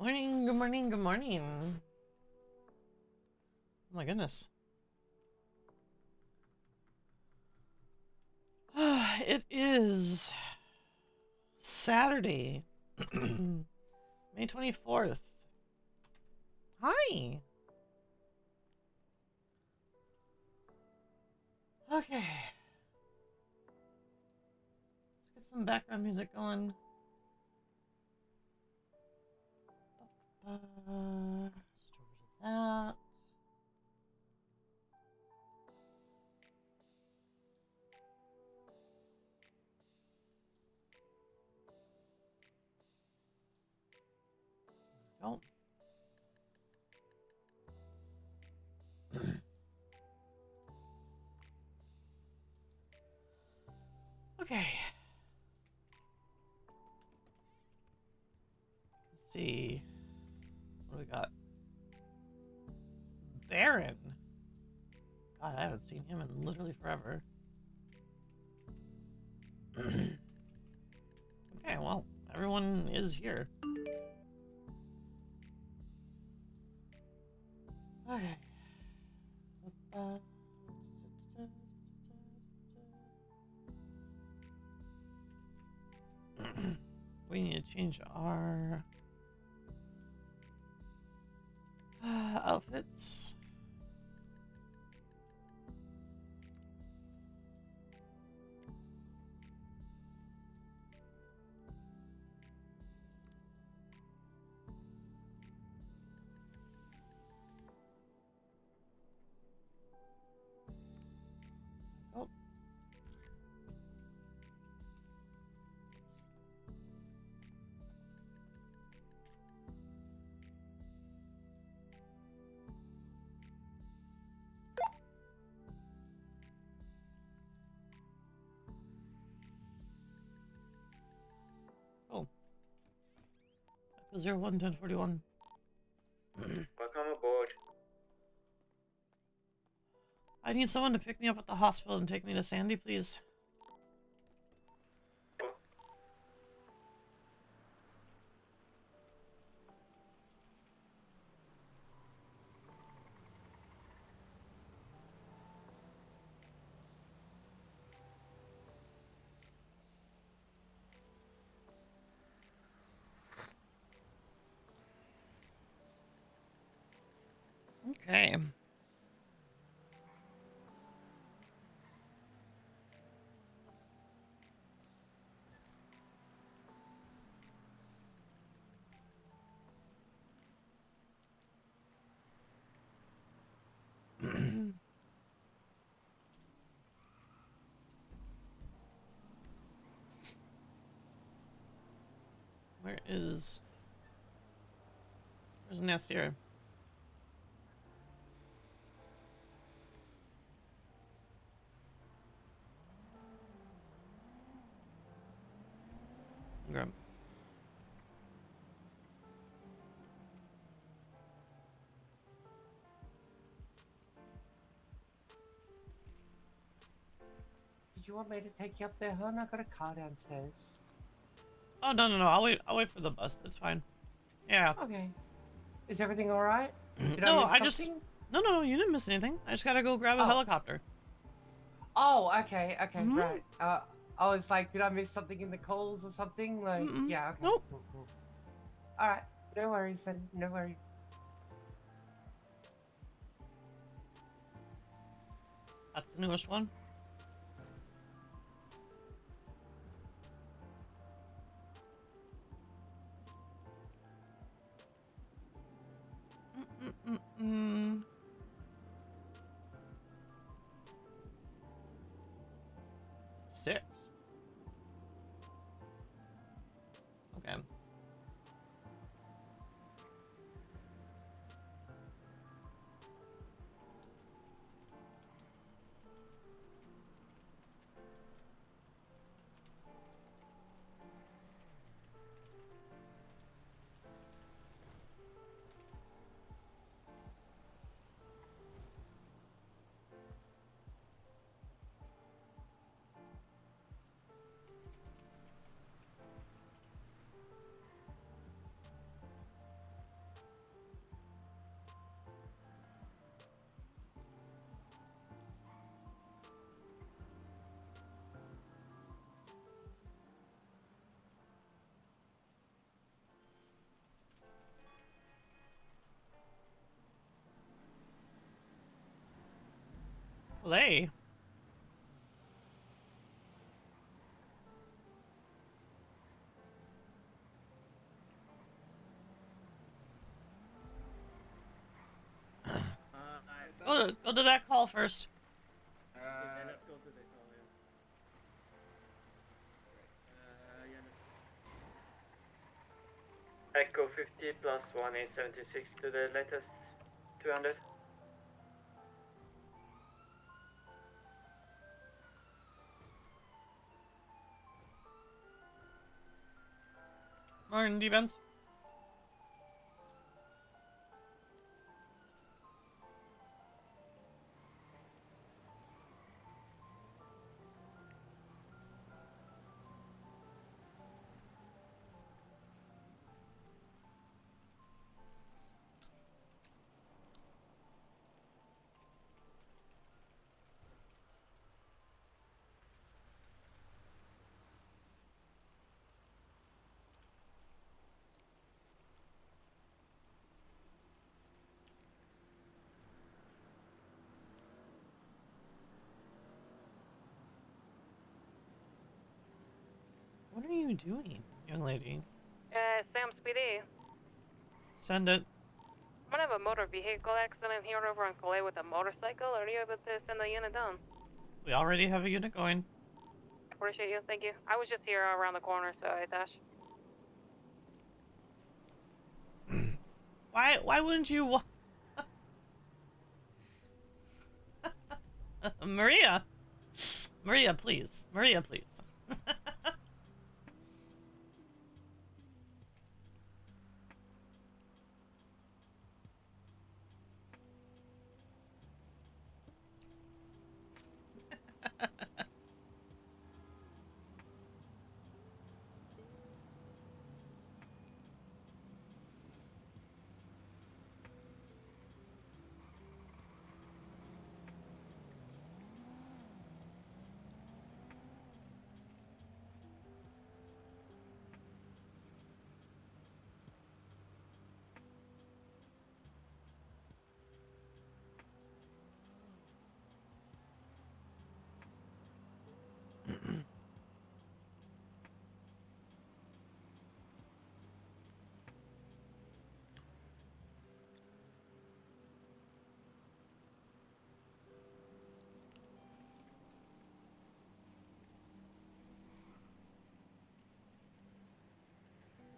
Morning, good morning, good morning. Oh my goodness. It is Saturday, May 24th. Hi. Okay. Let's get some background music going. Switch over to that. Don't. Okay. Let's see. What do we got? Baron. God, I haven't seen him in literally forever. Okay, well, everyone is here. Okay. We need to change our outfits. Oh. Oh. 011041. Welcome aboard. I need someone to pick me up at the hospital and take me to Sandy, please. Okay. Where's Nasir? Grab. Did you want me to take you up there, hon? I got a car downstairs. Oh no! I'll wait for the bus. It's fine. Yeah. Okay. Is everything all right? Did No, I miss something? No. You didn't miss anything. I just gotta go grab a Oh. helicopter. Oh, okay, Mhm. right. I was like, did I miss something in the calls or something? Like, yeah, okay. Nope. Cool. All right. No worries then. No worries. That's the newest one. Mm. 6. Okay. Clay. Go to that call first. Yeah, let's go to the call, yeah. Echo 50 plus 1876 to the latest 200. Morning, defense. What are you doing, young lady? Sam Speedy. Send it. I'm gonna have a motor vehicle accident here over on Calais with a motorcycle. Are you able to send the unit down? We already have a unit going. Appreciate you, thank you. I was just here around the corner, so I dash. Why wouldn't you? Maria, please. Maria, please.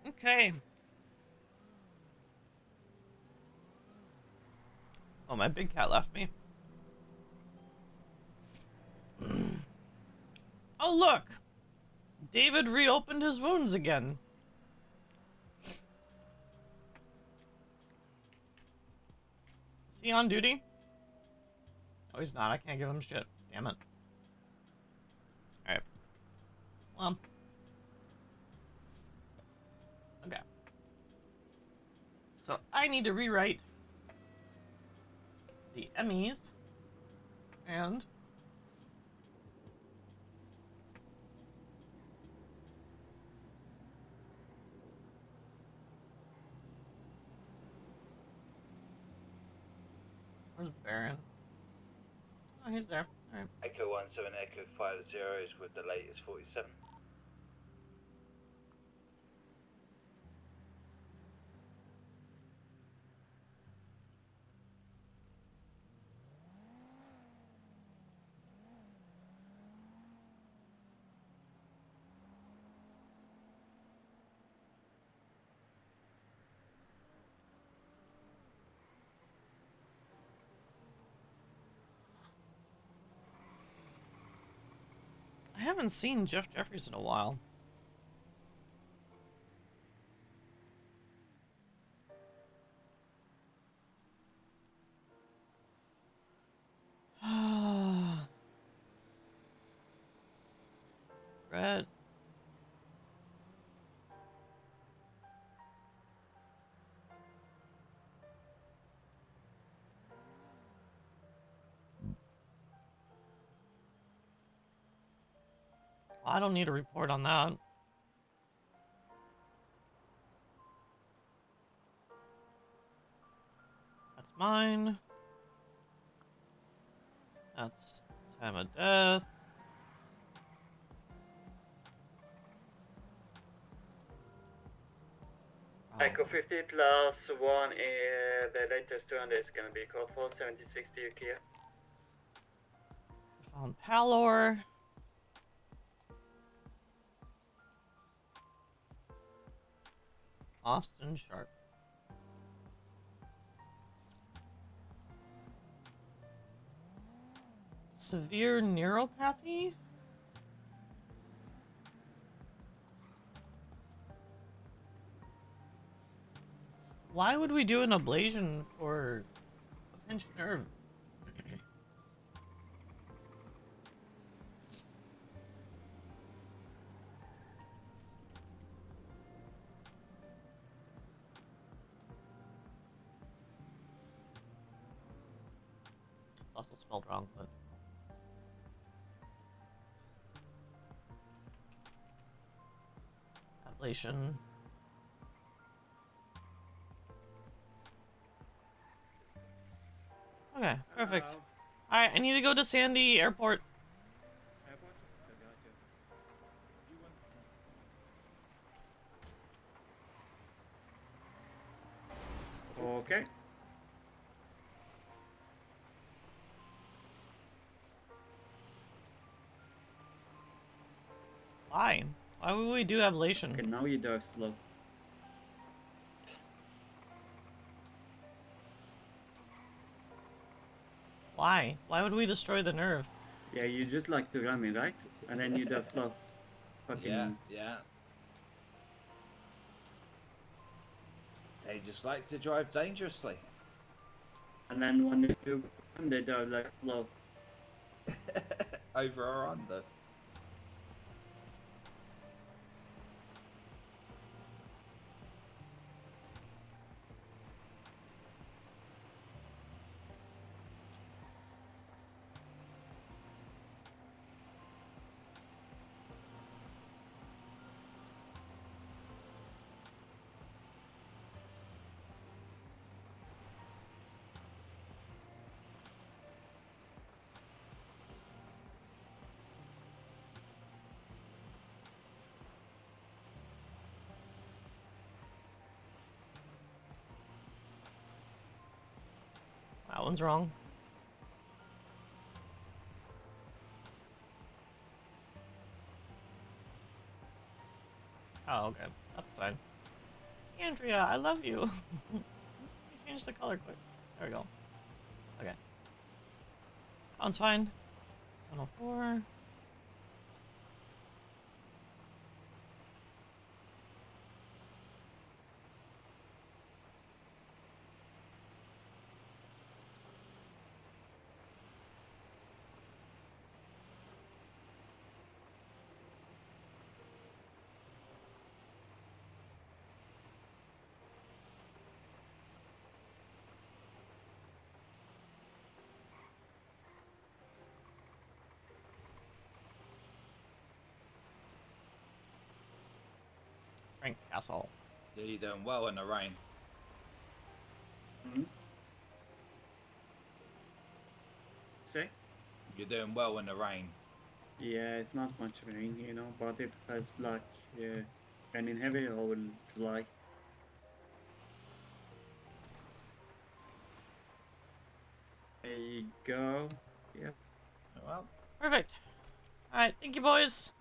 Okay. Oh, my big cat left me. Oh, look! David reopened his wounds again. Is he on duty? Oh, he's not. I can't give him shit. Damn it. Alright. Well. Okay. So, I need to rewrite the MEs and where's Baron? Oh, he's there. Alright. Echo 17, Echo 50 is with the latest 47. I haven't seen Jeff Jeffries in a while. Brett. I don't need a report on that. That's mine. That's Time of death. Echo 50 plus 1, the latest 200 is gonna be code for 76 to Keya. Found Palor. Austin Sharp. Severe neuropathy? Why would we do an ablation for a pinched nerve? It's also spelled wrong, but... Ablation. Okay, perfect. Alright, I need to go to Sandy Airport. Okay. Why? Why would we do ablation? Okay, now you dive slow. Why? Why would we destroy the nerve? Yeah, you just like to ram me, right? And then you dive slow. Fucking... Yeah, yeah. They just like to drive dangerously. And then when they do, they dive like slow. Over or under. That one's wrong. Oh, okay. That's fine. Andrea, I love you. Let me change the color quick. There we go. Okay. That one's fine. 104. Frank Castle. Yeah, you're doing well in the rain. Hmm? Say? You're doing well in the rain. Yeah, it's not much rain, you know, but if it's like, yeah, raining heavy, I will fly. There you go. Yeah. Well, Perfect. Alright, thank you, boys.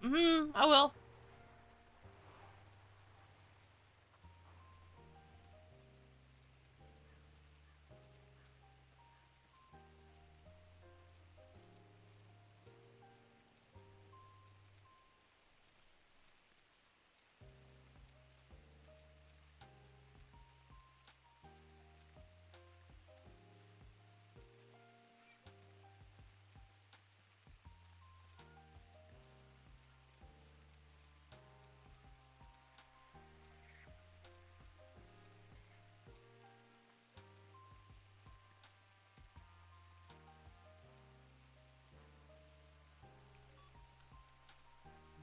I will.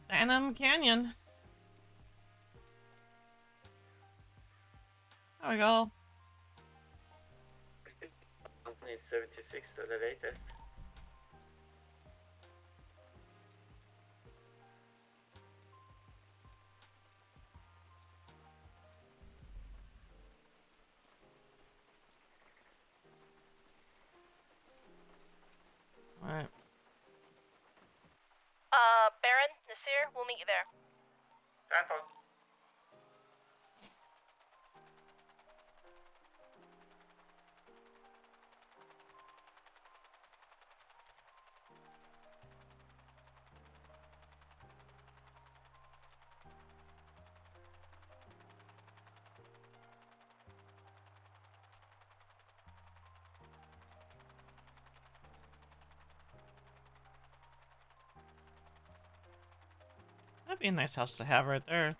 Phantom Canyon. There we go. is 76 to the latest. Alright. Baron, Nasir, we'll meet you there. Time. That'd be a nice house to have right there.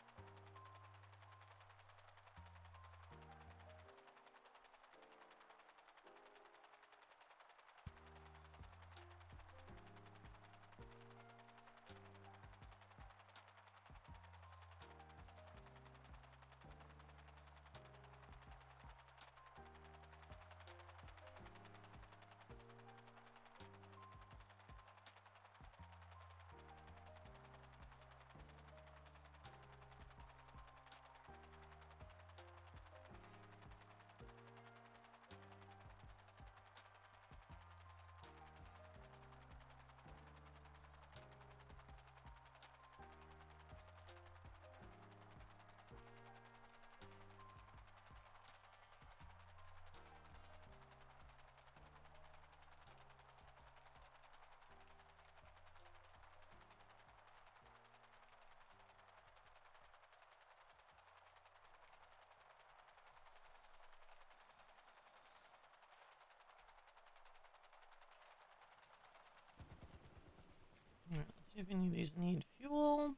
Alright, let's see if any of these need fuel.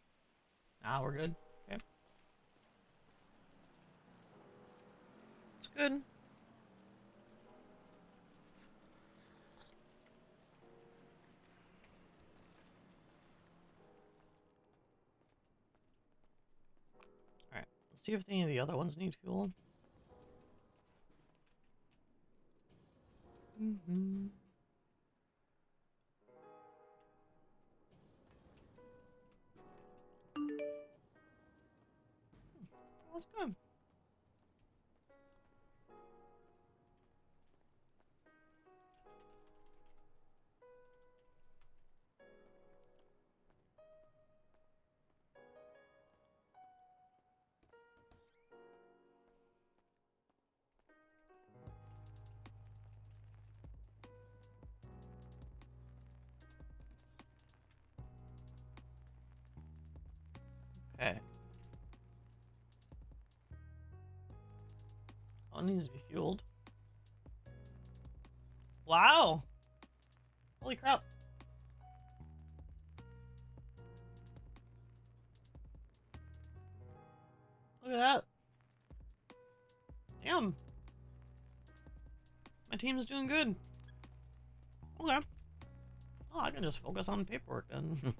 Ah, we're good. Okay. It's good. Alright, let's see if any of the other ones need fuel. That's good. Okay. All needs to be fueled. Wow! Holy crap. Look at that. Damn. My team's doing good. Okay. Oh, I can just focus on paperwork then.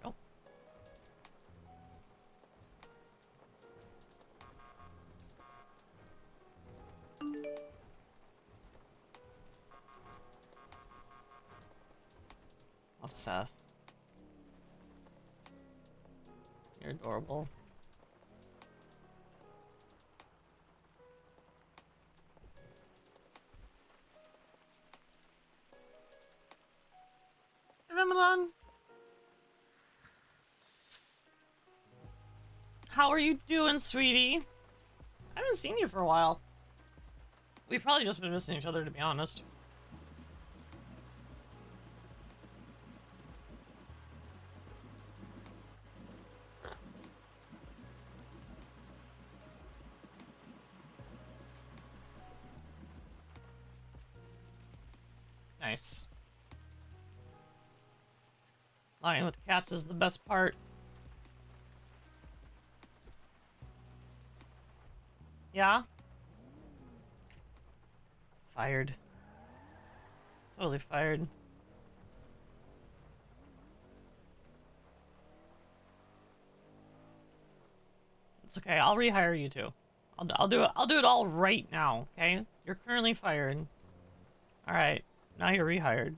Oh. Oh, Seth. You're adorable. Hey, Ramadan. How are you doing, sweetie? I haven't seen you for a while. We've probably just been missing each other, to be honest. Nice. Lying with cats is the best part. Yeah? Fired. Totally fired. It's okay. I'll rehire you too. I'll do it. I'll do it all right now. Okay? You're currently fired. All right. Now you're rehired.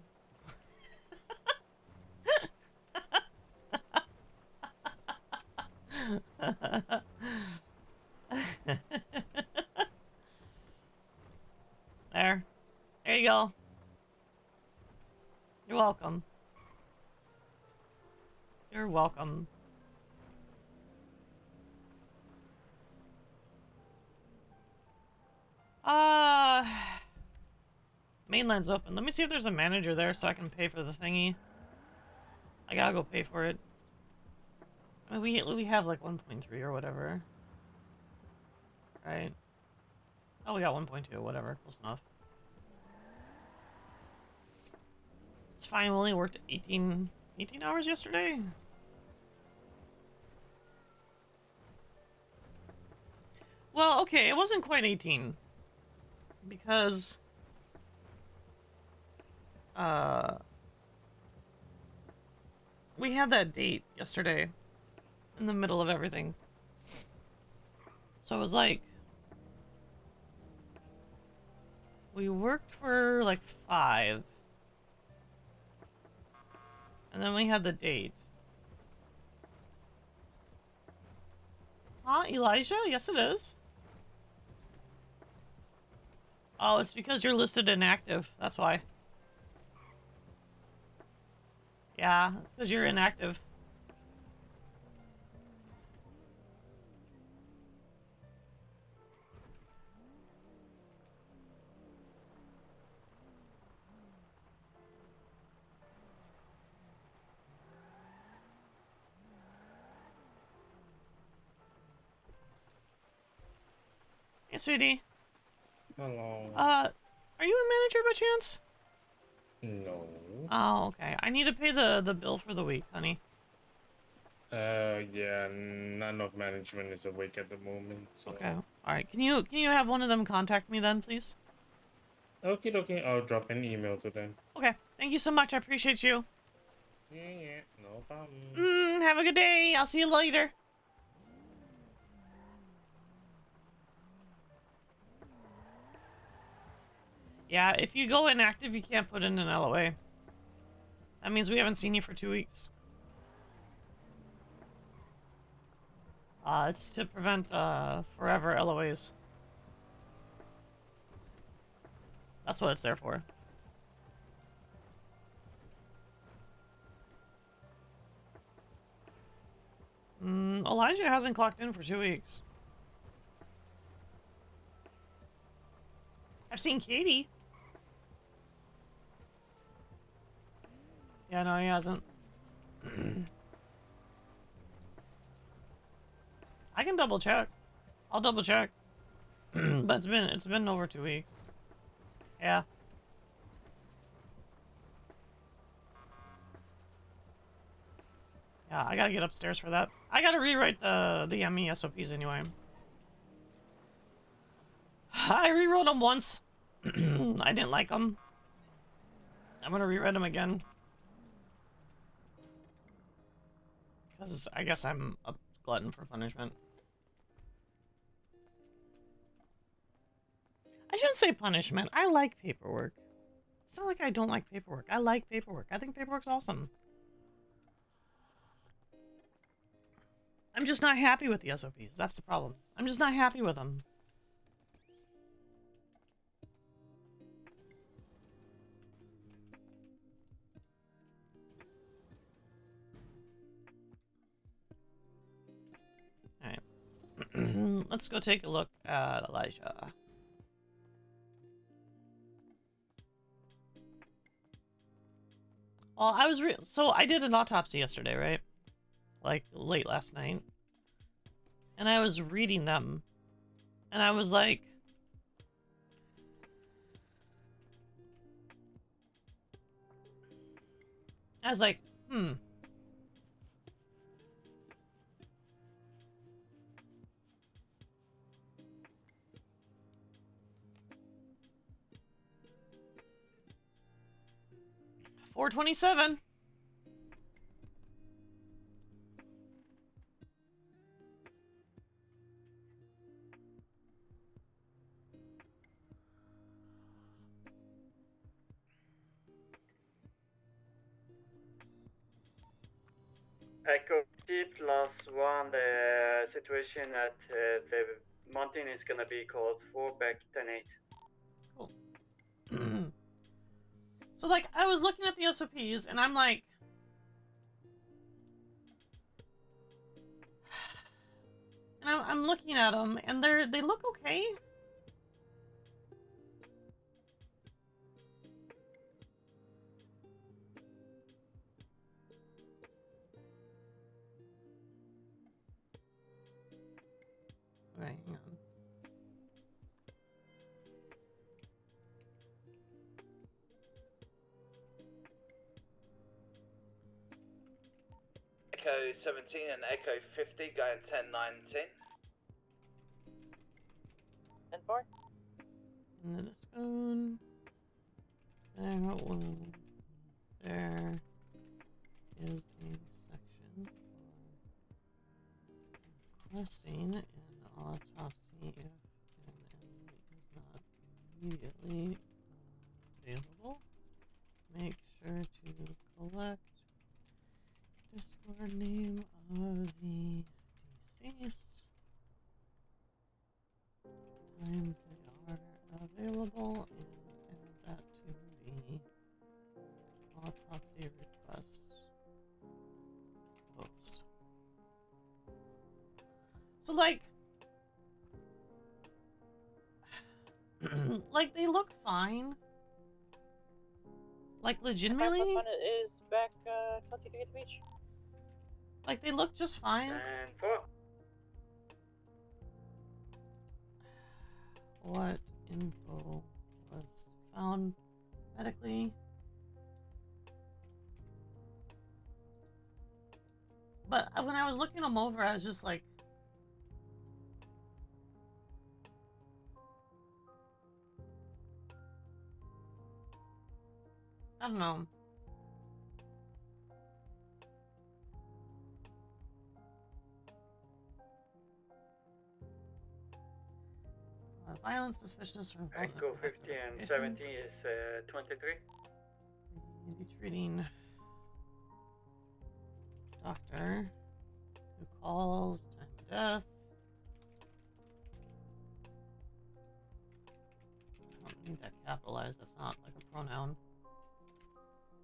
There. There you go. You're welcome. You're welcome. Mainland's open. Let me see if there's a manager there so I can pay for the thingy. I gotta go pay for it. I mean, we have like 1.3 or whatever. Right? Oh, we got 1.2, whatever. Close enough. It's fine, we only worked 18 hours yesterday? Well, okay, it wasn't quite 18. Because... we had that date yesterday. In the middle of everything. So it was like... we worked for like 5. And then we had the date. Huh, Elijah? Yes, it is. Oh, it's because you're listed inactive. That's why. Yeah, it's because you're inactive. Hey, sweetie. Hello. Are you a manager by chance? No. Oh, okay. I need to pay the bill for the week, honey. Yeah, none of management is awake at the moment. So. Okay. All right. Can you have one of them contact me then, please? Okay. I'll drop an email to them. Okay. Thank you so much. I appreciate you. Yeah, no problem. Have a good day. I'll see you later. Yeah, if you go inactive, you can't put in an LOA. That means we haven't seen you for 2 weeks. It's to prevent, forever LOAs. That's what it's there for. Elijah hasn't clocked in for 2 weeks. I've seen Katie. Yeah, no, he hasn't. I can double check. I'll double check. But it's been over 2 weeks. Yeah. Yeah, I gotta get upstairs for that. I gotta rewrite the ME SOPs anyway. I rewrote them once. I didn't like them. I'm gonna rewrite them again. Because I guess I'm a glutton for punishment. I shouldn't say punishment. I like paperwork. It's not like I don't like paperwork. I like paperwork. I think paperwork's awesome. I'm just not happy with the SOPs. That's the problem. I'm just not happy with them. Alright. Let's go take a look at Elijah. Well, so I did an autopsy yesterday, right? Like, late last night. And I was reading them. And I was like... I was like, hmm. $427. Echo 50 plus 1, the situation at the mountain is gonna be called 4 back 10-8. Cool. So, like, I was looking at the SOPs, and I'm like... And I'm looking at them, and they look okay. Okay, hang on. Echo 17 and Echo 50 going 10-19. And 4. And then it's going... There is a section for requesting an autopsy if an enemy is not immediately available. Make sure to collect Discord name of the deceased, times they are available, and add that to the autopsy request post. So, like, like, they look fine. Like, legitimately. 5 + 1 is back 23 at the beach. Like, they look just fine. And 4. What info was found medically? But when I was looking them over, I was just like, I don't know. Violence suspicious or Echo 50 and 70 is 23. Maybe treating doctor who calls time of death. I don't need that capitalized. That's not like a pronoun.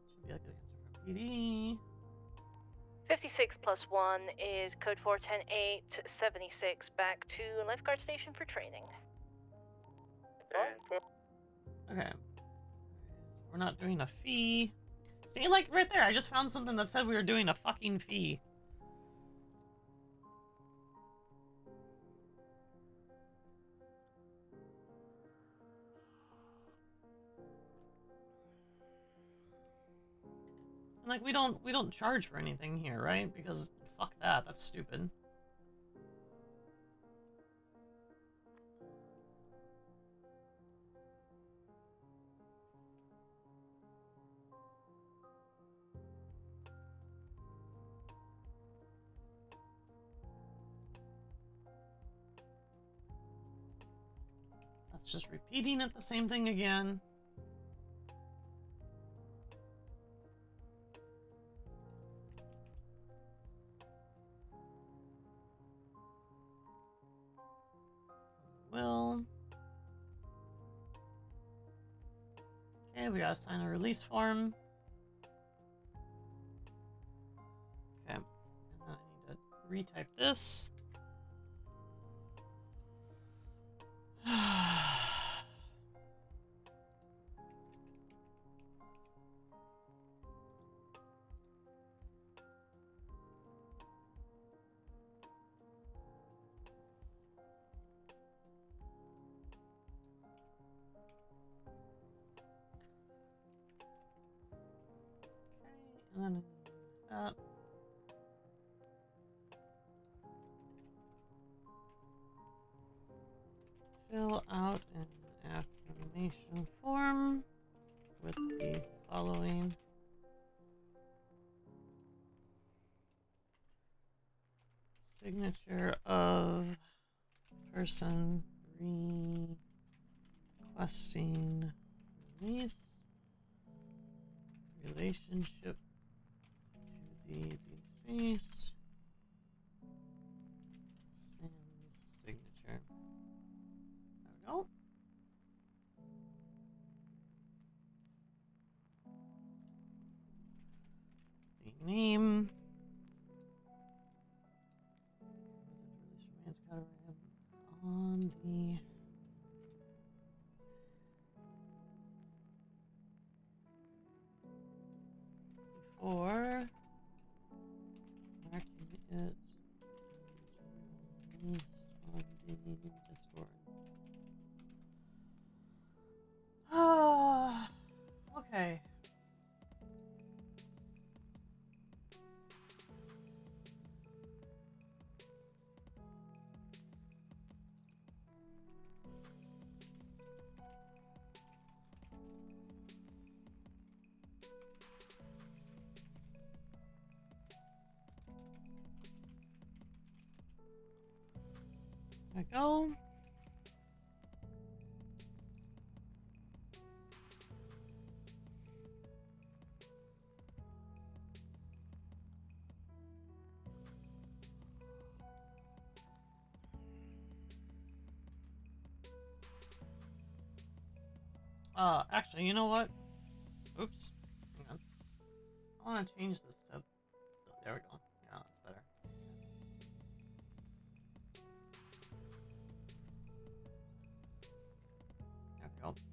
Should be like an answer from PD. 56 + 1 is code 410-8, 76 back to lifeguard station for training. And 4. Okay. So we're not doing a fee. See, like right there, I just found something that said we were doing a fucking fee. And like we don't charge for anything here, right? Because fuck that, that's stupid. That's just repeating it the same thing again. Will. Okay, we gotta sign a release form. Okay, and then I need to retype this. and then that. Fill out an affirmation form with the following. Signature of person requesting release. Relationship to the deceased. Sam's signature. There we go. The name. On the before marking it as released on the Discord. Ah, okay. There we go. Actually, you know what? Oops. Hang on. I want to change this to... There we go. Yeah, that's better. There we go. Don't care about that.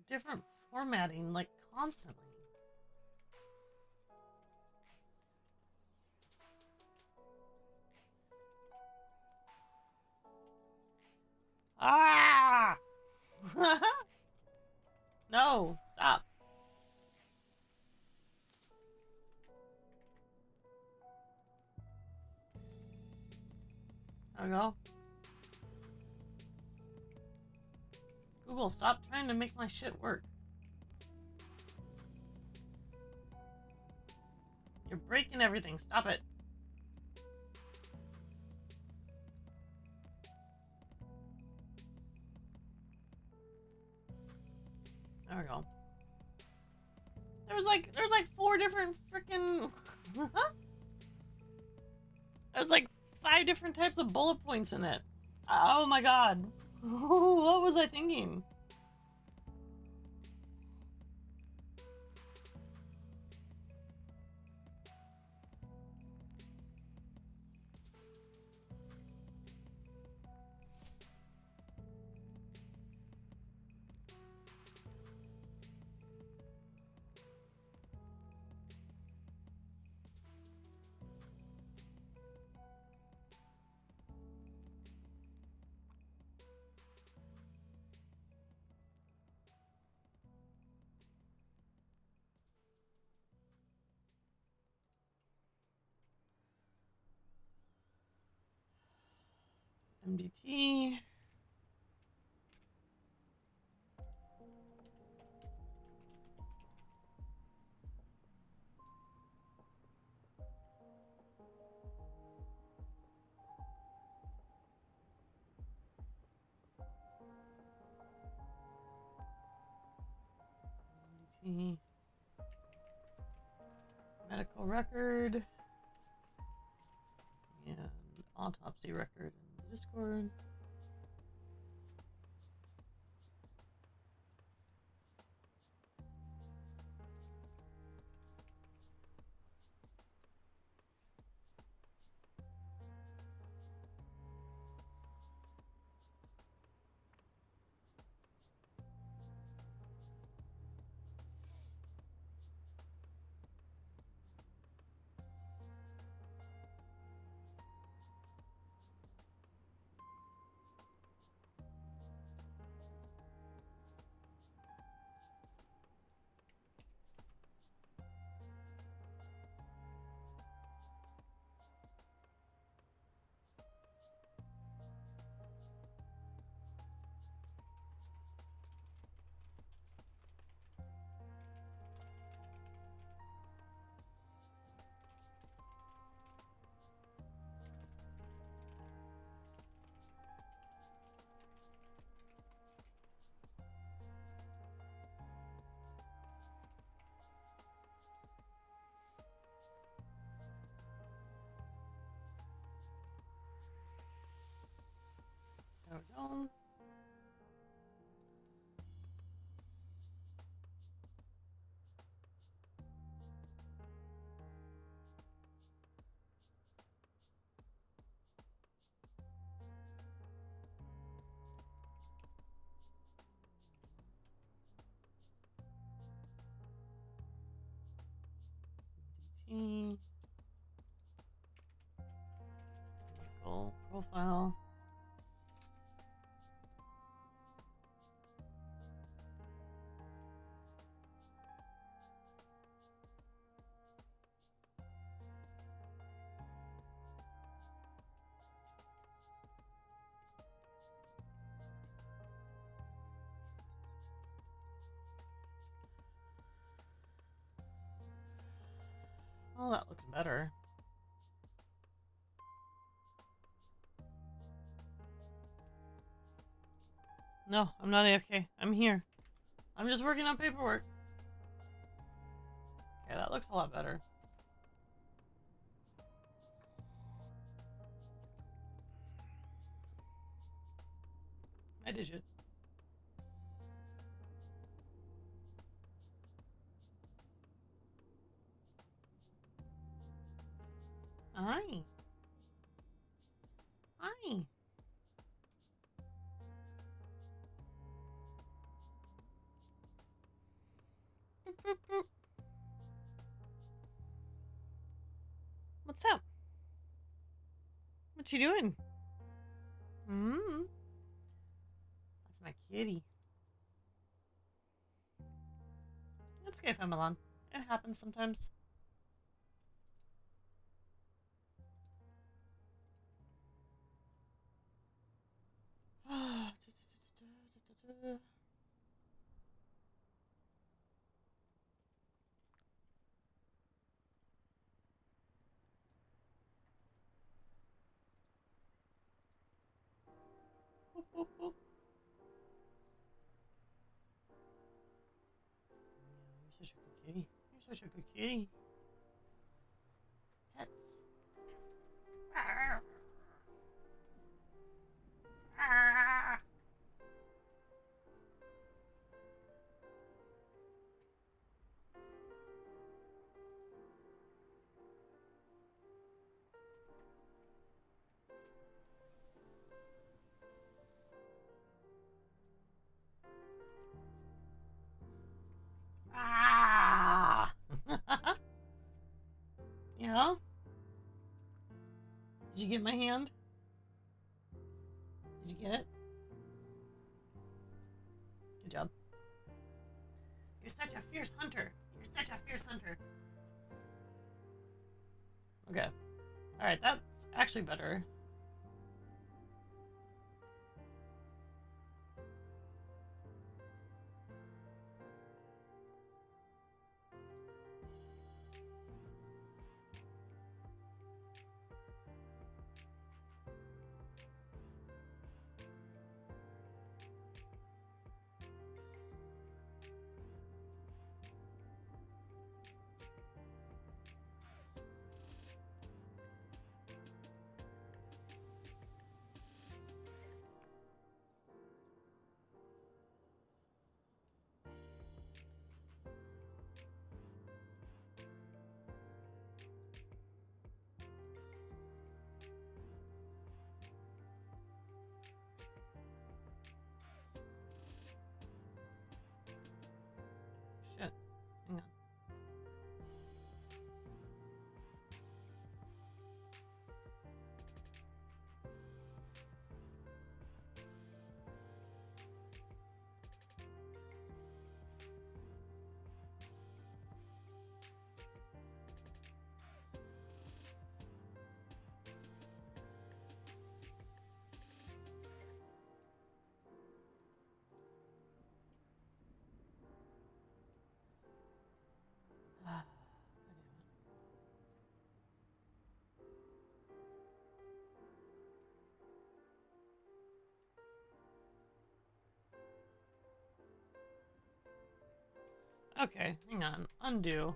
Different formatting, like, constantly. Ah! No, stop. There we go. Google, stop trying to make my shit work. You're breaking everything. Stop it. There we go. There's like 4 different freaking. There's like 5 different types of bullet points in it. Oh my god. What was I thinking? MDT. MDT. Medical record. autopsy record in the Discord. There we go. DT. Vehicle profile. Oh, that looks better. No, I'm not AFK. I'm here. I'm just working on paperwork. Okay, that looks a lot better. I did it. Hi. Hi. Boop, boop, boop. What's up? What you doing? Hmm. That's my kitty. That's okay if I'm alone. It happens sometimes. Boop, boop, boop. You're such a good kitty. You're such a good kitty. Pets. Ah. Ah. Ah. Yeah? Did you get my hand? Did you get it? Good job. You're such a fierce hunter. You're such a fierce hunter. Okay. Alright, that's actually better. Okay, hang on. Undo.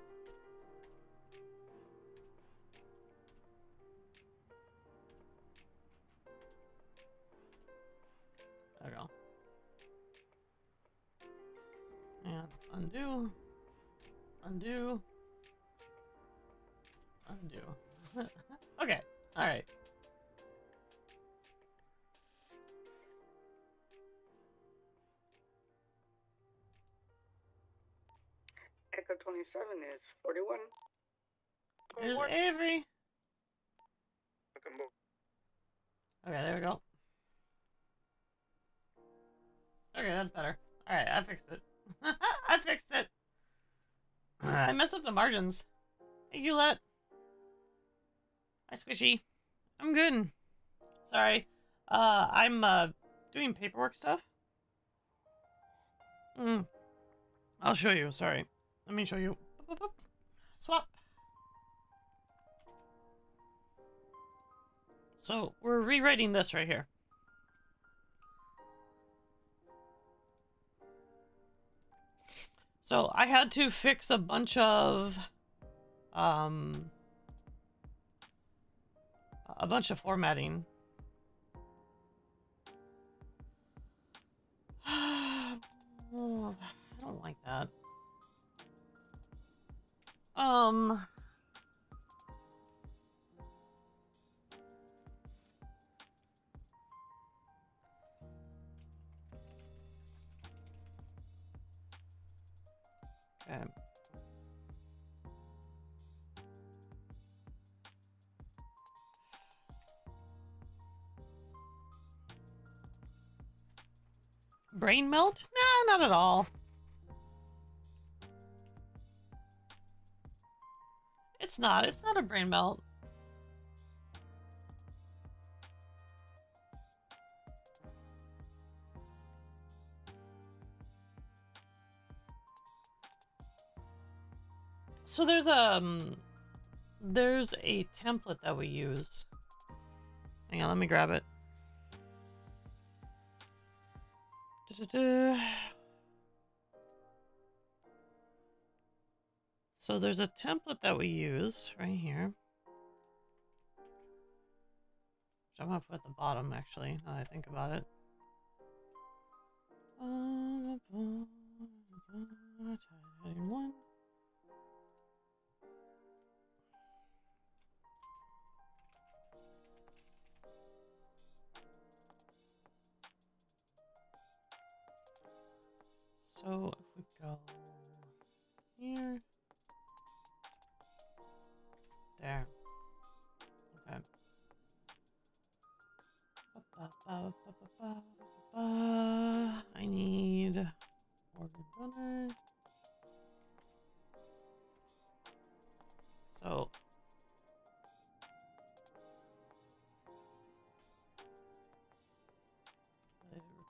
There we go. And undo. Undo. Undo. Okay, alright. Echo 27 is 41. There's Avery. Okay, there we go. Okay, that's better. Alright, I fixed it. I fixed it! I messed up the margins. Hey, Hewlett. Hi, Squishy. I'm good. Sorry. I'm, doing paperwork stuff. I'll show you, sorry. Let me show you. Boop, boop, boop. Swap. So, we're rewriting this right here. So, I had to fix a bunch of formatting. Oh, I don't like that. Okay. Brain melt? Nah, not at all. It's not. It's not a brain melt. So there's a template that we use. Hang on, let me grab it. So there's a template that we use right here. Which I'm gonna put at the bottom, actually, now that I think about it. Heading 1. So if we go here, there, okay. I need order runner. So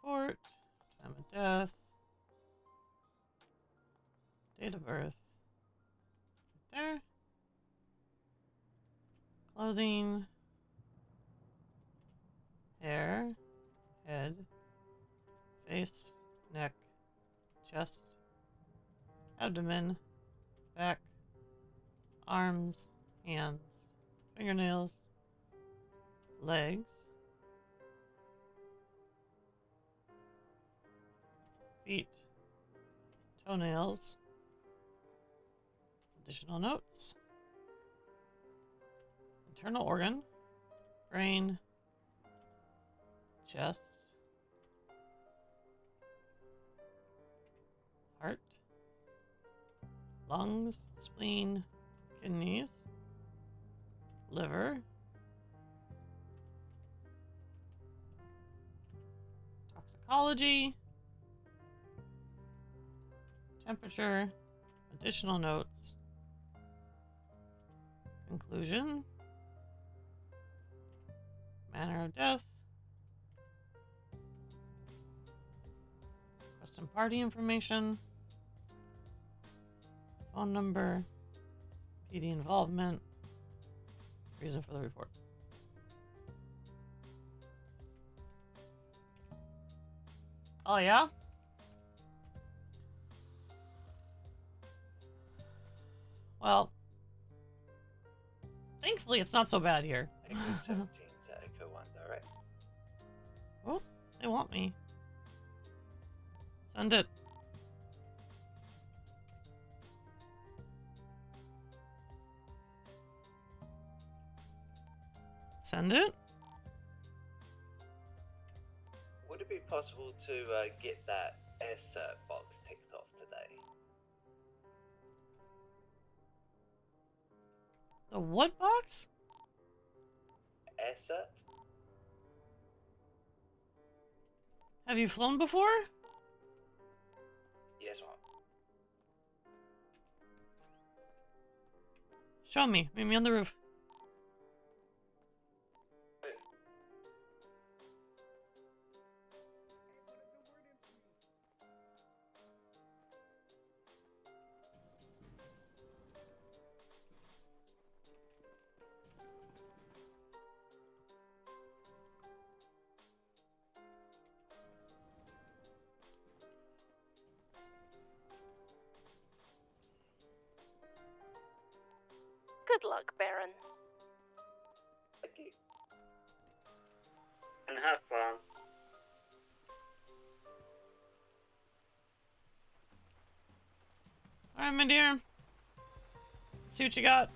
report, time of death, date of birth, right there. Clothing, hair, head, face, neck, chest, abdomen, back, arms, hands, fingernails, legs, feet, toenails, additional notes, internal organ, brain, chest, heart, lungs, spleen, kidneys, liver, toxicology, temperature, additional notes, conclusion, manner of death, custom party information, phone number, PD involvement, reason for the report. Oh yeah? Well, thankfully it's not so bad here. Echo 17 to Echo 1 direct. Oh, they want me. Send it. Send it? Would it be possible to get that cert box ticked off today? The what box? Cert? Have you flown before? Yes, ma'am. Show me. Meet me on the roof. Good luck, Baron. Thank you. And have fun. Alright, my dear. Let's see what you got.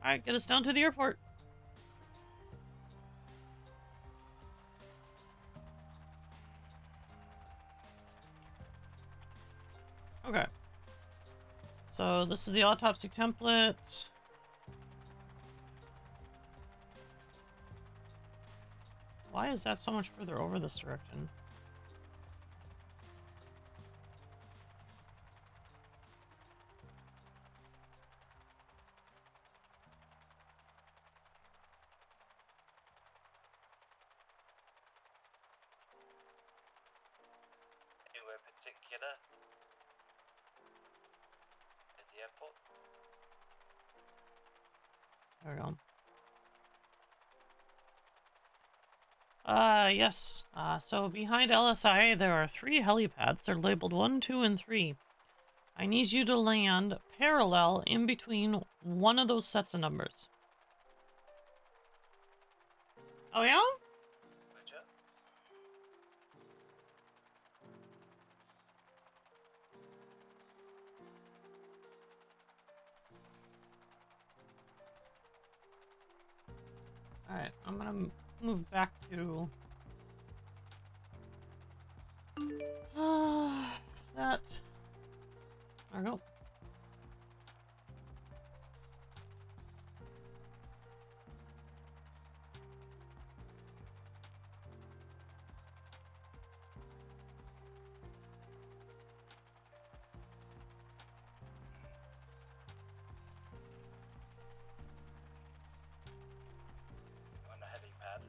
Alright, get us down to the airport. Okay. So this is the autopsy template. Why is that so much further over this direction? Anywhere particular? At the airport? There we go. Yes. So behind LSI, there are 3 helipads. They're labeled 1, 2, and 3. I need you to land parallel in between one of those sets of numbers. Oh, yeah? Roger. Alright, I'm gonna move back to... that... There we go. On the helipad.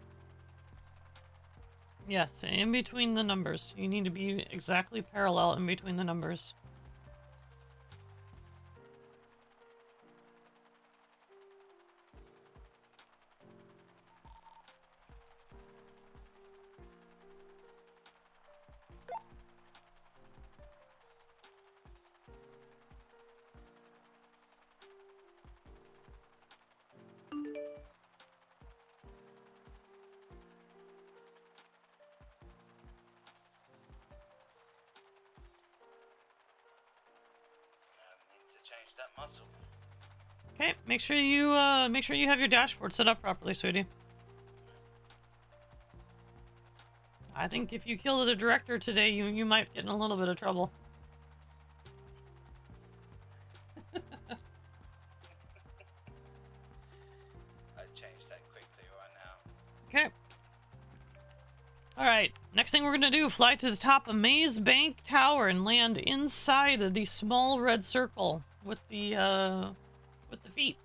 Yes, in between the numbers. You need to be exactly parallel in between the numbers. Change that muscle. Okay, make sure you have your dashboard set up properly, sweetie. I think if you kill the director today, you might get in a little bit of trouble. I changed that quickly right now. Okay. Alright, next thing we're gonna do, fly to the top of Maze Bank Tower and land inside of the small red circle with the feet.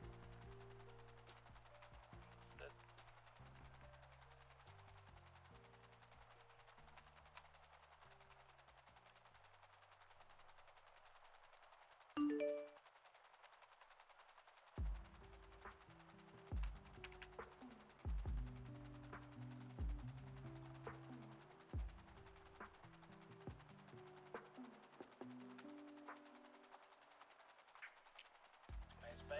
Understood. Bang.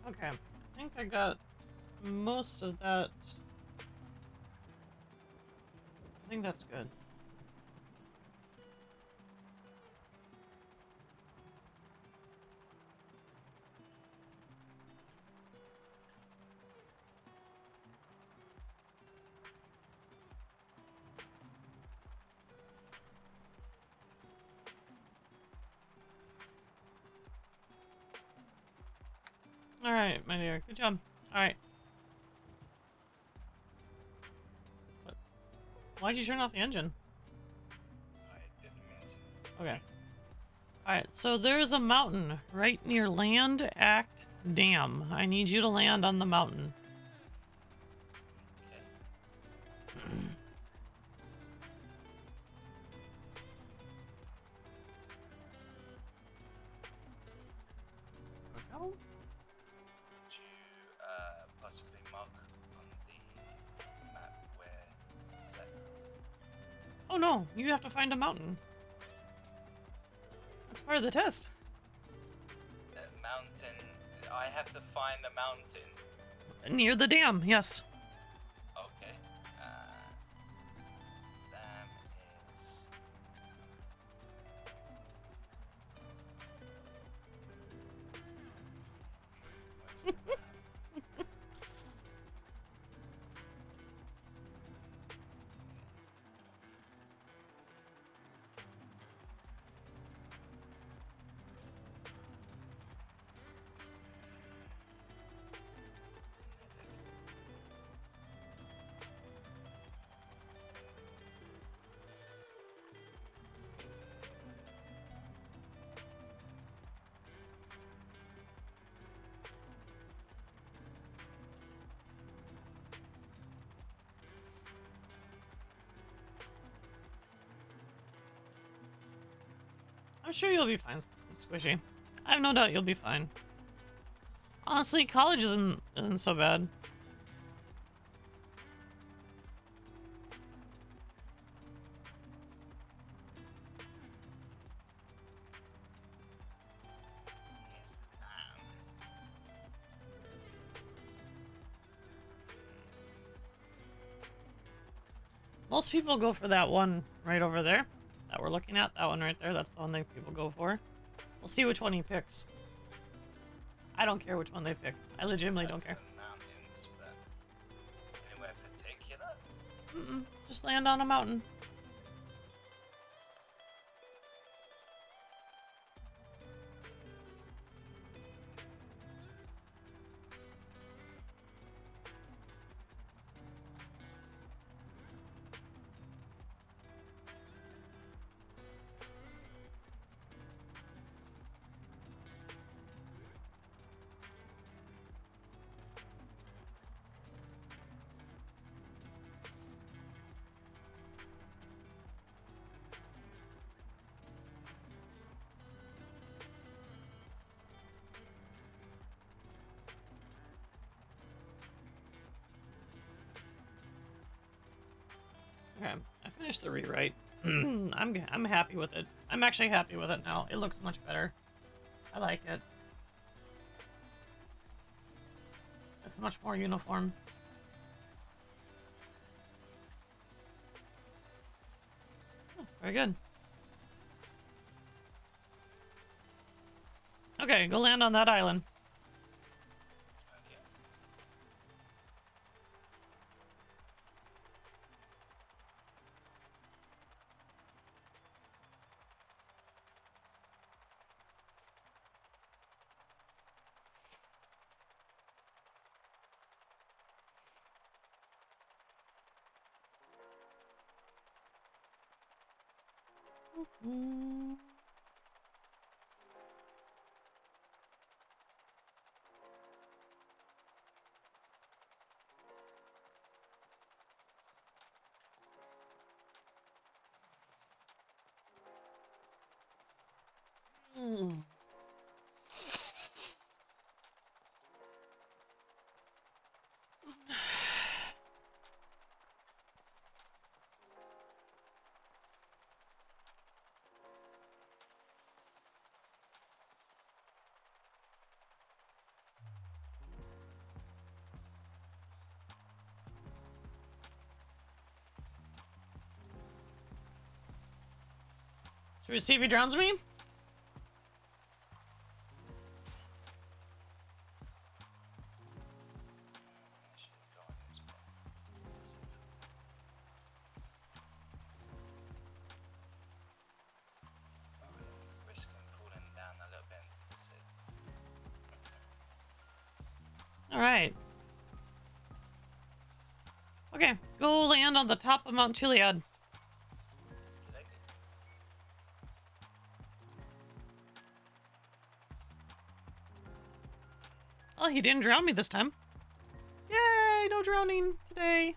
Okay, I think I got most of that. I think that's good. Alright, my dear. Good job. Alright. Why'd you turn off the engine? I didn't mean to. Okay. Alright, so there's a mountain right near Land Act Dam. I need you to land on the mountain. Okay. Oh. Would you possibly mark on the map where it's set? Oh no, you have to find a mountain. That's part of the test. Mountain. I have to find a mountain. Near the dam, yes. Okay. Dam is. Where's the dam? I'm sure you'll be fine, Squishy. I have no doubt you'll be fine. Honestly, college isn't so bad. Here's the dam. Most people go for that one right over there that we're looking at. That one right there, that's the one that people go for. We'll see which one he picks. I don't care which one they pick. I legitimately don't care. Mountains, but anywhere particular? Just land on a mountain. Okay, I finished the rewrite. I'm happy with it. I'm actually happy with it now. It looks much better. I like it. It's much more uniform. Very good. Okay, go land on that island. Okay. Should we see if he drowns me? Actually, go on this one. Let's see. Oh, yeah. Risk him falling down a little bit into the sea. Alright. Okay, go land on the top of Mount Chiliad. Okey-dokey. Oh, he didn't drown me this time. Yay, no drowning today.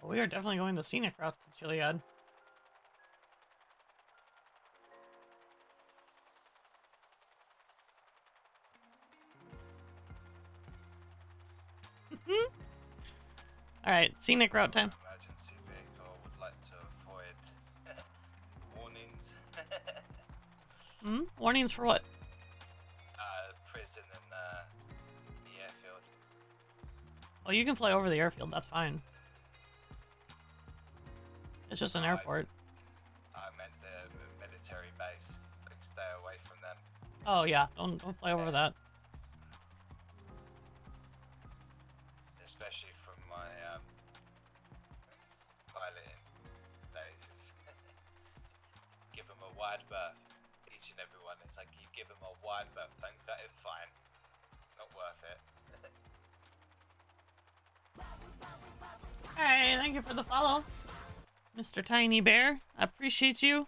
Well, we are definitely going the scenic route to Chiliad. Alright, scenic route time. Emergency vehicle would like to avoid warnings. Warnings for what? Prison in the airfield. Oh, you can fly over the airfield, that's fine. It's just an airport. I meant the military base. Like, stay away from them. Oh yeah, don't fly over that. Especially from my piloting days. Give them a wide berth. Each and every one. It's like you give them a wide berth. Don't cut it fine. Not worth it. Alright, thank you for the follow. Mr. Tiny Bear, I appreciate you.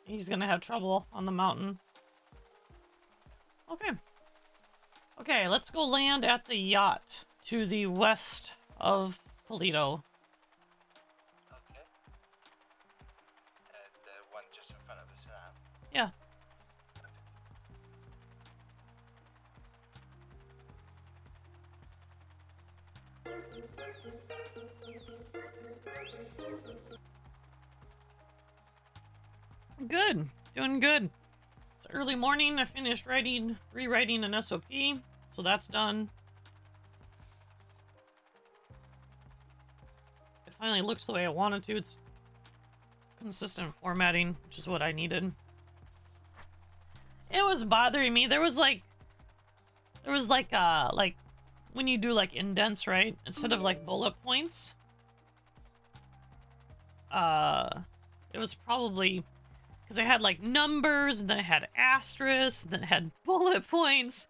He's gonna have trouble on the mountain. Okay. Okay, let's go land at the yacht to the west of Polito. Okay. The one just in front of us, huh? Yeah. Good. Doing good. It's early morning. I finished rewriting an SOP, so that's done. It finally looks the way I wanted to. It's consistent formatting, which is what I needed. It was bothering me. There was like when you do like indents, right? Instead of like bullet points, it was probably because I had like numbers, and then I had asterisks, and then I had bullet points.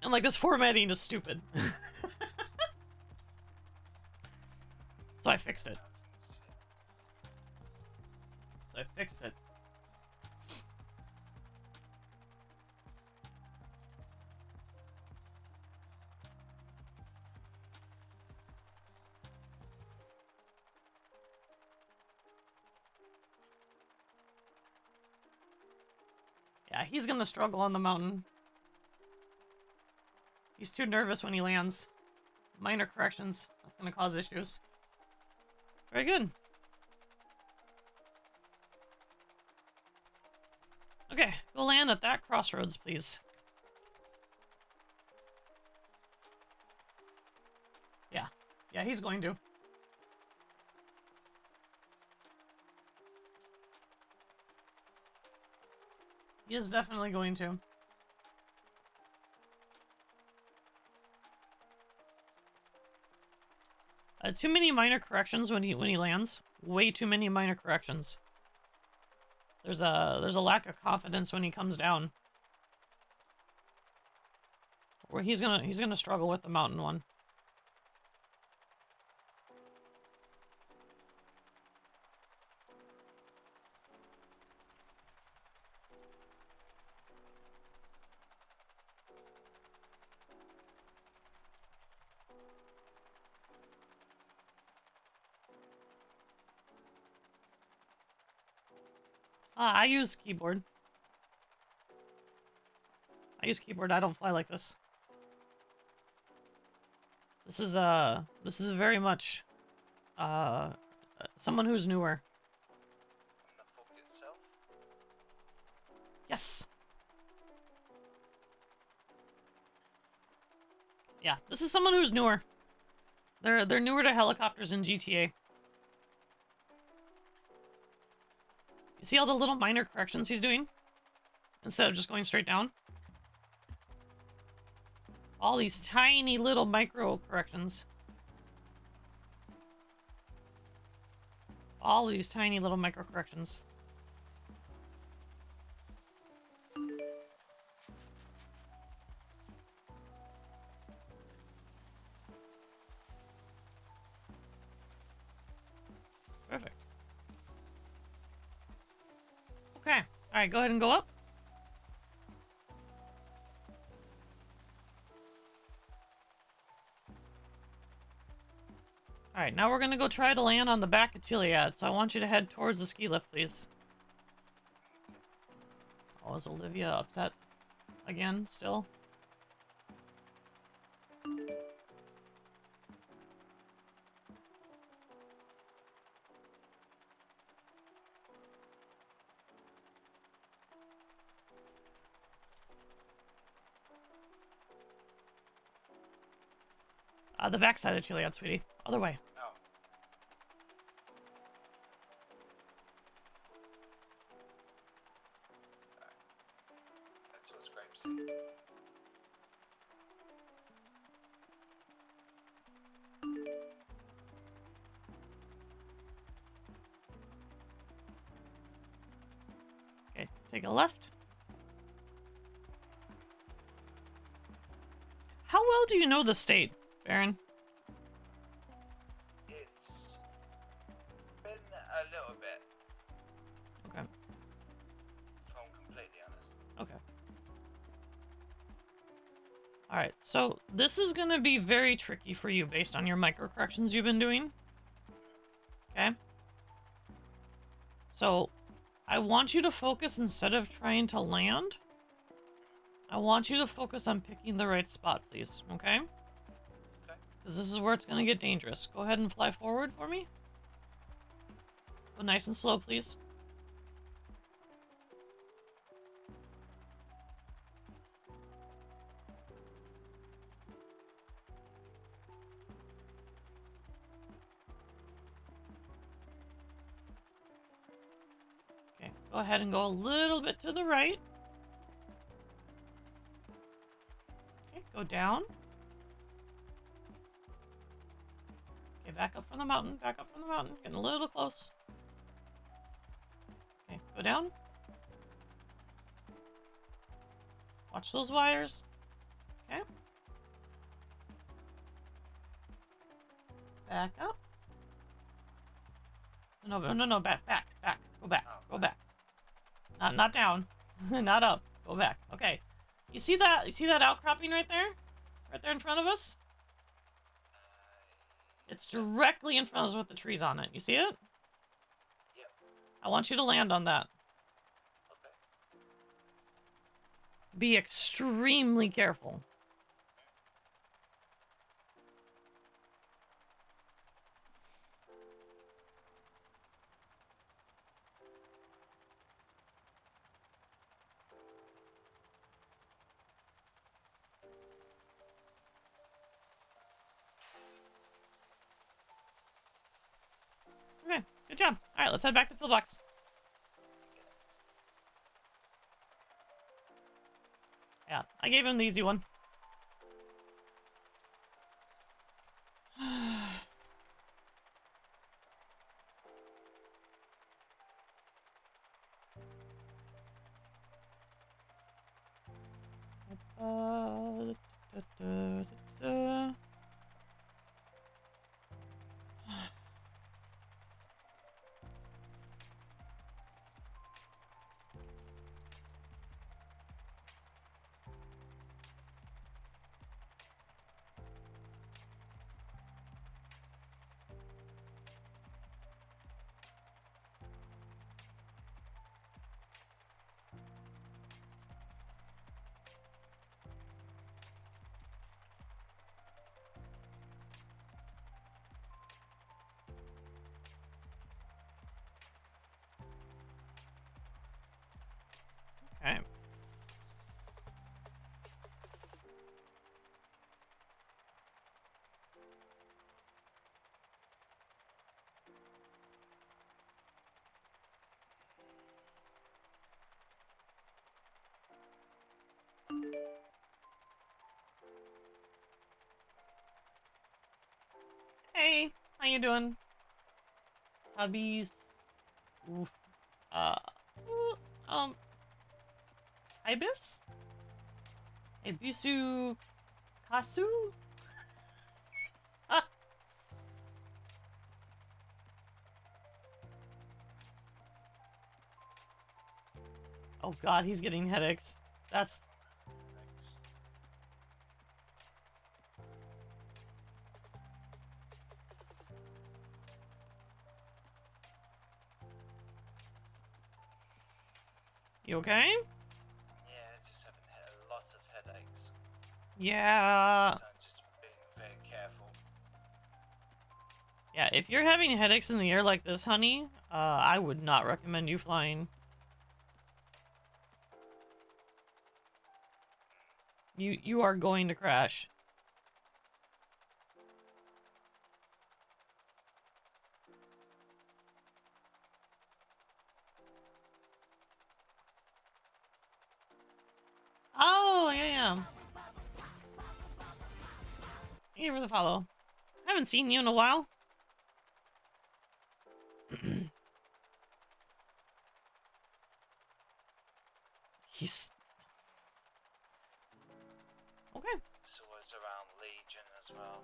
And like this formatting is stupid. So I fixed it. Yeah, he's gonna struggle on the mountain. He's too nervous when he lands. Minor corrections. That's gonna cause issues. Very good. Okay, go land at that crossroads, please. Yeah. Yeah, he's going to. He is definitely going to. Too many minor corrections when he lands. Way too many minor corrections. There's a lack of confidence when he comes down. Or he's gonna struggle with the mountain one. I use keyboard. I don't fly like this. This is very much someone who's newer. On the fork itself? Yes. Yeah, this is someone who's newer. They're newer to helicopters in GTA. You see all the little minor corrections he's doing? Instead of just going straight down? All these tiny little micro corrections. All these tiny little micro corrections. Perfect. Okay. Alright, go ahead and go up. Alright, now we're gonna go try to land on the back of Chiliad, so I want you to head towards the ski lift, please. Oh, is Olivia upset again, still? The backside of Chiliad, sweetie. Other way. Oh. That's what's Grapeseed. Okay, take a left. How well do you know the state, Baron? It's been a little bit. Okay. If I'm completely honest. Okay. Alright, so this is gonna be very tricky for you based on your micro corrections you've been doing. Okay? So, I want you to focus instead of trying to land. I want you to focus on picking the right spot, please, okay? Okay. Because this is where it's going to get dangerous. Go ahead and fly forward for me. Go nice and slow, please. Okay, go ahead and go a little bit to the right. Okay, go down. Okay, back up from the mountain, back up from the mountain. Getting a little close. Okay, go down. Watch those wires. Okay. Back up. No, back. Go back. Oh, Go back. Not down. Not up. Go back. Okay. You see that? You see that outcropping right there? Right there in front of us? It's directly in front of us with the trees on it. You see it? Yep. I want you to land on that. Okay. Be extremely careful. Okay, good job. All right, let's head back to pillbox. Yeah, I gave him the easy one. Okay. Hey, how you doing? Hubbies. Oof. Ooh, Ibis? Ibisu Kasu? Ah. Oh god, he's getting headaches. That's... Thanks. You okay? Yeah, just having a lot of headaches. Yeah. So I'm just being very careful. Yeah, if you're having headaches in the air like this, honey, I would not recommend you flying. You are going to crash. Oh, yeah. Thank you for the follow. I haven't seen you in a while. He's... Okay. So it's around Legion as well.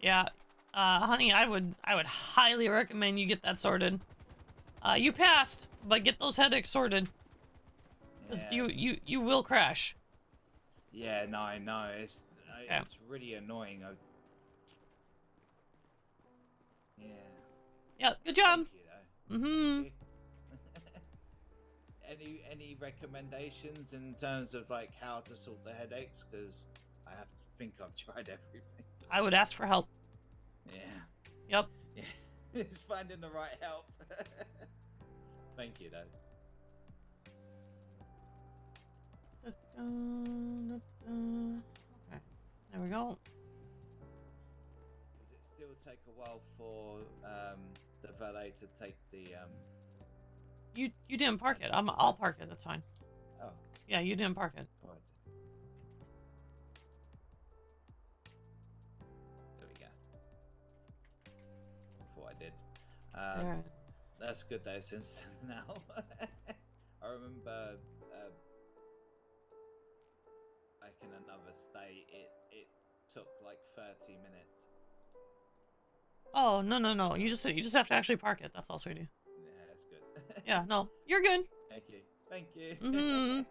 Yeah. Honey, I would highly recommend you get that sorted. You passed, but get those headaches sorted. 'Cause Yeah. you will crash. Yeah, no, I know. It's Okay. it's really annoying. Yeah. Yeah, good job. Thank you, though. Mm-hmm. Thank you. any recommendations in terms of like how to sort the headaches? Because I have to think I've tried everything. I would ask for help. Yeah. Yep. Yeah. It's finding the right help. Thank you, though. Okay. There we go. Does it still take a while for the valet to take the You didn't park it. I'll park it. That's fine. Oh. Yeah, you didn't park it. Right. There we go. I thought I did. There. That's good though, since now I remember back in another state, it took like 30 minutes. Oh no! You just have to actually park it. That's all, sweetie. Yeah, that's good. Yeah, no, you're good. Thank you. Thank you. Mm-hmm.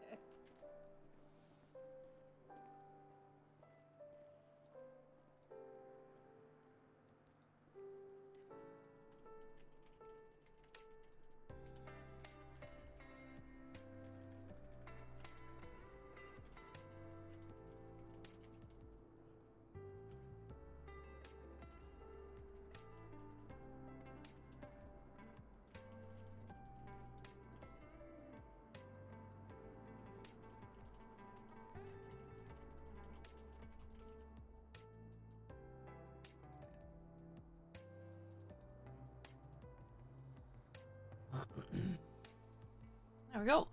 There we go.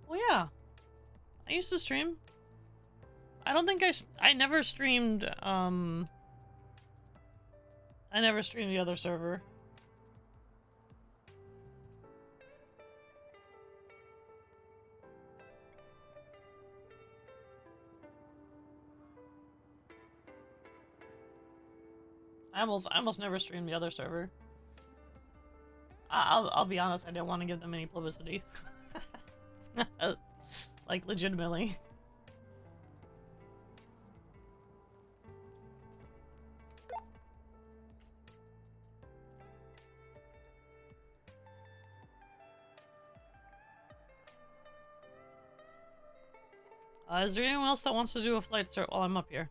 Well, yeah. I used to stream. I don't think I never streamed, I never streamed the other server. I almost never streamed the other server. I'll be honest, I didn't want to give them any publicity. Like, legitimately. Is there anyone else that wants to do a flight cert while I'm up here?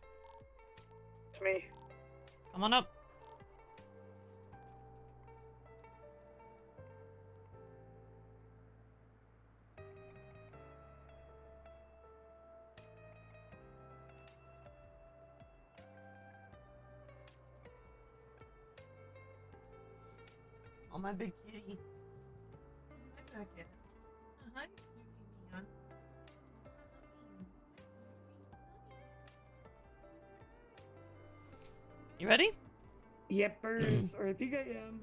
It's me. Come on up. Oh, my big kitty. My bucket. Hi, Susie Neon. You ready? Yepers, or I think I am.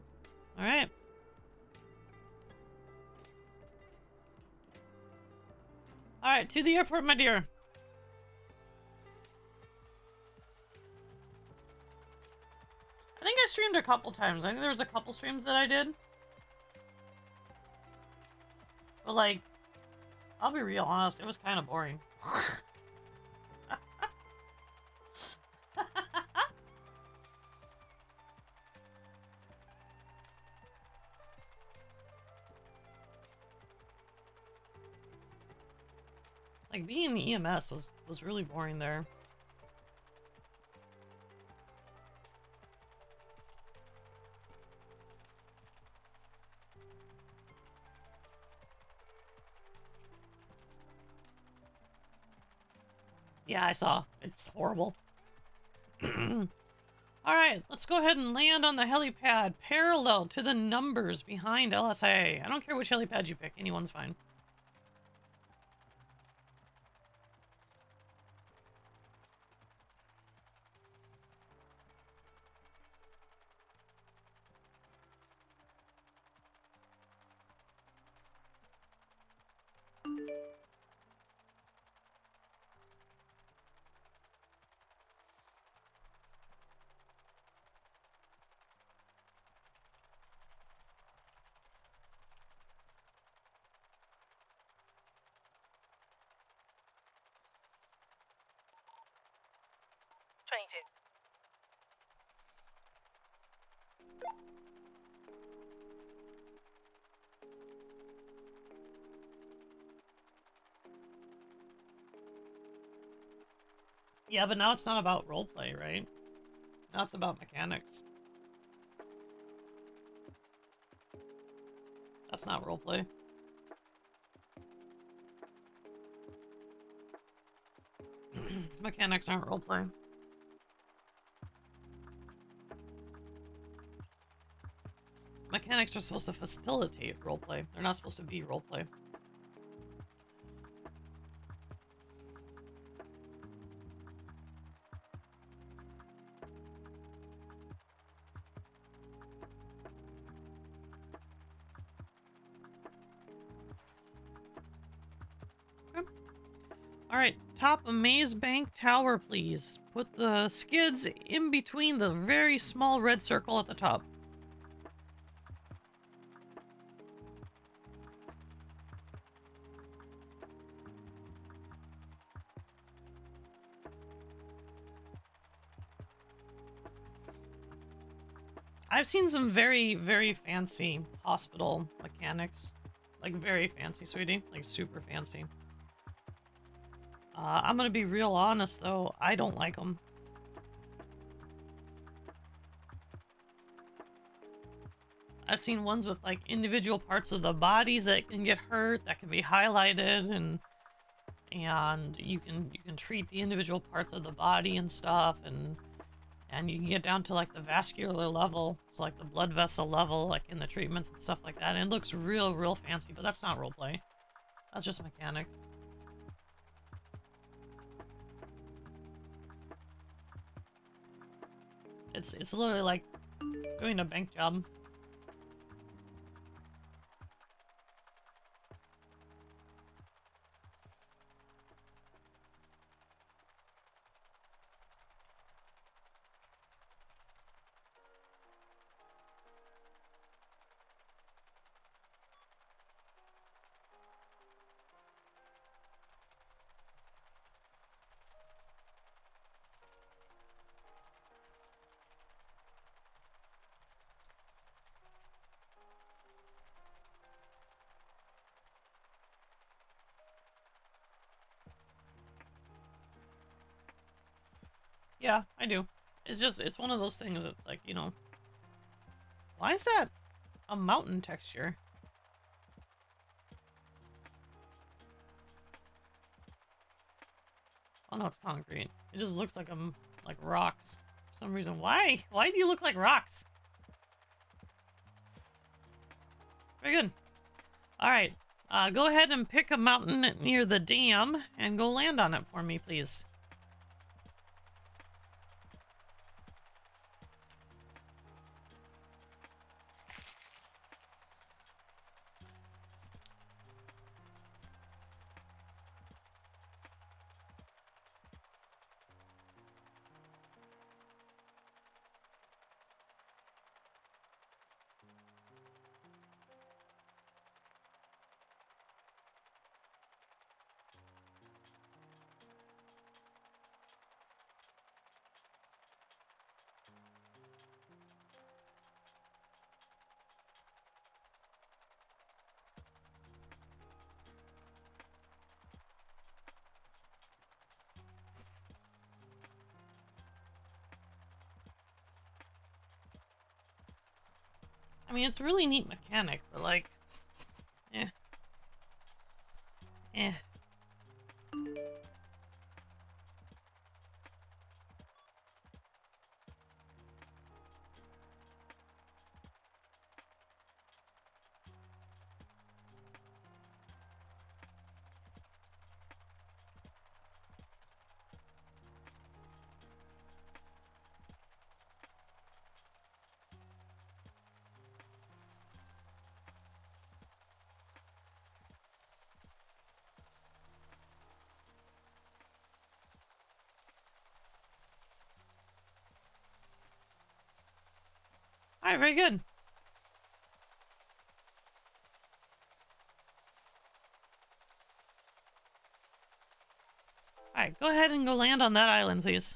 All right. All right, to the airport, my dear. I think I streamed a couple times. I think there was a couple streams that I did. But, like, I'll be real honest, it was kind of boring. Like, being the EMS was really boring there. Yeah, I saw. It's horrible. Alright, let's go ahead and land on the helipad parallel to the numbers behind LSA. I don't care which helipad you pick, anyone's fine. Yeah, but now it's not about roleplay, right? Now it's about mechanics. That's not roleplay. Mechanics aren't roleplay. Mechanics are supposed to facilitate roleplay. They're not supposed to be roleplay. Alright, top Maze Bank Tower, please. Put the skids in between the very small red circle at the top. I've seen some very, very fancy hospital mechanics. Like, very fancy, sweetie. Like, super fancy. I'm gonna be real honest, though. I don't like them. I've seen ones with, like, individual parts of the bodies that can get hurt, that can be highlighted, and you can treat the individual parts of the body and stuff, and you can get down to, like, the vascular level, so, like, the blood vessel level, like, in the treatments and stuff like that, and it looks real fancy, but that's not roleplay. That's just mechanics. It's literally like doing a bank job. Yeah, I do. It's one of those things that's like, you know... Why is that a mountain texture? Oh no, it's concrete. It just looks like like rocks. For some reason. Why? Why do you look like rocks? Very good. Alright. Go ahead and pick a mountain near the dam and go land on it for me, please. I mean, it's a really neat mechanic, but like... Eh. Eh. Alright, very good. Alright, go ahead and go land on that island, please.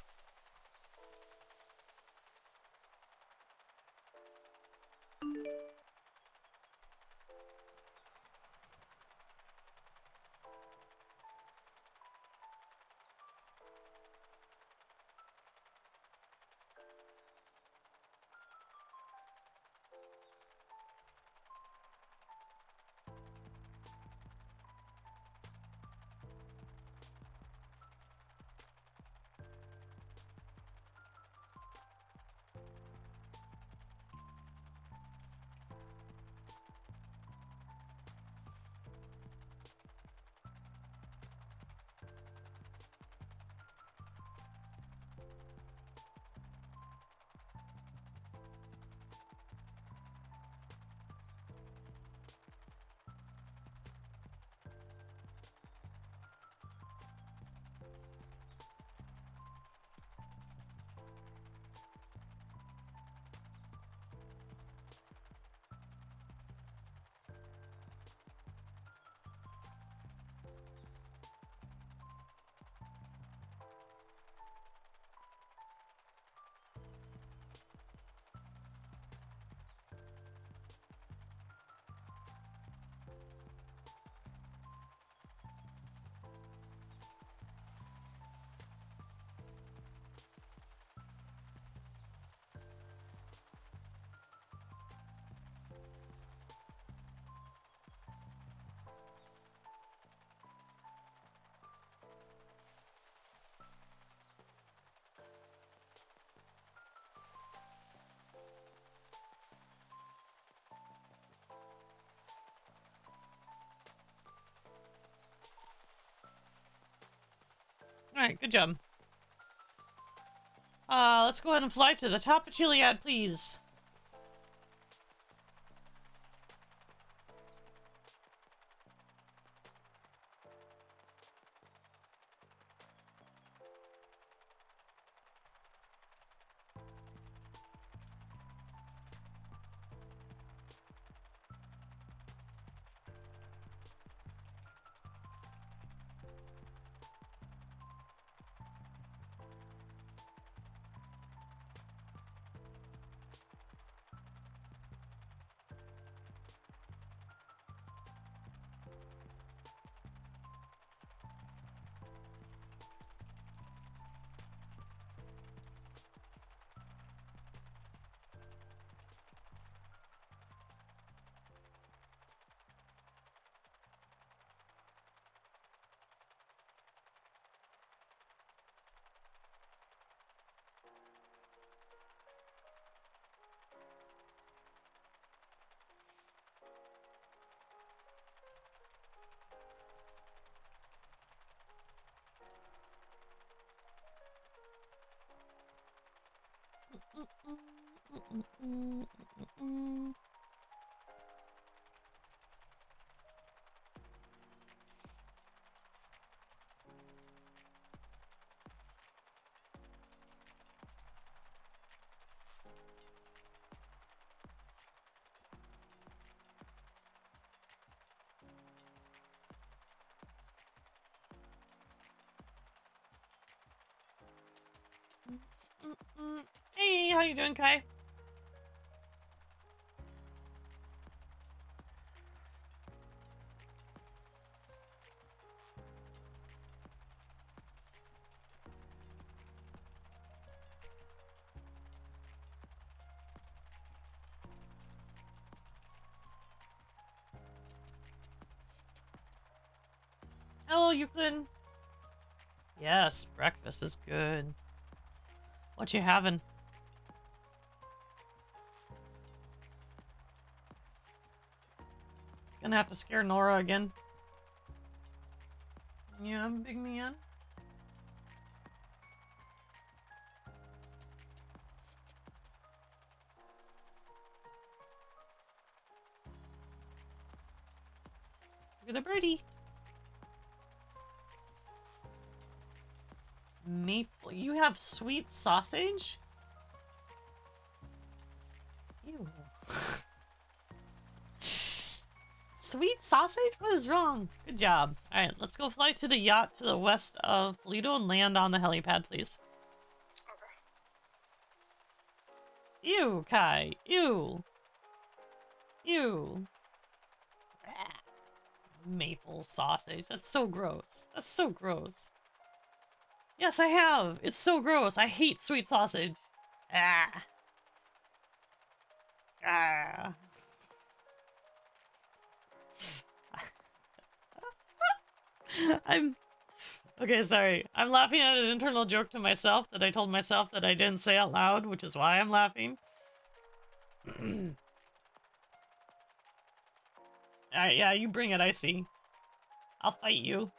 Alright, good job. Let's go ahead and fly to the top of Chiliad, please. Hey, how you doing, Kai? Hello, Euclid. Yes, breakfast is good. What you having? Gonna have to scare Nora again. Yeah, I'm a big man. Look at the birdie. Maple. You have sweet sausage? Ew. Sweet sausage? What is wrong? Good job. Alright, let's go fly to the yacht to the west of Polito and land on the helipad, please. Okay. Ew, Kai. Ew. Ew. Ah. Maple sausage. That's so gross. That's so gross. Yes, I have. It's so gross. I hate sweet sausage. Ah. Ah. I'm... Okay, sorry. I'm laughing at an internal joke to myself that I told myself that I didn't say out loud, which is why I'm laughing. Alright, yeah, you bring it, I see. I'll fight you.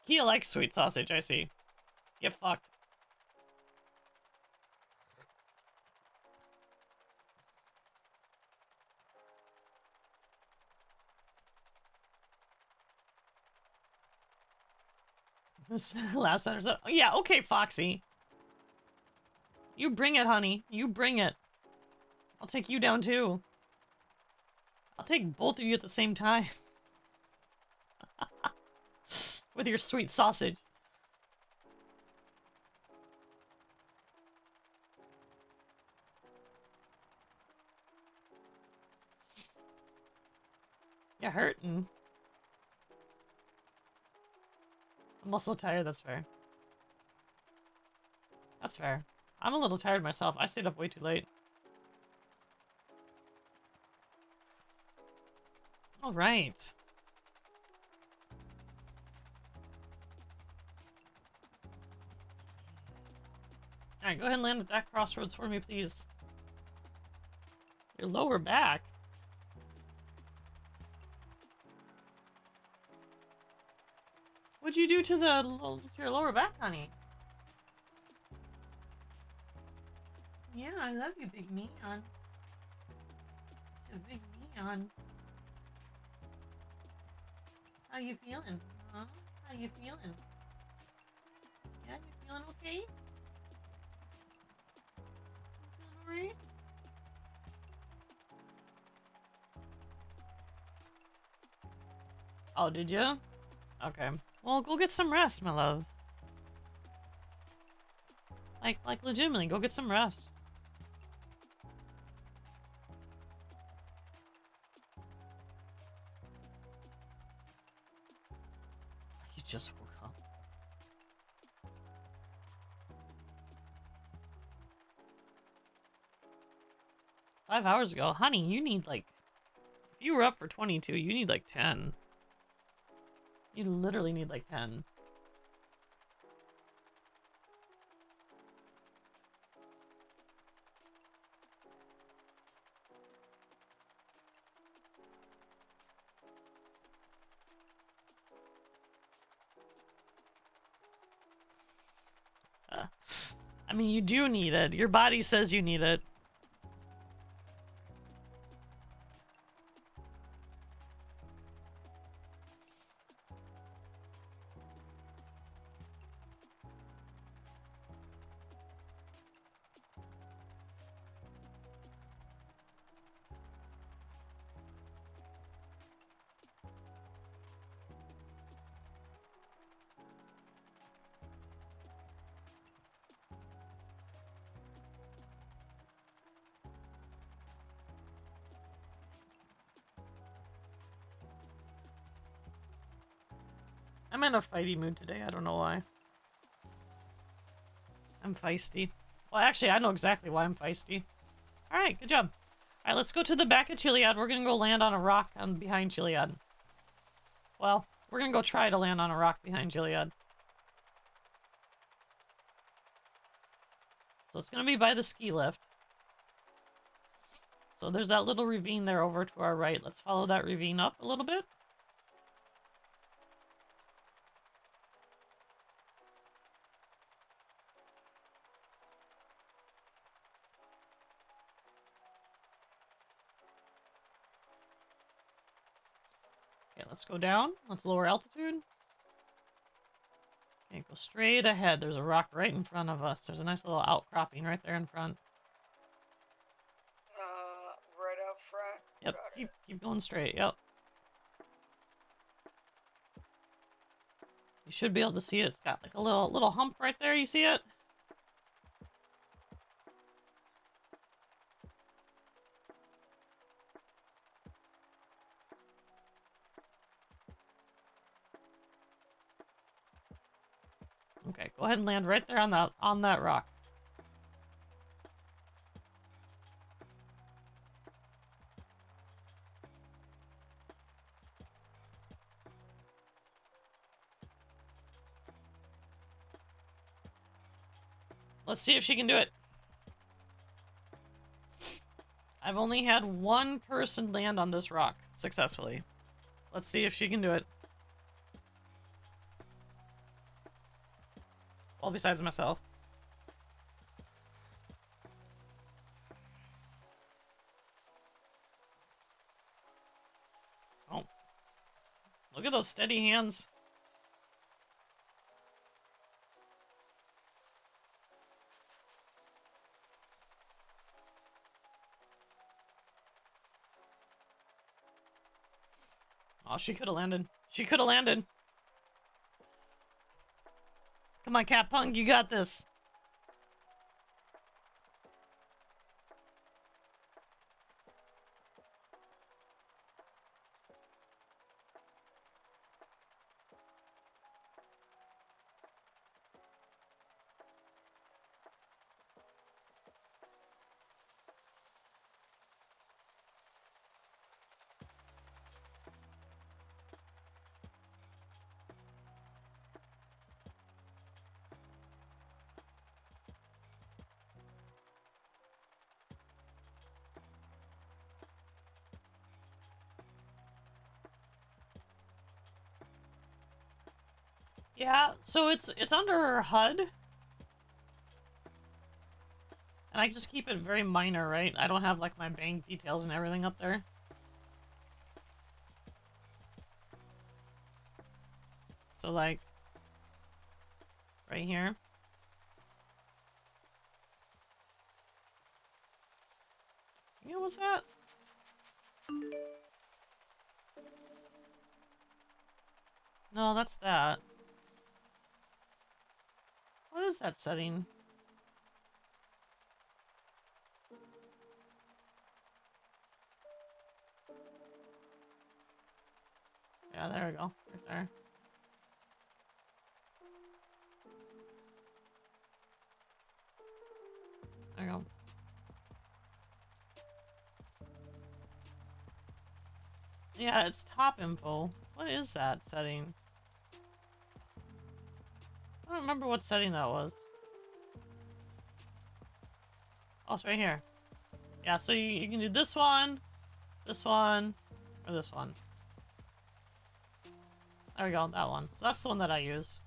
Keya likes sweet sausage, I see. Get fucked. Last sentence. Oh, yeah, okay, Foxy. You bring it, honey. You bring it. I'll take you down, too. I'll take both of you at the same time. With your sweet sausage. You're hurting. I'm also tired, that's fair. That's fair. I'm a little tired myself. I stayed up way too late. Alright. Alright, go ahead and land at that crossroads for me, please. Your lower back? What'd you do to to your lower back, honey? Yeah, I love you, big neon. You're a big neon. How you feeling? Huh? How you feeling? Yeah, you feeling okay? Feeling alright? Oh, did you? Okay. Well, go get some rest, my love. Like legitimately, go get some rest. You just woke up. Five hours ago. Honey, you need like... If you were up for 22, you need like 10. You literally need like 10. I mean, you do need it. Your body says you need it. I'm in a fighty mood today. I don't know why. I'm feisty. Well, actually, I know exactly why I'm feisty. Alright, good job. Alright, let's go to the back of Chiliad. We're gonna go land on a rock behind Chiliad. Well, we're gonna go try to land on a rock behind Chiliad. So it's gonna be by the ski lift. So there's that little ravine there over to our right. Let's follow that ravine up a little bit. Okay, let's go down. Let's lower altitude. Okay, go straight ahead. There's a rock right in front of us. There's a nice little outcropping right there in front. Right out front. Yep, keep going straight. Yep. You should be able to see it. It's got like a little hump right there. You see it? Okay, go ahead and land right there on that rock. Let's see if she can do it. I've only had one person land on this rock successfully. Let's see if she can do it. Well, besides myself. Oh. Look at those steady hands. Oh, she could have landed. She could have landed. Come on, Cat Punk, you got this. Yeah, so it's under HUD. And I just keep it very minor, right? I don't have like my bank details and everything up there. So like right here. Yeah, what's that? No, that's that. What is that setting? Yeah, there we go. Right there. There we go. Yeah, it's top info. What is that setting? I don't remember what setting that was. Oh, it's right here. Yeah, so you can do this one, or this one. There we go, that one. So that's the one that I use.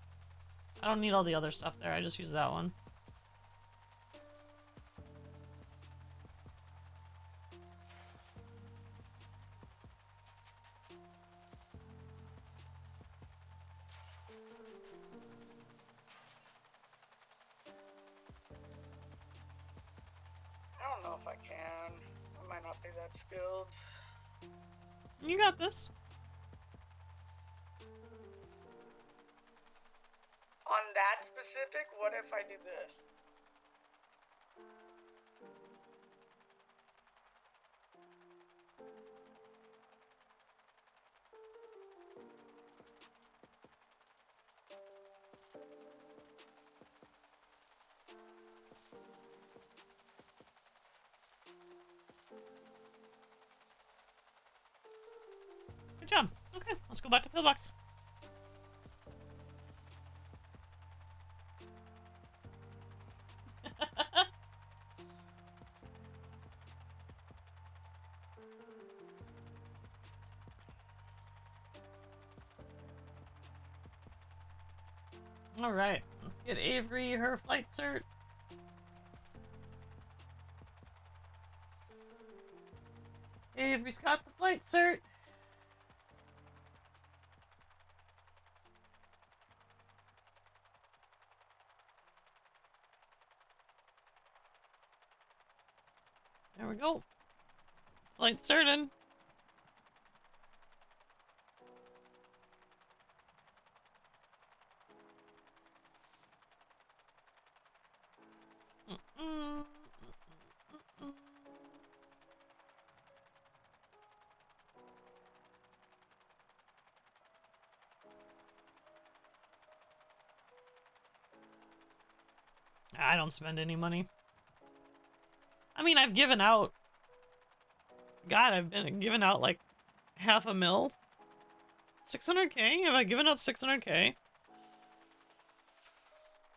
I don't need all the other stuff there, I just use that one. I don't know if I can. I might not be that skilled. You got this. On that specific, what if I do this? Good job. Okay, let's go back to pillbox. Alright, let's get Avery her flight cert. Avery's got the flight cert. There we go. Flight certain. I don't spend any money. I mean, I've given out... God, I've been giving out like half a mil. 600k? Have I given out 600k?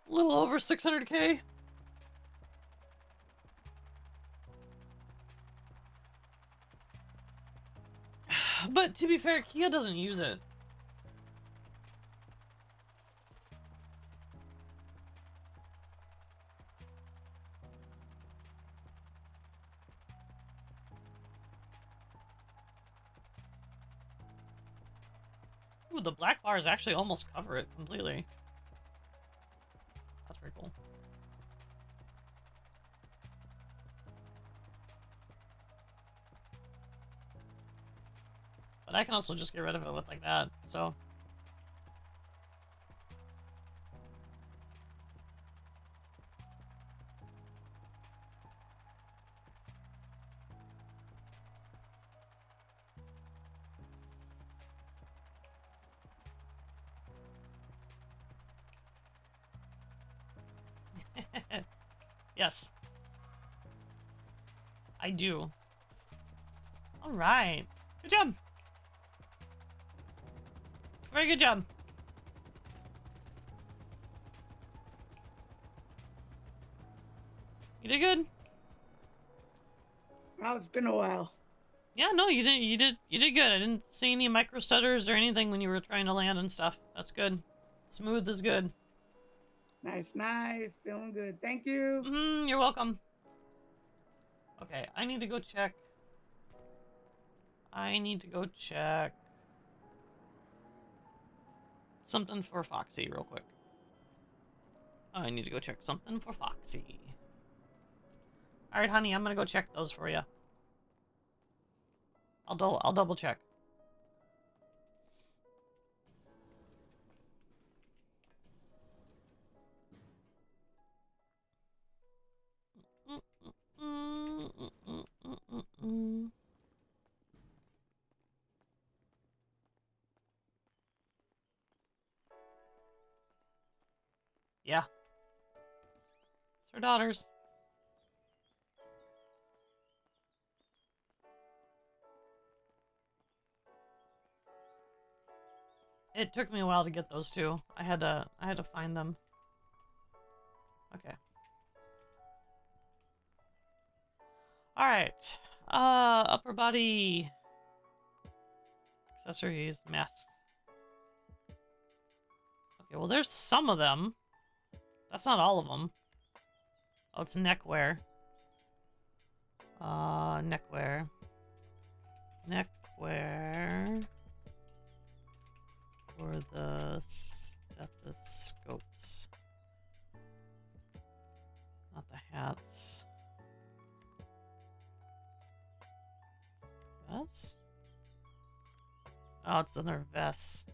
A little over 600k? But to be fair, Keya doesn't use it. Ooh, the black bars actually almost cover it completely. That's pretty cool. But I can also just get rid of it with like that, so... Yes. I do. Alright. Good job. Very good job. You did good. Well, it's been a while. Yeah, no, you did good. I didn't see any micro stutters or anything when you were trying to land and stuff. That's good. Smooth is good. Nice, nice. Feeling good. Thank you. You're welcome. Okay, I need to go check. Something for Foxy real quick. I need to go check something for Foxy. Alright, honey, I'm gonna go check those for you. I'll double check. Yeah. It's her daughters. It took me a while to get those two. I had to find them. Okay. Alright. Upper body accessories, masks. Okay, well there's some of them. That's not all of them. Oh, it's neckwear. Neckwear. Neckwear. For the stethoscopes. Not the hats. Vests? Oh, it's in their vests.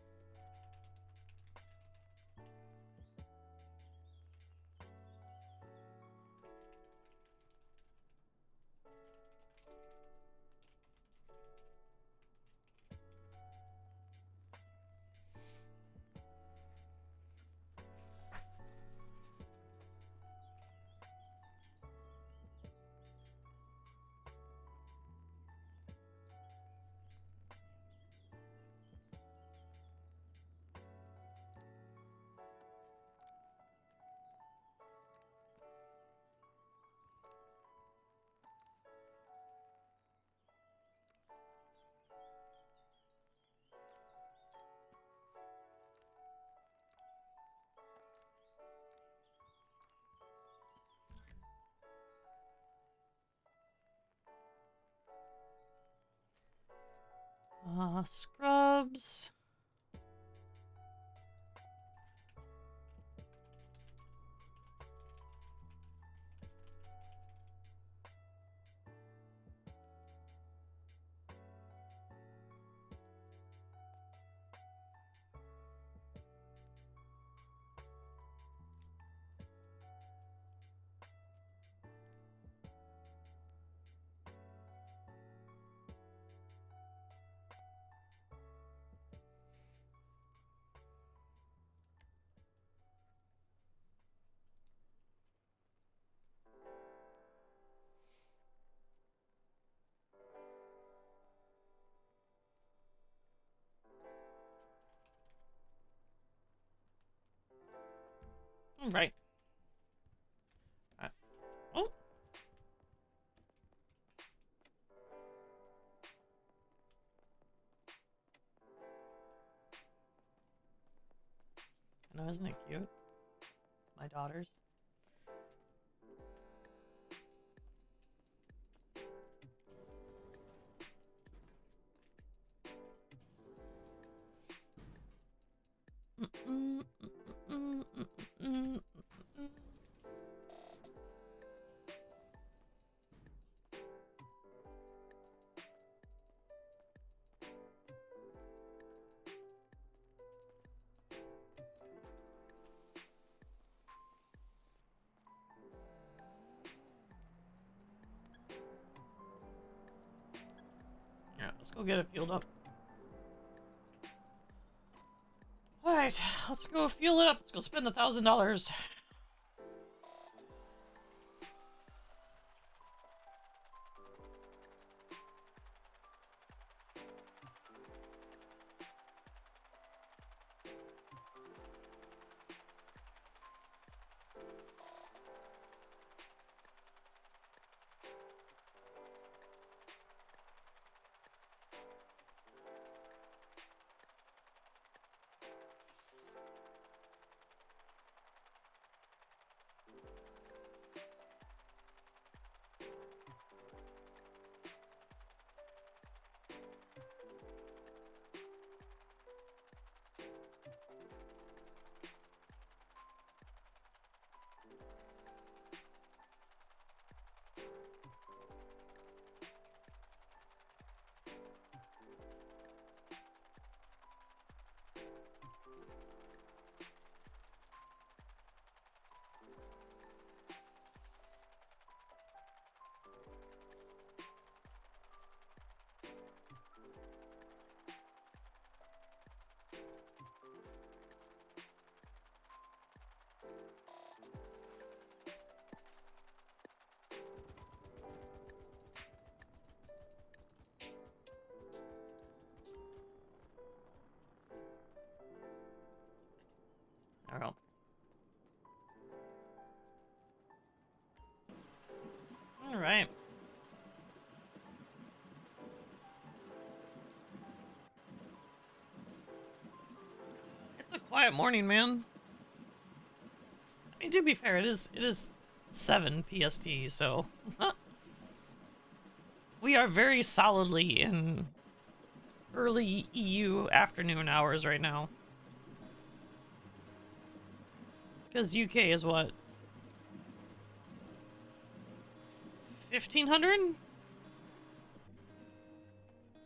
Scrubs. Right. Oh. I know, isn't it cute? My daughters. Yeah, let's go get it fueled up. Alright, let's go fuel it up. Let's go spend $1,000. quiet morning, man. I mean, to be fair, it is 7 PST, so we are very solidly in early EU afternoon hours right now. Because UK is what? 1500?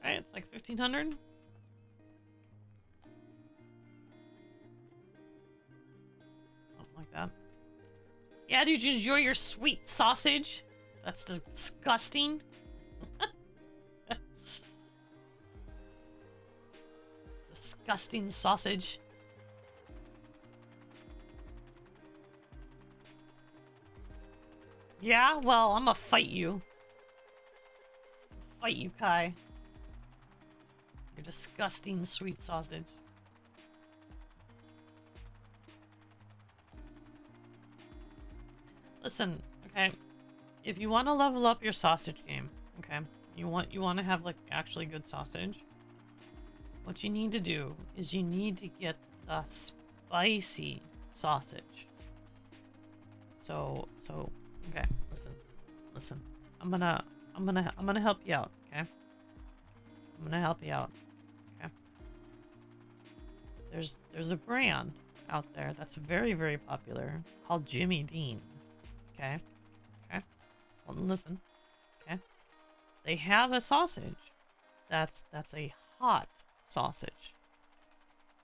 Right, it's like 1500? Something like that. Yeah, did you enjoy your sweet sausage? That's disgusting. Disgusting sausage. Yeah, well, I'm gonna fight you. Fight you, Kai. Your disgusting sweet sausage. Listen, okay, if you want to level up your sausage game, okay, you want to have like actually good sausage. What you need to do is you need to get the spicy sausage. So okay, listen. I'm gonna help you out, okay? I'm gonna help you out, okay? There's a brand out there that's very, very popular called Jimmy Dean. Okay? Okay? Well, listen. Okay? They have a sausage that's a hot sausage.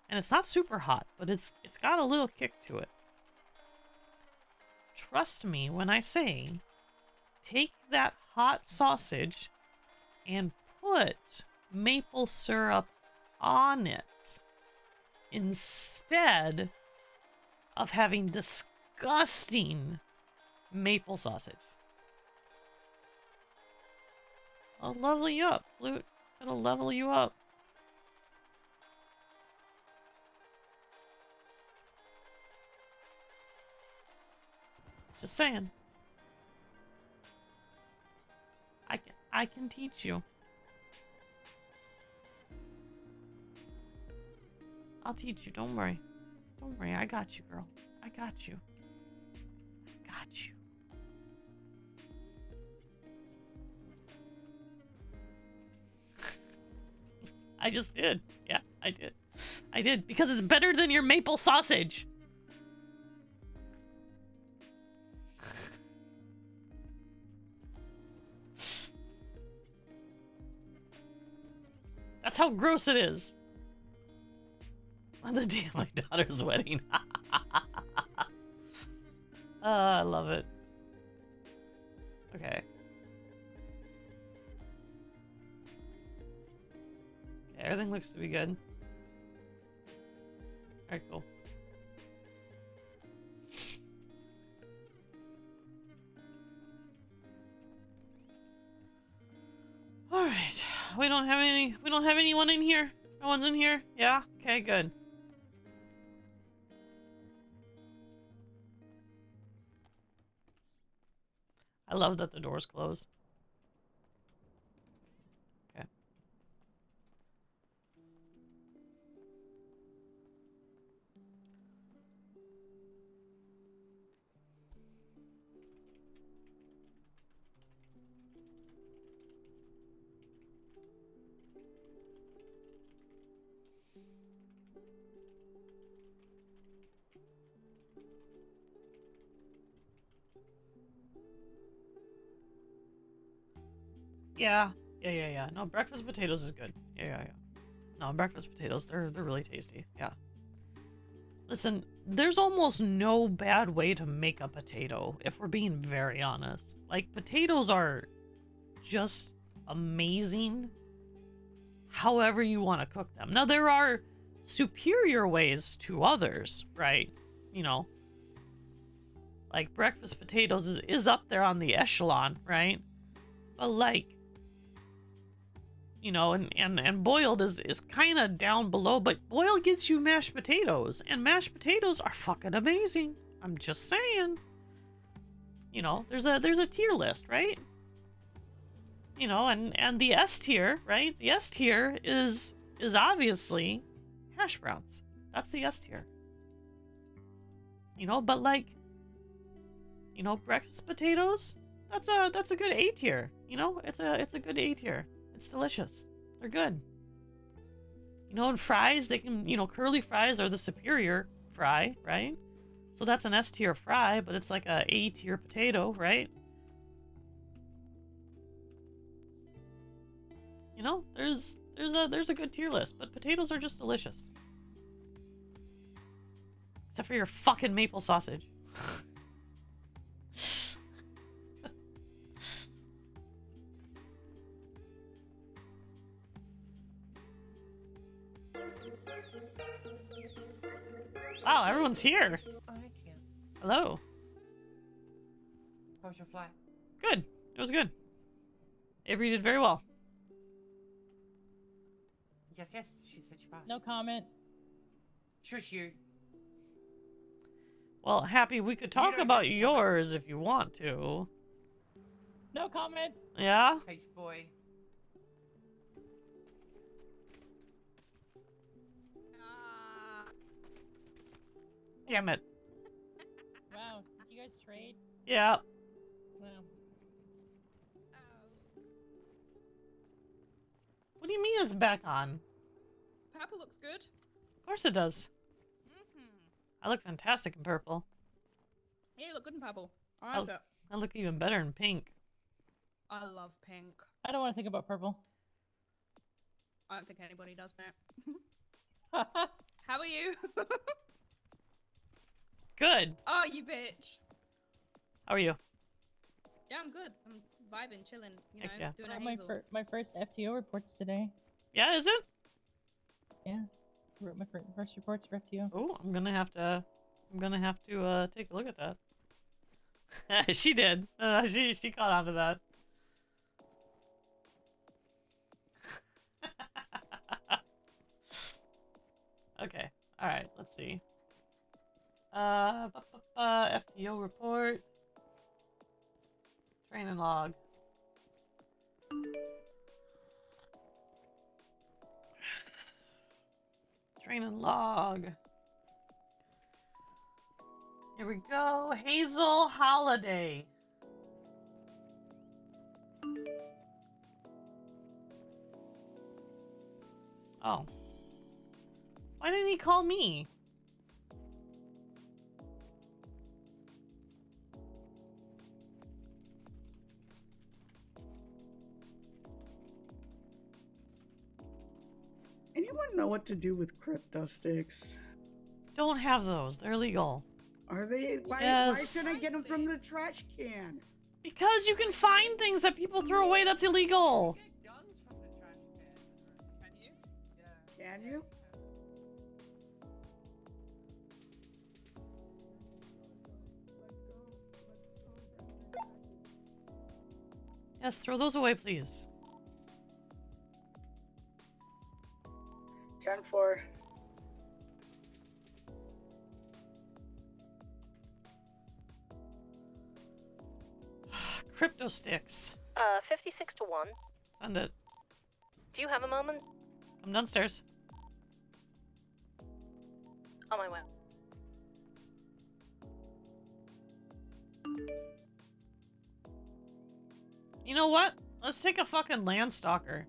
And it's not super hot, but it's got a little kick to it. Trust me when I say take that hot sausage and put maple syrup on it instead of having disgusting maple sausage. I'll level you up, Flute. It'll level you up. Just saying. I can teach you. I'll teach you, don't worry. Don't worry, I got you, girl. I got you. I got you. I just did. Yeah, I did. I did, because it's better than your maple sausage. That's how gross it is. On the day of my daughter's wedding. I love it. Okay. Everything looks to be good. Alright, cool. Alright. We don't have anyone in here? No one's in here? Yeah? Okay, good. I love that the door's closed. Okay. Yeah. No, breakfast potatoes is good. Yeah. No, breakfast potatoes, they're really tasty. Yeah. Listen, there's almost no bad way to make a potato, if we're being very honest. Like, potatoes are just amazing however you want to cook them. Now, there are superior ways to others, right? You know, like breakfast potatoes is up there on the echelon, right? But like, you know, and boiled is kind of down below, but boiled gets you mashed potatoes, and mashed potatoes are fucking amazing. I'm just saying. You know, there's a tier list, right? You know, and the S tier, right? The S tier is obviously hash browns. That's the S tier. You know, but like, you know, breakfast potatoes, that's a good A tier. You know, it's a good A tier. It's delicious. They're good. You know, and fries, they can, you know, curly fries are the superior fry, right? So that's an S tier fry, but it's like a A tier potato, right? You know, there's a good tier list, but potatoes are just delicious. Except for your fucking maple sausage. Wow, everyone's here. Oh, hey, Keya. Hello. How was your flight? Good. It was good. Avery did very well. Yes, she said she passed. No comment. Shush you. Well, Happy, we could talk about yours if you want to. No comment. Yeah? Taste boy. Damn it. Wow, did you guys trade? Yeah. Wow. What do you mean it's back on? Purple looks good. Of course it does. I look fantastic in purple. Yeah, you look good in purple. I like that. I look even better in pink. I love pink. I don't want to think about purple. I don't think anybody does, mate. How are you? Good. Oh, you bitch. How are you? Yeah, I'm good. I'm vibing, chilling, you know, Heck yeah. doing Oh, a my, hazel. my first FTO reports today. Yeah, is it? Yeah. I wrote my first reports for FTO. Oh, I'm gonna have to take a look at that. She did. She caught on to that. Okay. All right. Let's see. FTO report. Training log. Training log. Here we go. Hazel Holiday. Oh. Why didn't he call me? Anyone know what to do with crypto sticks? Don't have those. They're illegal. Are they? Why Yes. should I get them from the trash can? Because you can find things that people throw away that's illegal. Can you? Yes, throw those away, please. 10-4. Crypto sticks. 56 to 1. Send it. Do you have a moment? Come downstairs. On my way. You know what? Let's take a fucking landstalker.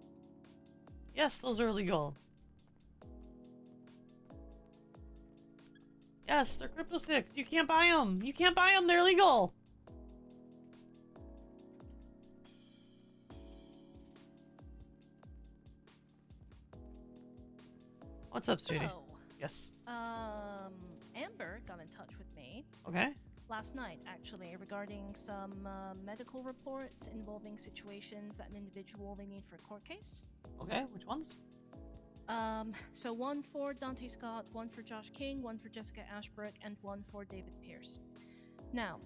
Yes, those are illegal. Yes, they're crypto sticks. You can't buy them. You can't buy them. They're illegal. What's up, sweetie? Yes. Amber got in touch with me. Okay. Last night, actually, regarding some medical reports involving situations that an individual may need for a court case. Okay, which ones? So one for Dante Scott, one for Josh King, one for Jessica Ashbrook, and one for David Pierce. Now,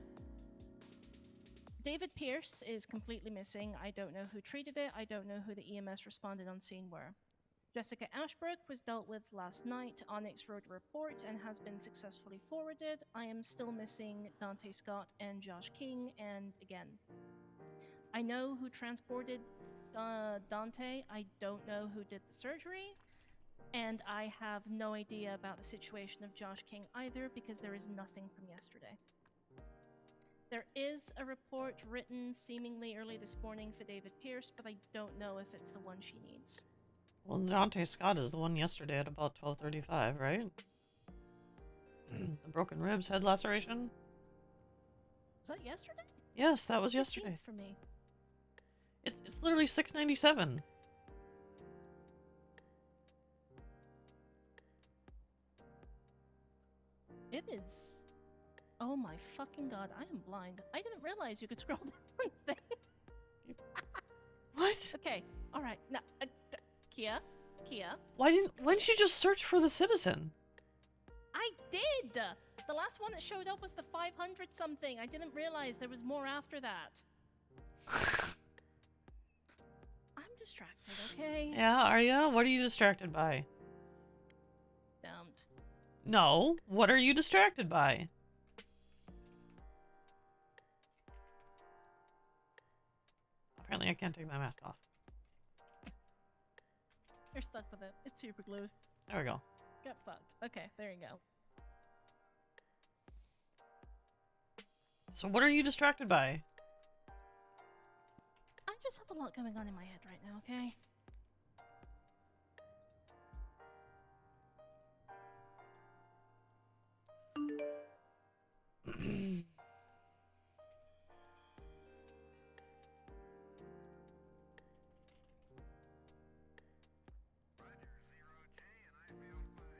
David Pierce is completely missing. I don't know who treated it. I don't know who the EMS responded on scene were. Jessica Ashbrook was dealt with last night. Onyx wrote a report and has been successfully forwarded. I am still missing Dante Scott and Josh King, and again, I know who transported Dante. I don't know who did the surgery. And I have no idea about the situation of Josh King either, because there is nothing from yesterday. There is a report written seemingly early this morning for David Pierce, but I don't know if it's the one she needs. Well, Dante Scott is the one yesterday at about 12:35, right? The broken ribs, head laceration? Was that yesterday? Yes, that was yesterday. For me. It's literally 6:97. It is. Oh my fucking god, I am blind. I didn't realize you could scroll down things. What? Okay, alright. Now, Keya? Why didn't you just search for the citizen? I did! The last one that showed up was the 500 something. I didn't realize there was more after that. I'm distracted, okay? Yeah, are ya? What are you distracted by? Don't. No, what are you distracted by? Apparently I can't take my mask off. You're stuck with it. It's super glued. There we go. Get fucked. Okay, there you go. So what are you distracted by? I just have a lot going on in my head right now, okay?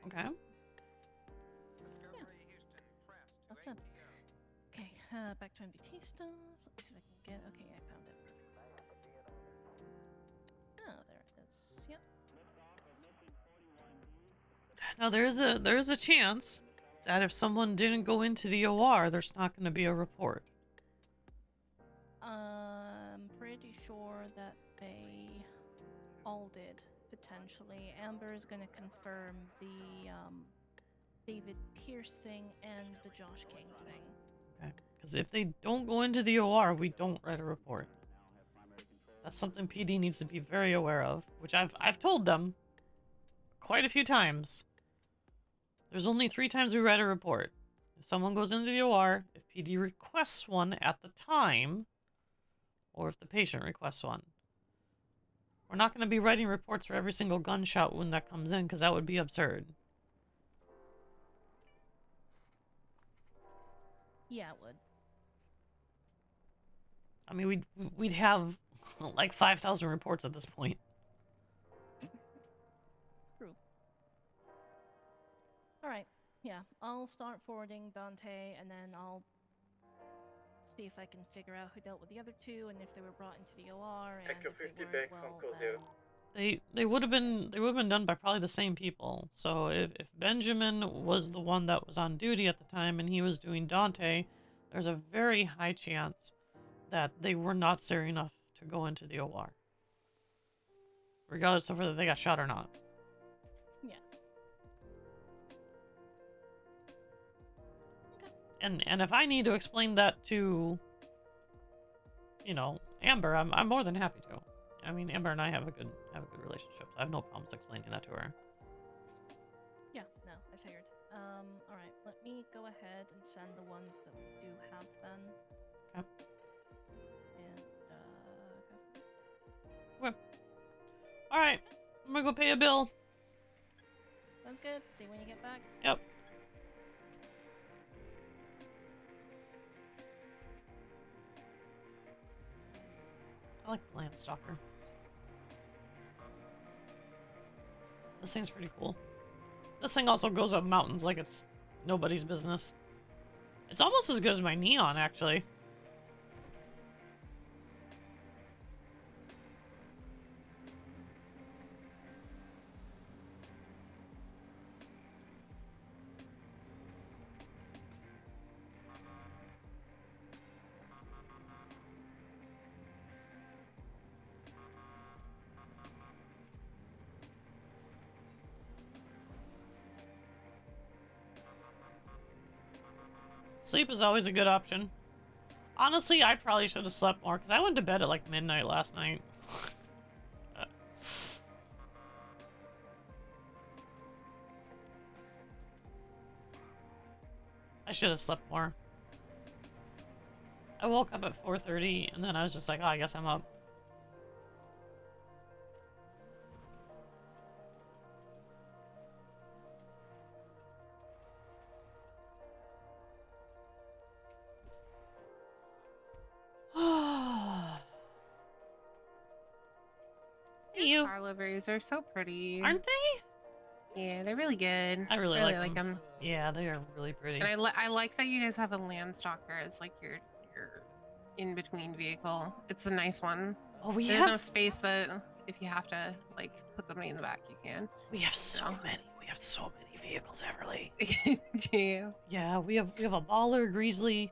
Okay. Yeah. That's it. Okay, back to MBT stuff. Let's see if I can get. Okay, I found it. Oh, there it is. Yep. Now there is a chance that if someone didn't go into the OR, there's not going to be a report. I'm pretty sure that they all did, potentially. Amber is going to confirm the David Pierce thing and the Josh King thing. Okay. Because if they don't go into the OR, we don't write a report. That's something PD needs to be very aware of, which I've told them quite a few times. There's only 3 times we write a report. If someone goes into the OR, if PD requests one at the time, or if the patient requests one. We're not going to be writing reports for every single gunshot wound that comes in, because that would be absurd. Yeah, it would. I mean, we'd have like 5,000 reports at this point. True. Alright, yeah. I'll start forwarding Dante, and then I'll see if I can figure out who dealt with the other 2, and if they were brought into the OR, and Echo if they 50 weren't, back well, from call then... 0. They would have been done by probably the same people. So if Benjamin was the one that was on duty at the time and he was doing Dante, there's a very high chance that they were not serious enough to go into the OR. Regardless of whether they got shot or not. Yeah. And if I need to explain that to, you know, Amber, I'm more than happy to. I mean, Amber and I have a good relationship. I have no problems explaining that to her. Yeah, no, I figured. Alright, let me go ahead and send the ones that we do have then. Okay. And, go. Okay. Alright, I'm gonna go pay a bill. Sounds good. See you when you get back. Yep. I like the Landstalker. This thing's pretty cool. This thing also goes up mountains like it's nobody's business. It's almost as good as my Neon, actually. Sleep is always a good option. Honestly, I probably should have slept more, because I went to bed at like midnight last night. should have slept more. I woke up at 4:30 and then I was just like, oh, I guess I'm up. You car liveries are so pretty, aren't they? Yeah, they're really good. I really like them. them. Yeah, they are really pretty. And I like that you guys have a Landstalker as like your in between vehicle. It's a nice one. Oh, we There's have enough space that if you have to like put somebody in the back, you can. We have so many. We have so many vehicles, Everly. Yeah. Yeah, we have a Baller, Grizzly,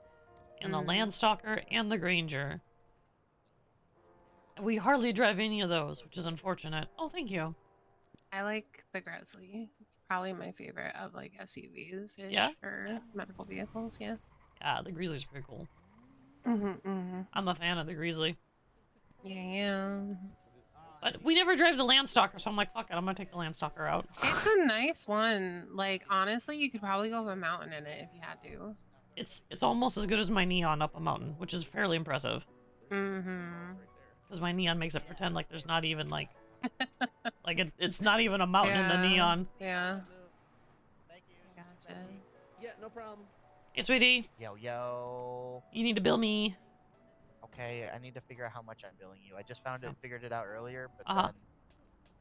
and the Landstalker and the Granger. And we hardly drive any of those, which is unfortunate. Oh, thank you. I like the Grizzly. It's probably my favorite of like SUVs Yeah? for medical vehicles. Yeah. Yeah, the Grizzly's pretty cool. Mm-hmm. I'm a fan of the Grizzly. Yeah. But we never drive the Landstalker, so I'm like, fuck it, I'm gonna take the Landstalker out. It's a nice one. Like honestly, you could probably go up a mountain in it if you had to. It's almost as good as my Neon up a mountain, which is fairly impressive. Mm-hmm. Because my Neon makes it pretend like there's not even like it's not even a mountain in the Neon. Yeah. Gotcha. Yeah, no problem. Hey, sweetie. Yo. You need to bill me. Okay, I need to figure out how much I'm billing you. I just figured it out earlier, but Uh-huh. then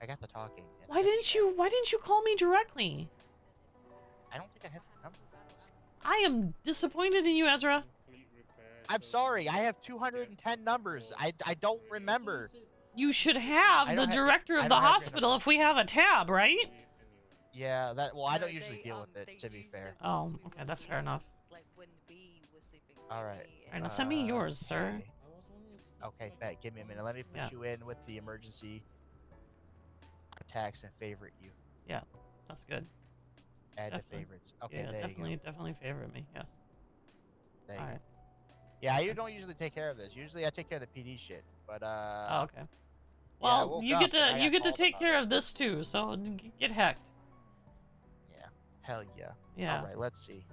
I got to talking. And Why didn't you call me directly? I don't think I have your number. I am disappointed in you, Ezra. I'm sorry, I have 210 numbers. I don't remember. You should have the director of the hospital if we have a tab, right? Yeah, well, I don't usually deal with it, to be fair. Oh, okay, that's fair enough. Alright. Alright, now send me yours, sir. Okay, bet. Give me a minute. Let me put you in with the emergency contacts and favorite you. Yeah, that's good. Add to favorites. Okay, yeah, there you go. definitely favorite me, yes. There you Alright. go. Yeah, I don't usually take care of this. Usually I take care of the PD shit, but Oh, okay. yeah, Well, you get to take care of this too, so get hacked. Yeah. Hell yeah. Yeah. Alright, let's see.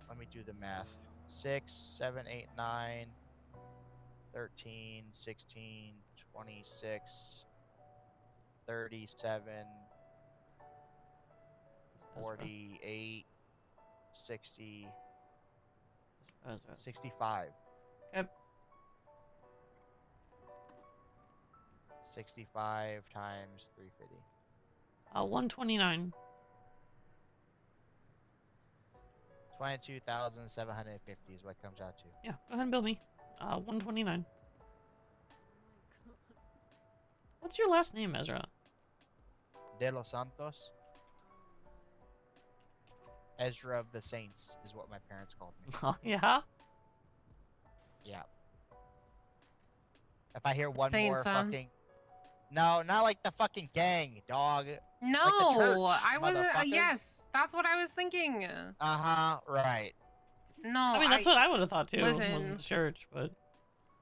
Let me do the math. 6, 7, 8, 9, 13, 16, 26, 37, 48, 60, 65. Okay. 65 times 350. 129. 22,750 is what it comes out to. Yeah, go ahead and bill me. 129. What's your last name, Ezra? De los Santos. Ezra of the Saints is what my parents called me. Yeah? Yeah. If I hear one Saints, more huh? fucking... No, not like the fucking gang, dog. No, like the church, I wasn't. motherfuckers. Yes, that's what I was thinking. Uh-huh, right. No, I mean, that's what I would have thought too, was listen. the church, but...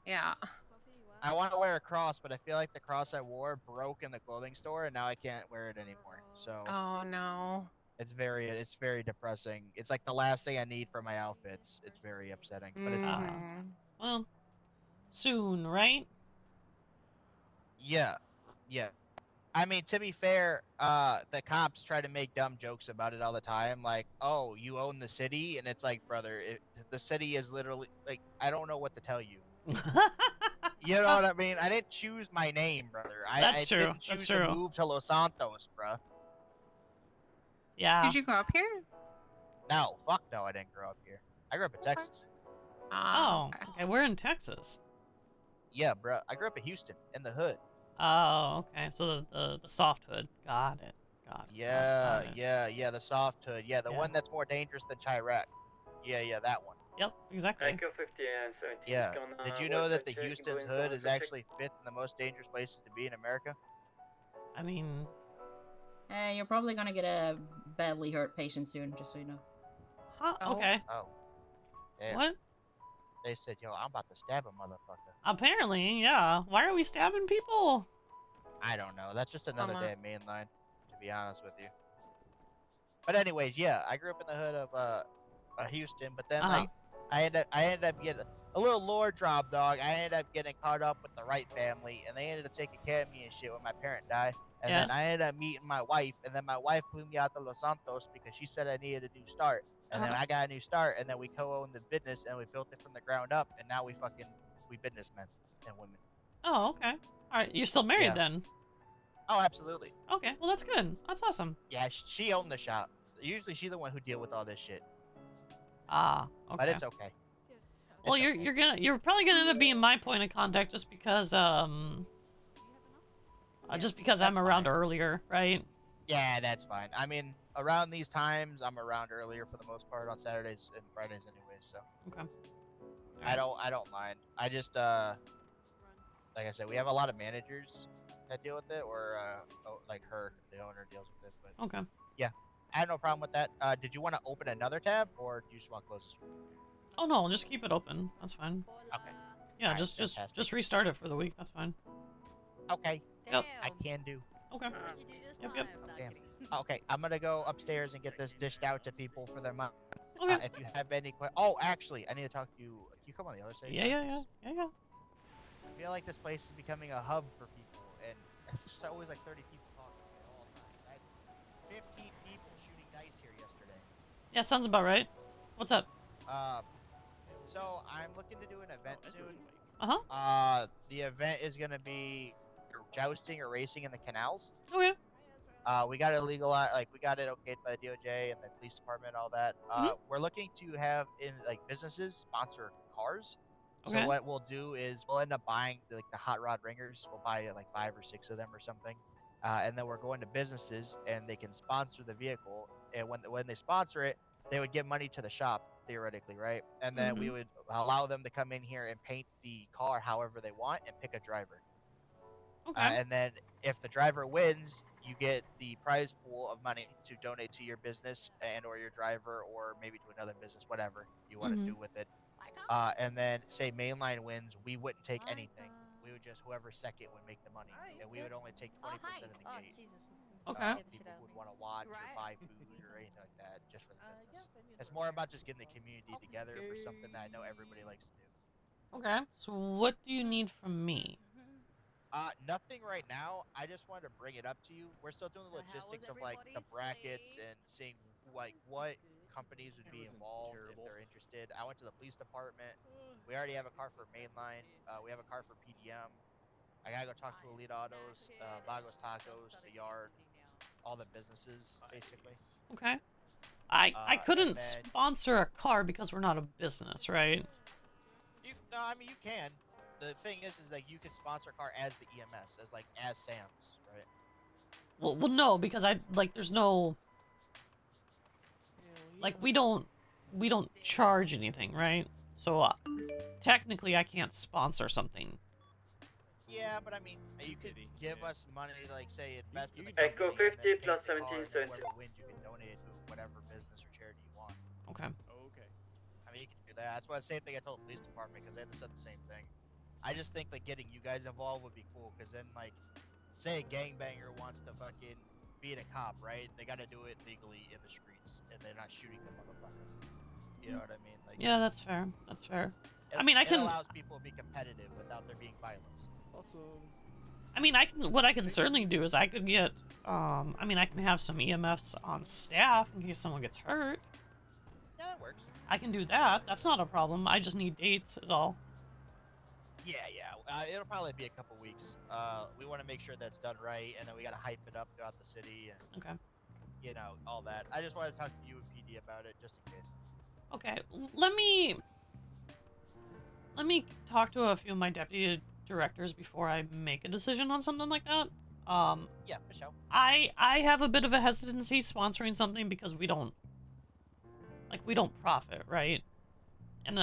Yeah. I want to wear a cross, but I feel like the cross I wore broke in the clothing store, and now I can't wear it anymore. So Oh no. it's very depressing. It's like the last thing I need for my outfits. It's very upsetting, but it's fine. Mhm. Well, soon, right? Yeah, yeah. I mean, to be fair, the cops try to make dumb jokes about it all the time. Like, oh, you own the city, and it's like, brother, the city is literally like, I don't know what to tell you. You know what I mean? I didn't choose my name, brother. That's I true. didn't choose to move to Los Santos, bruh. Yeah. Did you grow up here? No, fuck no, I didn't grow up here. I grew up in Texas. Oh, okay. We're in Texas. Yeah, bruh. I grew up in Houston, in the hood. Oh, okay. So the soft hood. Got it. Got it. Yeah, Got it. yeah, the soft hood. Yeah, the one that's more dangerous than Chirac. Yeah, that one. Yep, exactly. Echo 50 and 17 Yeah. is gonna Did you know that the check, Houston's going hood is to check. actually fifth in the most dangerous places to be in America? I mean... You're probably gonna get a badly hurt patient soon, just so you know. Huh? Okay. Oh. Damn. What? They said, yo, I'm about to stab a motherfucker. Apparently, yeah. Why are we stabbing people? I don't know. That's just another day at mainline, to be honest with you. But anyways, yeah, I grew up in the hood of Houston, but then like I ended up getting a little lore drop, dog. I ended up getting caught up with the right family, and they ended up taking care of me and shit when my parent died. And then I ended up meeting my wife, and then my wife flew me out to Los Santos because she said I needed a new start. And then I got a new start, and then we co-owned the business, and we built it from the ground up, and now we businessmen and women. Oh, okay. All right, you're still married then? Oh, absolutely. Okay, well that's good. That's awesome. Yeah, she owned the shop. Usually she's the one who deal with all this shit. Ah, okay. But it's okay. Well, you're probably gonna end up being my point of contact just because I'm around earlier, right? Yeah, that's fine. I mean, around these times, I'm around earlier for the most part on Saturdays and Fridays, anyways. So. Okay. I don't mind. I just like I said, we have a lot of managers that deal with it, or like her, the owner deals with it. But okay. Yeah, I have no problem with that. Did you want to open another tab, or do you just want to close this one? Oh no, just keep it open. That's fine. Okay. Yeah, Alright, just restart it for the week. That's fine. Okay. Yep. I can do. Okay. Yep. Damn. Okay, I'm gonna go upstairs and get this dished out to people for their month. Okay. If you have any questions, oh, actually, I need to talk to you. Can you come on the other side? Yeah. I feel like this place is becoming a hub for people, and there's always like 30 people talking at all times. I had 15 people shooting dice here yesterday. Yeah, it sounds about right. What's up? So I'm looking to do an event soon. The event is gonna be jousting or racing in the canals. Okay. We got it legalized, like we got it okayed by the DOJ and the police department, all that. We're looking to have businesses sponsor cars. Okay. So what we'll do is we'll end up buying the hot rod ringers. We'll buy like 5 or 6 of them or something, and then we're going to businesses and they can sponsor the vehicle. And when they sponsor it, they would give money to the shop theoretically, right? And then we would allow them to come in here and paint the car however they want and pick a driver. Okay. And then if the driver wins, you get the prize pool of money to donate to your business and or your driver, or maybe to another business, whatever you want to do with it. And then say mainline wins, we wouldn't take anything. We would just, whoever second would make the money, and we would only take 20% of the gate. Okay. People who would want to watch or buy food or anything like that, just for the business. It's more about just getting the community together for something that I know everybody likes to do. Okay. So what do you need from me? Nothing right now. I just wanted to bring it up to you. We're still doing the logistics of like the brackets and seeing like what companies would be involved if they're interested. I went to the police department. We already have a car for mainline. We have a car for PDM. I gotta go talk to Elite Autos, Vagos Tacos, the Yard, all the businesses basically. Okay. I couldn't sponsor a car because we're not a business, right? No, I mean you can. The thing is like you can sponsor a car as the EMS, as Sam's, right? Well, no, because there's no we don't charge anything, right? So technically, I can't sponsor something. Yeah, but I mean, you could give us money, like say invest in the Echo company, 50 plus and then 17, whoever wins, you can donate it to whatever business or charity you want. Okay. Okay. I mean, you can do that. That's why the same thing I told the police department, because they said the same thing. I just think like getting you guys involved would be cool, because then like, say a gangbanger wants to fucking beat a cop, right? They got to do it legally in the streets, and they're not shooting the motherfucker. You know what I mean? Like. Yeah, that's fair. That's fair. I mean, I can. It allows people to be competitive without there being violence. Awesome. I mean, what I can certainly do is I could get, I mean, I can have some EMFs on staff in case someone gets hurt. Yeah, that works. I can do that. That's not a problem. I just need dates is all. Yeah. It'll probably be a couple weeks. We want to make sure that's done right, and then we got to hype it up throughout the city and, you know, all that. I just wanted to talk to you and PD about it, just in case. Okay, let me talk to a few of my deputy directors before I make a decision on something like that. Yeah, for sure. I have a bit of a hesitancy sponsoring something because we don't profit, right? And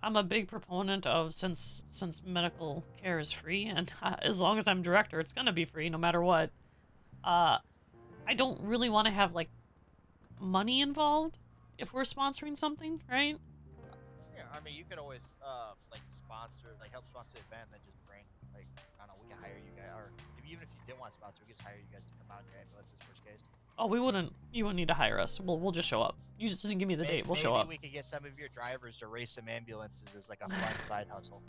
I'm a big proponent of since medical care is free, and as long as I'm director, it's gonna be free no matter what. I don't really want to have like money involved if we're sponsoring something, right? Yeah, I mean you could always like sponsor, like help sponsor the event, and then just bring Like, I don't know, we can hire you guys, or even if you didn't want to sponsor, we can just hire you guys to come out to ambulances worst case. Oh, we wouldn't. You wouldn't need to hire us. We'll just show up. You just give me the date. We'll show up. Maybe we could get some of your drivers to race some ambulances as like a fun side hustle,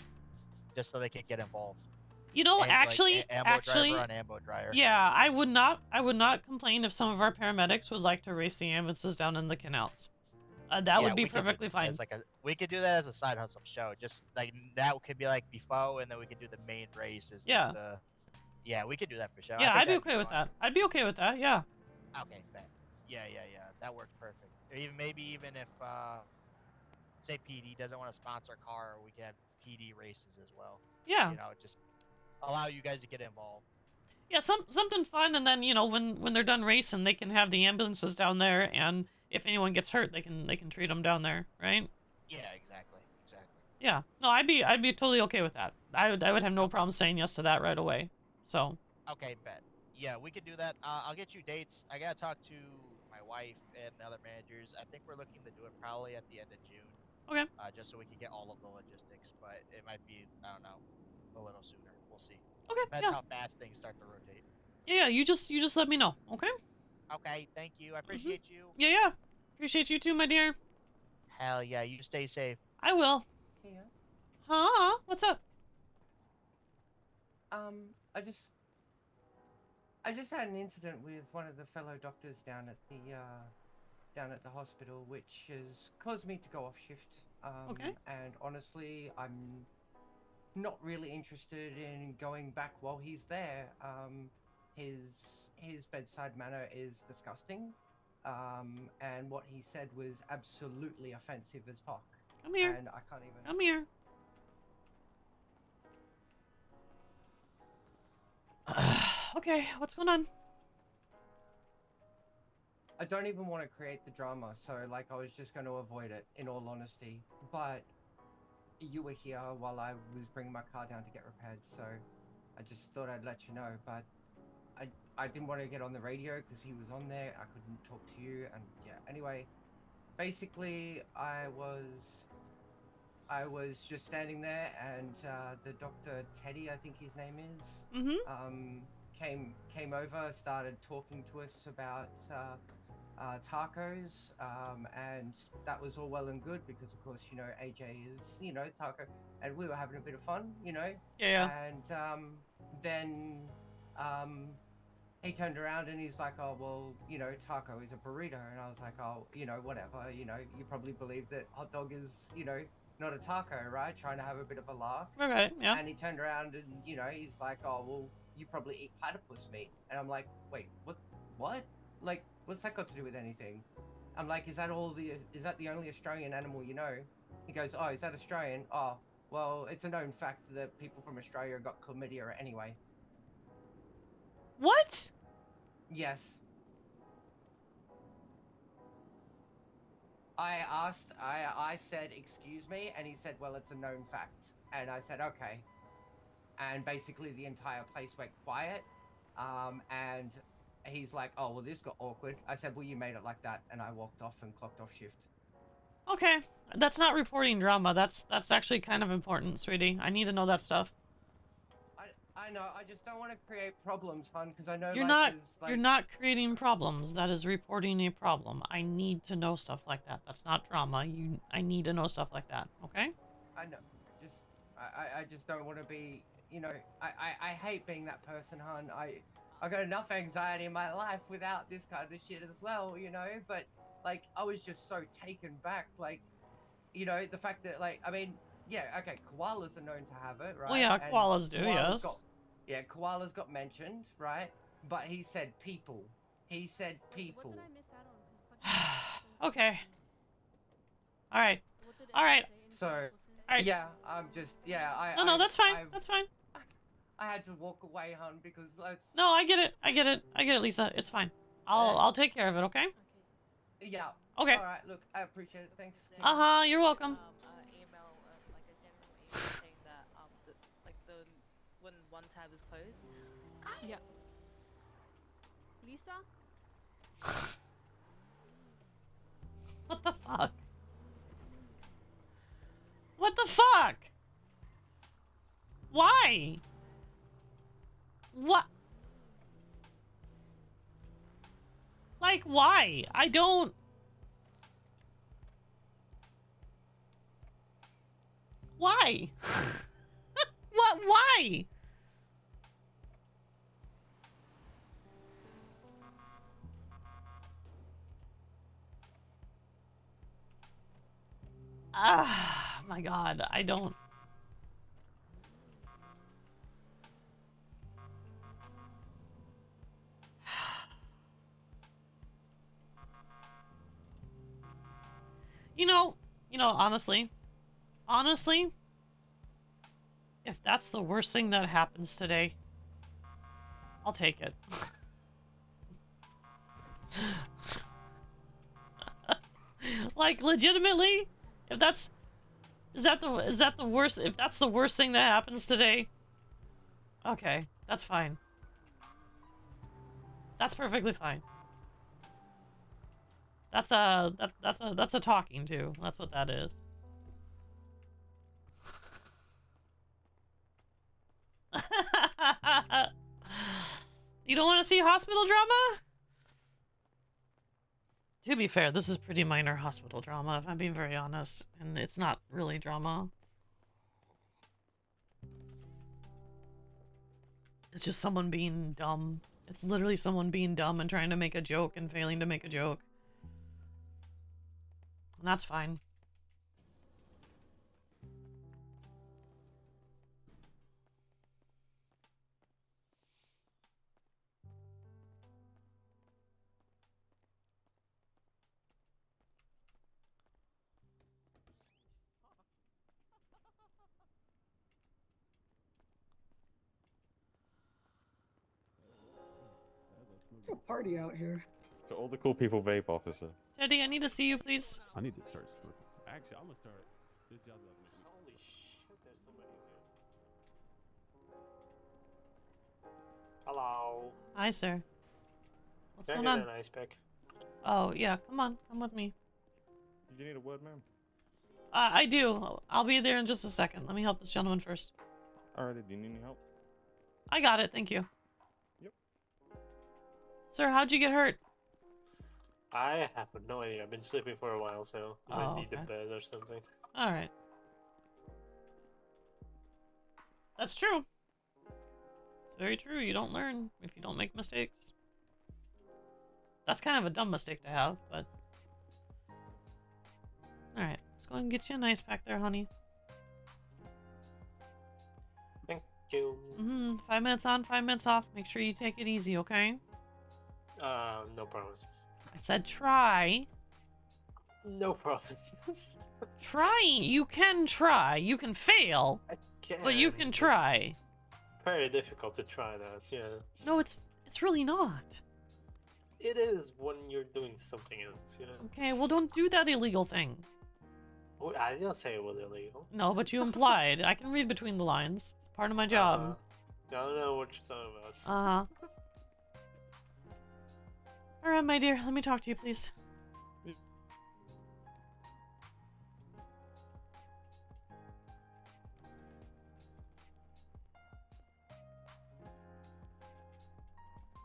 just so they could get involved. You know, actually, like, ambo driver on ambo dryer. Yeah, I would not complain if some of our paramedics would like to race the ambulances down in the canals. That would be perfectly fine. We could do that as a side hustle show. Just like that could be like before, and then we could do the main race as yeah, we could do that for sure. Yeah, I'd be okay with that. I'd be okay with that. Yeah. Okay, bet. Yeah. That worked perfect. Or even if say PD doesn't want to sponsor a car, we can have PD races as well. Yeah. You know, just allow you guys to get involved. Yeah, something fun, and then when they're done racing, they can have the ambulances down there, and if anyone gets hurt, they can treat them down there, right? Yeah, exactly. Yeah, no, I'd be totally okay with that. I would have no problem saying yes to that right away. So. Okay, bet. Yeah, we could do that. I'll get you dates. I gotta talk to my wife and the other managers. I think we're looking to do it probably at the end of June. Okay. Just so we can get all of the logistics, but it might be, I don't know, a little sooner. We'll see. Okay. Depends how fast things start to rotate. Yeah, you just let me know, okay? Okay, thank you. I appreciate you. Yeah. Appreciate you too, my dear. Hell yeah, you stay safe. I will. Yeah. Huh? What's up? I just had an incident with one of the fellow doctors down at the hospital, which has caused me to go off shift. Okay. And honestly, I'm not really interested in going back while he's there. His bedside manner is disgusting. And what he said was absolutely offensive as fuck. Come here. And I can't even. Come here. Okay, what's going on? I don't even want to create the drama, so like I was just going to avoid it, in all honesty. But you were here while I was bringing my car down to get repaired, so I just thought I'd let you know. But I didn't want to get on the radio because he was on there. I couldn't talk to you, and yeah. Anyway, basically I was just standing there, and the Dr. Teddy, I think his name is, came over, started talking to us about tacos, and that was all well and good because, of course, AJ is, taco, and we were having a bit of fun, Yeah. And then he turned around and he's like, oh, well, taco is a burrito, and I was like, oh, whatever, you probably believe that hot dog is, not a taco, right? Trying to have a bit of a laugh. Okay, yeah. And he turned around and, he's like, oh, well, you probably eat platypus meat. And I'm like, wait, what? Like, what's that got to do with anything? I'm like, is that the only Australian animal you know? He goes, oh, is that Australian? Oh, well, it's a known fact that people from Australia got chlamydia anyway. What? Yes. I said, excuse me, and he said, well, it's a known fact. And I said, okay. And basically the entire place went quiet. And he's like, oh, well, this got awkward. I said, well, you made it like that. And I walked off and clocked off shift. Okay. That's not reporting drama. That's actually kind of important, sweetie. I need to know that stuff. I know, I just don't want to create problems, hon, because I know you're not creating problems. That is reporting a problem. I need to know stuff like that. That's not drama. I need to know stuff like that, okay? I know. I just don't want to be, I hate being that person, hon. I got enough anxiety in my life without this kind of shit as well, but like I was just so taken back, like, the fact that, like, I mean, yeah, okay, koalas are known to have it, right? Well, yeah, koalas do, yes. Koalas got mentioned, right? But he said people. He said people. What did I miss out on? Okay. All right. So, Alright. yeah, I'm just, yeah, No, that's fine. That's fine. I had to walk away, hon, because No, I get it, Lisa. It's fine. I'll take care of it, okay? Yeah. Okay. All right, look, I appreciate it. Thanks. You're welcome. Email, like a general email saying that, when one tab is closed. Yeah. Lisa? What the fuck? What the fuck? Why? What? Like, why? I don't... Why? What? Why? Ah, my God, I don't... You know, honestly, if that's the worst thing that happens today, I'll take it. Like, legitimately, if that's... Is that the worst... If that's the worst thing that happens today, okay, that's fine. That's perfectly fine. That's a talking to. That's what that is. You don't want to see hospital drama? To be fair, this is pretty minor hospital drama, if I'm being very honest. And it's not really drama. It's just someone being dumb. It's literally someone being dumb and trying to make a joke and failing to make a joke. And that's fine. It's a party out here. So all the cool people vape, officer. Teddy, I need to see you, please. I need to start smoking. Actually, I'm gonna start this job. Holy shit, there's so many here. Hello. Hi, sir. What's Can going I on? get an ice pick? Oh, yeah, come on. Come with me. Did you need a word, ma'am? I do. I'll be there in just a second. Let me help this gentleman first. Alrighty, do you need any help? I got it, thank you. Yep. Sir, how'd you get hurt? I have no idea. I've been sleeping for a while, so I might need the okay. bed or something. Alright. That's true. It's very true. You don't learn if you don't make mistakes. That's kind of a dumb mistake to have, but... Alright, let's go and get you a nice pack there, honey. Thank you. 5 minutes on, 5 minutes off. Make sure you take it easy, okay? No promises. I said try. No promises. Trying. You can try. You can fail. I can. But you can try. Very difficult to try that, yeah. No, it's really not. It is when you're doing something else, you know? Okay, well don't do that illegal thing. Oh, I didn't say it was illegal. No, but you implied. I can read between the lines. It's part of my job. I don't know what you're talking about. Uh-huh. Alright, my dear. Let me talk to you, please.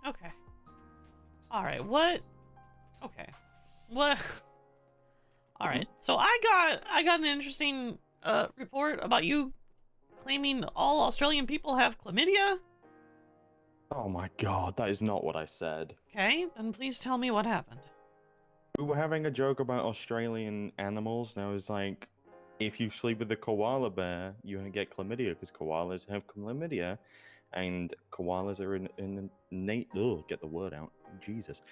Okay. Alright, what? Okay. What? Alright, so I got an interesting report about you claiming all Australian people have chlamydia? Oh my god, that is not what I said. Okay, then please tell me what happened. We were having a joke about Australian animals, and I was like, if you sleep with a koala bear, you're gonna get chlamydia, because koalas have chlamydia, and koalas are get the word out, Jesus.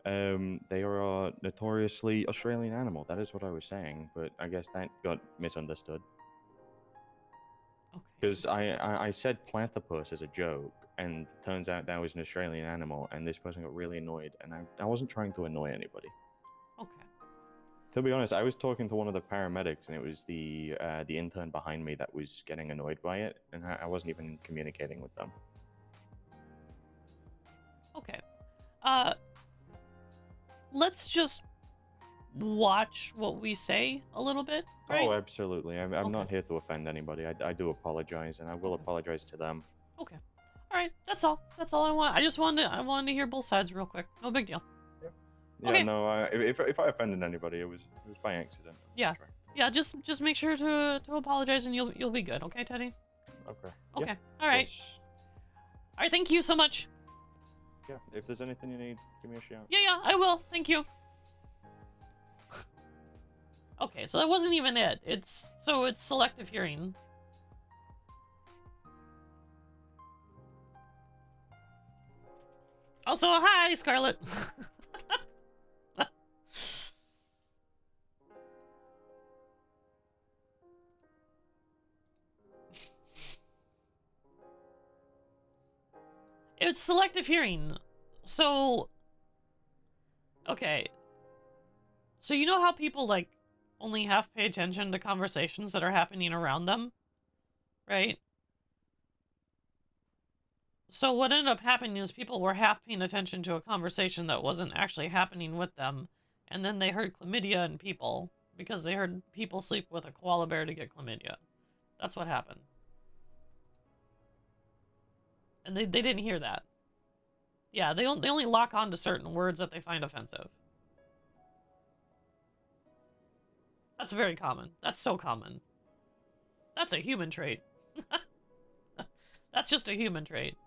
They are a notoriously Australian animal, that is what I was saying, but I guess that got misunderstood. Because I said platypus as a joke, and it turns out that was an Australian animal, and this person got really annoyed, and I wasn't trying to annoy anybody. Okay. To be honest, I was talking to one of the paramedics, and it was the intern behind me that was getting annoyed by it, and I wasn't even communicating with them. Okay. Let's just watch what we say a little bit, right? Oh, absolutely. I'm not here to offend anybody. I do apologize, and I will apologize to them. Okay. Alright, That's all. That's all I want. I wanted to hear both sides real quick. No big deal. Yeah, Okay. no. If I offended anybody, it was by accident. Yeah. Yeah. Just make sure to apologize, and you'll be good. Okay, Teddy. Okay. Okay. Yeah, All right. All right. Thank you so much. Yeah. If there's anything you need, give me a shout. Yeah. I will. Thank you. Okay, so that wasn't even it. It's selective hearing. Also, hi, Scarlet. It's selective hearing. So, okay. So you know how people, like, only half pay attention to conversations that are happening around them? Right? So what ended up happening is people were half paying attention to a conversation that wasn't actually happening with them. And then they heard chlamydia in people because they heard people sleep with a koala bear to get chlamydia. That's what happened. And they didn't hear that. Yeah, they only lock on to certain words that they find offensive. That's very common. That's so common. That's a human trait. That's just a human trait.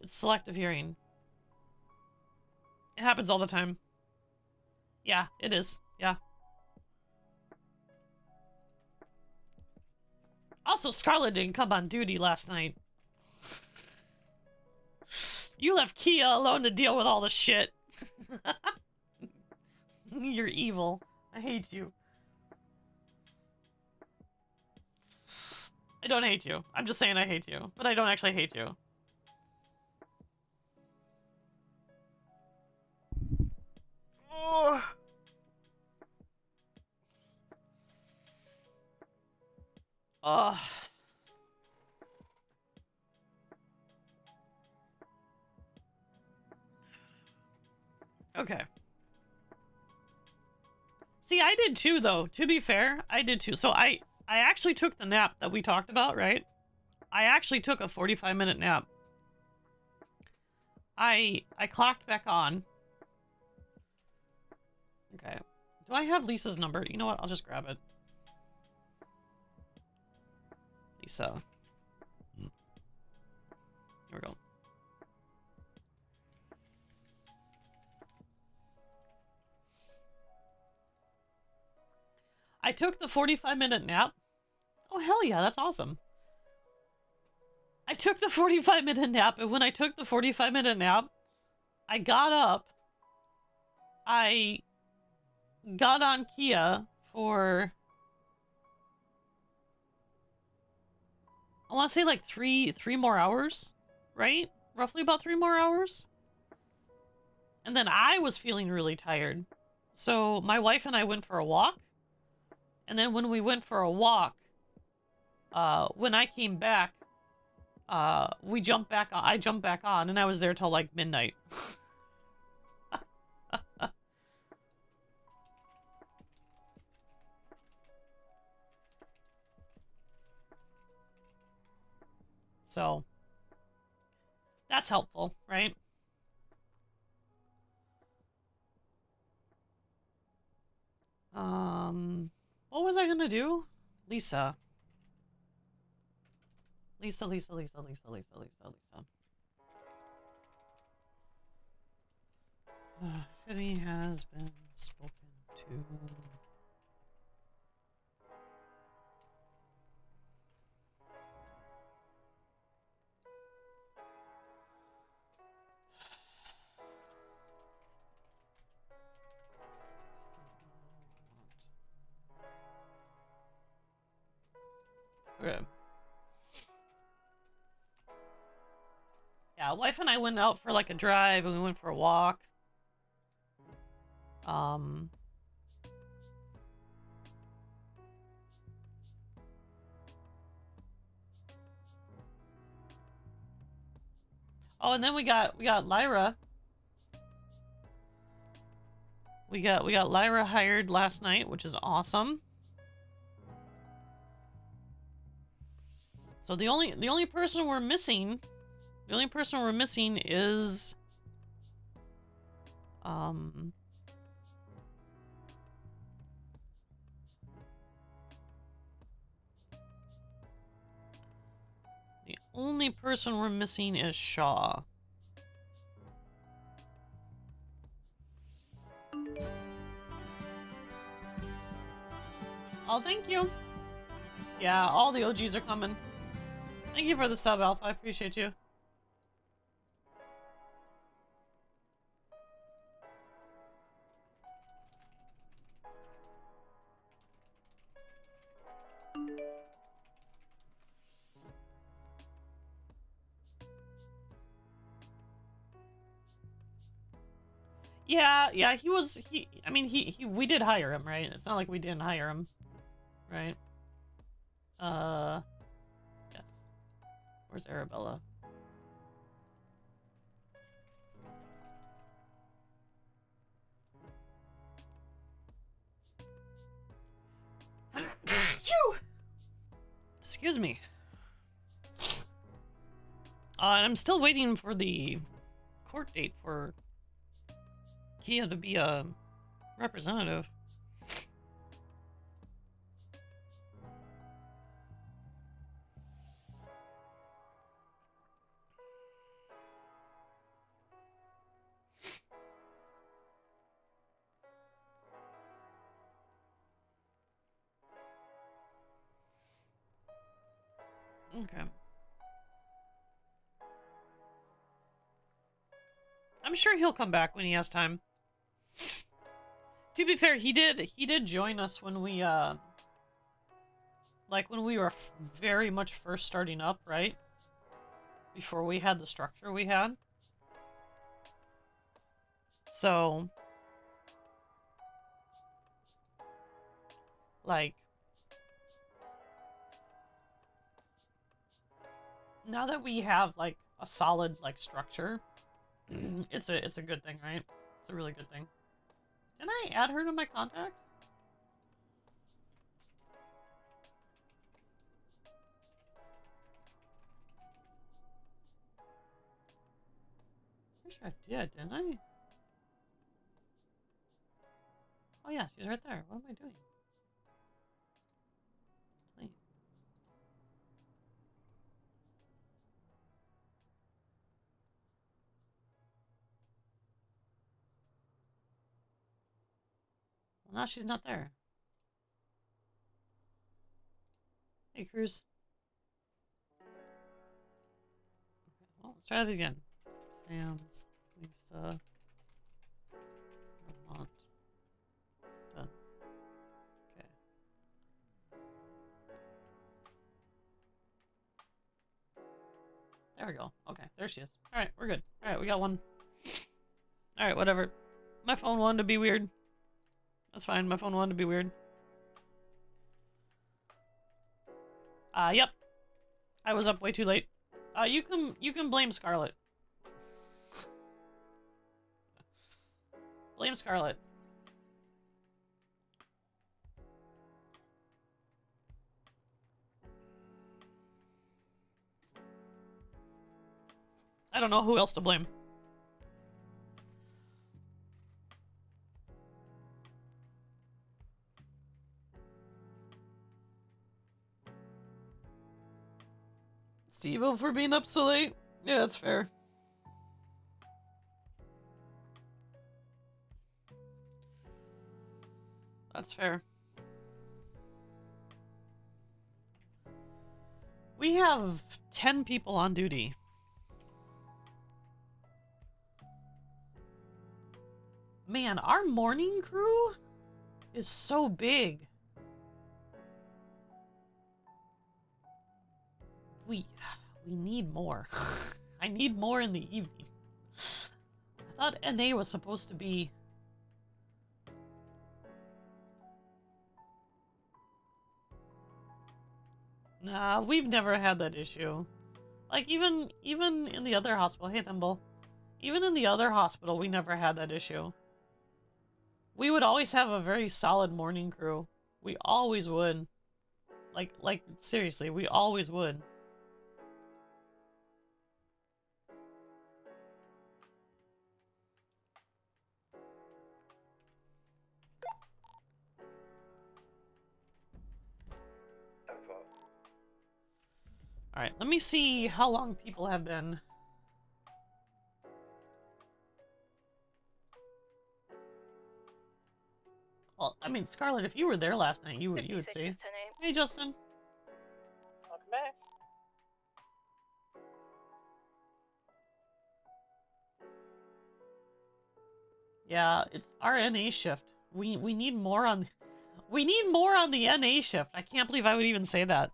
It's selective hearing. It happens all the time. Yeah, it is. Yeah. Also, Scarlet didn't come on duty last night. You left Keya alone to deal with all the shit. You're evil. I hate you. I don't hate you. I'm just saying I hate you. But I don't actually hate you. Oh. Okay. See, I did too, though. To be fair, I did too. So I actually took the nap that we talked about, right? I actually took a 45-minute nap. I clocked back on. Okay. Do I have Lisa's number? You know what? I'll just grab it. Lisa. Here we go. I took the 45-minute nap. Oh, hell yeah, that's awesome. I took the 45-minute nap, and when I took the 45-minute nap, I got up. I got on Keya for, I want to say like three more hours, right? Roughly about 3 more hours. And then I was feeling really tired. So my wife and I went for a walk. And then when we went for a walk, when I came back, we jumped back on, I jumped back on, and I was there till like midnight. So that's helpful, right? What was I gonna do? Lisa. Lisa. City has been spoken to. Okay. Yeah, wife and I went out for like a drive and we went for a walk. Oh, and then we got Lyra. We got Lyra hired last night, which is awesome. So the only person we're missing, is the only person we're missing is Shaw. Oh, thank you. Yeah, all the OGs are coming. Thank you for the sub, Alpha. I appreciate you. Yeah, I mean, we did hire him, right? It's not like we didn't hire him, right? Yes. Where's Arabella? Phew! Excuse me. I'm still waiting for the court date for Keya to be a representative. Okay. I'm sure he'll come back when he has time. To be fair, he did join us when we like when we were very much first starting up, right? Before we had the structure we had. So like now that we have like a solid like structure, it's a good thing, right? It's a really good thing. Can I add her to my contacts? Pretty sure I did, didn't I? Oh yeah, she's right there. What am I doing? Wait. Well, now she's not there. Hey, Cruz. Okay, well, let's try this again. Sam's, Lisa, Vermont. Done. Okay. There we go. Okay, there she is. Alright, we're good. Alright, we got one. Alright, whatever. My phone wanted to be weird. That's fine, my phone wanted to be weird. Yep. I was up way too late. You can blame Scarlet. Blame Scarlet. I don't know who else to blame. Steve-O for being up so late? Yeah, that's fair. That's fair. We have 10 people on duty. Man, our morning crew is so big. We need more. I need more in the evening. I thought NA was supposed to be... Nah, we've never had that issue. Like, even in the other hospital... Hey, Thimble. Even in the other hospital, we never had that issue. We would always have a very solid morning crew. We always would. Like, seriously, we always would. Alright, let me see how long people have been. Well, I mean, Scarlett, if you were there last night, you would see. Hey, Justin. Welcome back. Yeah, it's our NA shift. We need more on the NA shift. I can't believe I would even say that.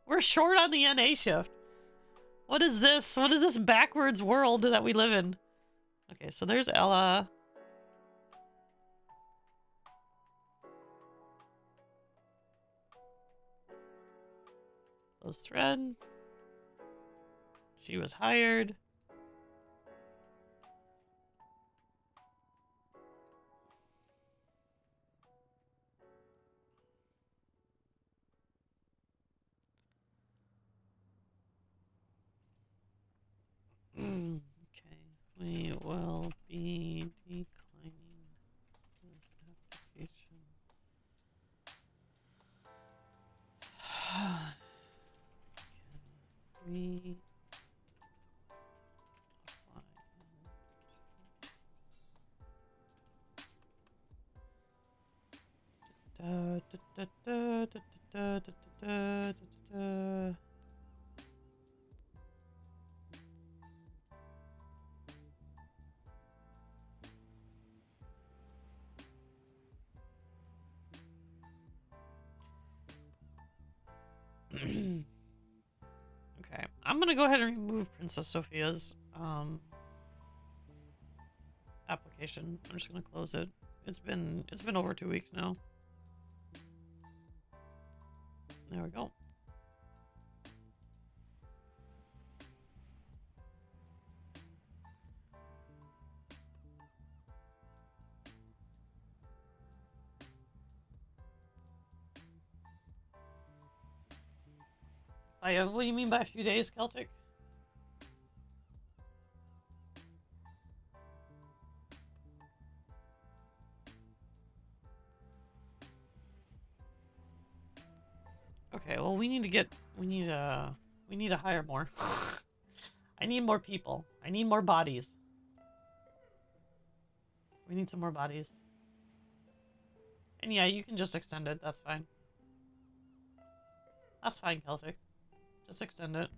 We're short on the NA shift. What is this? What is this backwards world that we live in? Okay, so there's Ella. Close thread. She was hired. Okay, we will be declining this application. Can we apply? Da, da, da, da, da, da, da, da, da, da. Okay, I'm gonna go ahead and remove Princess Sophia's application. I'm just gonna close it. It's been over 2 weeks now. There we go. What do you mean by a few days, Celtic? Okay, well we need to hire more. I need more people. I need more bodies. We need some more bodies. And yeah, you can just extend it, that's fine. That's fine, Celtic. Just extend it.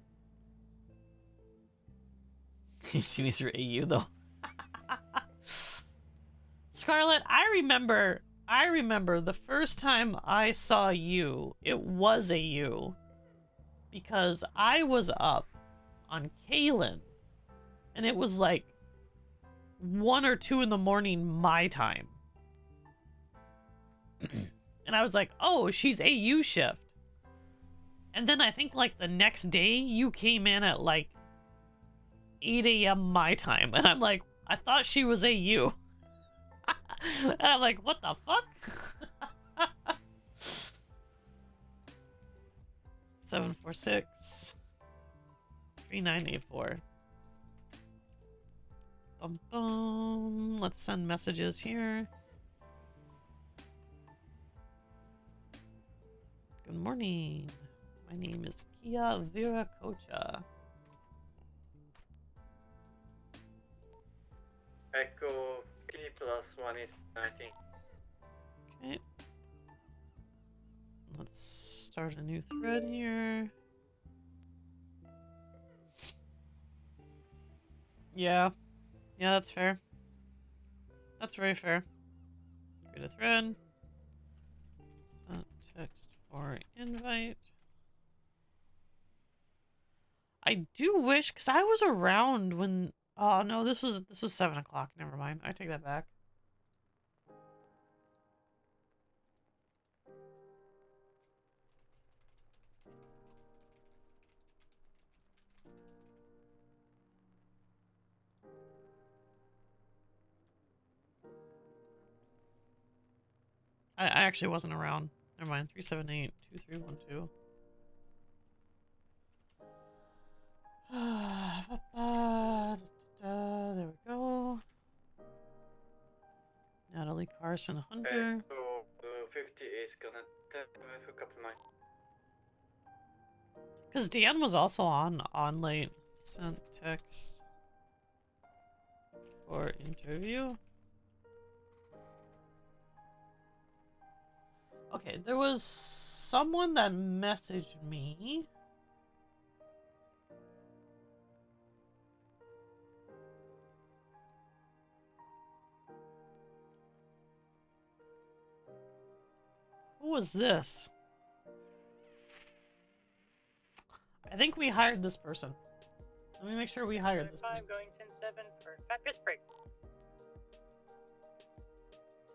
You see me through AU though. Scarlett, I remember the first time I saw you, it was AU. Because I was up on Kaylin. And it was like 1 or 2 in the morning my time. And I was like, oh, she's AU shift. And then I think like the next day you came in at like 8 a.m. my time. And I'm like, I thought she was AU. And I'm like, what the fuck? 746 3984. Bum bum. Let's send messages here. Good morning. My name is Keya Viracocha. Echo P + 1 is 19. Okay. Let's start a new thread here. Yeah. Yeah, that's fair. That's very fair. Create a thread. Send text for invite. I do wish, because I was around when... Oh, no, this was 7 o'clock. Never mind. I take that back. I actually wasn't around. Never mind. 378 2312. There we go. Natalie Carson Hunter. Echo 50 is gonna tell me for a couple of nights. Because Dan was also on late. Sent text for interview. Okay, there was someone that messaged me. Who was this? I think we hired this person. Let me make sure we hired this person. Going 10-7 for factors break.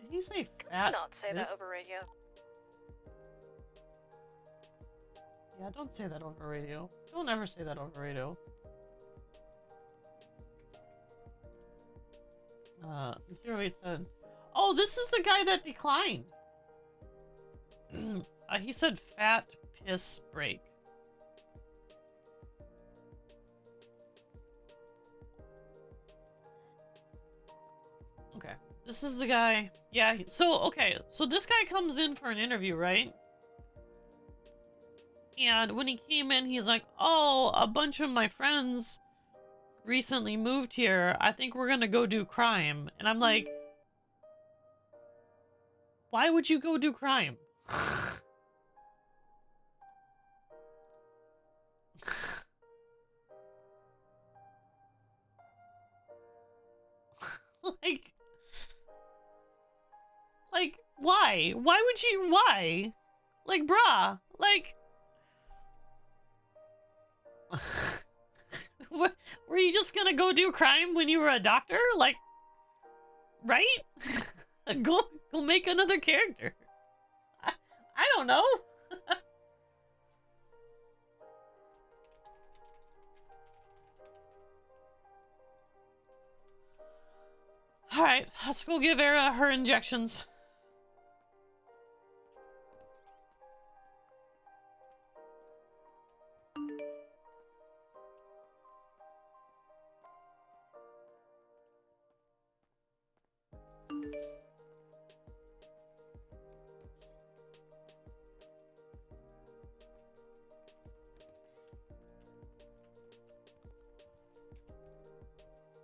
Did he say fat? Not say piss? that over radio. Yeah, don't say that over radio. Don't ever say that over radio. 087. Oh, this is the guy that declined. He said fat piss break. Okay, this is the guy. Yeah, so, okay, so this guy comes in for an interview, right? And when he came in, he's like, oh, a bunch of my friends recently moved here. I think we're gonna go do crime. And I'm like, why would you go do crime? Like, why? Why would you, why? Like, bruh, like... What, were you just gonna go do crime when you were a doctor? Like, right? go make another character. I don't know. Alright, let's go give Era her injections.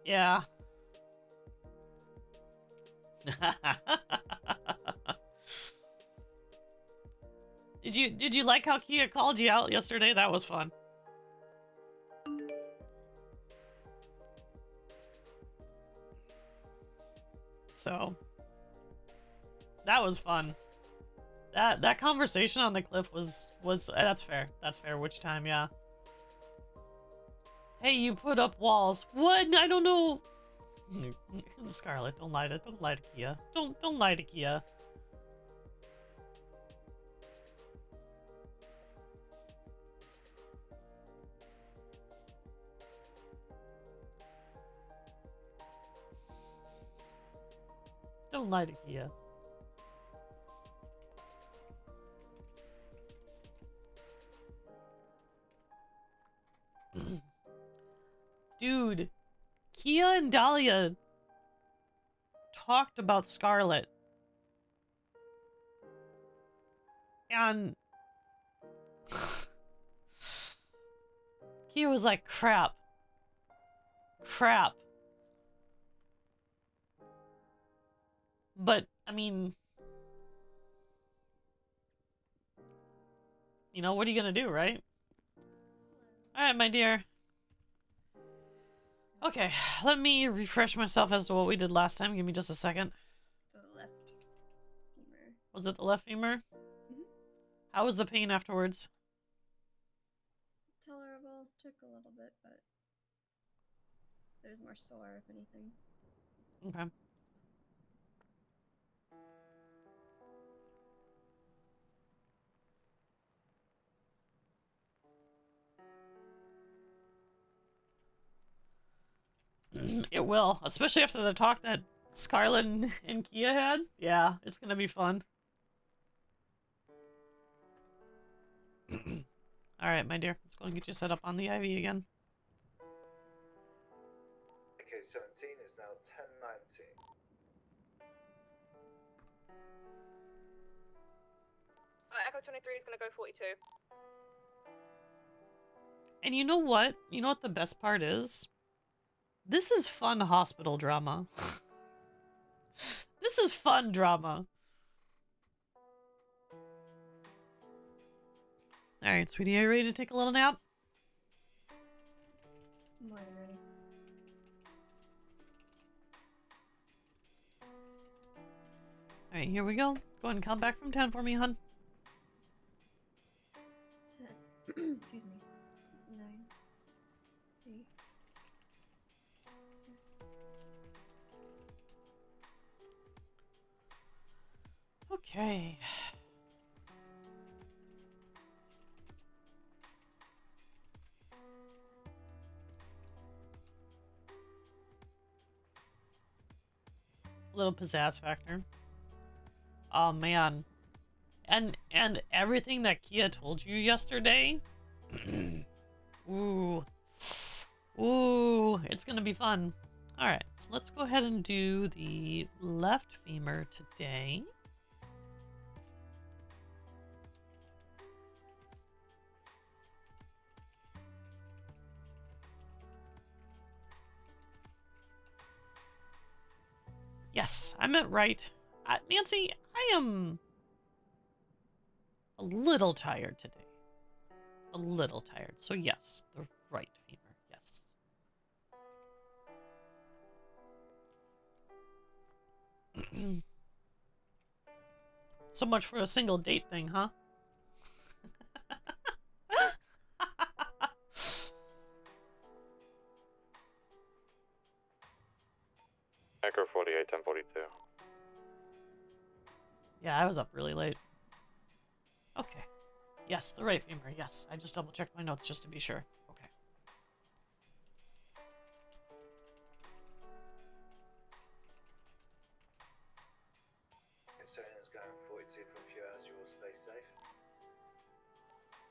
Yeah. Did you like how Keya called you out yesterday? That was fun. So that was fun. That conversation on the cliff was that's fair. That's fair. Which time, yeah. Hey, you put up walls. What? I don't know. Scarlet, don't lie to Keya. Don't lie to Keya. Don't lie to Keya. Dude, Keya and Dahlia talked about Scarlet. And Keya was like, crap. Crap. But, I mean, you know, what are you gonna do, right? Alright, my dear. Okay, let me refresh myself as to what we did last time. Give me just a second. The left femur. Was it the left femur? Mm-hmm. How was the pain afterwards? Tolerable. Took a little bit, but it was more sore, if anything. Okay. It will, especially after the talk that Scarlet and Keya had. Yeah, it's gonna be fun. Alright, my dear. Let's go and get you set up on the IV again. Okay, 17 is now 10-19. Echo 23 is going to go 42. And you know what? You know what the best part is? This is fun hospital drama. This is fun drama. Alright, sweetie, are you ready to take a little nap? More than ready. Alright, here we go. Go ahead and count back from 10 for me, hun. 10. Excuse me. 9. 8. Okay. Little pizzazz factor. Oh man. And everything that Keya told you yesterday. Ooh. Ooh, it's gonna be fun. Alright, so let's go ahead and do the left femur today. Yes, I meant right. Nancy, I am a little tired today. A little tired. So yes, the right femur. Yes. So much for a single date thing, huh? Echo 48, 1042. Yeah, I was up really late. Okay. Yes, the right femur. Yes, I just double checked my notes just to be sure. Okay. Concerning is going 42 for a few hours. You will stay safe.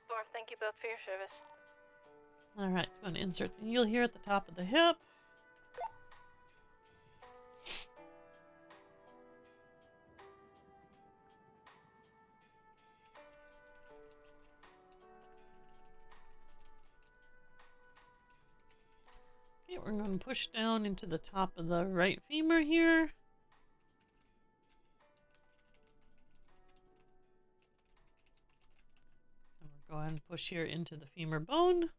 Or thank you both for your service. Alright, so I'm going to insert the needle here at the top of the hip. Okay, we're going to push down into the top of the right femur here. And we're going to push here into the femur bone.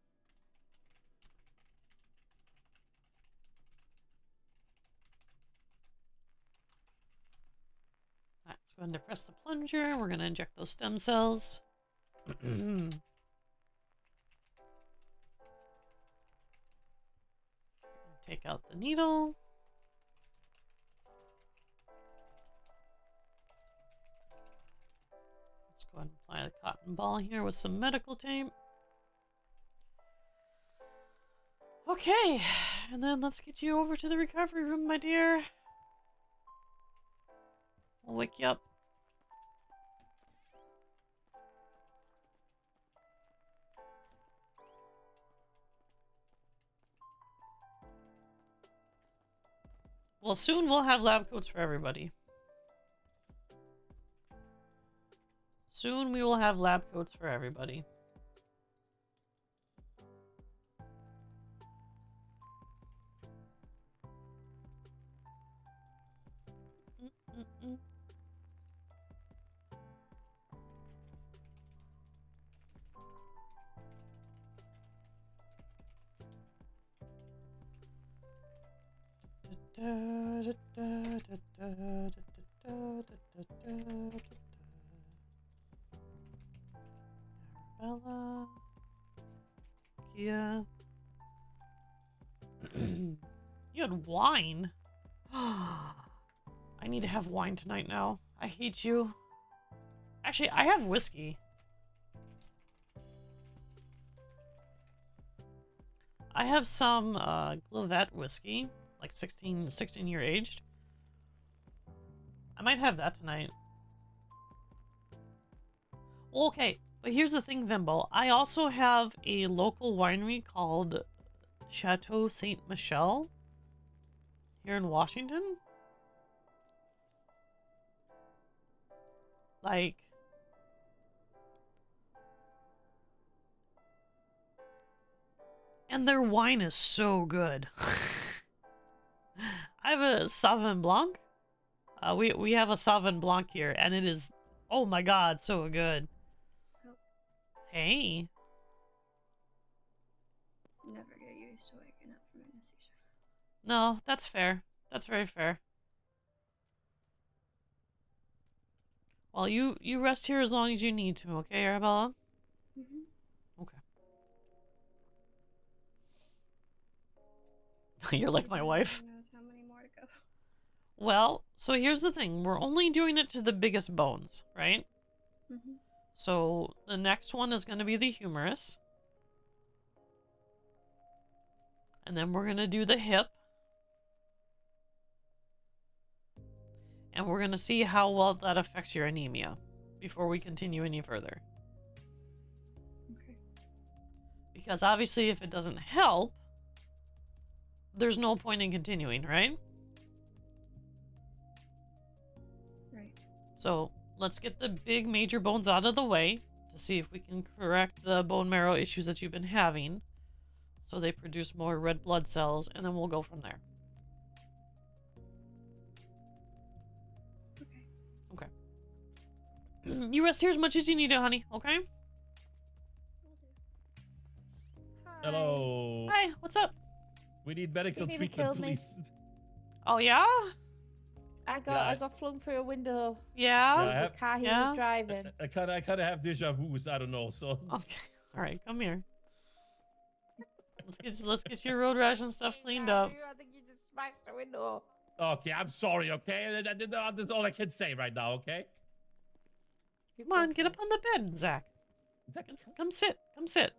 Let's go ahead and press the plunger. We're going to inject those stem cells. Take out the needle. Let's go ahead and apply the cotton ball here with some medical tape. Okay, and then let's get you over to the recovery room, my dear. I'll wake you up. Well, soon we'll have lab coats for everybody. Soon we will have lab coats for everybody. Arabella. Keya. You had wine? I need to have wine tonight now. I hate you. Actually, I have whiskey. I have some Glavette whiskey, like 16 year aged. I might have that tonight. Well, okay, but here's the thing, Vimbo. I also have a local winery called Chateau Saint Michel here in Washington. Like, And their wine is so good. I have a Sauvignon Blanc. We have a Sauvignon Blanc here, and it is, oh my god, so good. Hey. Never get used to waking up from anesthesia. No, that's fair. That's very fair. Well, you rest here as long as you need to, okay, Arabella? Okay. You're like my wife. Who knows how many more to go? Well, so here's the thing. We're only doing it to the biggest bones, right? So the next one is going to be the humerus. And then we're going to do the hip. And we're going to see how well that affects your anemia before we continue any further. Okay. Because obviously if it doesn't help, there's no point in continuing, right? Right. So let's get the big major bones out of the way to see if we can correct the bone marrow issues that you've been having. So they produce more red blood cells, and then we'll go from there. Okay. You rest here as much as you need to, honey, okay? Hello. Hi, what's up? We need medical He nearly treatment, killed me. please. Oh, yeah? I Yeah, got flung through a window. Yeah? Yeah, I The car he was driving. I kind of have deja vus. I don't know. So. Okay. All right, come here. Let's get your road rash and stuff cleaned up. I think you just smashed the window. Okay, I'm sorry. Okay, that's all I can say right now. Okay. Come on, get up on the bed, Zach. Come sit. Come sit.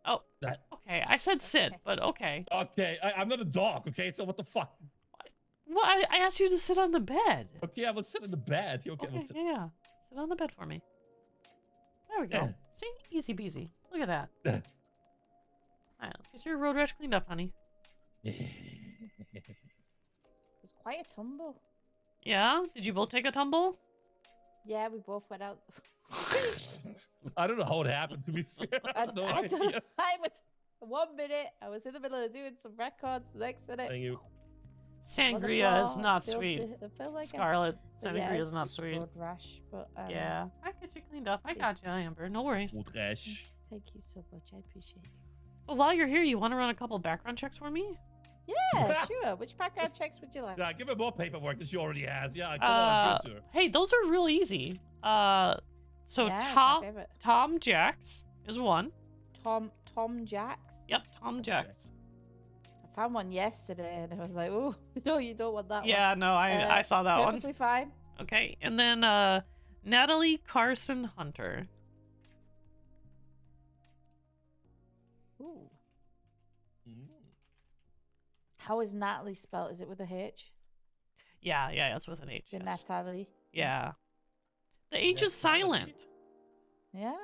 Oh, okay. I said sit, but okay. Okay, I'm not a dog. Okay, so what the fuck? Well, I asked you to sit on the bed. Okay, I will sit in the bed. Okay, Okay, yeah. Sit on the bed for me. There we go. See? Easy peasy. Look at that. Alright, let's get your road rash cleaned up, honey. It was quite a tumble. Yeah? Did you both take a tumble? Yeah, we both went out. I don't know how it happened. To be fair, I have no idea. I was 1 minute. I was in the middle of doing some records. The next minute. Thank you. Sangria is not sweet. Like Scarlet, so sangria yeah, is not just sweet. road rash, but Yeah, I get you cleaned up. I got you, Amber. No worries. Road rash. Thank you so much. I appreciate it. But while you're here, you want to run a couple background checks for me? Yeah, sure. Which background checks would you like? Yeah, give her more paperwork that she already has. Yeah, come on, give it to her. Hey, those are real easy. So Yeah, it's my Tom favorite. Tom Jacks is one. Tom Jacks. Yep, Tom Jacks. I found one yesterday, and I was like, "Oh, no, you don't want that one." Yeah, no, I saw that one. Perfectly fine. Okay, and then Natalie Carson Hunter. Ooh. How is Natalie spelled? Is it with a H? Yeah, it's with an H. Is it yes. Natalie? Yeah. The H is silent. Yeah.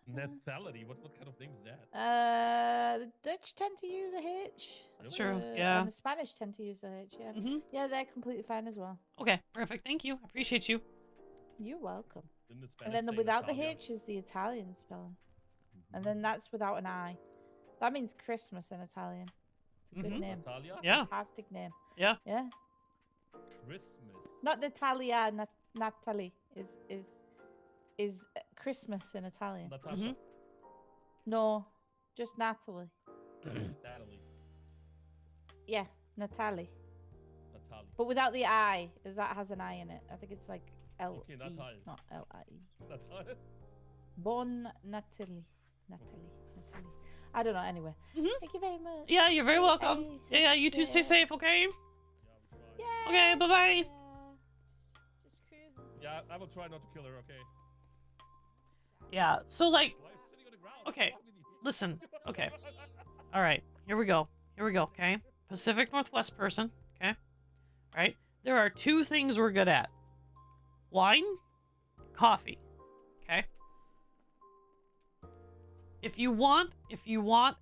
Nathality. What kind of name is that? The Dutch tend to use a H. That's true, yeah. And the Spanish tend to use a H. Yeah. Mhm. Yeah, they're completely fine as well. Okay, perfect. Thank you. I appreciate you. You're welcome. Didn't the And Spanish then the say without the Natalia? H is the Italian spelling. And then that's without an I. That means Christmas in Italian. It's a good Mhm. name. Natalia? Yeah. Fantastic name. Yeah. Yeah. Christmas. Not Natalia, Natalie is Christmas in Italian. Natasha. No, just Natalie. Natalie. Yeah, Natalie. Natalie. But without the I, as that has an I in it. I think it's like L Okay, E, Natalie. not L I E. Natalia. Bon Natalie. I don't know. Anyway, thank you very much. Yeah, you're very welcome. Yeah, you two stay safe, okay? Okay, bye-bye. Yeah, I will try not to kill her. Okay. Yeah, so like, okay, listen, okay. All right, here we go, okay? Pacific Northwest person, okay? All right, there are two things we're good at. Wine, coffee, okay? If you want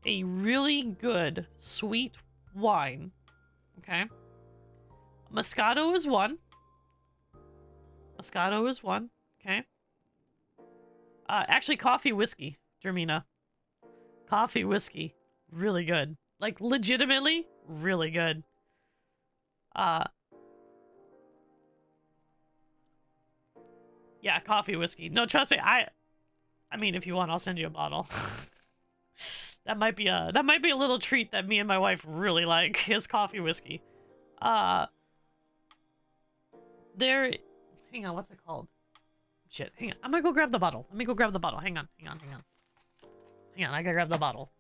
a really good sweet wine, okay? Moscato is one, okay? Actually, coffee whiskey, Jermina. Coffee whiskey. Really good. Like, legitimately, really good. Yeah, coffee whiskey. No, trust me, I mean, if you want, I'll send you a bottle. That might be a little treat that me and my wife really like, is coffee whiskey. Hang on, what's it called? Shit, hang on. I'm gonna go grab the bottle. Let me go grab the bottle. Hang on. Hang on, I gotta grab the bottle.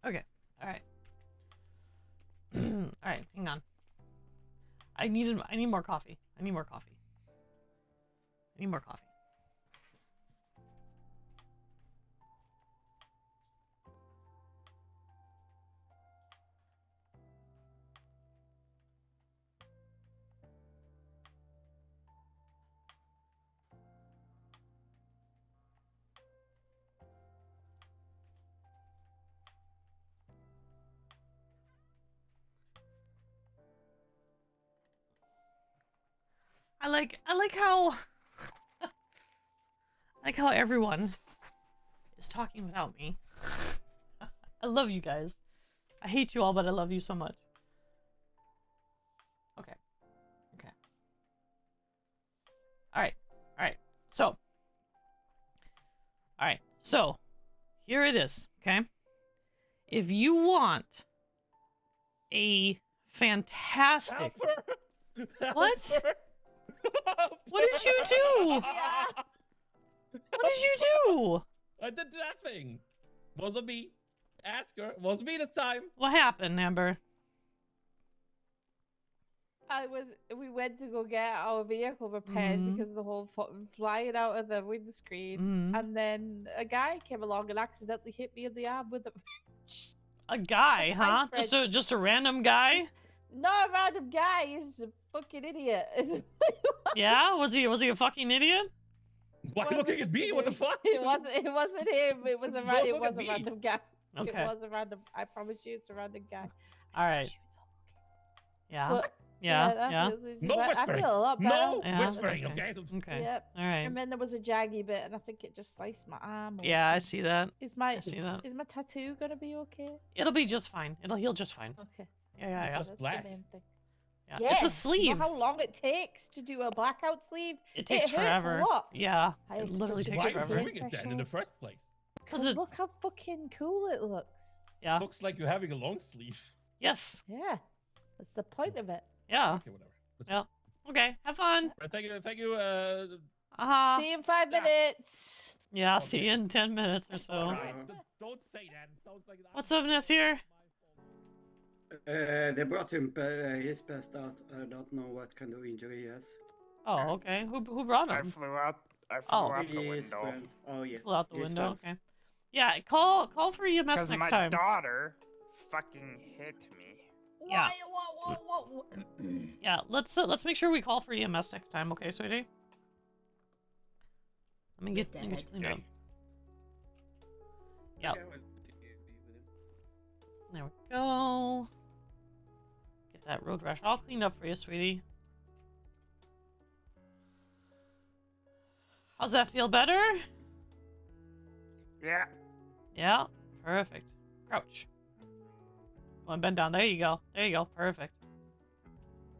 Okay. All right. All right. Hang on. I need more coffee. I need more coffee. I like how everyone is talking without me. I love you guys. I hate you all, but I love you so much. Okay. All right. So, here it is, okay? If you want a fantastic... What? What did you do? What did you do? I did nothing. Wasn't me. Ask her. Wasn't me this time. What happened, Amber? We went to go get our vehicle repaired because of the whole flying out of the windscreen, and then a guy came along and accidentally hit me in the arm with a wrench. A guy, huh? Just a random guy? Not a random guy. He's just a fucking idiot. Yeah? Was he a fucking idiot? Why are you looking at me? What the fuck? It wasn't him. It was a random guy. Okay. It was a random. I promise you, it's a random guy. All right. Yeah. But Yeah, that yeah. feels easy. No but I whispering. feel a lot better. No Yeah. whispering, okay? Okay. Yep. All right. And then there was a jaggy bit, and I think it just sliced my arm. Yeah, I open. see that. Is my I see that. is my tattoo gonna be okay? It'll be just fine. It'll heal just fine. Okay. Yeah, yeah, yeah. That's the main thing. Yeah. It's a You sleeve. know how long it takes to do a blackout sleeve? It takes hurts forever. A lot. Yeah. I It have literally such a takes Why forever. are you doing it then in the first place? Because look how fucking cool it looks. Yeah. Looks like you're having a long sleeve. Yes. Yeah. That's the point of it. Yeah. Okay, whatever. Yeah. Okay. Have fun. Thank you. Uh-huh. See you in 5 minutes. Yeah, I'll see you in 10 minutes or so. Don't say that. It sounds like What's up, Nasir? They brought him. He's passed out. I don't know what kind of injury he has. Oh, okay. Who brought him? I flew out the window. Oh yeah. Flew out the His window. friends. Okay. Yeah. Call for EMS Because next my time. daughter fucking hit me. Yeah. Yeah. Let's make sure we call for EMS next time. Okay, sweetie. Let me get you cleaned up. Yeah. There we go. Get that road rash all cleaned up for you, sweetie. How's that feel better? Yeah. Yeah. Perfect. Crouch. Well, bend down. There you go. There you go. Perfect.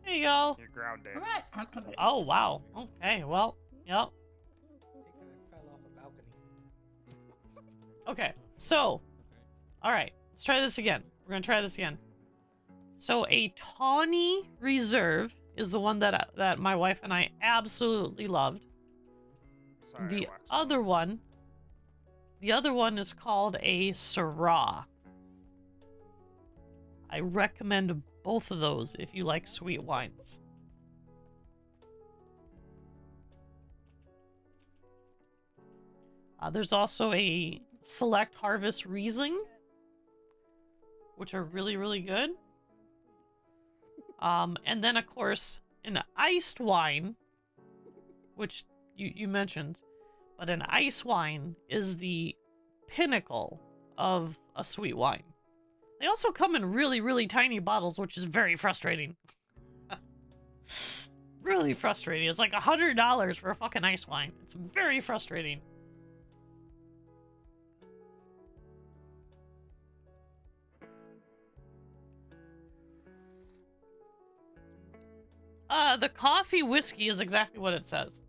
There you go. You're grounded. Oh, wow. Okay, well, yep. Okay, so, alright, let's try this again. We're gonna try this again. So, a tawny reserve is the one that my wife and I absolutely loved. Sorry, The other one is called a Syrah. I recommend both of those if you like sweet wines. There's also a Select Harvest Riesling, which are really, really good. And then, of course, an iced wine, which you mentioned, but an ice wine is the pinnacle of a sweet wine. They also come in really, really tiny bottles, which is very frustrating. Really frustrating. It's like $100 for a fucking ice wine. It's very frustrating. The coffee whiskey is exactly what it says.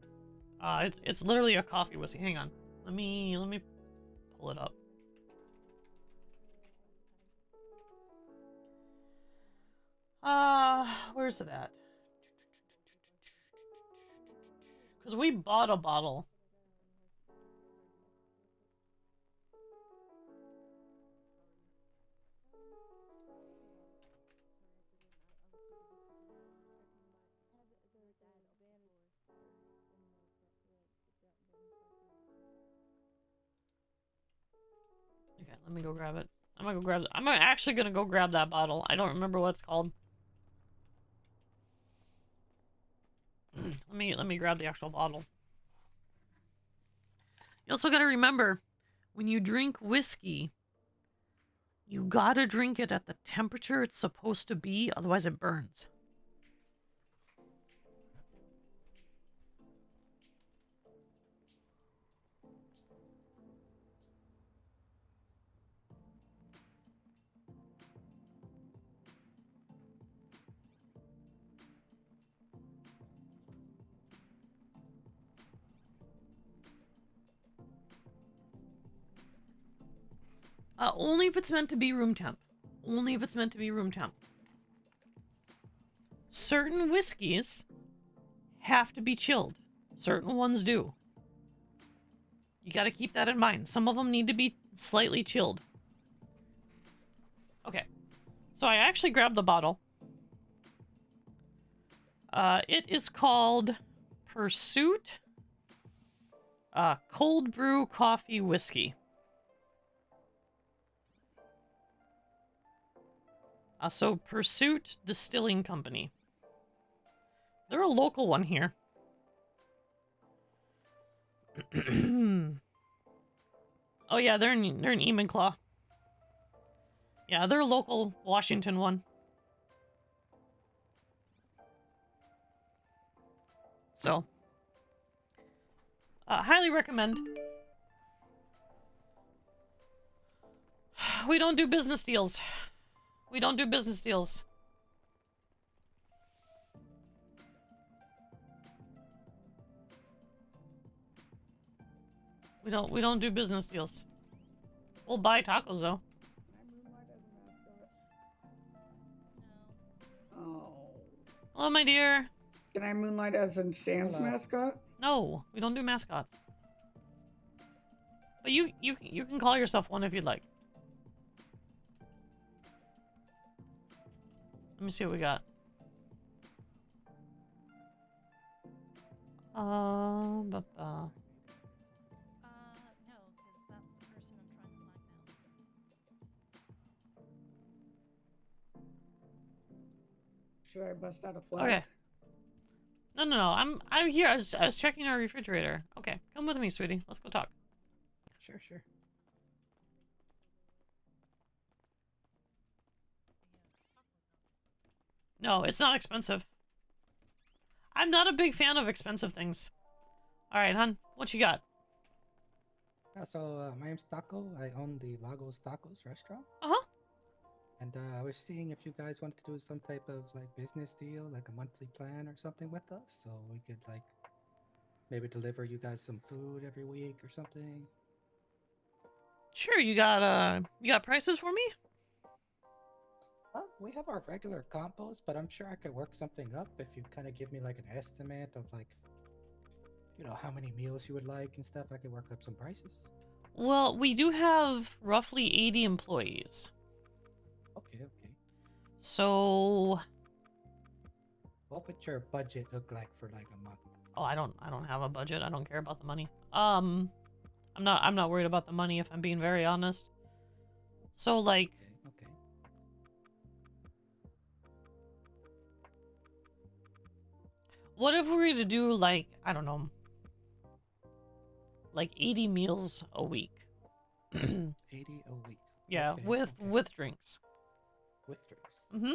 It's literally a coffee whiskey. Hang on. Let me pull it up. Where's it at? Because we bought a bottle. Okay, let me go grab it. I'm actually gonna go grab that bottle. I don't remember what it's called. Let me grab the actual bottle. You also gotta remember, when you drink whiskey, you gotta drink it at the temperature it's supposed to be, otherwise it burns. Only if it's meant to be room temp. Only if it's meant to be room temp. Certain whiskeys have to be chilled. Certain ones do. You gotta keep that in mind. Some of them need to be slightly chilled. Okay. So I actually grabbed the bottle. It is called Pursuit Cold Brew Coffee Whiskey. So Pursuit Distilling Company. They're a local one here. Oh yeah, they're in Enumclaw. Yeah, they're a local Washington one. So, highly recommend. We don't do business deals. We don't do business deals. We don't do business deals. We'll buy tacos though. Oh. Hello, my dear. Can I moonlight as in Sam's Hello. mascot? No, we don't do mascots. But you can call yourself one if you'd like. Let me see what we got. No, because that's the person I'm trying to find now. Should I bust out a flag? Okay. No. I'm here. I was checking our refrigerator. Okay, come with me, sweetie. Let's go talk. Sure. No, it's not expensive. I'm not a big fan of expensive things. All right, hon. What you got? My name's Taco. I own the Lagos Tacos restaurant. Uh-huh. And I was seeing if you guys wanted to do some type of like business deal, like a monthly plan or something with us, so we could like maybe deliver you guys some food every week or something. Sure, you got prices for me? We have our regular combos, but I'm sure I could work something up if you kind of give me like an estimate of like, you know, how many meals you would like and stuff. I could work up some prices. Well, we do have roughly 80 employees. Okay. So, what would your budget look like for like a month? oh, I don't have a budget. I don't care about the money. I'm not worried about the money if I'm being very honest. So like, Okay. what if we were to do like, I don't know, like 80 meals a week? 80 a week. Yeah, Okay, with drinks. With drinks. Mm-hmm.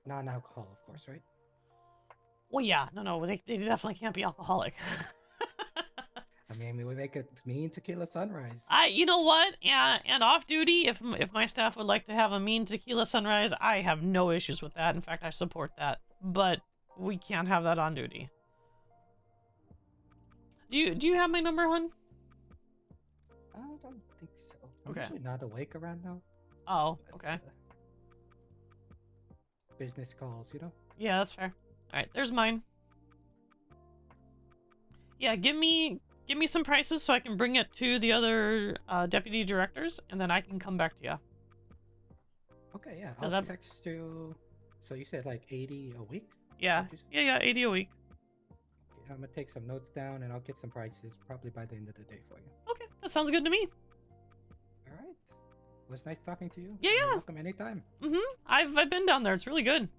Non-alcohol, of course, right? Well, yeah, no, they definitely can't be alcoholic. I mean, we make a mean tequila sunrise. You know what? Yeah, and off duty, if my staff would like to have a mean tequila sunrise, I have no issues with that. In fact, I support that. But we can't have that on duty. Do you have my number, hon? I don't think so. I'm Okay. usually not awake around now. Oh, okay. Business calls, you know? Yeah, that's fair. All right, there's mine. Yeah, give me some prices so I can bring it to the other deputy directors, and then I can come back to you. Okay, yeah. 'Cause I'll text you. So you said like 80 a week? Yeah, 80 a week. Okay, I'm gonna take some notes down and I'll get some prices probably by the end of the day for you. Okay, that sounds good to me. All right. It was nice talking to you. Yeah, You're yeah. welcome anytime. Mm-hmm. I've been down there. It's really good.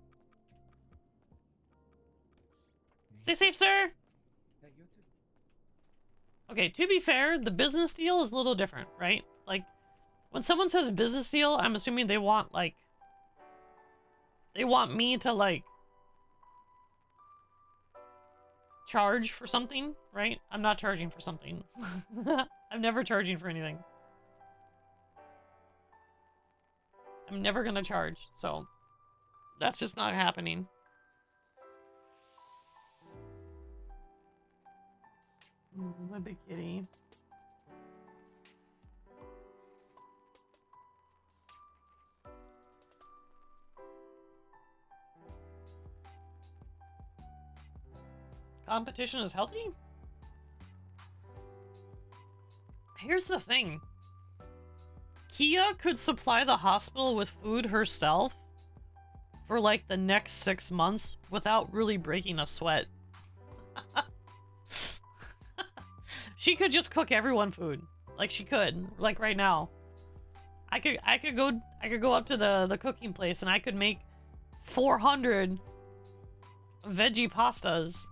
Stay safe, sir. Yeah, you too. Okay, to be fair, the business deal is a little different, right? Like, when someone says business deal, I'm assuming they want, like... They want me to, like... charge for something, right? I'm not charging for something. I'm never charging for anything. I'm never gonna charge, so... That's just not happening. My big kitty. Competition is healthy? Here's the thing. Keya could supply the hospital with food herself for like the next 6 months without really breaking a sweat. She could just cook everyone food. Like she could, like right now. I could go up to the cooking place and I could make 400 veggie pastas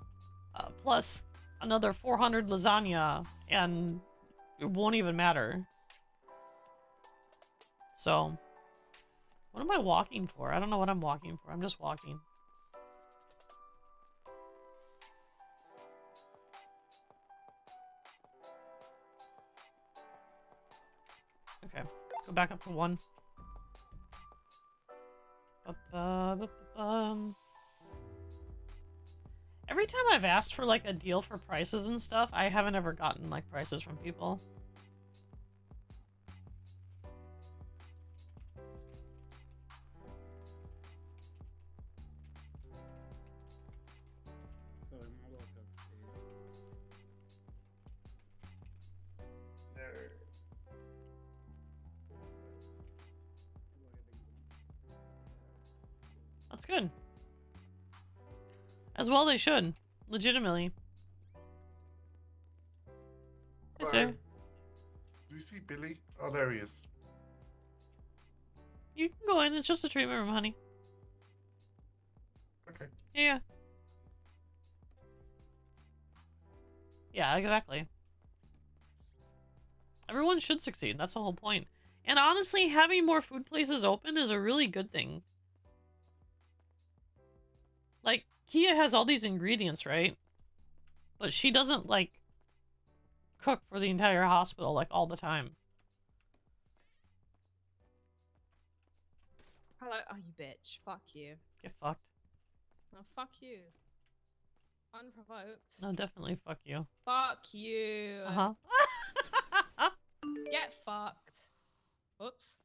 plus another 400 lasagna, and it won't even matter. So, what am I walking for? I don't know what I'm walking for. I'm just walking. go back up to 1. Every time I've asked for like a deal for prices and stuff, I haven't ever gotten like prices from people. That's good. As well they should. Legitimately. Hey, sir. Do you see Billy? Oh, there he is. You can go in. It's just a treatment room, honey. Okay. Yeah. Yeah, exactly. Everyone should succeed. That's the whole point. And honestly, having more food places open is a really good thing. Like, Keya has all these ingredients, right? But she doesn't, like, cook for the entire hospital, like, all the time. Hello. Oh, you bitch. Fuck you. Get fucked. Oh, fuck you. Unprovoked. No, definitely fuck you. Fuck you. Uh-huh. Get fucked. Oops.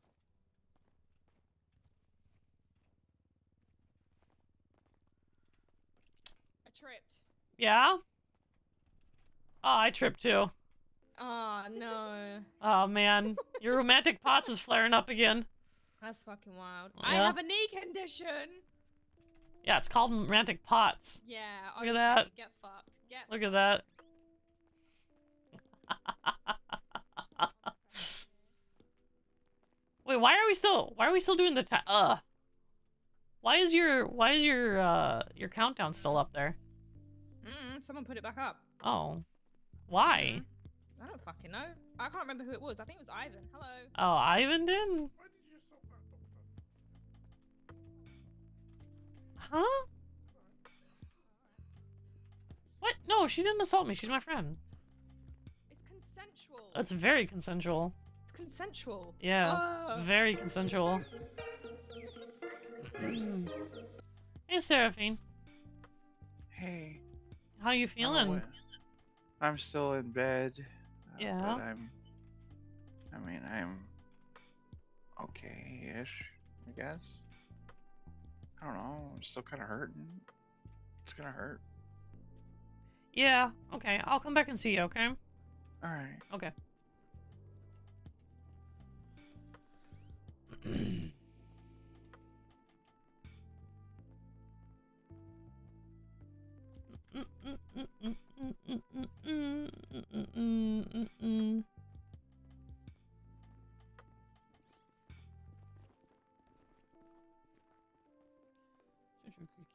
I tripped. Yeah? Oh, I tripped too. Oh, no. Oh, man. Your romantic pots is flaring up again. That's fucking wild. Yeah. I have a knee condition. Yeah, it's called romantic pots. Yeah. Look at that. Get fucked. Look at that. Wait, why are we still doing the Why is your countdown still up there? Someone put it back up. Oh. Why? I don't fucking know. I can't remember who it was. I think it was Ivan. Hello. Oh, Ivan did? Huh? What? No, she didn't assault me. She's my friend. It's consensual. It's very consensual. It's consensual. Yeah, very consensual. Hey, Seraphine. Hey. How you feeling? I'm still in bed. Yeah. But I'm okay-ish, I guess. I don't know. I'm still kind of hurting. It's gonna hurt. Yeah, okay. I'll come back and see you, okay? Alright. Okay.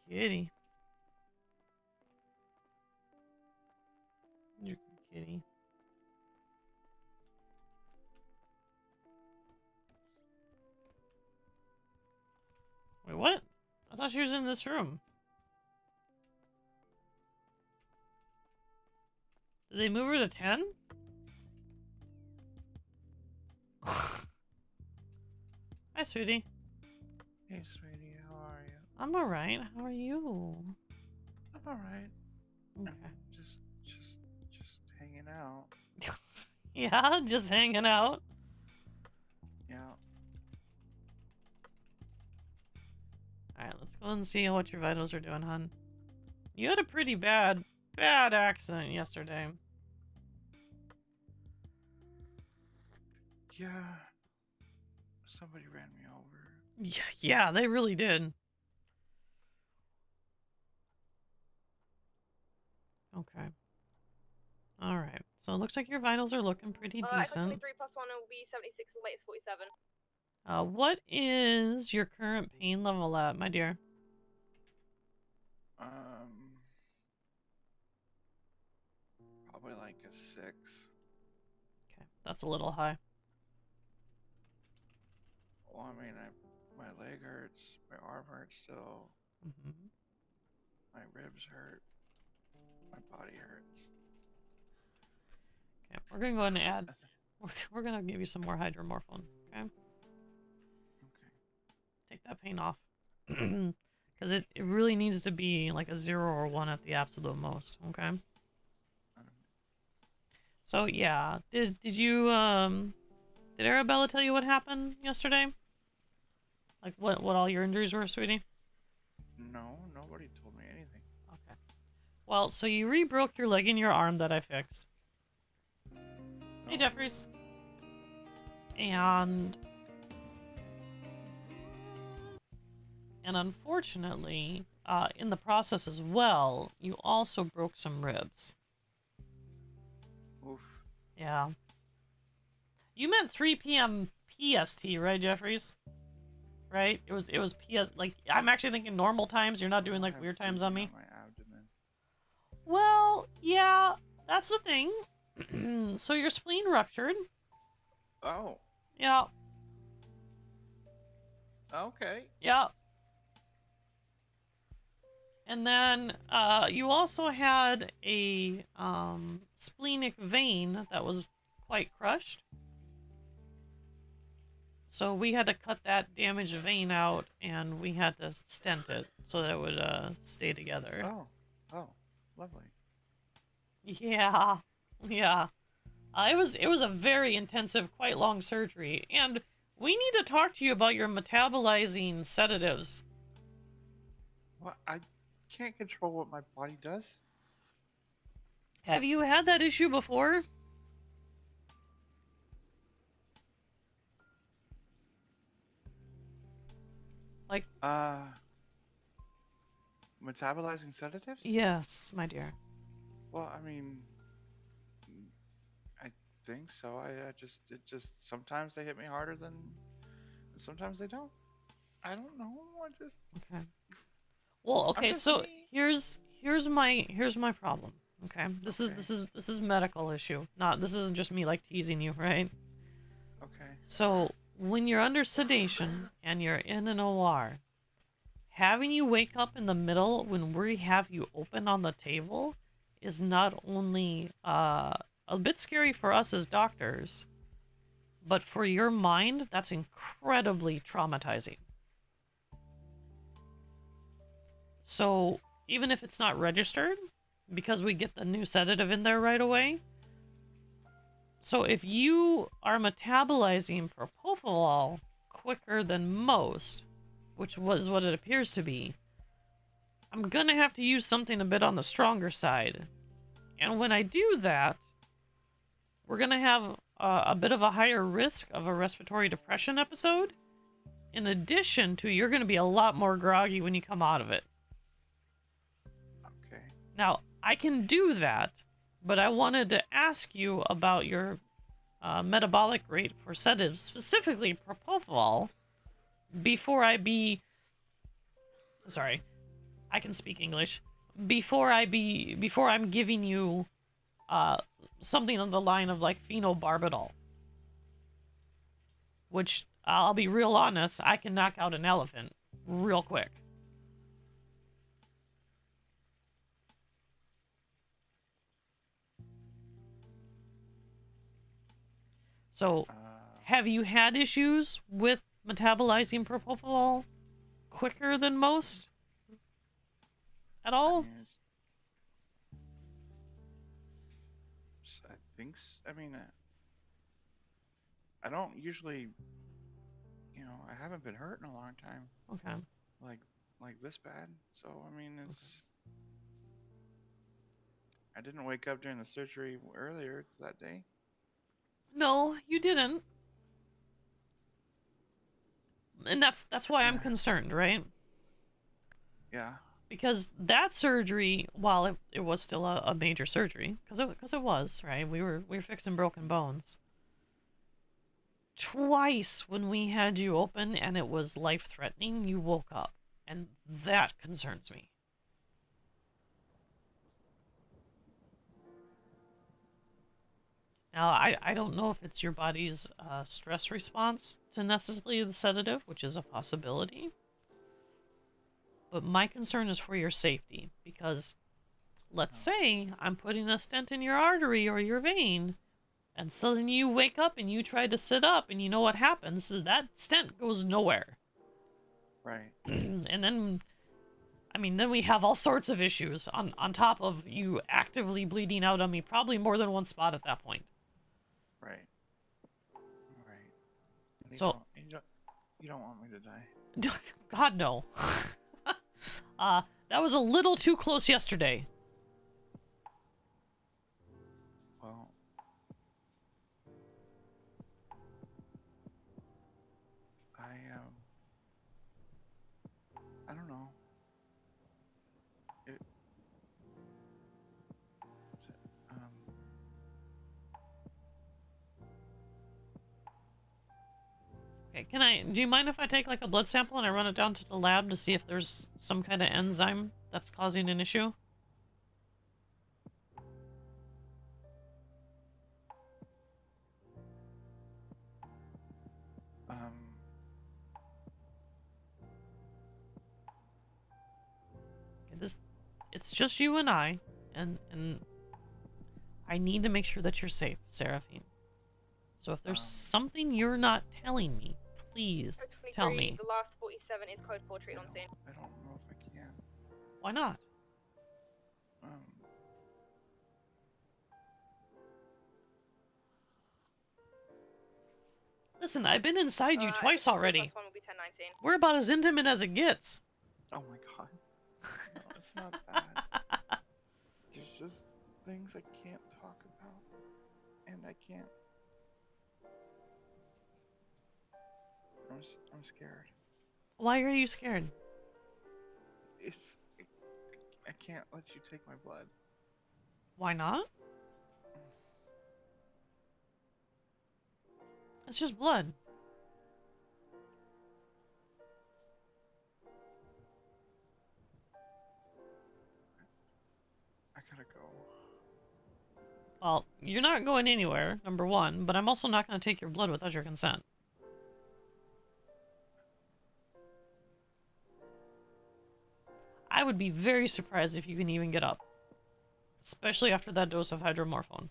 Kitty. Kitty. Wait, what? I thought she was in this room. Did they move her to 10? Hi, sweetie. Hey, sweetie, how are you? I'm alright. How are you? I'm alright. Okay. Just hanging out. Yeah, just hanging out. Yeah. Alright, let's go and see what your vitals are doing, hon. You had a pretty bad accident yesterday. Yeah. Somebody ran me over. Yeah, they really did. Okay. Alright, so it looks like your vitals are looking pretty decent. 23 plus 1 will be 76, the latest 47. What is your current pain level at, my dear? Probably like a 6. Okay, that's a little high. Well, I mean, my leg hurts, my arm hurts still, my ribs hurt, my body hurts. Okay, we're gonna go ahead and add. We're gonna give you some more hydromorphone. Okay. that pain off. Because it really needs to be like a 0 or 1 at the absolute most, okay? So yeah, did you did Arabella tell you what happened yesterday? Like what all your injuries were, sweetie? No, nobody told me anything. Okay. Well, so you re-broke your leg and your arm that I fixed. Hey, Jeffries. And unfortunately, in the process as well, you also broke some ribs. Oof. Yeah. You meant 3 p.m. PST, right, Jeffries? Right? It was PS. Like, I'm actually thinking normal times. You're not doing like weird times on me. My abdomen. Well, yeah, that's the thing. So your spleen ruptured. Oh. Yeah. Okay. Yeah. And then you also had a splenic vein that was quite crushed. So we had to cut that damaged vein out, and we had to stent it so that it would stay together. Oh, lovely. Yeah, yeah. It was a very intensive, quite long surgery, and we need to talk to you about your metabolizing sedatives. What? I can't control what my body does. Have you had that issue before? Like, metabolizing sedatives? yes, my dear. Well, I mean, I think so. It just sometimes they hit me harder than, sometimes they don't. I don't know. Okay. Well, okay. So here's my problem. Okay. This is medical issue. This isn't just me like teasing you, right? Okay. So when you're under sedation and you're in an OR, having you wake up in the middle when we have you open on the table is not only a bit scary for us as doctors, but for your mind, that's incredibly traumatizing. So even if it's not registered, because we get the new sedative in there right away, so if you are metabolizing propofol quicker than most, which was what it appears to be, I'm gonna have to use something a bit on the stronger side. And when I do that, we're gonna have a bit of a higher risk of a respiratory depression episode. In addition to, you're gonna be a lot more groggy when you come out of it. Okay. Now, I can do that, but I wanted to ask you about your metabolic rate for sedatives, specifically propofol, before I can speak English. Before I'm giving you something on the line of like phenobarbital, which I'll be real honest, I can knock out an elephant real quick. So, have you had issues with metabolizing propofol quicker than most? At all? I think. I mean, I don't usually. I haven't been hurt in a long time. Okay. Like this bad. So I mean, it's. I didn't wake up during the surgery earlier that day. No, you didn't. And that's why I'm concerned, right? Yeah. Because that surgery, while it was still a major surgery, because it was, right? We were fixing broken bones. Twice when we had you open and it was life-threatening, you woke up. And that concerns me. Now, I don't know if it's your body's stress response to necessarily the sedative, which is a possibility. But my concern is for your safety, because let's say I'm putting a stent in your artery or your vein, and suddenly you wake up and you try to sit up, and you know what happens? That stent goes nowhere. Right. And then, I mean, then we have all sorts of issues on top of you actively bleeding out on me, probably more than one spot at that point. Right. Right. You So, you don't want me to die. God no. That was a little too close yesterday. Well, I don't know. Okay, do you mind if I take like a blood sample and I run it down to the lab to see if there's some kind of enzyme that's causing an issue? Okay, it's just you and I, and I need to make sure that you're safe, Seraphine. So if there's something you're not telling me, please tell me. The last 47 is code 4 treat on scene. I don't know if I can. Why not? Listen, I've been inside you twice already. One will be 1019. We're about as intimate as it gets. Oh my god. No, it's not that. There's just things I can't talk about. And I can't. I'm scared. Why are you scared? I can't let you take my blood. Why not? It's just blood. I gotta go. Well, you're not going anywhere, number one, but I'm also not going to take your blood without your consent. I would be very surprised if you can even get up. Especially after that dose of hydromorphone.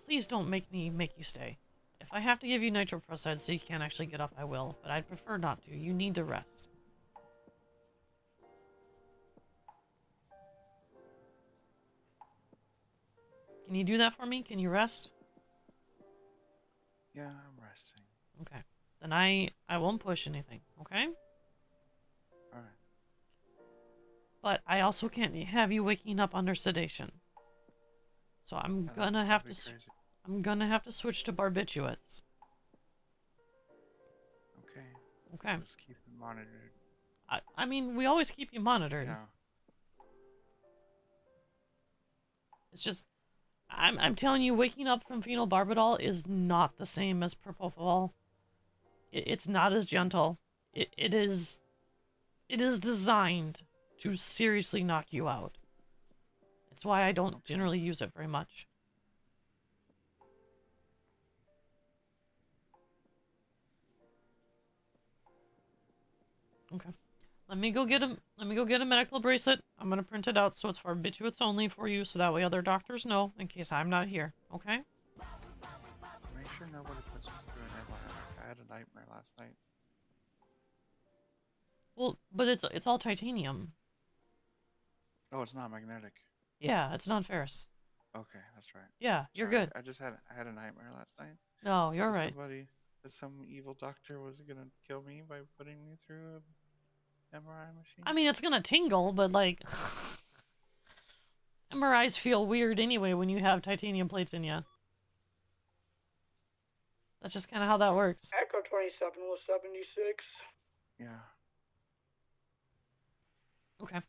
Please don't make me make you stay. If I have to give you nitroprusside so you can't actually get up, I will. But I'd prefer not to. You need to rest. Can you do that for me? Can you rest? Yeah, I'm resting. Okay. Then I won't push anything, okay? Alright. But I also can't have you waking up under sedation. So I'm gonna have to switch to barbiturates. Okay. Okay. Just keep it monitored. I mean, we always keep you monitored. Yeah. It's just, I'm telling you, waking up from phenobarbital is not the same as propofol. It's not as gentle. It is designed to seriously knock you out. That's why I don't generally use it very much. Okay. Let me go get a medical bracelet. I'm gonna print it out so it's for barbiturates only for you, so that way other doctors know in case I'm not here. Okay? Make sure nobody puts me through an MRI. I had a nightmare last night. Well, but it's all titanium. Oh, it's not magnetic. Yeah, it's non-ferrous. Okay, that's right. Yeah, you're Sorry, good. I had a nightmare last night. No, you're right. Some evil doctor was gonna kill me by putting me through a MRI machine. I mean, it's gonna tingle, but like, MRIs feel weird anyway when you have titanium plates in you. That's just kind of how that works. Echo 27 was 76. Yeah. Okay.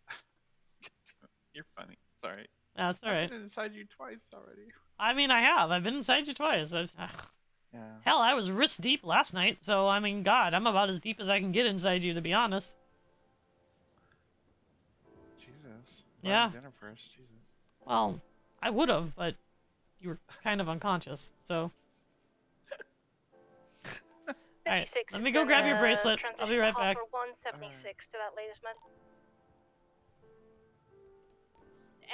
You're funny. Sorry. That's alright. I've been inside you twice already. I mean, I have. I've been inside you twice. Yeah. Hell, I was wrist deep last night, so I mean, God, I'm about as deep as I can get inside you, to be honest. Jesus. Yeah. Dinner first. Jesus. Well, I would have, but you were kind of unconscious, so. Alright, let me go grab your bracelet. I'll be right back. For 176 to that latest med.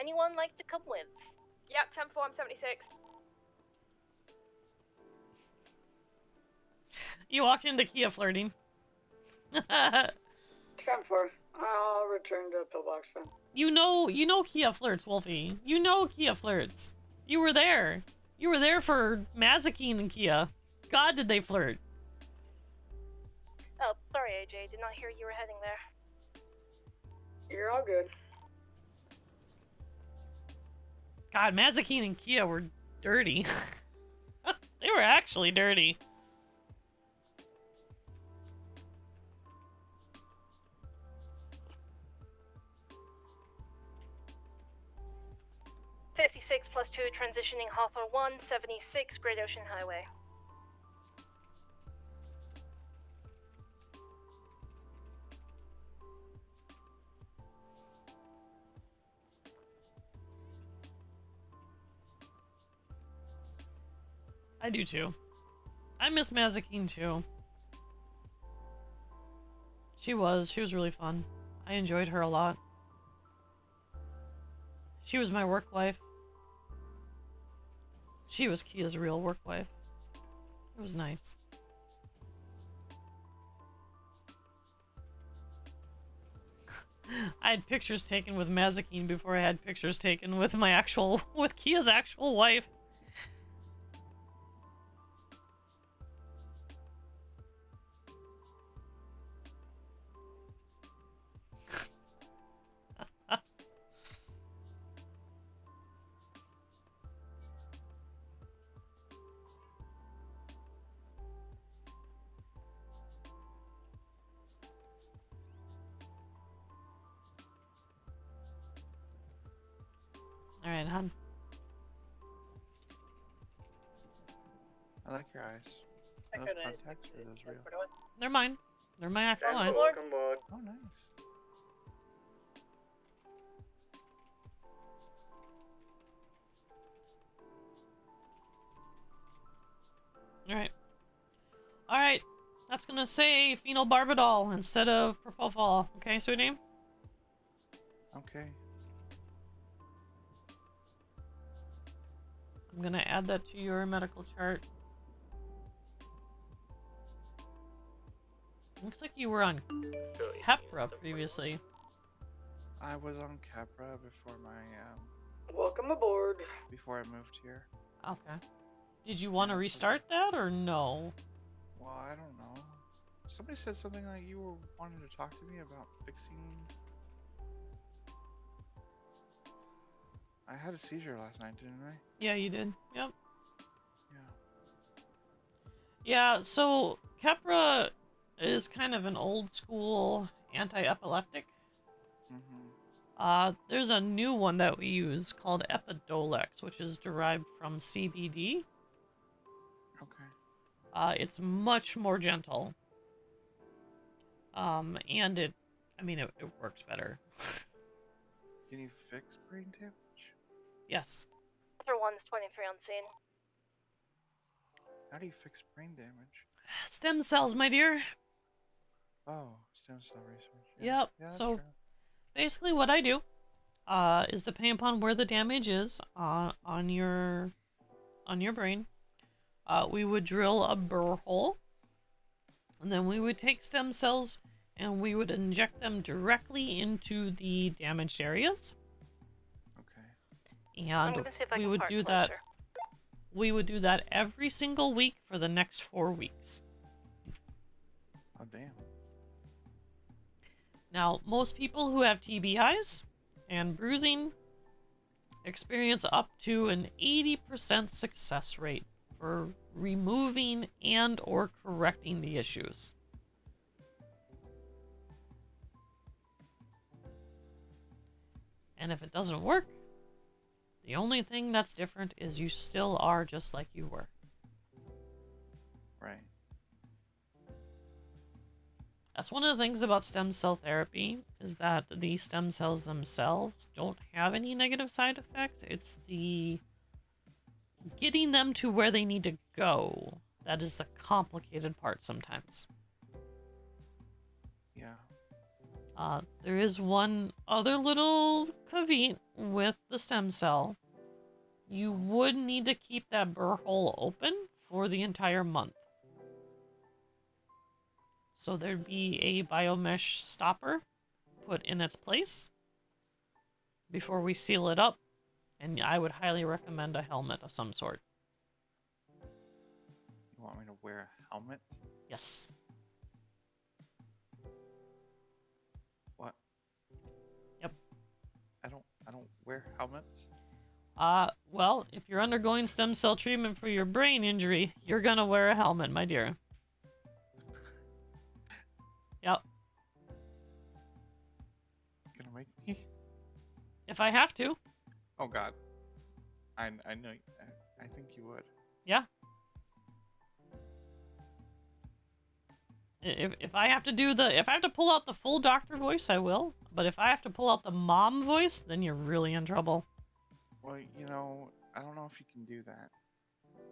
anyone like to come with? Yep, 10-4, I'm 76. You walked into Keya flirting. 10-4. I'll return to the pillbox then. You know Keya flirts, Wolfie. You know Keya flirts. You were there. You were there for Mazikeen and Keya. God, did they flirt. Oh, sorry, AJ. Did not hear you were heading there. You're all good. God, Mazikeen and Keya were dirty. They were actually dirty. +2, transitioning Hawthorne 1, 76, Great Ocean Highway. I do too. I miss Mazikeen too. She was really fun. I enjoyed her a lot. She was my work wife. She was Keya's real work wife. It was nice. I had pictures taken with Mazikeen before I had pictures taken with with Keya's actual wife. Alright, hon. I like your eyes. Are those contacts or are those real? They're mine. They're my actual eyes. Welcome aboard. Oh, nice. Alright. Alright. That's gonna say phenobarbital instead of propofol. Okay, sweetie? Okay. I'm gonna add that to your medical chart. Looks like you were on Keppra previously. I was on Capra before my Welcome aboard. before I moved here. Okay. Did you want to restart that or no? Well, I don't know. Somebody said something like you were wanting to talk to me about fixing. I had a seizure last night, didn't I? Yeah, you did. Yep. Yeah. Yeah, so Keppra is kind of an old school anti-epileptic. There's a new one that we use called Epidolex, which is derived from CBD. Okay. It's much more gentle. And it works better. Can you fix brain damage? Yes. For 1's 23 on scene. How do you fix brain damage? Stem cells, my dear. Oh, stem cell research. Yeah. Yep. Yeah, So true. basically what I do is depending upon where the damage is on your brain, we would drill a burr hole, and then we would take stem cells and we would inject them directly into the damaged areas. Okay. And gonna see if I we can would park do that. closer. We would do that every single week for the next 4 weeks. Oh, damn. Now, most people who have TBIs and bruising experience up to an 80% success rate for removing and or correcting the issues. And if it doesn't work, the only thing that's different is you still are just like you were. Right. That's one of the things about stem cell therapy, is that the stem cells themselves don't have any negative side effects. It's the getting them to where they need to go that is the complicated part sometimes. Yeah. There is one other little caveat with the stem cell, you would need to keep that burr hole open for the entire month. So there'd be a biomesh stopper put in its place before we seal it up, and I would highly recommend a helmet of some sort. You want me to wear a helmet? Yes. What? Yep. I don't wear helmets. Well, if you're undergoing stem cell treatment for your brain injury, you're gonna wear a helmet, my dear. Yep. Gonna make me? If I have to. Oh God. I know. I think you would. Yeah. If I have to if I have to pull out the full doctor voice, I will. But if I have to pull out the mom voice, then you're really in trouble. Well, you know, I don't know if you can do that.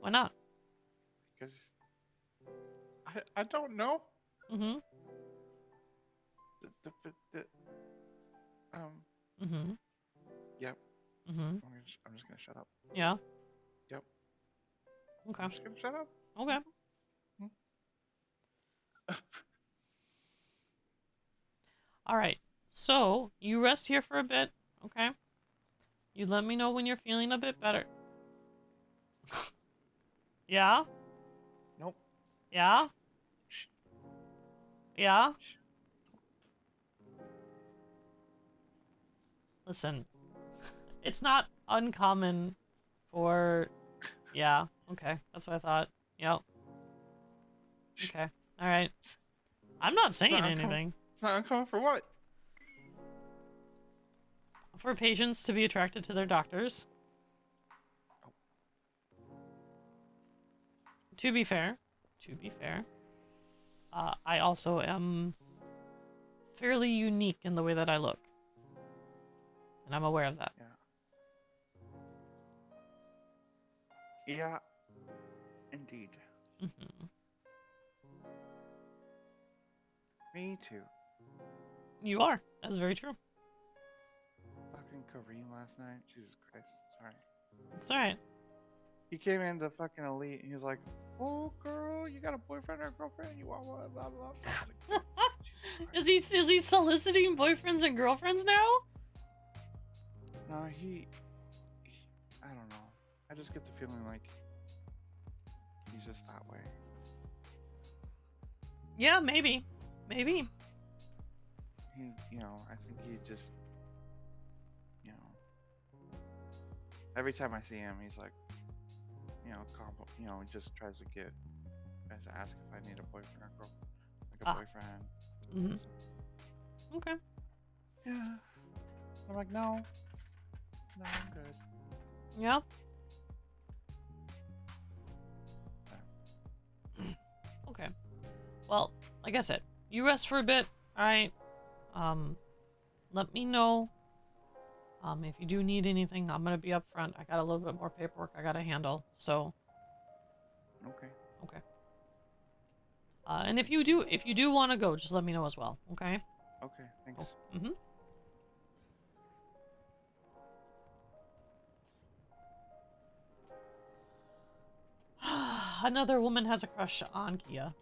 Why not? Because I don't know. Mm-hmm. Mm-hmm. Yep. Mm-hmm. I'm just gonna shut up. Yeah. Yep. Okay. I'm just gonna shut up. Okay. All right. So you rest here for a bit, okay? You let me know when you're feeling a bit better. Yeah? Nope. Yeah? Yeah? Listen, it's not uncommon for... Yeah, okay. That's what I thought. Yep. Okay. Alright. I'm not saying anything. It's not uncommon for what? For patients to be attracted to their doctors. To be fair, I also am fairly unique in the way that I look. And I'm aware of that. Yeah. Indeed. Mm-hmm. Me too. You are. That's very true. Fucking Kareem last night. Jesus Christ. Sorry. It's alright. He came into fucking Elite and he was like, "Oh, girl, you got a boyfriend or a girlfriend? You want one?" Blah blah blah. Is he soliciting boyfriends and girlfriends now? No, he I don't know. I just get the feeling like he's just that way. Yeah, maybe. Maybe. He, I think he just, every time I see him, he's like, he just tries to ask if I need a boyfriend or girlfriend, like a boyfriend. Mm-hmm. Okay. Yeah. I'm like, no, I'm good. Yeah. Okay. Well, like I said, you rest for a bit, alright? Let me know. If you do need anything, I'm gonna be up front. I got a little bit more paperwork I gotta handle, so. Okay. Okay. And if you do want to go, just let me know as well, okay? Okay, thanks. Mm-hmm. Another woman has a crush on Keya.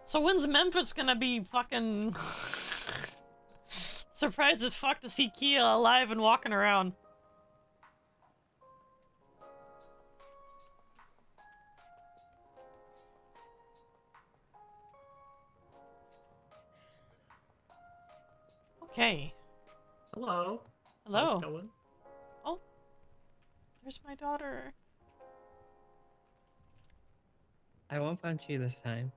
So when's Memphis gonna be fucking surprised as fuck to see Keya alive and walking around? Okay. Hello. Hello. How's it going? Oh. There's my daughter. I won't punch you this time.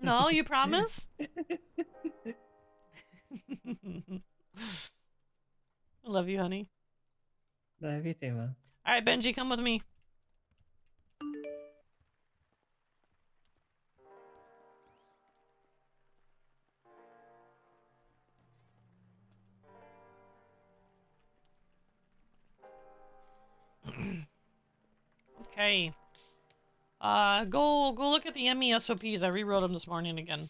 No, you promise? I love you, honey. Love you too, Mom. Alright, Benji, come with me. Okay. Go look at the ME SOPs. I rewrote them this morning again.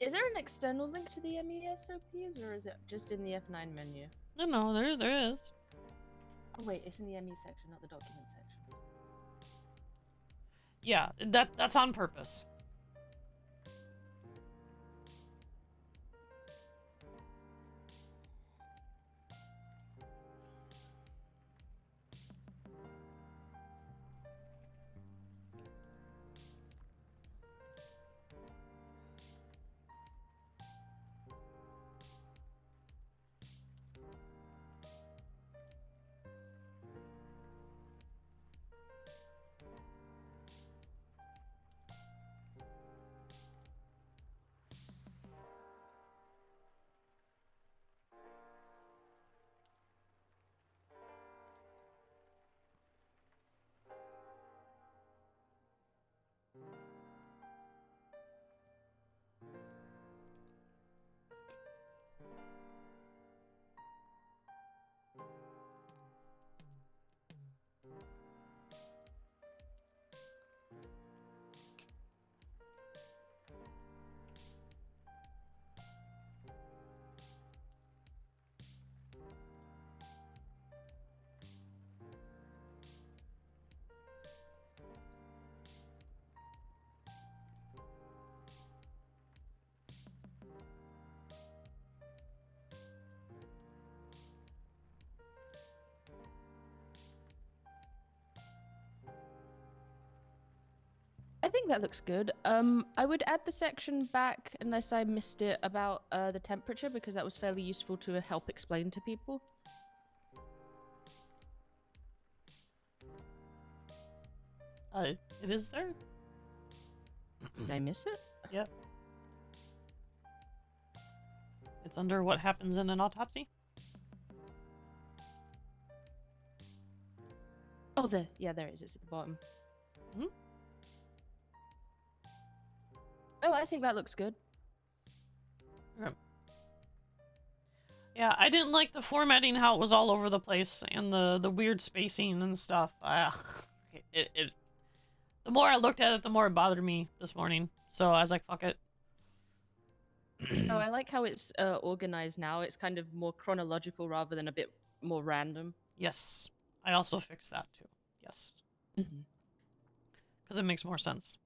Is there an external link to the ME SOPs, or is it just in the F9 menu? No, there is. Oh wait, it's in the ME section, not the document section. Yeah, that's on purpose. I think that looks good. I would add the section back, unless I missed it, about the temperature, because that was fairly useful to help explain to people. It is there? Did I miss it? Yep. It's under what happens in an autopsy? Oh, there it is. It's at the bottom. Hmm? Oh, I think that looks good. Okay. Yeah, I didn't like the formatting, how it was all over the place, and the weird spacing and stuff. The more I looked at it, the more it bothered me this morning. So I was like, fuck it. Oh, I like how it's organized now. It's kind of more chronological rather than a bit more random. Yes. I also fixed that too. Yes. Because it makes more sense.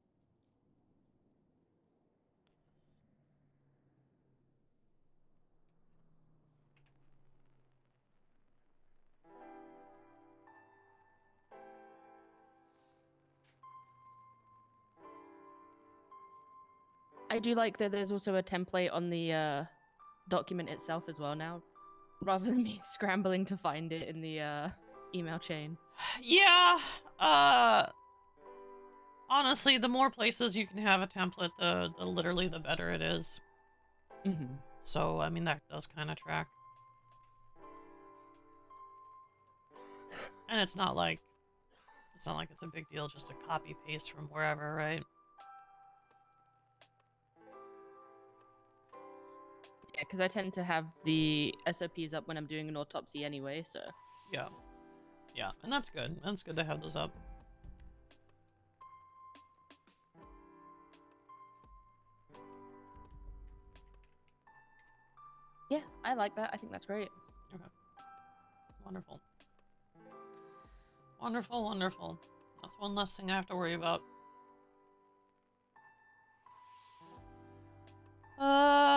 I do like that there's also a template on the document itself as well now, rather than me scrambling to find it in the email chain. Yeah, honestly, the more places you can have a template, the literally the better it is. So, I mean, that does kind of track. And it's not like it's a big deal just to copy paste from wherever, right? Yeah, because I tend to have the SOPs up when I'm doing an autopsy anyway, so... Yeah. Yeah, and that's good. That's good to have those up. Yeah, I like that. I think that's great. Okay. Wonderful. Wonderful, wonderful. That's one less thing I have to worry about.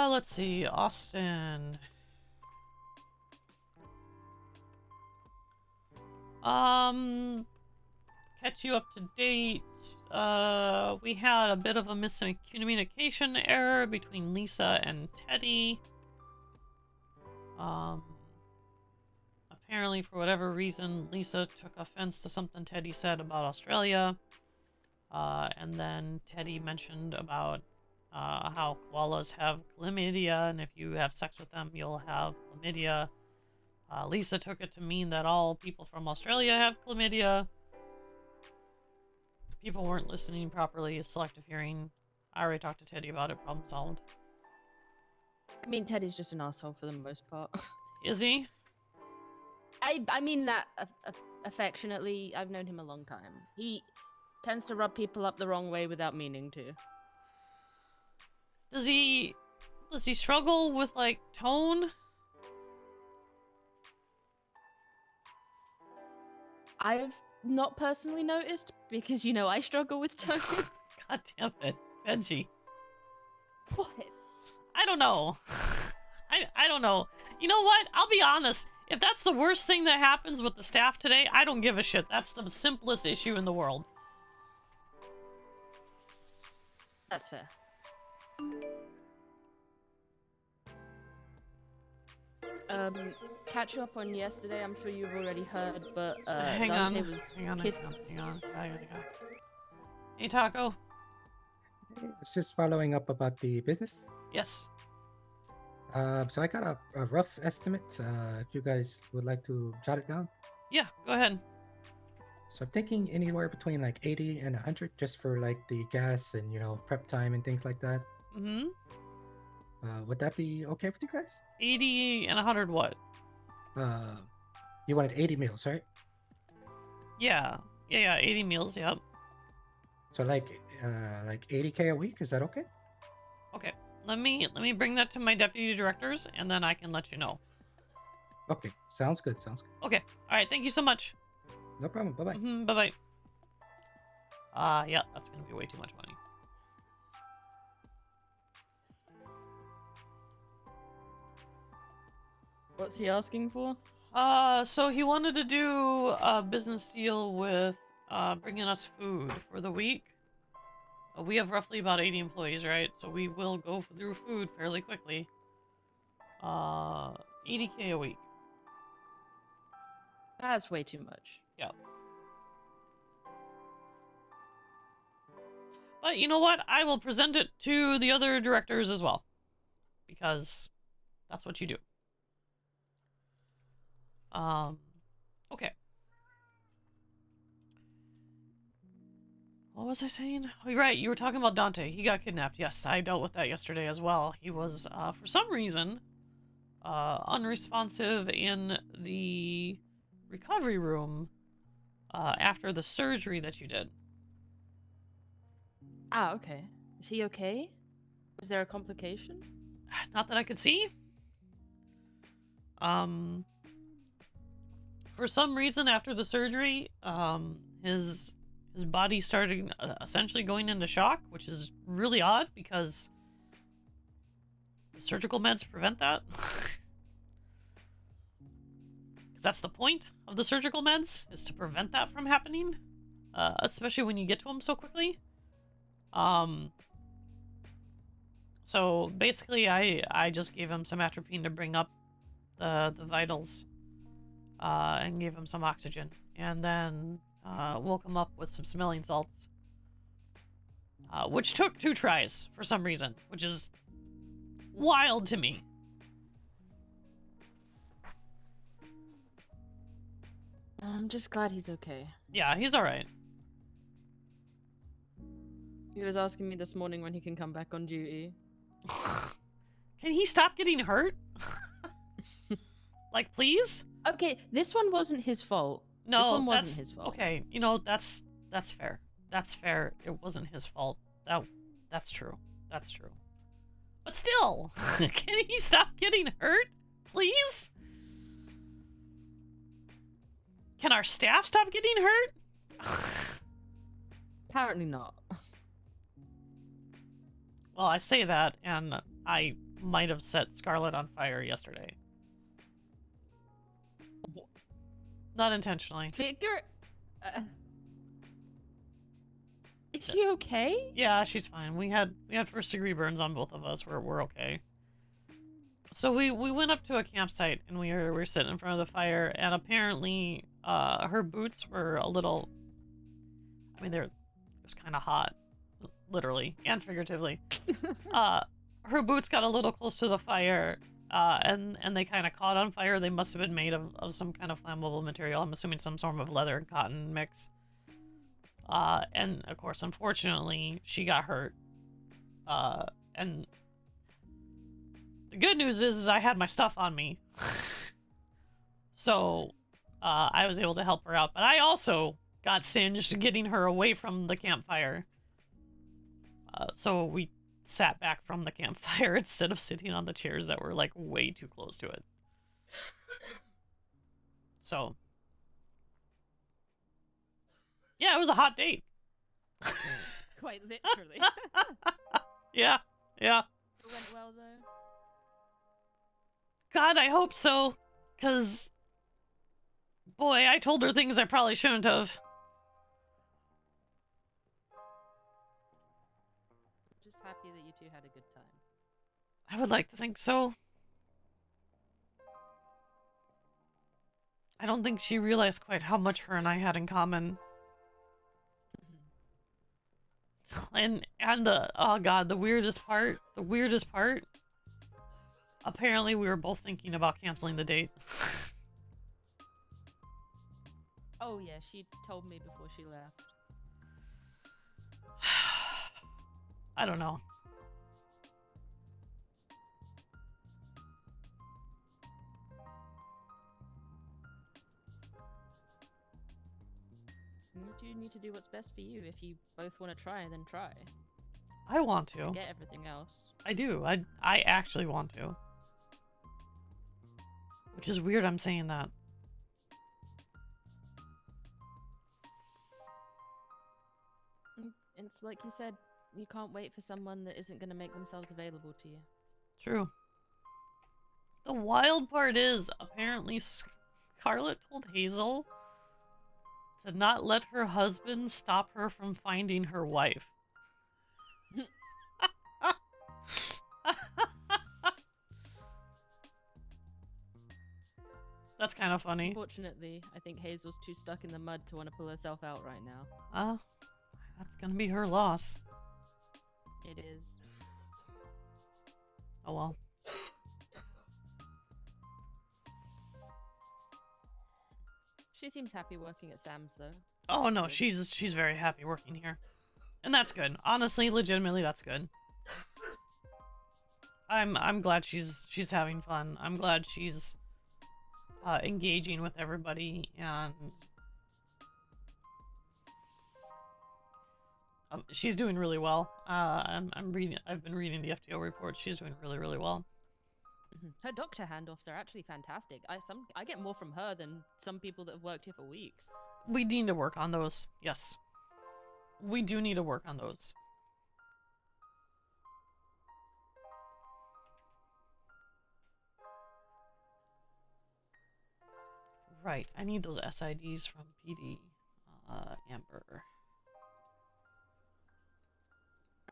Let's see. Austin. Catch you up to date. We had a bit of a miscommunication error between Lisa and Teddy. Apparently, for whatever reason, Lisa took offense to something Teddy said about Australia. And then Teddy mentioned about how koalas have chlamydia, and if you have sex with them, you'll have chlamydia. Lisa took it to mean that all people from Australia have chlamydia. People weren't listening properly, selective hearing. I already talked to Teddy about it, problem solved. I mean, Teddy's just an asshole for the most part. Is he? I mean that affectionately. I've known him a long time. He tends to rub people up the wrong way without meaning to. Does he struggle with, like, tone? I've not personally noticed because, you know, I struggle with tone. God damn it, Benji. What? I don't know. I don't know. You know what? I'll be honest. If that's the worst thing that happens with the staff today, I don't give a shit. That's the simplest issue in the world. That's fair. Catch you up on yesterday. I'm sure you've already heard, but Hang Dante on. was Hang on. I gotta go. Hey, Taco. It's just following up about the business. Yes. So I got a rough estimate. If you guys would like to jot it down. Yeah, go ahead. So I'm thinking anywhere between like 80 and 100 just for like the gas and, you know, prep time and things like that. Mm-hmm. Would that be okay with you guys? 80 and 100 what? You wanted 80 meals, right? Yeah. Yeah, 80 meals, yep. So like 80K a week, is that okay? Okay. Let me bring that to my deputy directors and then I can let you know. Okay, sounds good. Okay. All right, thank you so much. No problem. Bye-bye. Mm-hmm, bye-bye. Yeah, that's going to be way too much money. What's he asking for? So he wanted to do a business deal with bringing us food for the week. We have roughly about 80 employees, right? So we will go through food fairly quickly. 80K a week. That's way too much. Yeah. But you know what? I will present it to the other directors as well. Because that's what you do. Okay. What was I saying? Oh, you're right. You were talking about Dante. He got kidnapped. Yes, I dealt with that yesterday as well. He was, for some reason, unresponsive in the recovery room after the surgery that you did. Ah, okay. Is he okay? Was there a complication? Not that I could see. For some reason after the surgery, his body started essentially going into shock, which is really odd because the surgical meds prevent that. That's the point of the surgical meds, is to prevent that from happening, especially when you get to them so quickly. So basically I just gave him some atropine to bring up the vitals, and gave him some oxygen, and then woke him up with some smelling salts, which took 2 tries for some reason, which is wild to me. I'm just glad he's okay. Yeah, he's alright. He was asking me this morning when he can come back on duty. Can he stop getting hurt? Like, please? Okay, this one wasn't his fault. No, this one wasn't his fault. Okay, you know, that's fair. That's fair. It wasn't his fault. That's true. That's true. But still, can he stop getting hurt? Please? Can our staff stop getting hurt? Apparently not. Well, I say that, and I might have set Scarlet on fire yesterday. Not intentionally. Figure. Is she okay? Yeah, she's fine. We had first degree burns on both of us. We're okay. So we went up to a campsite and we were sitting in front of the fire, and apparently her boots were a little. I mean, it was kind of hot, literally and figuratively. Her boots got a little close to the fire, and they kind of caught on fire. They must have been made of some kind of flammable material. I'm assuming some sort of leather and cotton mix. And of course, unfortunately, she got hurt. And the good news is I had my stuff on me. So, I was able to help her out. But I also got singed getting her away from the campfire. So we sat back from the campfire instead of sitting on the chairs that were, like, way too close to it. So. Yeah, it was a hot date. Quite literally. Yeah, yeah. It went well, though. God, I hope so. Because, boy, I told her things I probably shouldn't have. Just happy that you two had a good time. I would like to think so. I don't think she realized quite how much her and I had in common. And the, oh god, the weirdest part, apparently we were both thinking about canceling the date. Oh yeah, she told me before she left. I don't know. You do need to do what's best for you. If you both want to try, then try. I want to. Forget everything else. I do. I actually want to. Which is weird I'm saying that. It's like you said, you can't wait for someone that isn't going to make themselves available to you. True. The wild part is, apparently Scarlett told Hazel to not let her husband stop her from finding her wife. That's kind of funny. Unfortunately, I think Hazel's too stuck in the mud to want to pull herself out right now. That's gonna be her loss. It is. Oh well. She seems happy working at Sam's, though. Oh no, she's very happy working here. And that's good. Honestly, legitimately, that's good. I'm glad she's having fun. I'm glad she's engaging with everybody, and she's doing really well. I've been reading the FTO reports. She's doing really, really well. Her doctor handoffs are actually fantastic. I get more from her than some people that have worked here for weeks. We need to work on those. Yes. We do need to work on those. Right, I need those SIDs from PD. Amber.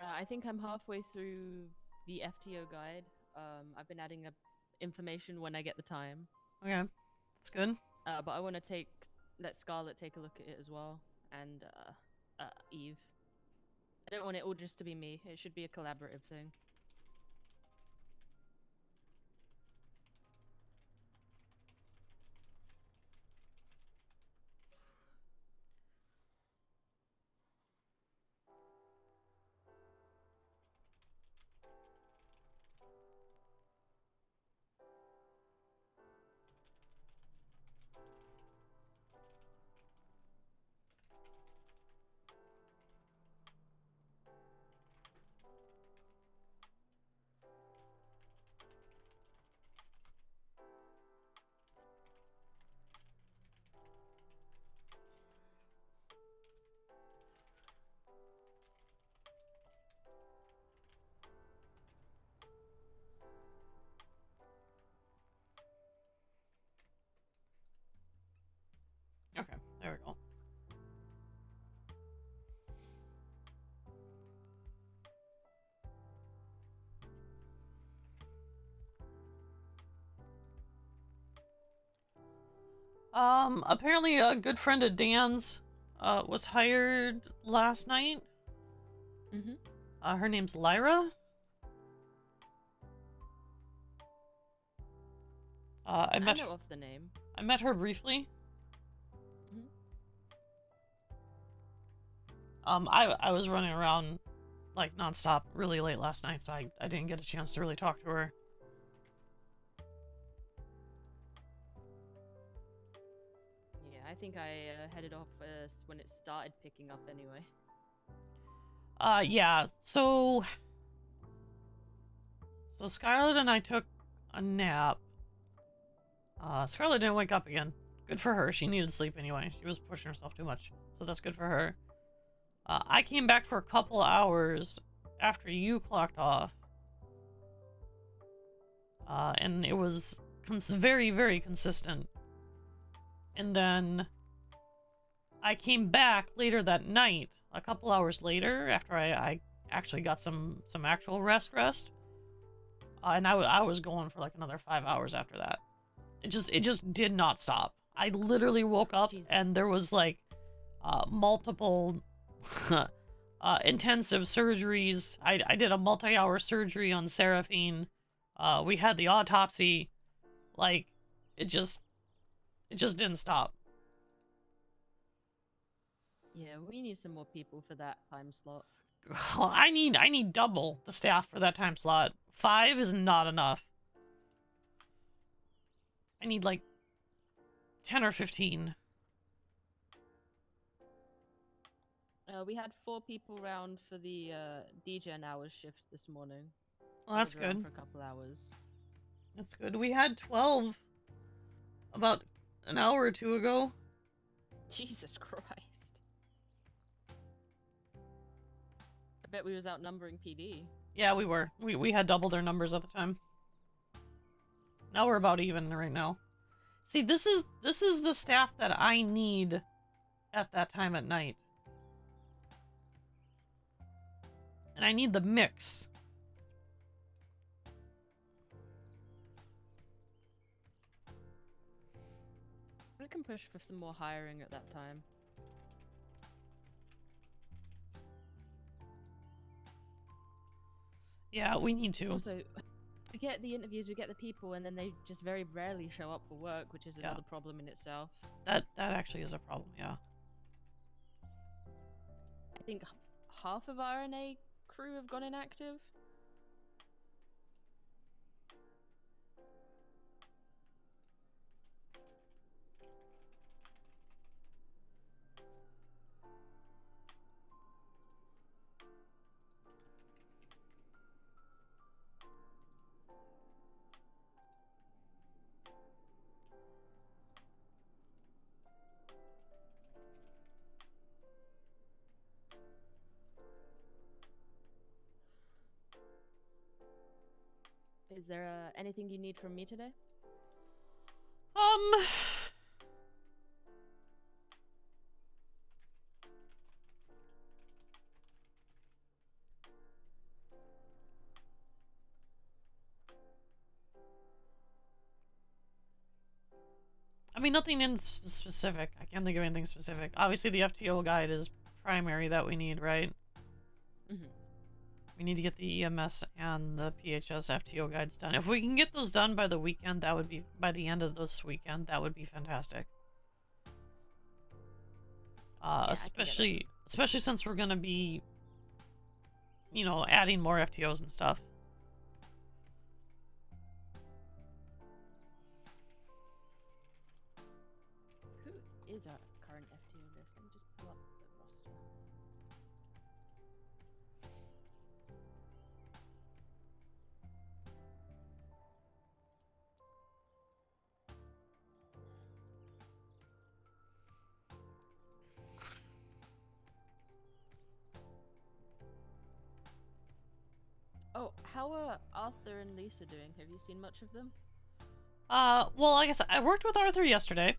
I think I'm halfway through the FTO guide. I've been adding up information when I get the time. Okay, that's good. But I want to let Scarlett take a look at it as well, and Eve. I don't want it all just to be me. It should be a collaborative thing. Okay, there we go. Apparently a good friend of Dan's was hired last night. Mm-hmm. Her name's Lyra. I met know of the name. I met her briefly. I was running around like nonstop really late last night, so I didn't get a chance to really talk to her. Yeah, I think I headed off when it started picking up anyway. Yeah, so Scarlett and I took a nap. Scarlett didn't wake up again. Good for her. She needed sleep anyway. She was pushing herself too much, so that's good for her. I came back for a couple hours after you clocked off. And it was very, very consistent. And then I came back later that night, a couple hours later, after I actually got some actual rest. And I was going for like another 5 hours after that. It just did not stop. I literally woke up and there was like multiple intensive surgeries. I did a multi-hour surgery on Seraphine. We had the autopsy. Like, it just didn't stop. Yeah, we need some more people for that time slot. I need double the staff for that time slot. 5 is not enough. I need like 10 or 15. We had 4 people round for the DJ hours shift this morning. Well, that's I was around good. For a couple hours. That's good. We had 12 about an hour or two ago. Jesus Christ. I bet we was outnumbering PD. Yeah, we were. We had double their numbers at the time. Now we're about even right now. See, this is the staff that I need at that time at night. And I need the mix. I can push for some more hiring at that time. Yeah, we need to. Also, we get the interviews, we get the people, and then they just very rarely show up for work, which is another problem in itself. That actually is a problem, yeah. I think half of our RNA crew have gone inactive. Is there anything you need from me today? I mean, nothing in specific. I can't think of anything specific. Obviously, the FTO guide is primary that we need, right? Mm-hmm. We need to get the EMS and the PHS FTO guides done. If we can get those done by the weekend, that would be by the end of this weekend. That would be fantastic. Especially since we're gonna be, you know, adding more FTOs and stuff. Who is our current FTO list? Let me just pull up the roster. Oh, how are Arthur and Lisa doing? Have you seen much of them? Well, like I said, I worked with Arthur yesterday.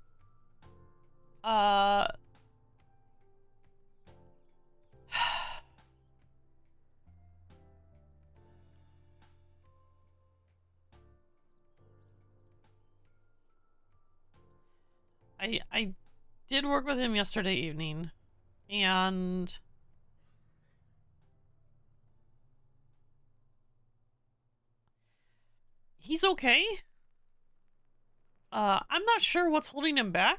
I did work with him yesterday evening, and he's okay. I'm not sure what's holding him back.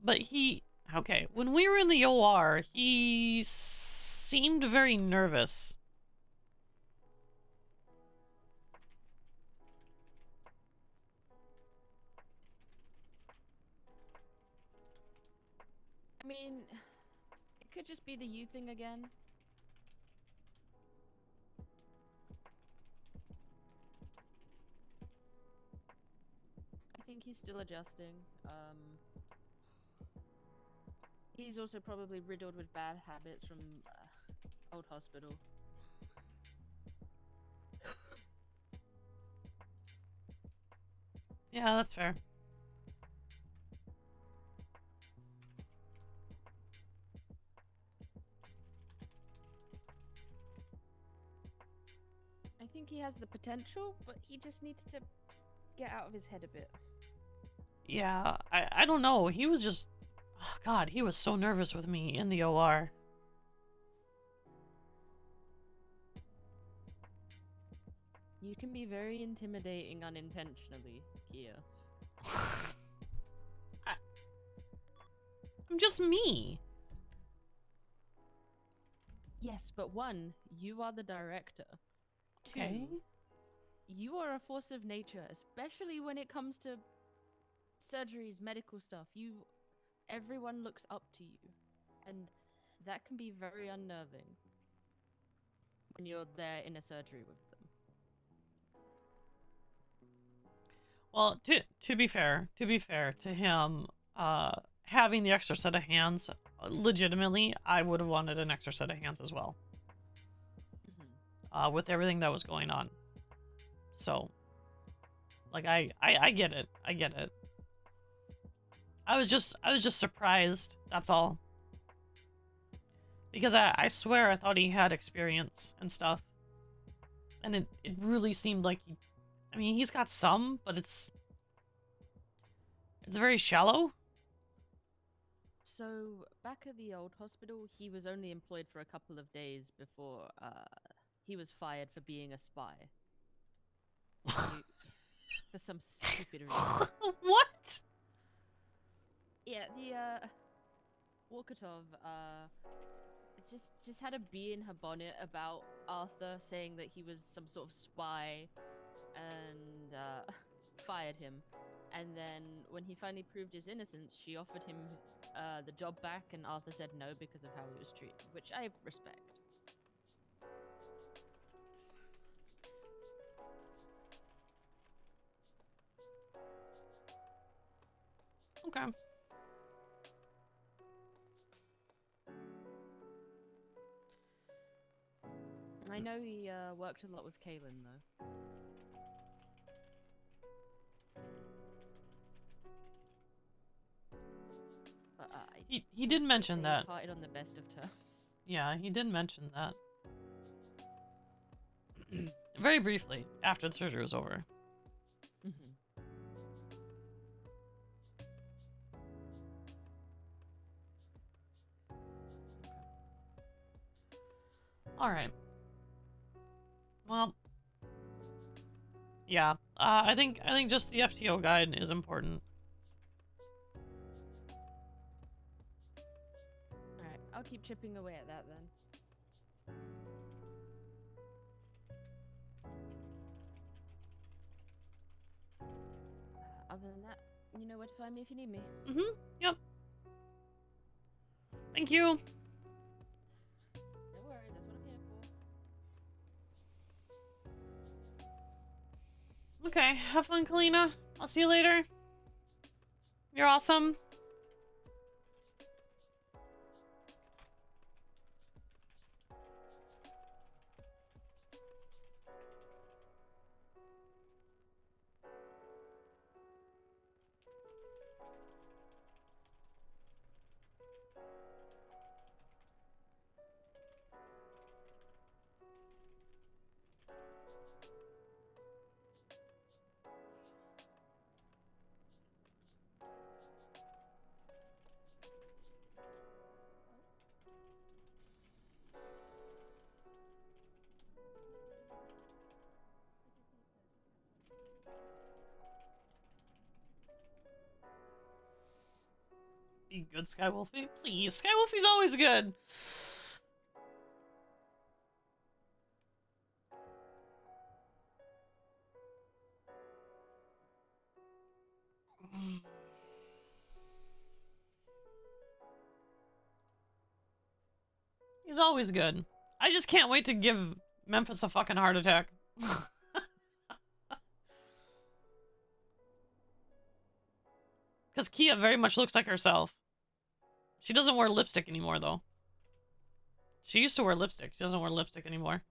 But okay, when we were in the OR, he seemed very nervous. I mean, it could just be the you thing again. I think he's still adjusting. He's also probably riddled with bad habits from old hospital. Yeah, that's fair. I think he has the potential, but he just needs to get out of his head a bit. Yeah, I don't know. He was just... Oh, God, he was so nervous with me in the OR. You can be very intimidating unintentionally, Keya. I'm just me. Yes, but one, you are the director. Okay. Two, you are a force of nature, especially when it comes to surgeries, medical stuff. Everyone looks up to you, and that can be very unnerving when you're there in a surgery with them. Well, to be fair to him, having the extra set of hands, legitimately, I would have wanted an extra set of hands as well. With everything that was going on. So, like, I get it. I get it. I was just surprised. That's all. Because I swear I thought he had experience and stuff. And it really seemed like I mean, he's got some, but it's very shallow. So, back at the old hospital, he was only employed for a couple of days before he was fired for being a spy. For some stupid reason. What? Yeah, the Walkatov just had a bee in her bonnet about Arthur saying that he was some sort of spy and fired him. And then when he finally proved his innocence, she offered him the job back, and Arthur said no because of how he was treated, which I respect. Okay. I know he worked a lot with Kaylin, though. But he did mention that. Parted on the best of terms. Yeah, he did mention that. Very briefly, after the surgery was over. Alright. Well. Yeah. I think just the FTO guide is important. Alright, I'll keep chipping away at that then. Other than that, you know where to find me if you need me. Yep. Thank you. No worries, that's what I'm here for. Okay, have fun, Kalina. I'll see you later. You're awesome. Be good, Skywolfie. Please, Skywolfie's always good. He's always good. I just can't wait to give Memphis a fucking heart attack. Because Keya very much looks like herself. She doesn't wear lipstick anymore, though. She used to wear lipstick. She doesn't wear lipstick anymore.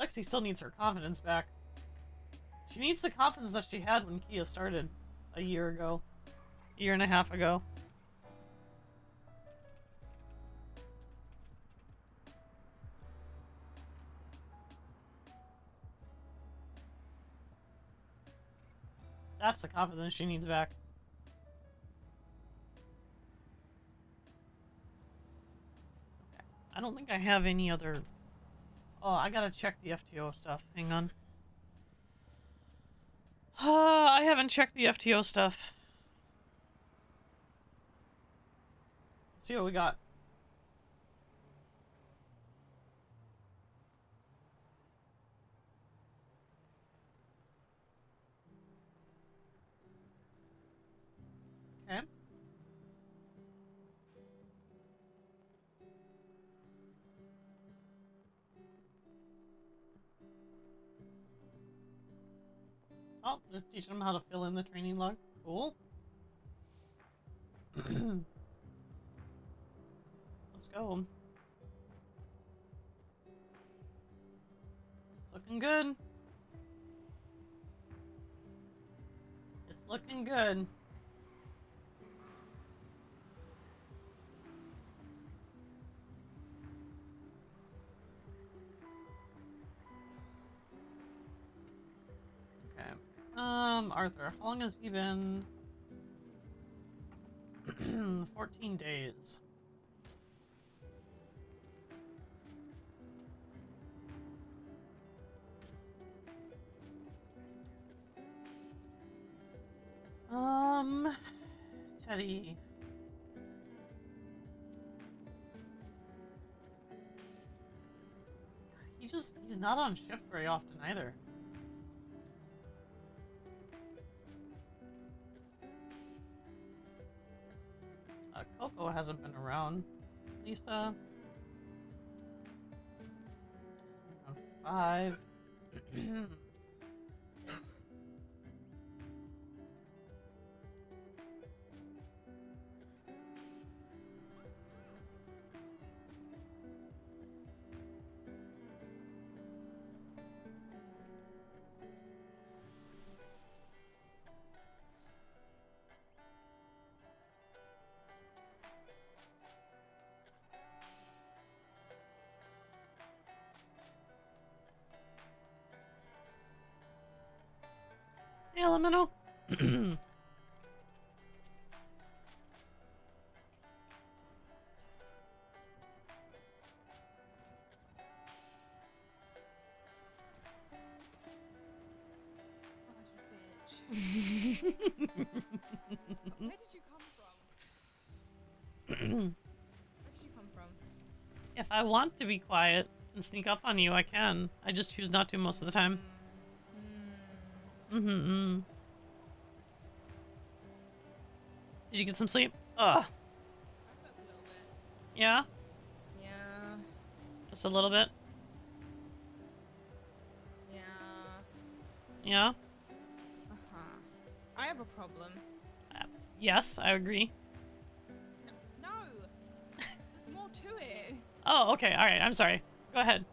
Lexi still needs her confidence back. She needs the confidence that she had when Keya started a year ago. A year and a half ago. That's the confidence she needs back. Okay. I don't think I have any other... Oh, I gotta check the FTO stuff. Hang on. I haven't checked the FTO stuff. Let's see what we got. Okay. Oh, they're teaching them how to fill in the training log. Cool. Let's go. It's looking good. It's looking good. Okay. Arthur, how long has he been? 14 days. Teddy. He's not on shift very often either. Coco hasn't been around. Lisa. 5. Hey, Elemental. Where did you come from? Where did you come from? If I want to be quiet and sneak up on you, I can. I just choose not to most of the time. Mm-hmm. Did you get some sleep? Ugh. I slept a little bit. Yeah? Yeah. Just a little bit? Yeah. Yeah? Uh-huh. I have a problem. Yes, I agree. No! There's more to it. Oh, okay. Alright, I'm sorry. Go ahead.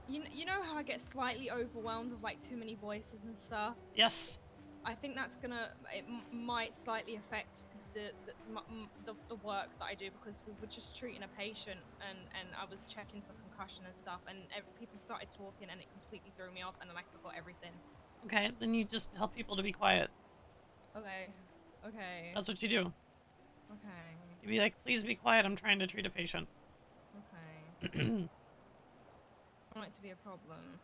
You know how I get slightly overwhelmed with like too many voices and stuff? Yes. I think that's gonna, might slightly affect the work that I do, because we were just treating a patient and I was checking for concussion and stuff, and people started talking and it completely threw me off and then I forgot everything. Okay, then you just help people to be quiet. Okay. Okay. That's what you do. Okay. You be like, please be quiet, I'm trying to treat a patient. Okay. I want it to be a problem.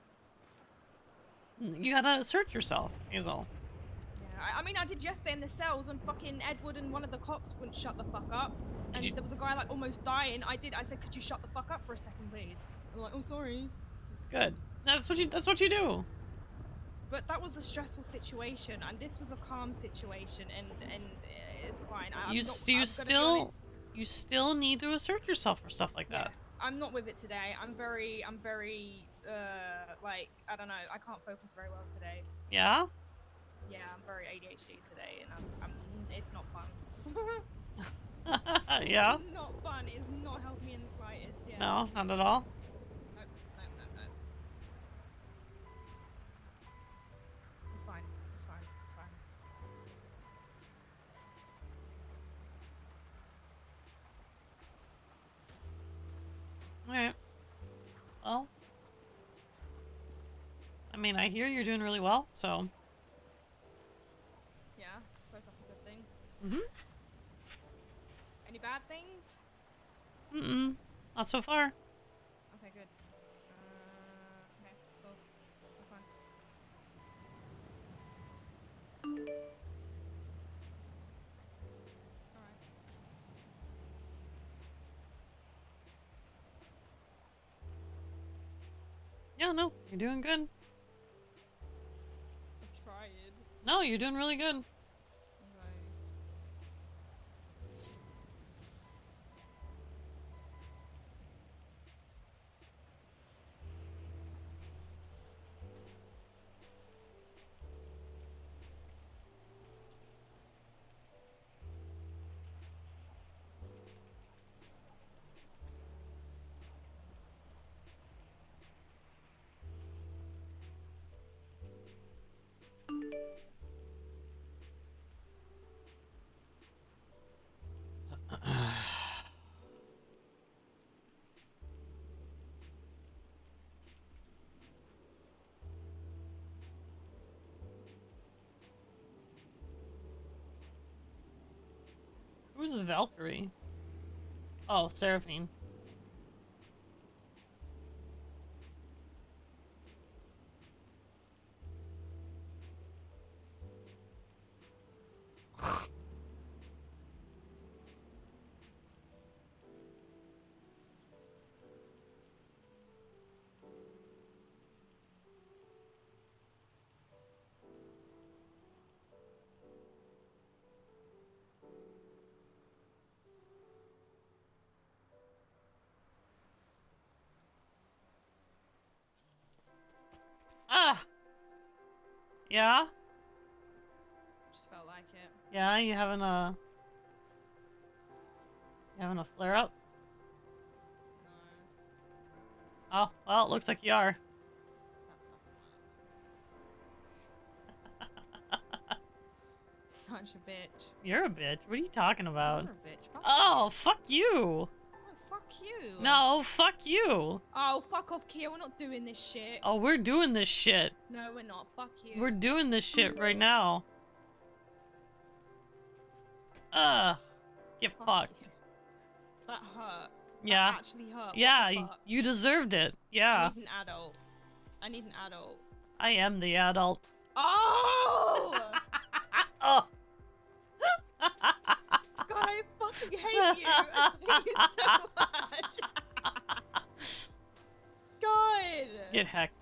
You gotta assert yourself, Hazel. Yeah, I mean, I did yesterday in the cells when fucking Edward and one of the cops wouldn't shut the fuck up. And there was a guy like almost dying. I said, could you shut the fuck up for a second, please? I'm like, oh, sorry. Good. That's what you do. But that was a stressful situation, and this was a calm situation, and it's fine. You still need to assert yourself for stuff like that. I'm not with it today. I'm very, like, I don't know. I can't focus very well today. Yeah? Yeah, I'm very ADHD today, and it's not fun. Yeah? It's not fun. It's not helped me in the slightest. Yeah. No, not at all. No. It's fine. It's fine. It's fine. Alright. Well. I mean, I hear you're doing really well, so. Yeah, I suppose that's a good thing. Mm-hmm. Any bad things? Mm-mm. Not so far. Okay, good. Okay, cool. That's fine. Alright. Yeah, no, you're doing good. I tried. No, you're doing really good. Okay. Who's Valkyrie? Oh, Seraphine. Ah! Yeah? Just felt like it. Yeah, you having a flare up? No. Oh, well, it looks like you are. Such a bitch. You're a bitch. What are you talking about? You're a bitch. Fuck Oh, fuck you. Oh, fuck you. No, fuck you. Oh, fuck off, Keya. We're not doing this shit. Oh, we're doing this shit. No, we're not. Fuck you. We're doing this shit right now. Get fucked. That hurt. Yeah. That actually hurt. Yeah, What the fuck? you deserved it. I Yeah. need an adult. I need an adult. I am the adult. Oh! Oh. God, I fucking hate you. I hate you so much. God. Get hacked.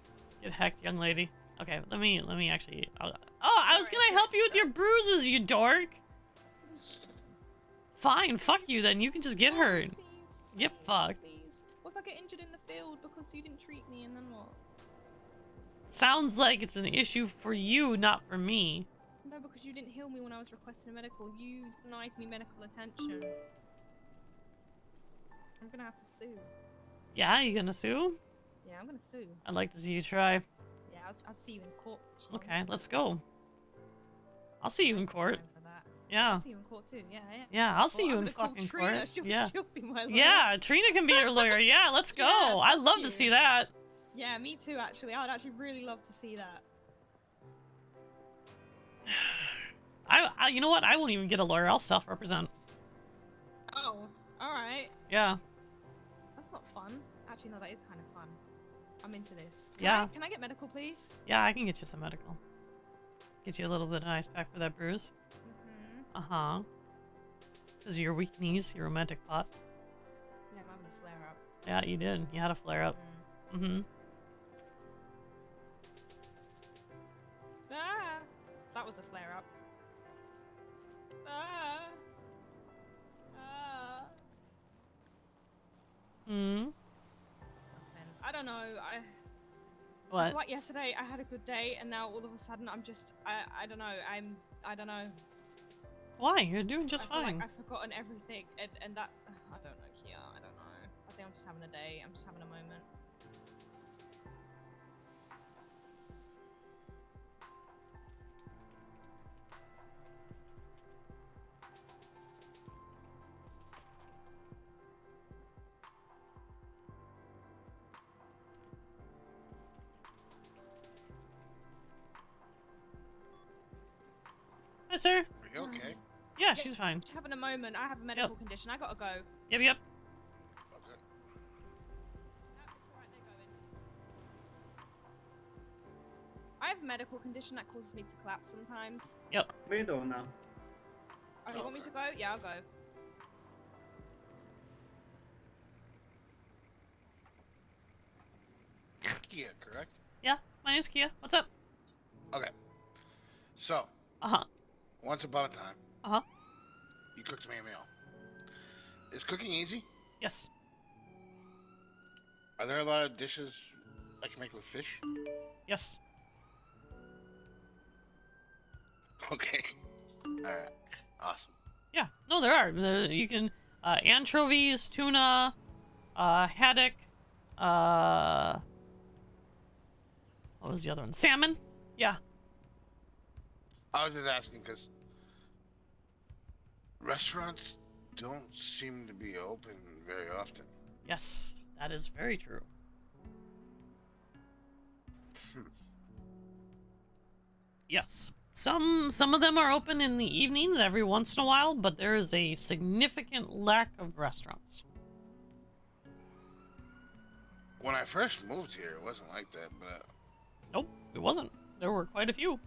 Get hacked, young lady. Okay, let me actually. I was gonna help you with your bruises, you dork. Fine, fuck you then. You can just get hurt. Get fucked. Please. What if I get injured in the field because you didn't treat me, and then what? Sounds like it's an issue for you, not for me. No, because you didn't heal me when I was requesting a medical. You denied me medical attention. I'm gonna have to sue. Yeah, you gonna sue? Yeah, I'm gonna sue. I'd like to see you try. Yeah, I'll see you in court. Okay, let's go. I'll see you in court. Yeah. I'll see you in court too. Yeah, yeah. Yeah, I'll see Well, you I'm in gonna call fucking Trina. court. She'll, Yeah. she'll be my lawyer. Yeah, Trina can be your lawyer. Yeah, let's go. Yeah, I'd fuck love you. to see that. Yeah, me too. Actually, I would actually really love to see that. You know what? I won't even get a lawyer. I'll self-represent. Oh, all right. Yeah. That's not fun. Actually, no, that is kind of fun. I'm into this. Yeah. Can I get medical, please? Yeah, I can get you some medical. Get you a little bit of ice pack for that bruise. Uh-huh. Because of your weak knees, your romantic thoughts. Yeah, I'm having a flare up. Yeah, you did. You had a flare up. Mm-hmm. Ah, that was a flare up. Ah. Ah. Hmm. I don't know. What? Like yesterday, I had a good day, and now all of a sudden, I'm just. I don't know. I don't know. Why? You're doing just I feel fine. like I've forgotten everything, and that. I don't know, Keya. I don't know. I think I'm just having a day. I'm just having a moment. Hi, sir. Are you okay? Yeah, she's fine. Just having a moment. I have a medical condition. I gotta go. Yep, yep. Okay. I have a medical condition that causes me to collapse sometimes. Yep. We don't know. Oh, you want me to go? Yeah, I'll go. Keya, correct? Yeah, my name's Keya. What's up? Okay. So. Uh-huh. Once upon a time. Uh-huh. You cooked me a meal. Is cooking easy? Yes. Are there a lot of dishes I can make with fish? Yes. Okay. Alright. Awesome. Yeah. No, there are. You can, anchovies, tuna, haddock, what was the other one? Salmon? Yeah. I was just asking because restaurants don't seem to be open very often. Yes, that is very true. Yes. Some of them are open in the evenings every once in a while, but there is a significant lack of restaurants. When I first moved here, it wasn't like that, but... Nope, it wasn't. There were quite a few.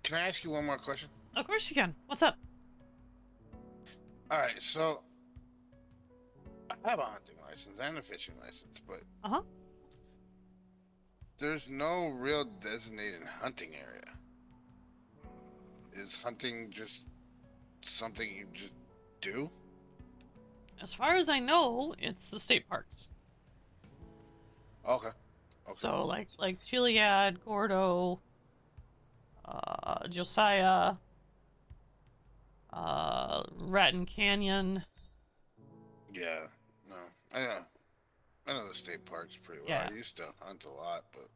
Can I ask you one more question? Of course you can. What's up? Alright, so... I have a hunting license and a fishing license, but... Uh-huh. There's no real designated hunting area. Is hunting just something you just do? As far as I know, it's the state parks. Okay. So like Chiliad, Gordo, Josiah, Raton Canyon. Yeah, no. I know. I know the state parks pretty well. Yeah. I used to hunt a lot, but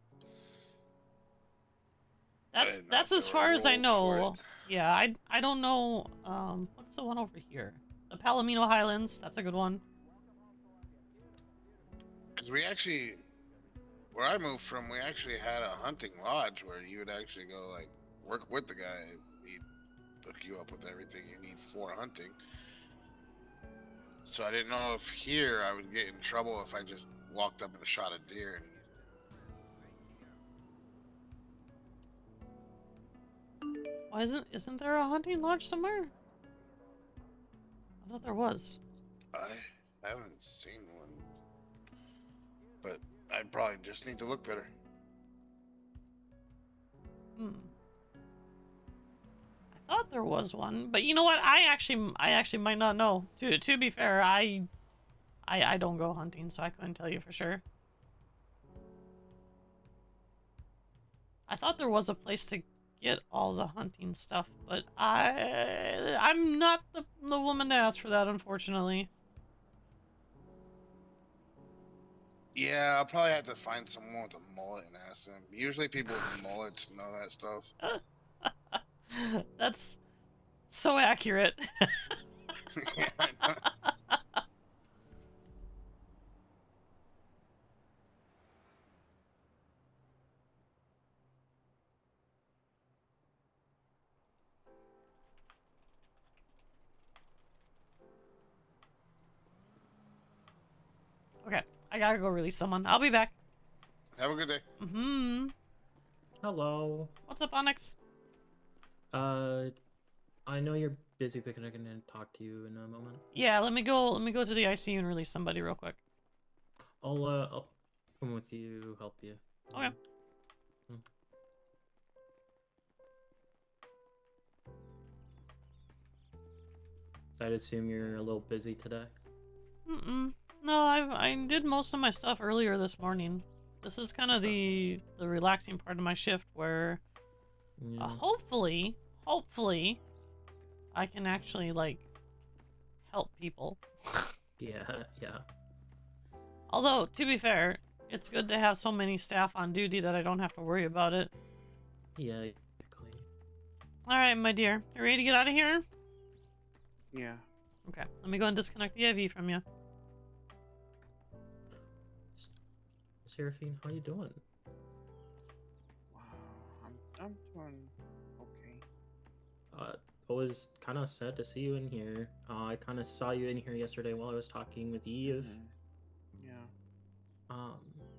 That's as far as I know. Yeah, I don't know. What's the one over here? The Palomino Highlands. That's a good one. because we actually, where I moved from, we actually had a hunting lodge where you would actually go like work with the guy and he'd hook you up with everything you need for hunting. So I didn't know if here I would get in trouble if I just walked up and shot a deer. And Why isn't there a hunting lodge somewhere? I thought there was. I haven't seen one, but I probably just need to look better. I thought there was one, but you know what? I actually might not know. To be fair, I don't go hunting, so I couldn't tell you for sure. I thought there was a place to get all the hunting stuff, but I'm not the woman to ask for that, unfortunately. Yeah, I'll probably have to find someone with a mullet and ask them. Usually people with mullets know that stuff. That's so accurate. Yeah, I know. Okay, I gotta go release someone. I'll be back. Have a good day. Hello. What's up, Onyx? I know you're busy, but can I talk to you in a moment? Yeah, let me go to the ICU and release somebody real quick. I'll come with you, help you. Okay. I'd assume you're a little busy today. No, I did most of my stuff earlier this morning. This is kind of the relaxing part of my shift where hopefully I can actually like help people. Yeah. Although, to be fair, it's good to have so many staff on duty that I don't have to worry about it. Yeah, exactly. Alright, my dear. You ready to get out of here? Yeah. Okay, let me go and disconnect the IV from you. Seraphine, how you doing? Wow, I'm doing okay. I was kind of sad to see you in here. I kind of saw you in here yesterday while I was talking with Eve. Yeah.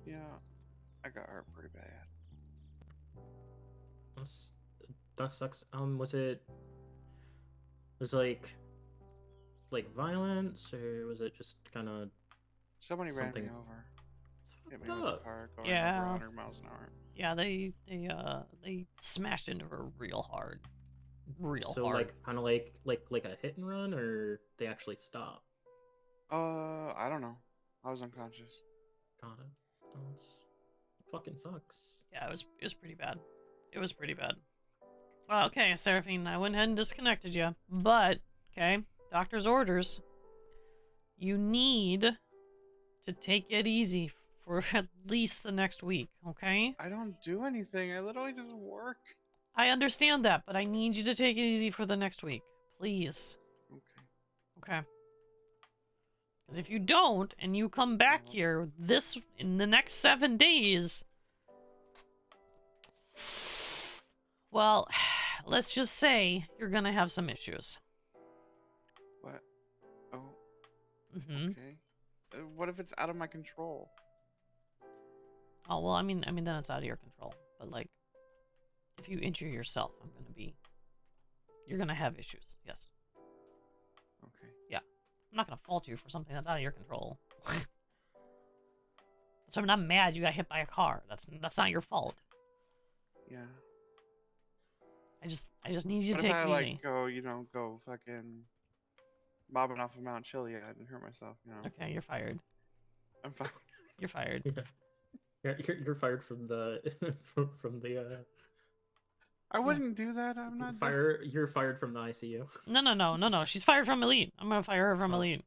Yeah, I got hurt pretty bad. That sucks. Was it like violence, or was it just kind of Somebody something? ran me over. Hit me with a car going over Yeah. 100 miles an hour. Yeah, they smashed into her real hard. So hard. like kind of like a hit and run, or they actually stop? I don't know. I was unconscious. Got it. Fucking sucks. Yeah, it was pretty bad. It was pretty bad. Well, okay, Seraphine, I went ahead and disconnected you. But, okay, doctor's orders. You need to take it easy for at least the next week, okay? I don't do anything. I literally just work. I understand that, but I need you to take it easy for the next week. Please. Okay. Because if you don't, and you come back here in the next 7 days, well, let's just say you're gonna have some issues. What? Oh. Mm-hmm. Okay. What if it's out of my control? Oh, well, I mean, then it's out of your control. But, like, if you injure yourself, you're gonna have issues, yes. Okay. Yeah. I'm not gonna fault you for something that's out of your control. So I'm not mad you got hit by a car. That's not your fault. Yeah. I just need you What to take if I, it easy. like, go fucking bobbing off of Mount Chiliad and hurt myself, you know? Okay, you're fired. I'm fine. You're fired. You're fired from the from the. I wouldn't do that. I'm not. You're fired from the ICU. No. She's fired from Elite. I'm gonna fire her from Elite.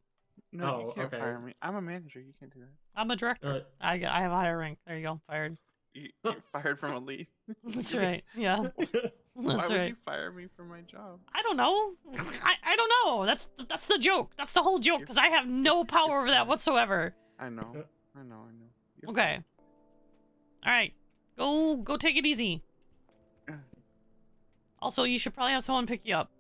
No, Oh, you can't okay. fire me. I'm a manager. You can't do that. I'm a director. I have a higher rank. There you go. Fired. You're fired from a lead. That's right. Yeah. Why That's would right. you fire me from my job? I don't know. I don't know. That's the joke. That's the whole joke because I have no power over that whatsoever. I know. I know. You're Okay. All right. Go take it easy. Also, you should probably have someone pick you up.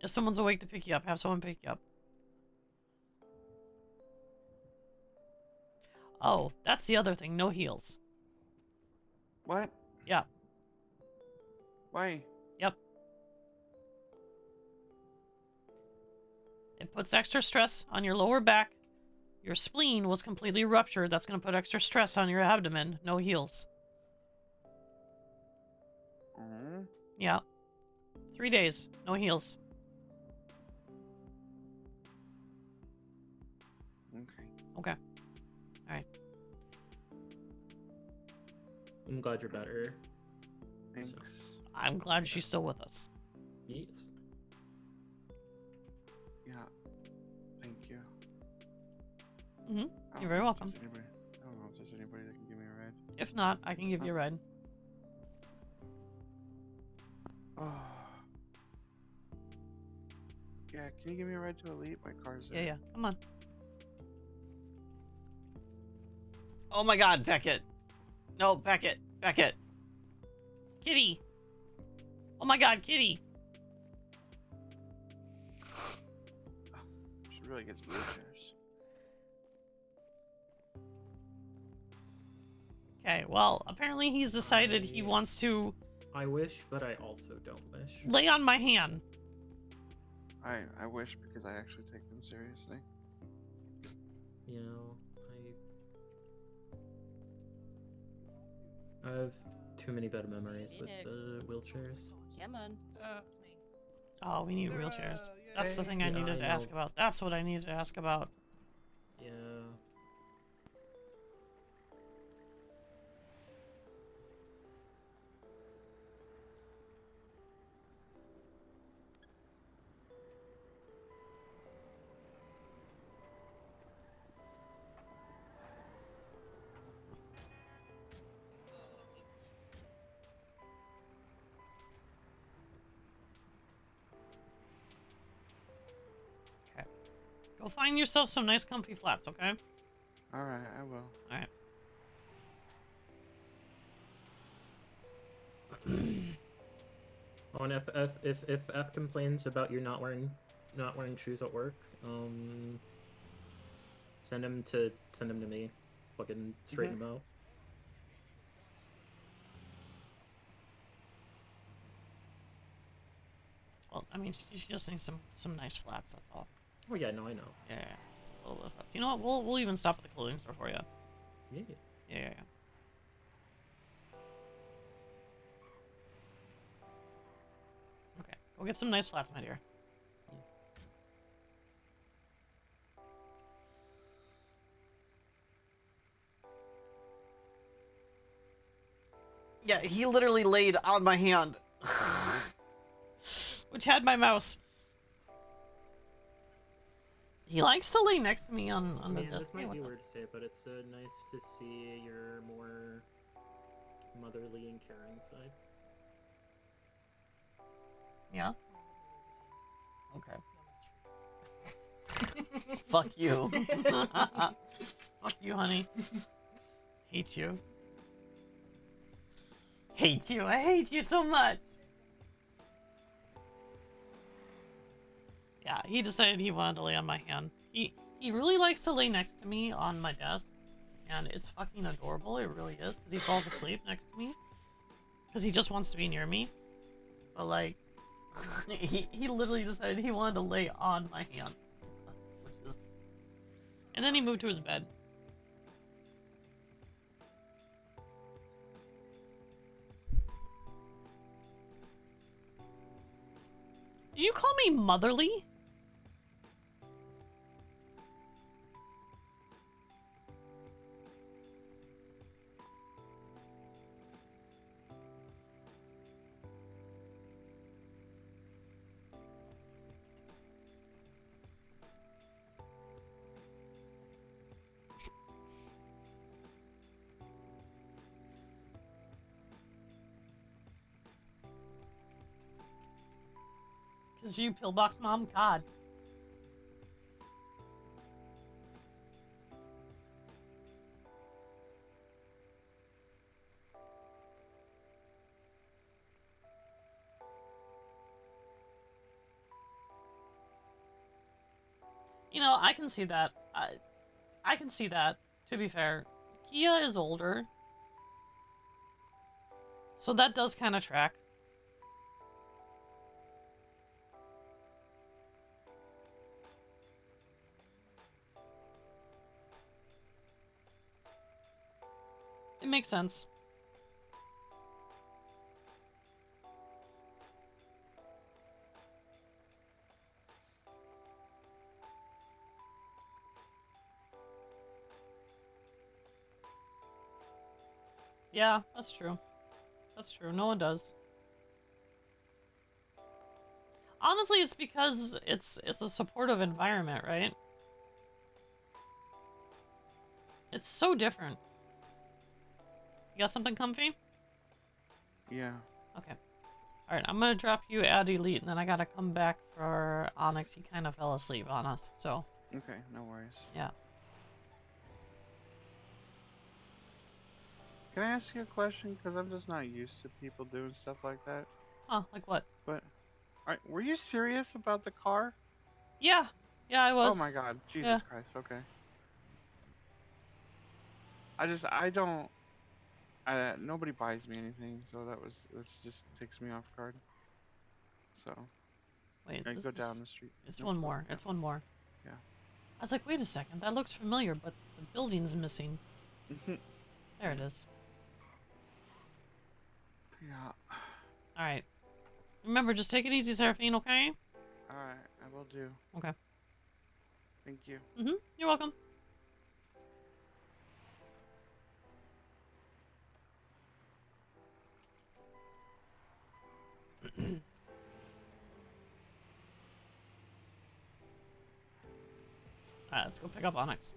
If someone's awake to pick you up, have someone pick you up. Oh, that's the other thing. No heals. What? Yeah. Why? Yep. It puts extra stress on your lower back. Your spleen was completely ruptured. That's going to put extra stress on your abdomen. No heals. Yeah. 3 days. No heals. Okay. Alright. I'm glad you're better. Thanks. I'm glad she's still with us. Yes. Yeah. Thank you. You're very welcome. I don't know if there's anybody that can give me a ride. If not, I can give you a ride. Oh. Yeah, can you give me a ride to Elite? My car's there. Yeah. Come on. Oh my god, Beckett. No, Beckett. Kitty. Oh my god, Kitty. Should really get some wheelchairs. Okay, well, apparently he's decided he wants to I wish, but I also don't wish. lay on my hand. I wish because I actually take them seriously. You know, I have too many bad memories with the wheelchairs. Come on. Oh, we need wheelchairs. That's the thing I Yeah, needed to I ask know. about. That's what I needed to ask about. Yeah. Okay. Go find yourself some nice comfy flats, okay? Alright, I will. Alright. Oh, and if F complains about you not wearing shoes at work, send him to me. Fucking straighten him out. Well, I mean, she just needs some nice flats, that's all. Oh yeah, no, I know. Yeah. Just a little bit of flats. You know what? We'll even stop at the clothing store for you. Yeah. Yeah. Okay. Go get some nice flats, my dear. Yeah, he literally laid on my hand. Which had my mouse. He likes to lay next to me on the Yeah, desk. this Hey, might be what's up? weird to say, but it's nice to see your more motherly and caring side. Yeah? Okay. Fuck you. Fuck you, honey. Hate you. Hate you. I hate you so much. Yeah, he decided he wanted to lay on my hand. He really likes to lay next to me on my desk. And it's fucking adorable. It really is. Because he falls asleep next to me. Because he just wants to be near me. But like, he literally decided he wanted to lay on my hand. And then he moved to his bed. Did you call me motherly? Is you pillbox mom? God. You know, I can see that. I can see that, to be fair. Keya is older. So that does kind of track. It makes sense. Yeah, that's true. That's true. No one does. Honestly, it's because it's a supportive environment, right? It's so different. You got something comfy? Yeah. Okay. Alright, I'm gonna drop you at Elite, and then I gotta come back for Onyx. He kind of fell asleep on us, so... Okay, no worries. Yeah. Can I ask you a question? Because I'm just not used to people doing stuff like that. Huh, like what? But, alright, were you serious about the car? Yeah. Yeah, I was. Oh my god, Jesus Yeah. Christ, okay. I don't... nobody buys me anything, so that just takes me off guard. So... Wait, I this go down is... the street. It's Nope, one go- more. yeah. It's one more. Yeah. I was like, wait a second, that looks familiar, but the building's missing. There it is. Yeah. Alright. Remember, just take it easy, Seraphine, okay? Alright, I will do. Okay. Thank you. Mm-hmm. You're welcome. Alright, let's go pick up Onyx.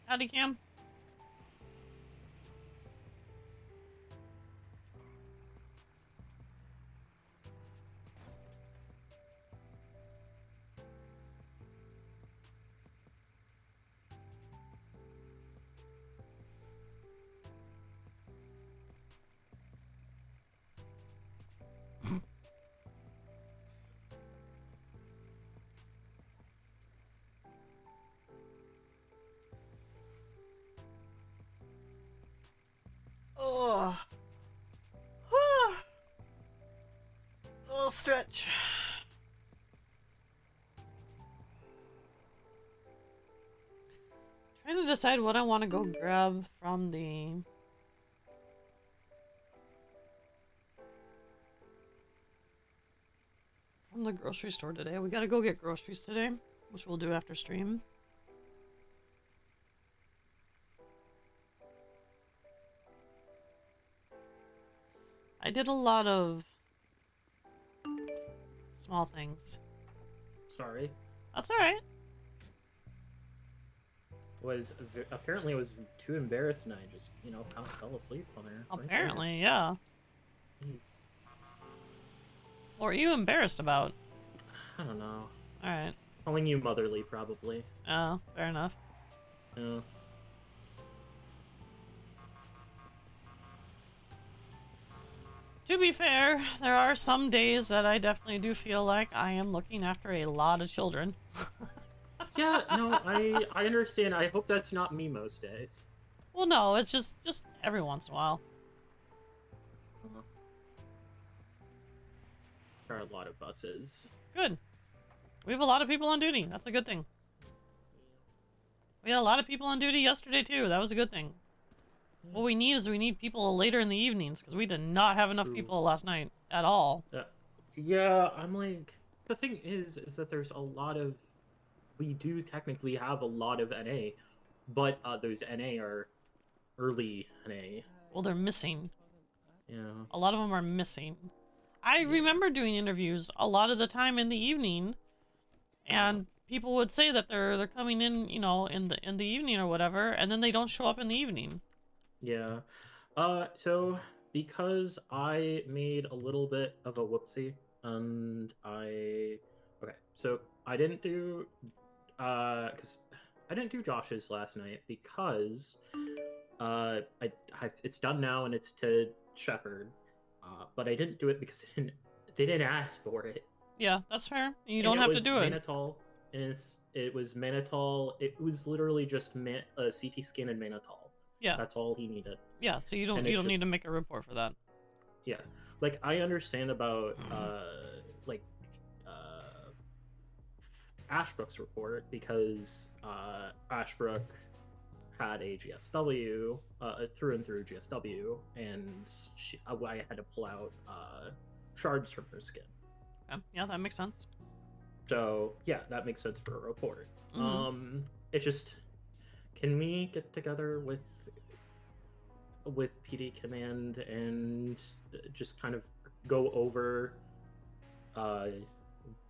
Howdy, Cam. Oh. A little stretch. Trying to decide what I want to go grab from the grocery store today. We gotta go get groceries today, which we'll do after stream. I did a lot of small things. Sorry. That's alright. Apparently I was too embarrassed and I just, kind of fell asleep on there. Apparently, yeah. What were you embarrassed about? I don't know. Alright. Calling you motherly, probably. Oh, fair enough. Yeah. To be fair, there are some days that I definitely do feel like I am looking after a lot of children. Yeah, no, I understand. I hope that's not me most days. Well, no, it's just every once in a while. There are a lot of buses. Good. We have a lot of people on duty. That's a good thing. We had a lot of people on duty yesterday, too. That was a good thing. What we need people later in the evenings, because we did not have enough people last night at all. Yeah, I'm like... The thing is that there's a lot of... We do technically have a lot of NA, but those NA are early NA. Well, they're missing. Yeah. A lot of them are missing. I remember doing interviews a lot of the time in the evening, and people would say that they're coming in, you know, in the evening or whatever, and then they don't show up in the evening. Yeah. So because I made a little bit of a whoopsie, and okay, so I didn't do because I didn't do Josh's last night because it's done now and it's to Shepherd, but I didn't do it because they didn't ask for it. Yeah, that's fair. You And don't it have to was do it. mannitol, and it was mannitol. It was literally just a CT scan and mannitol. Yeah. That's all he needed. Yeah, so you don't And need it's to just- make a report for that. Yeah, like I understand about like Ashbrook's report because Ashbrook had a GSW through and through GSW, and I had to pull out shards from her skin. Yeah, that makes sense. So yeah, that makes sense for a report. Mhm. It's just, can we get together with PD Command and just kind of go over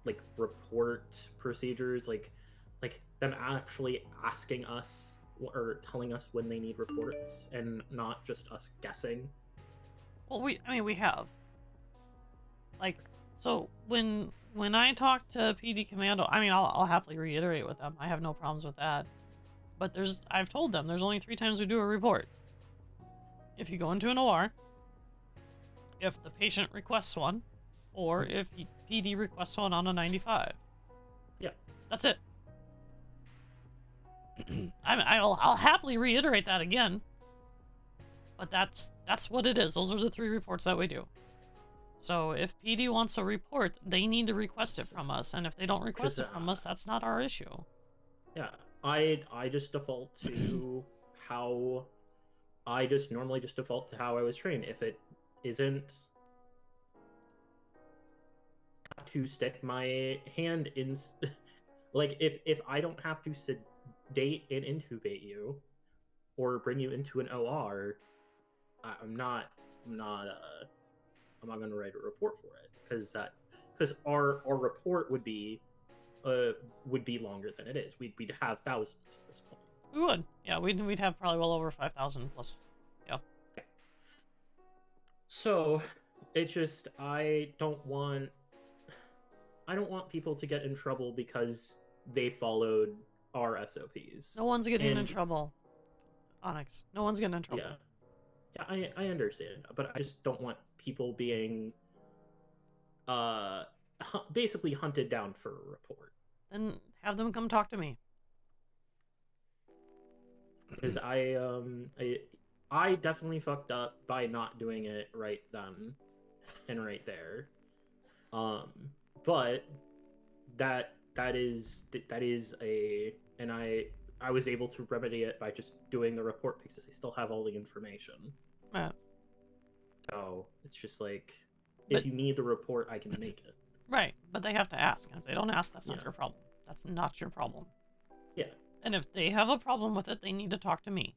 like report procedures, like them actually asking us or telling us when they need reports and not just us guessing. Well, we have. Like, so when I talk to PD Commando, I mean, I'll happily reiterate with them. I have no problems with that. But I've told them there's only 3 times we do a report. If you go into an OR, if the patient requests one, or if PD requests one on a 95. Yeah. That's it. I'll happily reiterate that again. But that's what it is. Those are the 3 reports that we do. So if PD wants a report, they need to request it from us, and if they don't request it from us, that's not our issue. Yeah, I just default to how I just normally just default to how I was trained. If it isn't to stick my hand in, like if I don't have to sedate and intubate you, or bring you into an OR, I'm not going to write a report for it because our report would be longer than it is. We'd have thousands at this point. We would, yeah. We'd have probably well over 5,000 plus. Yeah. So it's just I don't want people to get in trouble because they followed our SOPs. No one's getting in trouble, Onyx. No one's getting in trouble. Yeah, I understand, but I just don't want people being basically hunted down for a report. Then have them come talk to me. Because I definitely fucked up by not doing it right then and right there. But that is and I was able to remedy it by just doing the report because I still have all the information. So it's just like, if you need the report, I can make it. Right, but they have to ask. And if they don't ask, that's not your problem. That's not your problem. Yeah. And if they have a problem with it, they need to talk to me.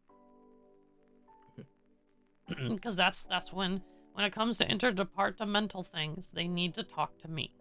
Because that's when it comes to interdepartmental things, they need to talk to me.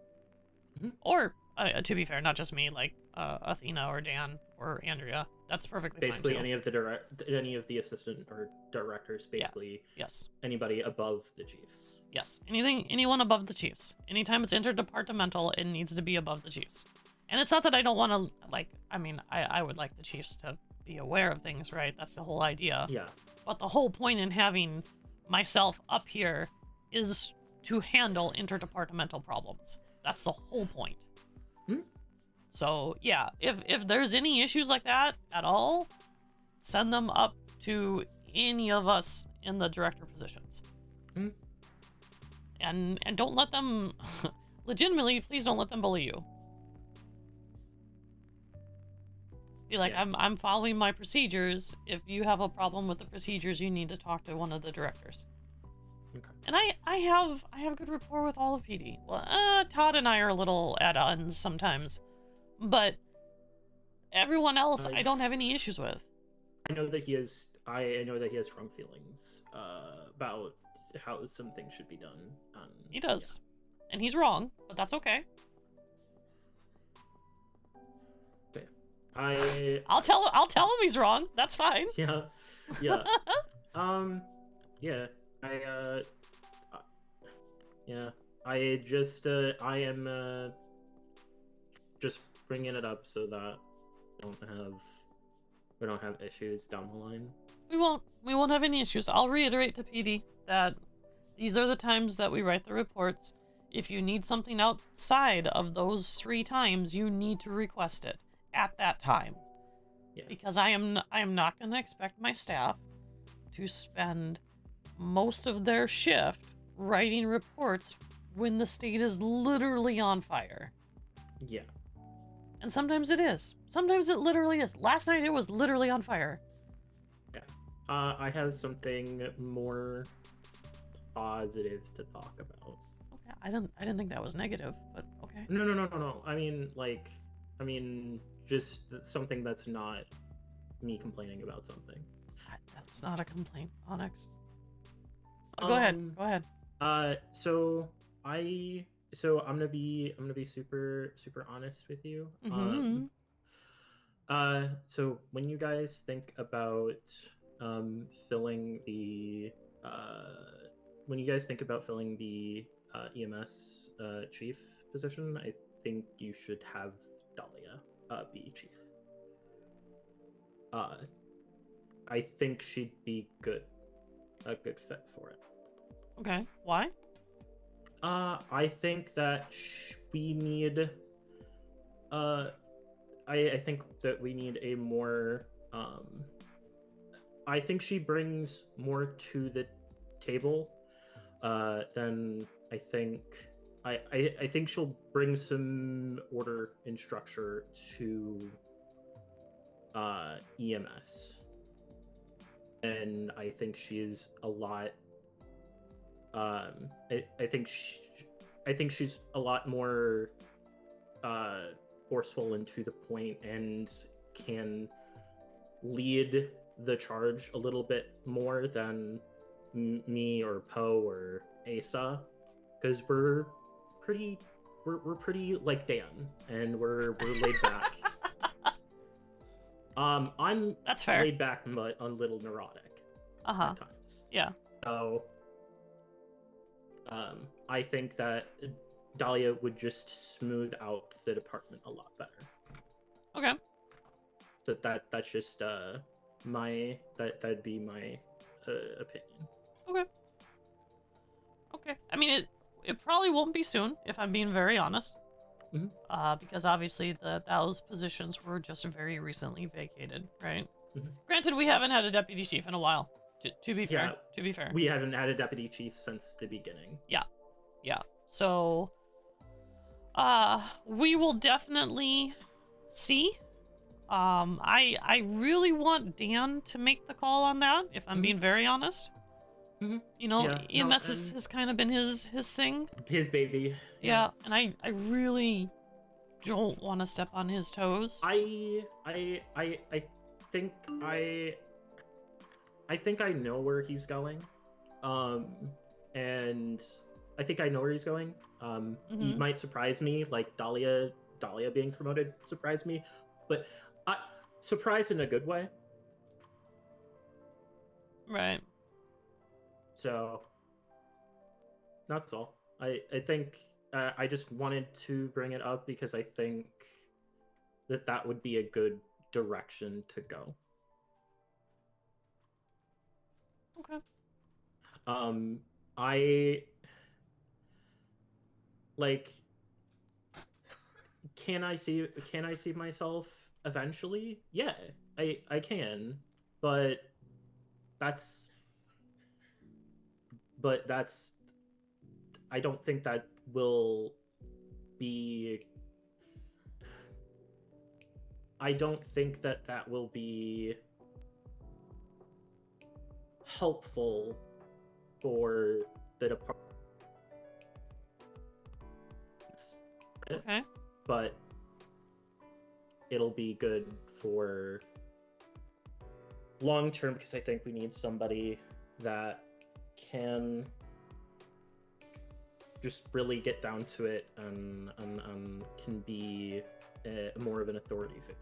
Or, to be fair, not just me, like Athena or Dan or Andrea. That's perfectly basically fine too. any of the assistant or directors, basically. Yes. Anybody above the chiefs. Yes. Anyone above the chiefs. Anytime it's interdepartmental, it needs to be above the chiefs. And it's not that I don't want to, like, I mean, I would like the chiefs to be aware of things, right? That's the whole idea. Yeah. But the whole point in having myself up here is to handle interdepartmental problems. That's the whole point. So, yeah, if there's any issues like that at all, send them up to any of us in the director positions. And don't let them, legitimately, please don't let them bully you. Be like, I'm following my procedures. If you have a problem with the procedures, you need to talk to one of the directors. Okay. And I have good rapport with all of PD. Well, Todd and I are a little at odds sometimes, but everyone else I don't have any issues with. I know that he has strong feelings about how some things should be done. He does, and he's wrong, but that's okay. I'll tell him he's wrong. That's fine. Yeah. Yeah. Yeah. Yeah. I just I am just bringing it up so that we don't have issues down the line. We won't have any issues. I'll reiterate to PD that these are the times that we write the reports. If you need something outside of those 3 times, you need to request it at that time. Yeah. Because I am not going to expect my staff to spend most of their shift writing reports when the state is literally on fire. Yeah. And sometimes it is. Sometimes it literally is. Last night it was literally on fire. Yeah. I have something more positive to talk about. Okay. I didn't think that was negative, but okay. No. I mean, just something that's not me complaining about something. That's not a complaint, Onyx. Go ahead. Go ahead. So I'm gonna be super honest with you. Mm-hmm. So when you guys think about filling the EMS chief position, I think you should have Dahlia be chief. I think she'd be a good fit for it. Okay. Why? I think that we need. I think that we need a more. I think she brings more to the table than I think. I think she'll bring some order and structure to EMS, and I think she's a lot. I think she's a lot more forceful and to the point, and can lead the charge a little bit more than me or Poe or Asa, because we're pretty like Dan, and we're laid back. I'm That's fair. Laid back, but a little neurotic at times. Yeah. So, I think that Dahlia would just smooth out the department a lot better. Okay. So that's just that'd be my opinion. Okay. Okay. I mean, it probably won't be soon, if I'm being very honest. Mm-hmm. Because obviously those positions were just very recently vacated, right? Mm-hmm. Granted, we haven't had a deputy chief in a while. To be fair. Yeah, to be fair. We haven't had a deputy chief since the beginning. Yeah. Yeah. So, we will definitely see. I really want Dan to make the call on that, if I'm being very honest. Mm-hmm. You know, Yeah, EMS has kind of been his thing. His baby. Yeah, and I really don't want to step on his toes. I think I know where he's going. And I think I know where he's going. He might surprise me, like Dahlia being promoted surprised me, but surprised in a good way. Right. So that's all. I think I just wanted to bring it up because I think that would be a good direction to go. Okay. I like. Can I see myself eventually? Yeah, I can, but that's I don't think that will be. I don't think that will be helpful for the department. Okay. But it'll be good for long term because I think we need somebody that can just really get down to it and can be more of an authority figure.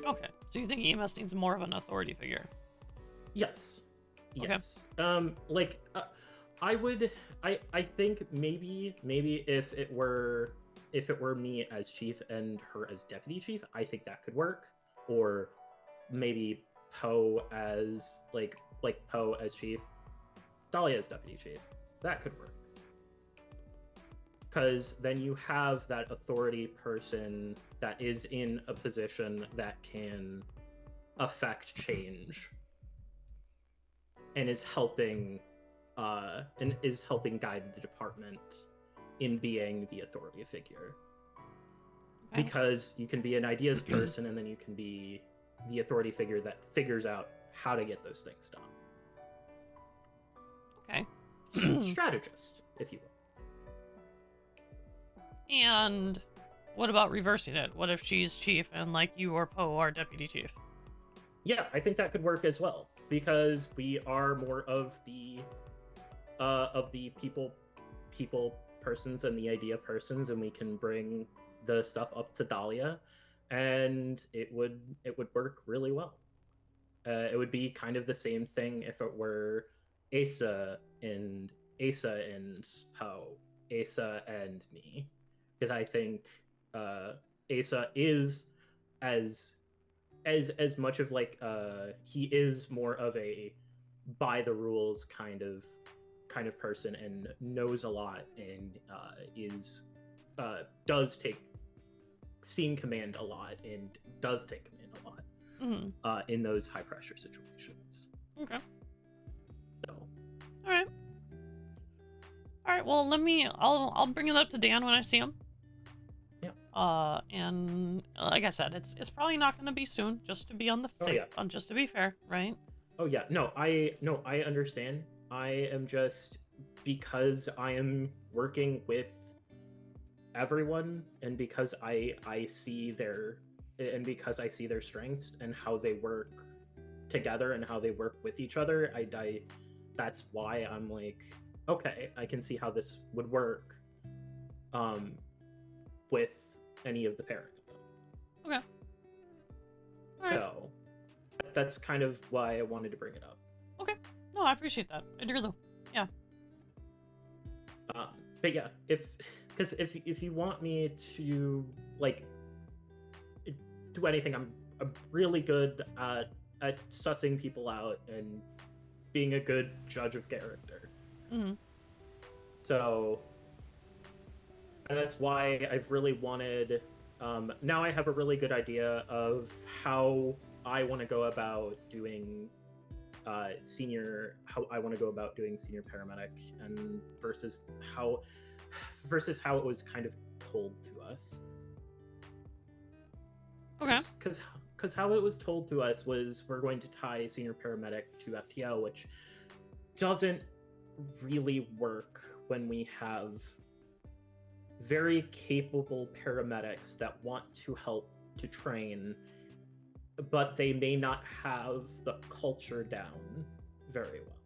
Okay, so you think EMS needs more of an authority figure? Yes. Okay. Yes. I think maybe if it were me as chief and her as deputy chief, I think that could work. Or maybe Poe as Poe as chief, Dahlia as deputy chief. That could work. Because then you have that authority person that is in a position that can affect change and is helping guide the department in being the authority figure. Okay. Because you can be an ideas person and then you can be the authority figure that figures out how to get those things done. Okay. Strategist, if you will. And what about reversing it? What if she's chief and like you or Poe are deputy chief? Yeah, I think that could work as well, because we are more of the people persons and the idea persons, and we can bring the stuff up to Dahlia, and it would work really well. It would be kind of the same thing if it were Asa and Poe, Asa and me, because I think Asa is as much of like he is more of a by the rules kind of person and knows a lot and does take scene command a lot and does take command a lot in those high pressure situations. Okay. So. All right. Well, I'll bring it up to Dan when I see him. Yeah. And like I said, it's probably not going to be soon, just to be on the safe, just to be fair, right? Oh yeah, no, I understand. I am just, because I am working with everyone, and because I see their strengths and how they work together and how they work with each other, that's why I'm like, okay, I can see how this would work with any of the pairing of them. Okay. So that's kind of why I wanted to bring it up. Okay. No, I appreciate that. I do. Yeah. But yeah, if you want me to like do anything, I'm really good at sussing people out and being a good judge of character. Mm-hmm. So that's why I've really wanted. Now I have a really good idea of how I want to go about doing senior paramedic, and versus how it was kind of told to us. Okay. Because how it was told to us was we're going to tie senior paramedic to FTO, which doesn't really work when we have very capable paramedics that want to help to train, but they may not have the culture down very well.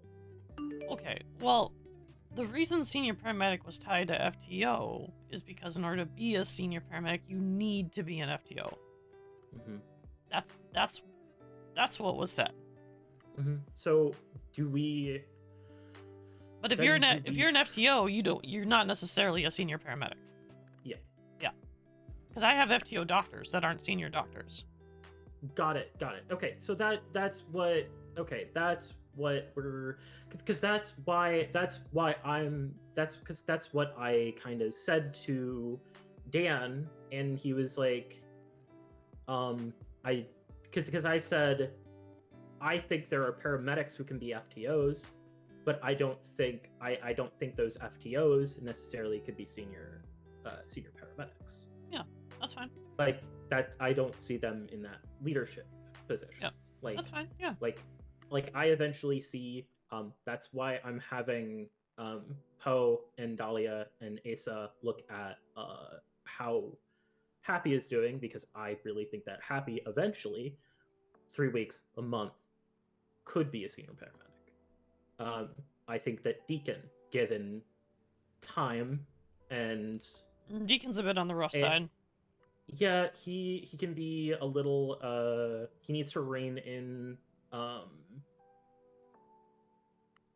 Okay, well, the reason senior paramedic was tied to FTO is because in order to be a senior paramedic, you need to be an FTO. Mm-hmm. That's what was said. Mm-hmm. So do we? But if you're an FTO, you're not necessarily a senior paramedic. Yeah. Yeah. Because I have FTO doctors that aren't senior doctors. Got it. Okay, so that's what we're, because that's what I kind of said to Dan, and he was like, because I said I think there are paramedics who can be FTOs, but I don't think those FTOs necessarily could be senior paramedics. Yeah, that's fine. Like that, I don't see them in that leadership position. Yeah, like that's fine. Yeah, like I eventually see. That's why I'm having Poe and Dahlia and Asa look at how Happy is doing, because I really think that Happy eventually, 3 weeks, a month, could be a senior paramedic. I think that Deacon, given time and Deacon's a bit on the rough side. Yeah, he can be a little. He needs to rein in.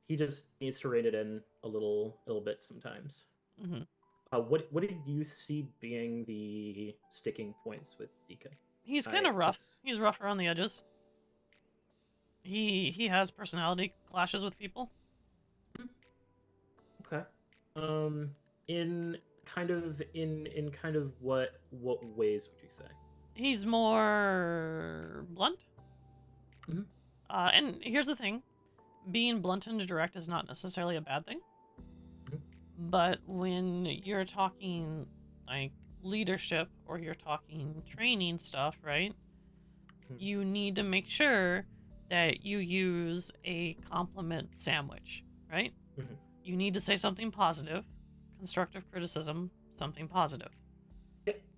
He just needs to rein it in a little bit sometimes. Mm-hmm. What did you see being the sticking points with Dika? He's kind of rough. He's rough around the edges. He has personality clashes with people. Okay. In kind of what ways would you say? He's more blunt. Mhm. And here's the thing. Being blunt and direct is not necessarily a bad thing. But when you're talking like leadership or you're talking training stuff, right? You need to make sure that you use a compliment sandwich, right? You need to say something positive, constructive criticism, something positive.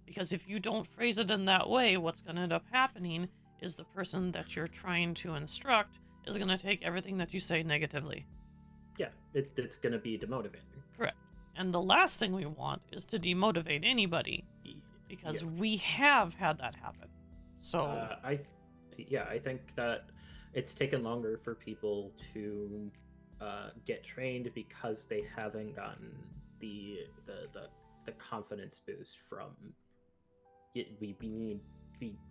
Because if you don't phrase it in that way, what's going to end up happening is the person that you're trying to instruct is going to take everything that you say negatively. Yeah, it's going to be demotivating. Correct. And the last thing we want is to demotivate anybody, because we have had that happen. So I think that it's taken longer for people to get trained because they haven't gotten the confidence boost from it. We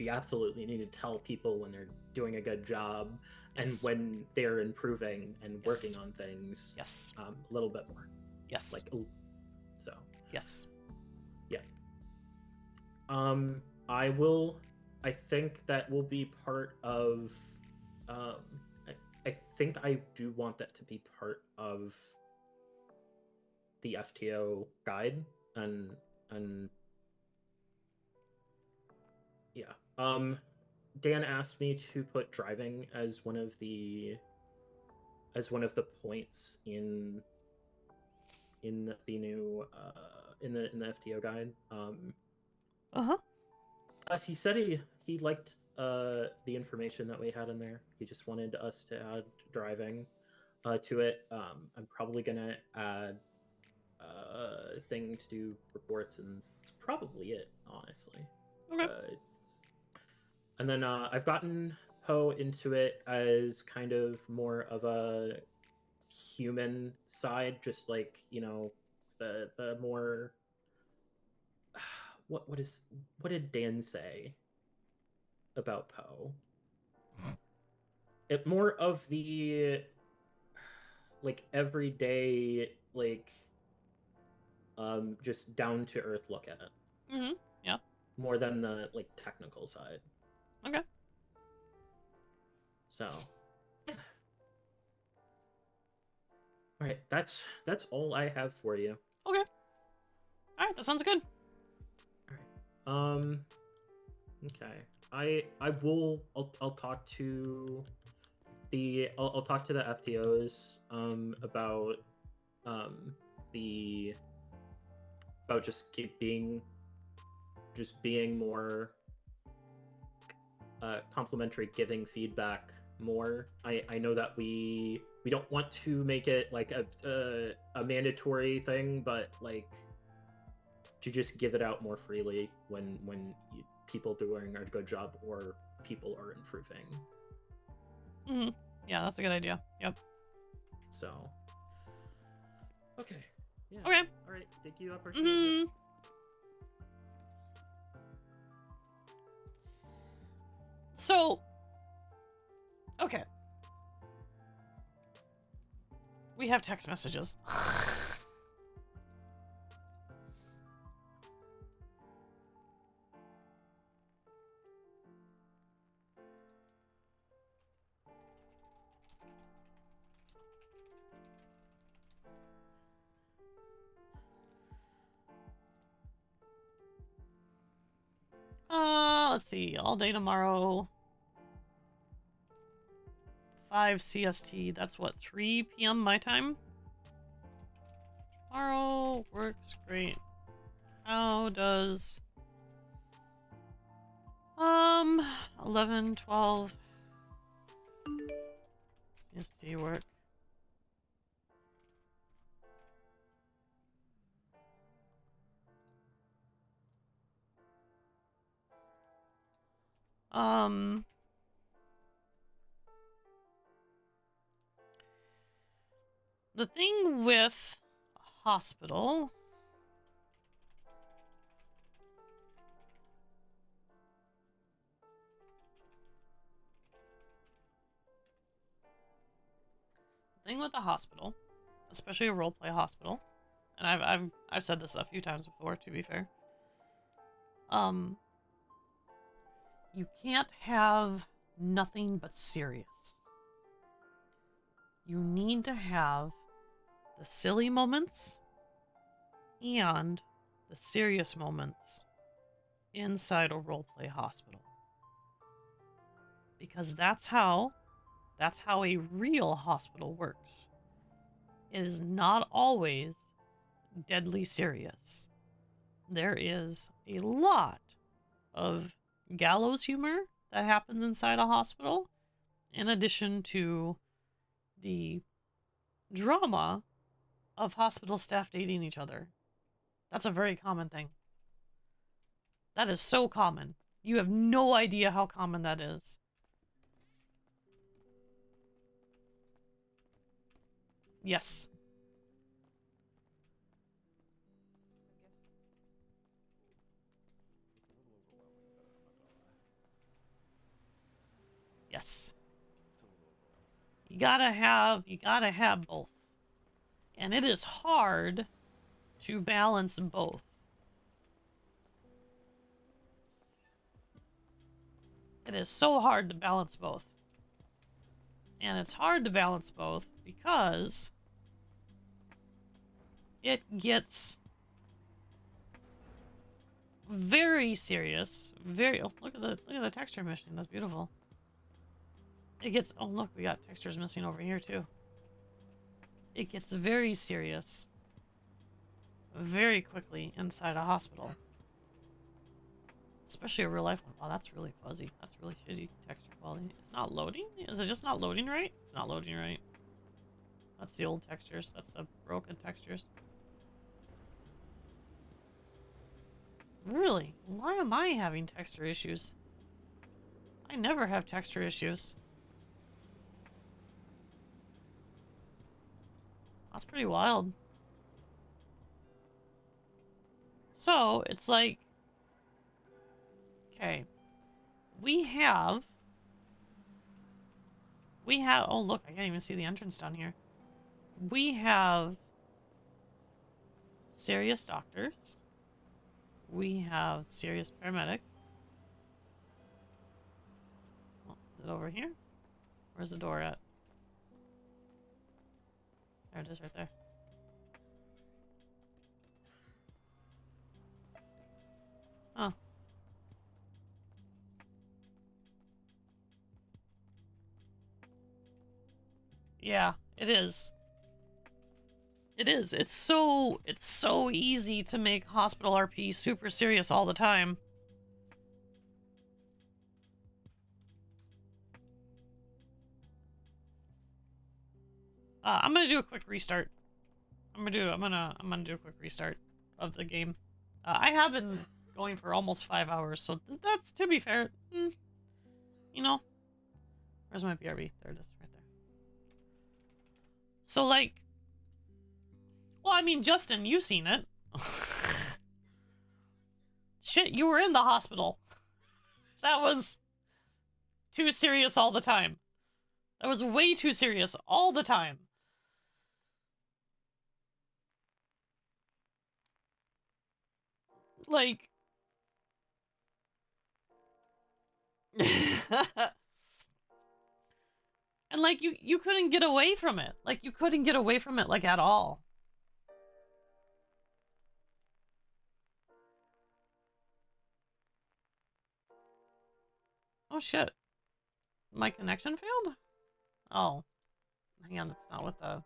absolutely need to tell people when they're doing a good job and when they're improving and working on things a little bit more. Yes. So. Yes. Yeah. I think that will be part of. I think I do want that to be part of the FTO guide and yeah. Dan asked me to put driving as one of the points in the new in the FTO guide. He said he liked the information that we had in there. He just wanted us to add driving to it. I'm probably gonna add a thing to do reports, and it's probably it, honestly. Okay. And then I've gotten Poe into it as kind of more of a human side, just like, you know, the more what did Dan say about Poe? It more of the like everyday, like just down to earth look at it. Mm-hmm. Yeah. More than the like technical side. Okay. So all right, that's all I have for you. Okay. All right, that sounds good. All right. Okay. I'll talk to the I'll talk to the FTOs about just being more complimentary, giving feedback more. I know that we don't want to make it like a mandatory thing, but like to just give it out more freely when people doing a good job or people are improving. Mm-hmm. Yeah, that's a good idea. Yep. So. Okay. Yeah. Okay. All right. Thank you. I appreciate it. So, okay. We have text messages. Let's see. All day tomorrow. 5 CST. That's what, 3 p.m. my time? Tomorrow works great. How does 11, 12 CST work? The thing with a hospital. The thing with the hospital, especially a roleplay hospital, and I've said this a few times before, to be fair. You can't have nothing but serious. You need to have the silly moments and the serious moments inside a roleplay hospital. Because that's how a real hospital works. It is not always deadly serious. There is a lot of gallows humor that happens inside a hospital, in addition to the drama of hospital staff dating each other. That's a very common thing. That is so common. You have no idea how common that is. Yes. Yes. You gotta have both. And it is hard to balance both. It is so hard to balance both. And it's hard to balance both because it gets very serious. Very look at the texture mission. That's beautiful. It gets oh look, we got textures missing over here too. It gets very serious very quickly inside a hospital. Especially a real life one. Wow, that's really fuzzy. That's really shitty texture quality. It's not loading? Is it just not loading right? It's not loading right. That's the old textures. That's the broken textures. Really? Why am I having texture issues? I never have texture issues. That's pretty wild. So, it's like... Okay. We have... Oh, look, I can't even see the entrance down here. We have... serious doctors. We have serious paramedics. Oh, is it over here? Where's the door at? There it is right there. Oh. Yeah, it is. It is. It's so easy to make hospital RP super serious all the time. I'm gonna do a quick restart. I'm gonna do a quick restart of the game. I have been going for almost 5 hours, so that's, to be fair, you know. Where's my BRB? There it is, right there. So, like, well, I mean, Justin, you've seen it. Shit, you were in the hospital. That was too serious all the time. That was way too serious all the time. Like... And, like, you couldn't get away from it. Like, you couldn't get away from it, like, at all. Oh, shit. My connection failed? Oh. Hang on, that's not what the...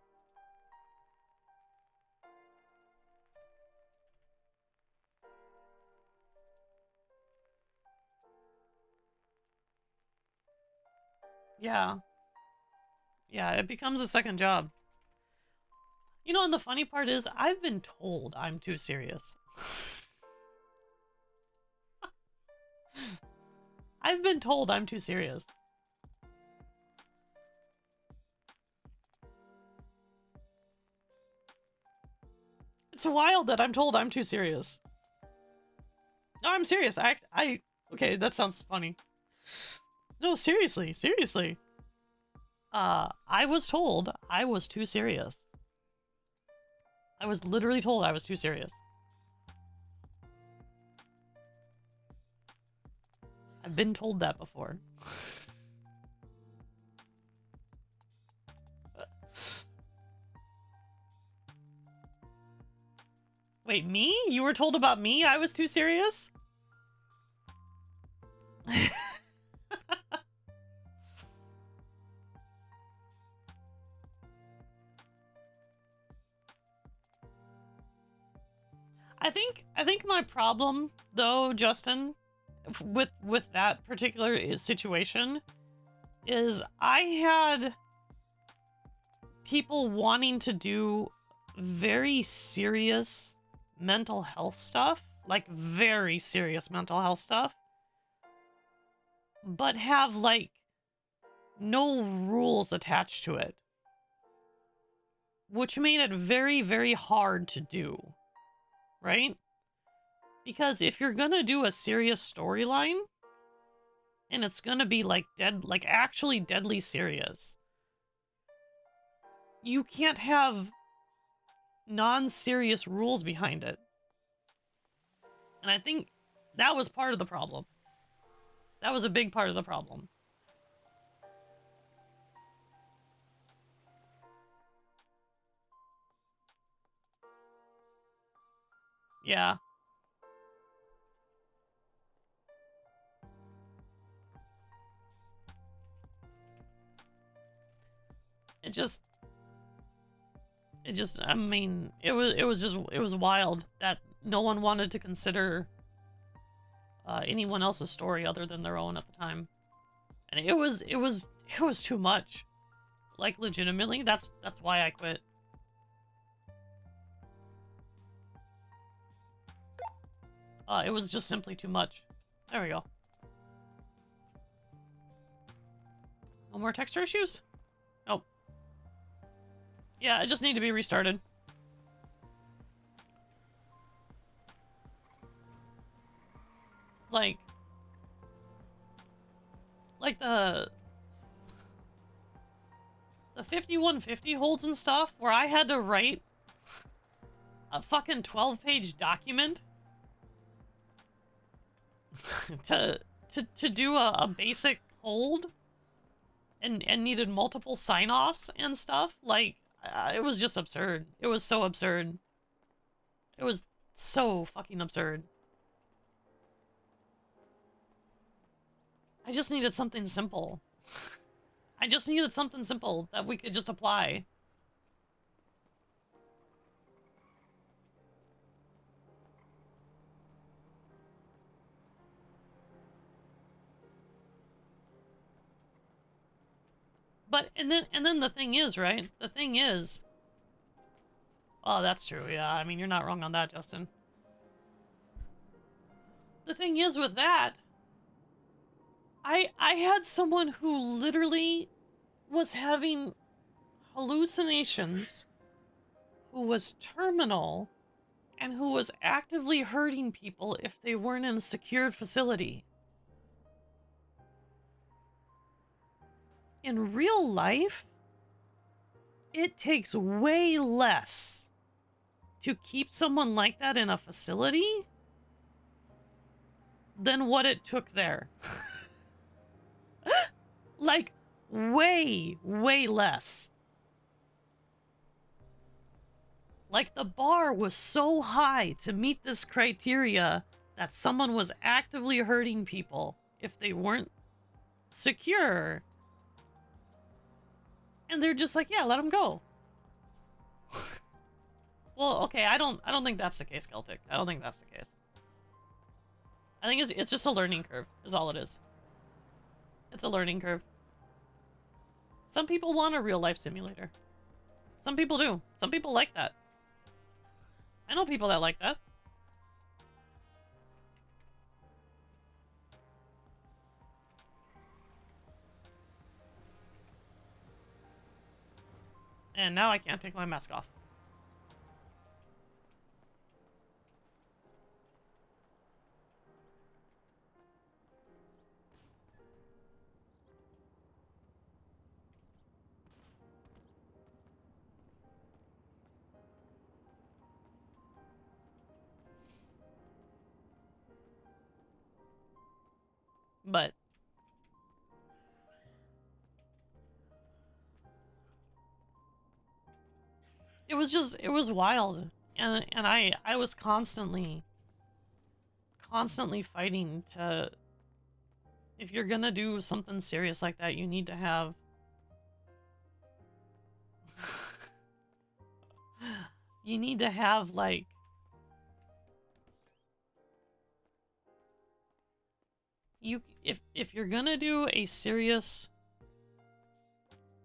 Yeah. Yeah, it becomes a second job. You know, and the funny part is, I've been told I'm too serious. I've been told I'm too serious. It's wild that I'm told I'm too serious. No, I'm serious. Okay, that sounds funny. No, seriously. I was told I was too serious. I was literally told I was too serious. I've been told that before. Wait, me? You were told about me? I was too serious? I think my problem though, Justin, with that particular situation is I had people wanting to do very serious mental health stuff, like very serious mental health stuff, but have like no rules attached to it, which made it very, very hard to do, right? Because if you're gonna do a serious storyline and it's gonna be like actually deadly serious, you can't have non-serious rules behind it. And I think that was part of the problem. That was a big part of the problem. Yeah. It just, I mean, it was wild that no one wanted to consider anyone else's story other than their own at the time. And it was too much. Like, legitimately, that's why I quit. It was just simply too much. There we go. No more texture issues? Nope. Yeah, I just need to be restarted. Like the 5150 holds and stuff, where I had to write a fucking 12-page document to do a basic hold and needed multiple sign-offs and stuff. Like, it was just absurd. It was so absurd. It was so fucking absurd. I just needed something simple. I just needed something simple that we could just apply. But, and then the thing is, right? The thing is... Oh, that's true, yeah. I mean, you're not wrong on that, Justin. The thing is with that... I had someone who literally was having hallucinations, who was terminal, and who was actively hurting people if they weren't in a secured facility. In real life, it takes way less to keep someone like that in a facility than what it took there. Like, way, way less. Like, the bar was so high to meet this criteria that someone was actively hurting people if they weren't secure. And they're just like, yeah, let them go. Well, okay, I don't think that's the case, Celtic. I don't think that's the case. I think it's just a learning curve, is all it is. It's a learning curve. Some people want a real-life simulator. Some people do. Some people like that. I know people that like that. And now I can't take my mask off. But it was wild. And I was constantly fighting to, if you're gonna do something serious like that, you need to have you need to have like if you're gonna do a serious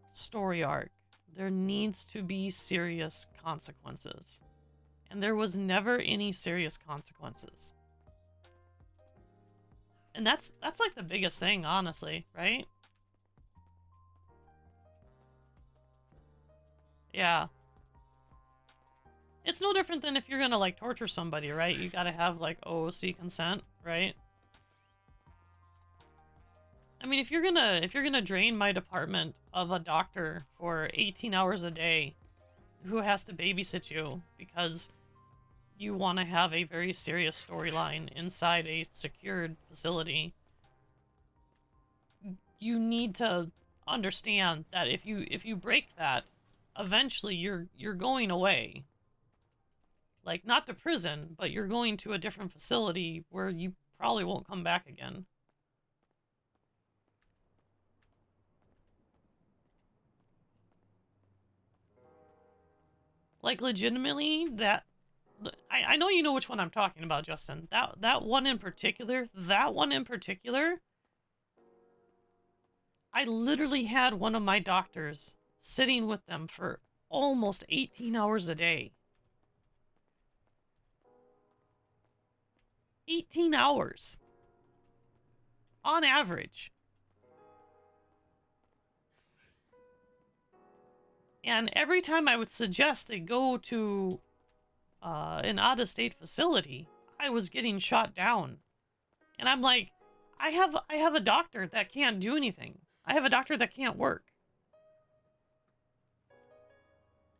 story arc, there needs to be serious consequences. And there was never any serious consequences. And that's like the biggest thing, honestly, right? Yeah. It's no different than if you're gonna like torture somebody, right? You gotta have like OOC consent, right? I mean, if you're gonna drain my department of a doctor for 18 hours a day who has to babysit you because you want to have a very serious storyline inside a secured facility, you need to understand that if you break that, eventually you're going away. Like, not to prison, but you're going to a different facility where you probably won't come back again. Like, legitimately, that... I know you know which one I'm talking about, Justin. That one in particular, I literally had one of my doctors sitting with them for almost 18 hours a day. 18 hours. On average. And every time I would suggest they go to an out-of-state facility, I was getting shot down. And I'm like, I have a doctor that can't do anything. I have a doctor that can't work.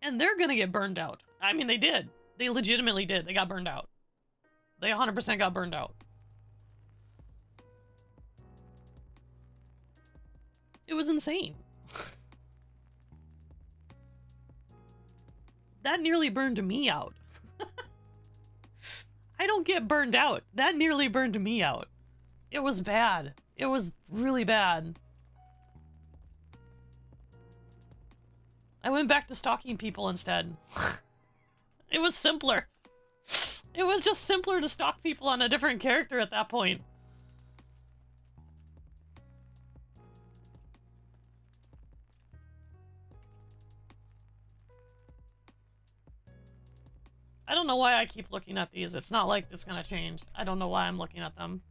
And they're gonna get burned out. I mean, they did. They legitimately did. They got burned out. They 100% got burned out. It was insane. That nearly burned me out. I don't get burned out. That nearly burned me out. It was bad. It was really bad. I went back to stalking people instead. It was simpler. It was just simpler to stalk people on a different character at that point. I don't know why I keep looking at these. It's not like it's gonna change. I don't know why I'm looking at them.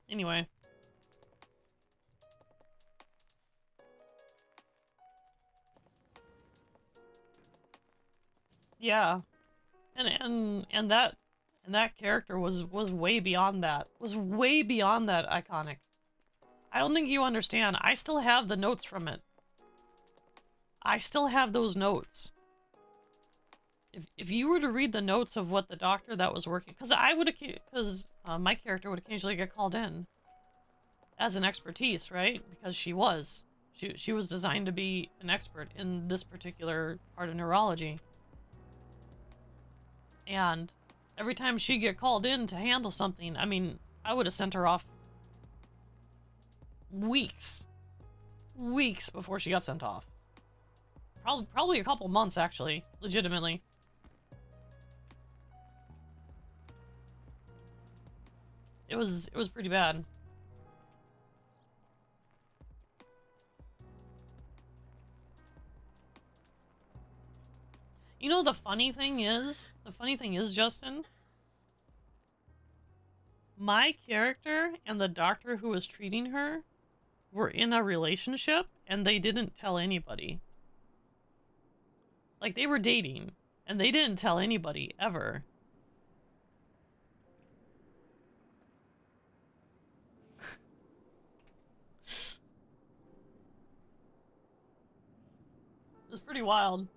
Anyway. Yeah. And that character was way beyond that. Was way beyond that iconic. I don't think you understand. I still have the notes from it. I still have those notes. If you were to read the notes of what the doctor that was working, because my character would occasionally get called in as an expertise, right? Because she was designed to be an expert in this particular part of neurology. And every time she'd get called in to handle something, I mean, I would have sent her off weeks before she got sent off. Probably a couple months, actually, legitimately. It was pretty bad. You know, the funny thing is, Justin, my character and the doctor who was treating her were in a relationship, and they didn't tell anybody. Like, they were dating, and they didn't tell anybody, ever. It was pretty wild.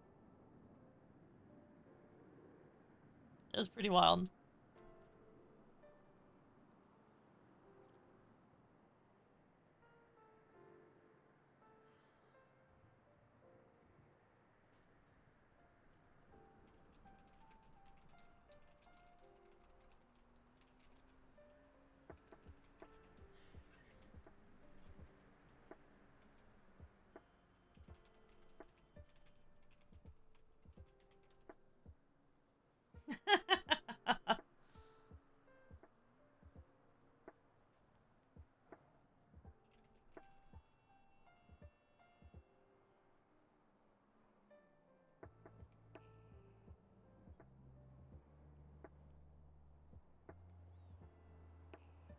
It was pretty wild.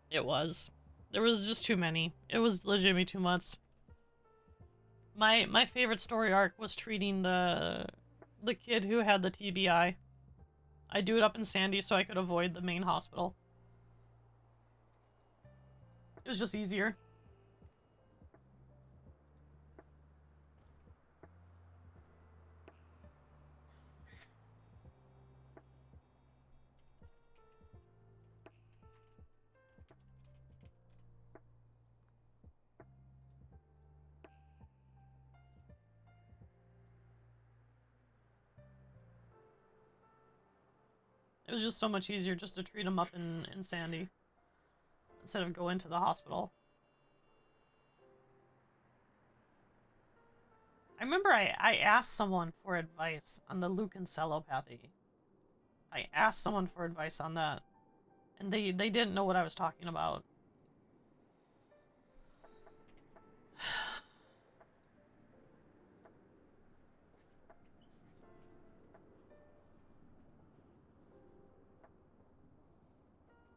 It was. There was just too many. It was legitimately too much. My favorite story arc was treating the kid who had the TBI. I do it up in Sandy so I could avoid the main hospital. It was just easier. It was just so much easier just to treat him up in Sandy instead of going to the hospital. I remember I asked someone for advice on the Luke and Celopathy. I asked someone for advice on that, and they didn't know what I was talking about.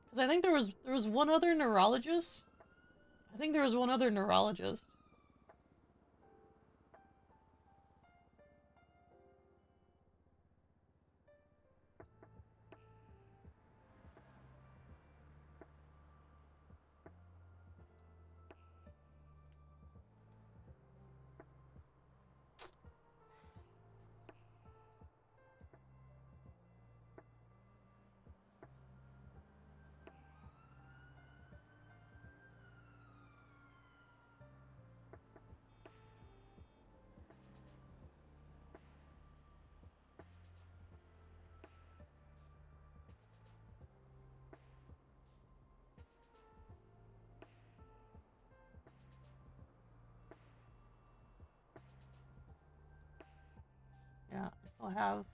Because I think there was one other neurologist. I think there was one other neurologist. Yeah, I still have.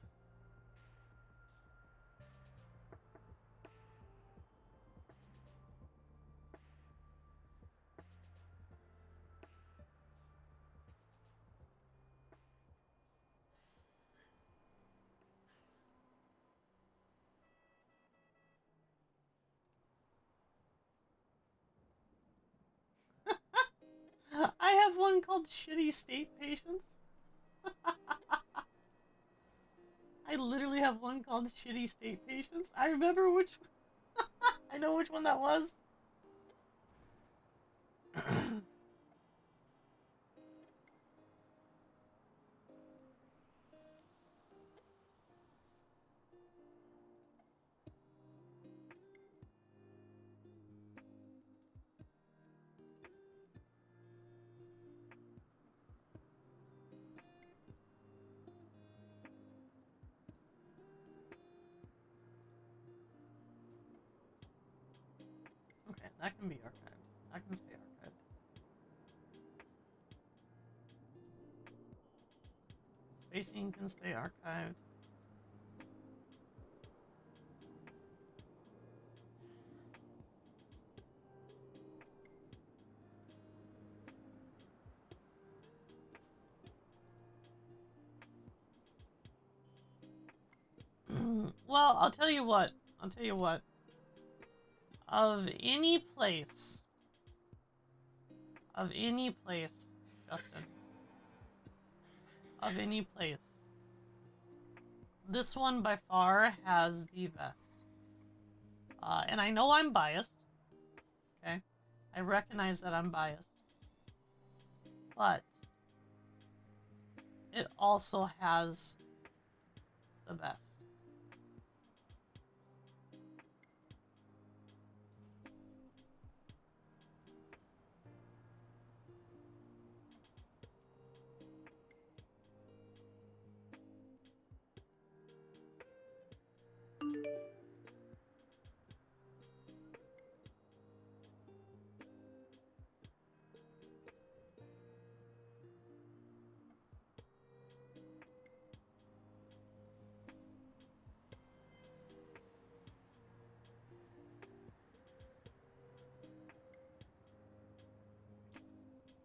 I have one called Shitty State Patients. I literally have one called Shitty State Patients. I remember which. I know which one that was. Okay, that can be archived. That can stay archived. Spacing can stay archived. Well, I'll tell you what. I'll tell you what. Of any place, Justin. Of any place. This one by far has the best. And I know I'm biased. Okay? I recognize that I'm biased. But it also has the best.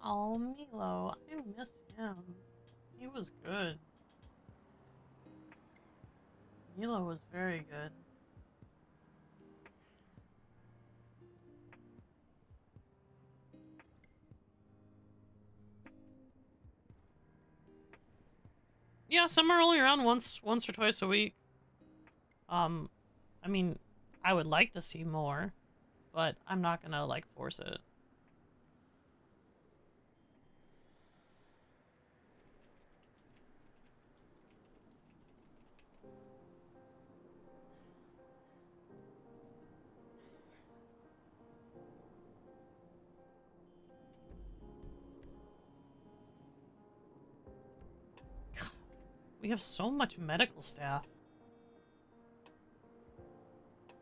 Oh, Milo, I miss him. He was good. Milo was very good. Yeah, some are only around once or twice a week. I mean, I would like to see more, but I'm not gonna, like, force it. We have so much medical staff.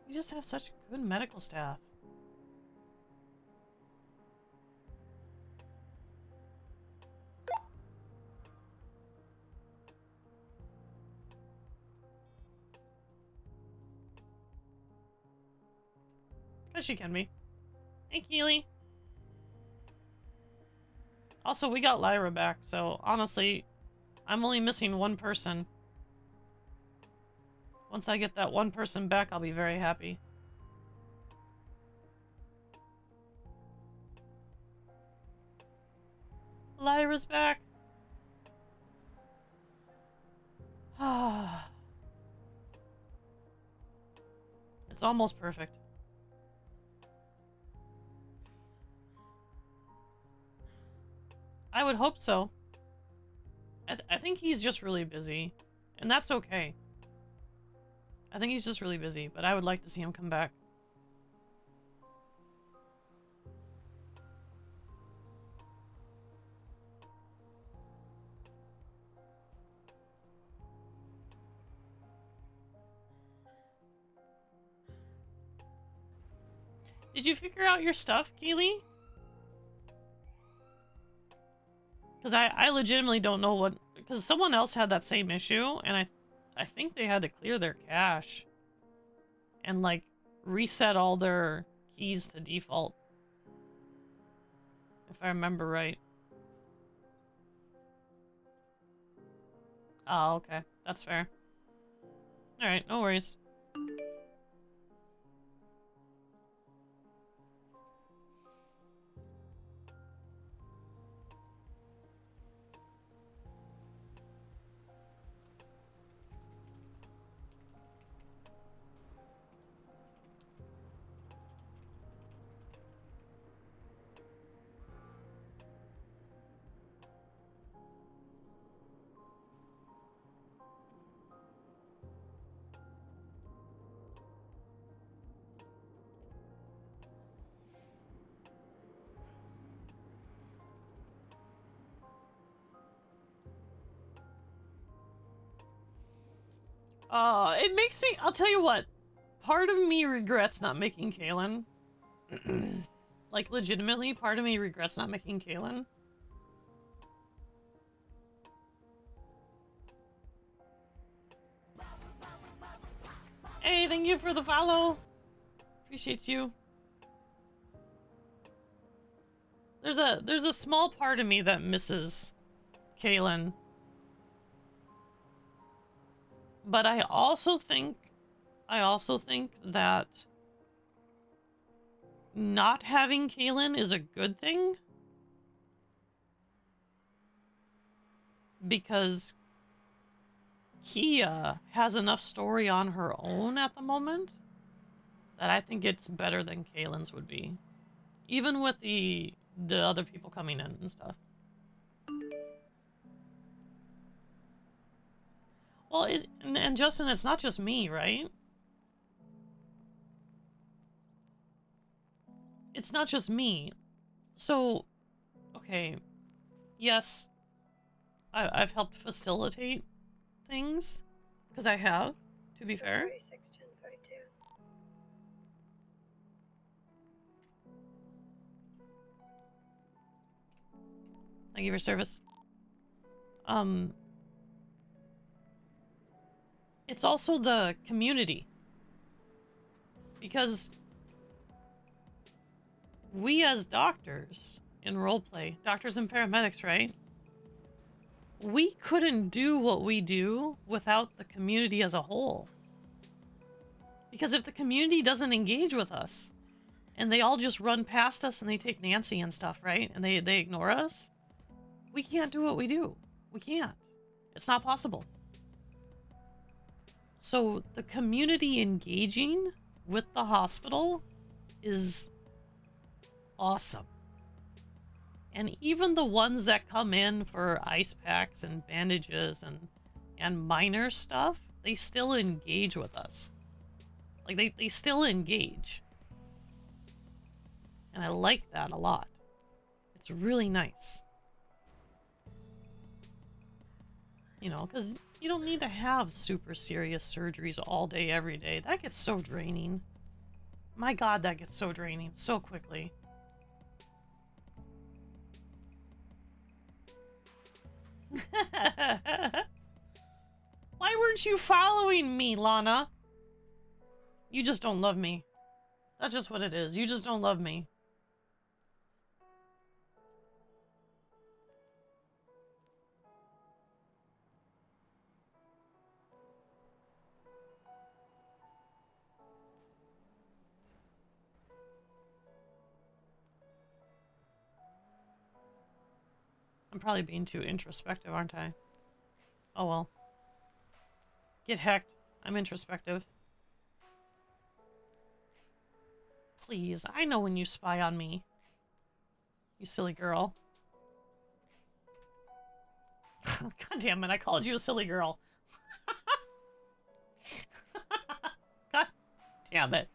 We just have such good medical staff. Because she can be. Hey, Keely. Also, we got Lyra back, so honestly, I'm only missing one person. Once I get that one person back, I'll be very happy. Lyra's back. It's almost perfect. I would hope so. I think he's just really busy. And that's okay. I think he's just really busy, but I would like to see him come back. Did you figure out your stuff, Keely? Because I legitimately don't know what... Because someone else had that same issue, and I think they had to clear their cache. And, like, reset all their keys to default. If I remember right. Oh, okay. That's fair. Alright, no worries. It makes me... I'll tell you what. Part of me regrets not making Kaylin. Like, legitimately, part of me regrets not making Kaylin. Hey, thank you for the follow. Appreciate you. There's a small part of me that misses Kaylin. But I also think I also think that not having Kaylin is a good thing. Because Keya has enough story on her own at the moment that I think it's better than Kaylin's would be. Even with the other people coming in and stuff. Well, and Justin, it's not just me, right? It's not just me. So, okay, yes, I've helped facilitate things, because I have, to be fair. Thank you for service. It's also the community. Because we as doctors in roleplay, doctors and paramedics, right? We couldn't do what we do without the community as a whole. Because if the community doesn't engage with us, and they all just run past us and they take Nancy and stuff, right? And they ignore us, we can't do what we do. We can't. It's not possible. So the community engaging with the hospital is awesome. And even the ones that come in for ice packs and bandages and minor stuff, they still engage with us. Like, they still engage. And I like that a lot. It's really nice. You know, because you don't need to have super serious surgeries all day, every day. That gets so draining. My God, that gets so draining so quickly. Why weren't you following me, Lana? You just don't love me. That's just what it is. You just don't love me. I'm probably being too introspective, aren't I? Oh well. Get hecked. I'm introspective. Please, I know when you spy on me. You silly girl. God damn it, I called you a silly girl. God damn it.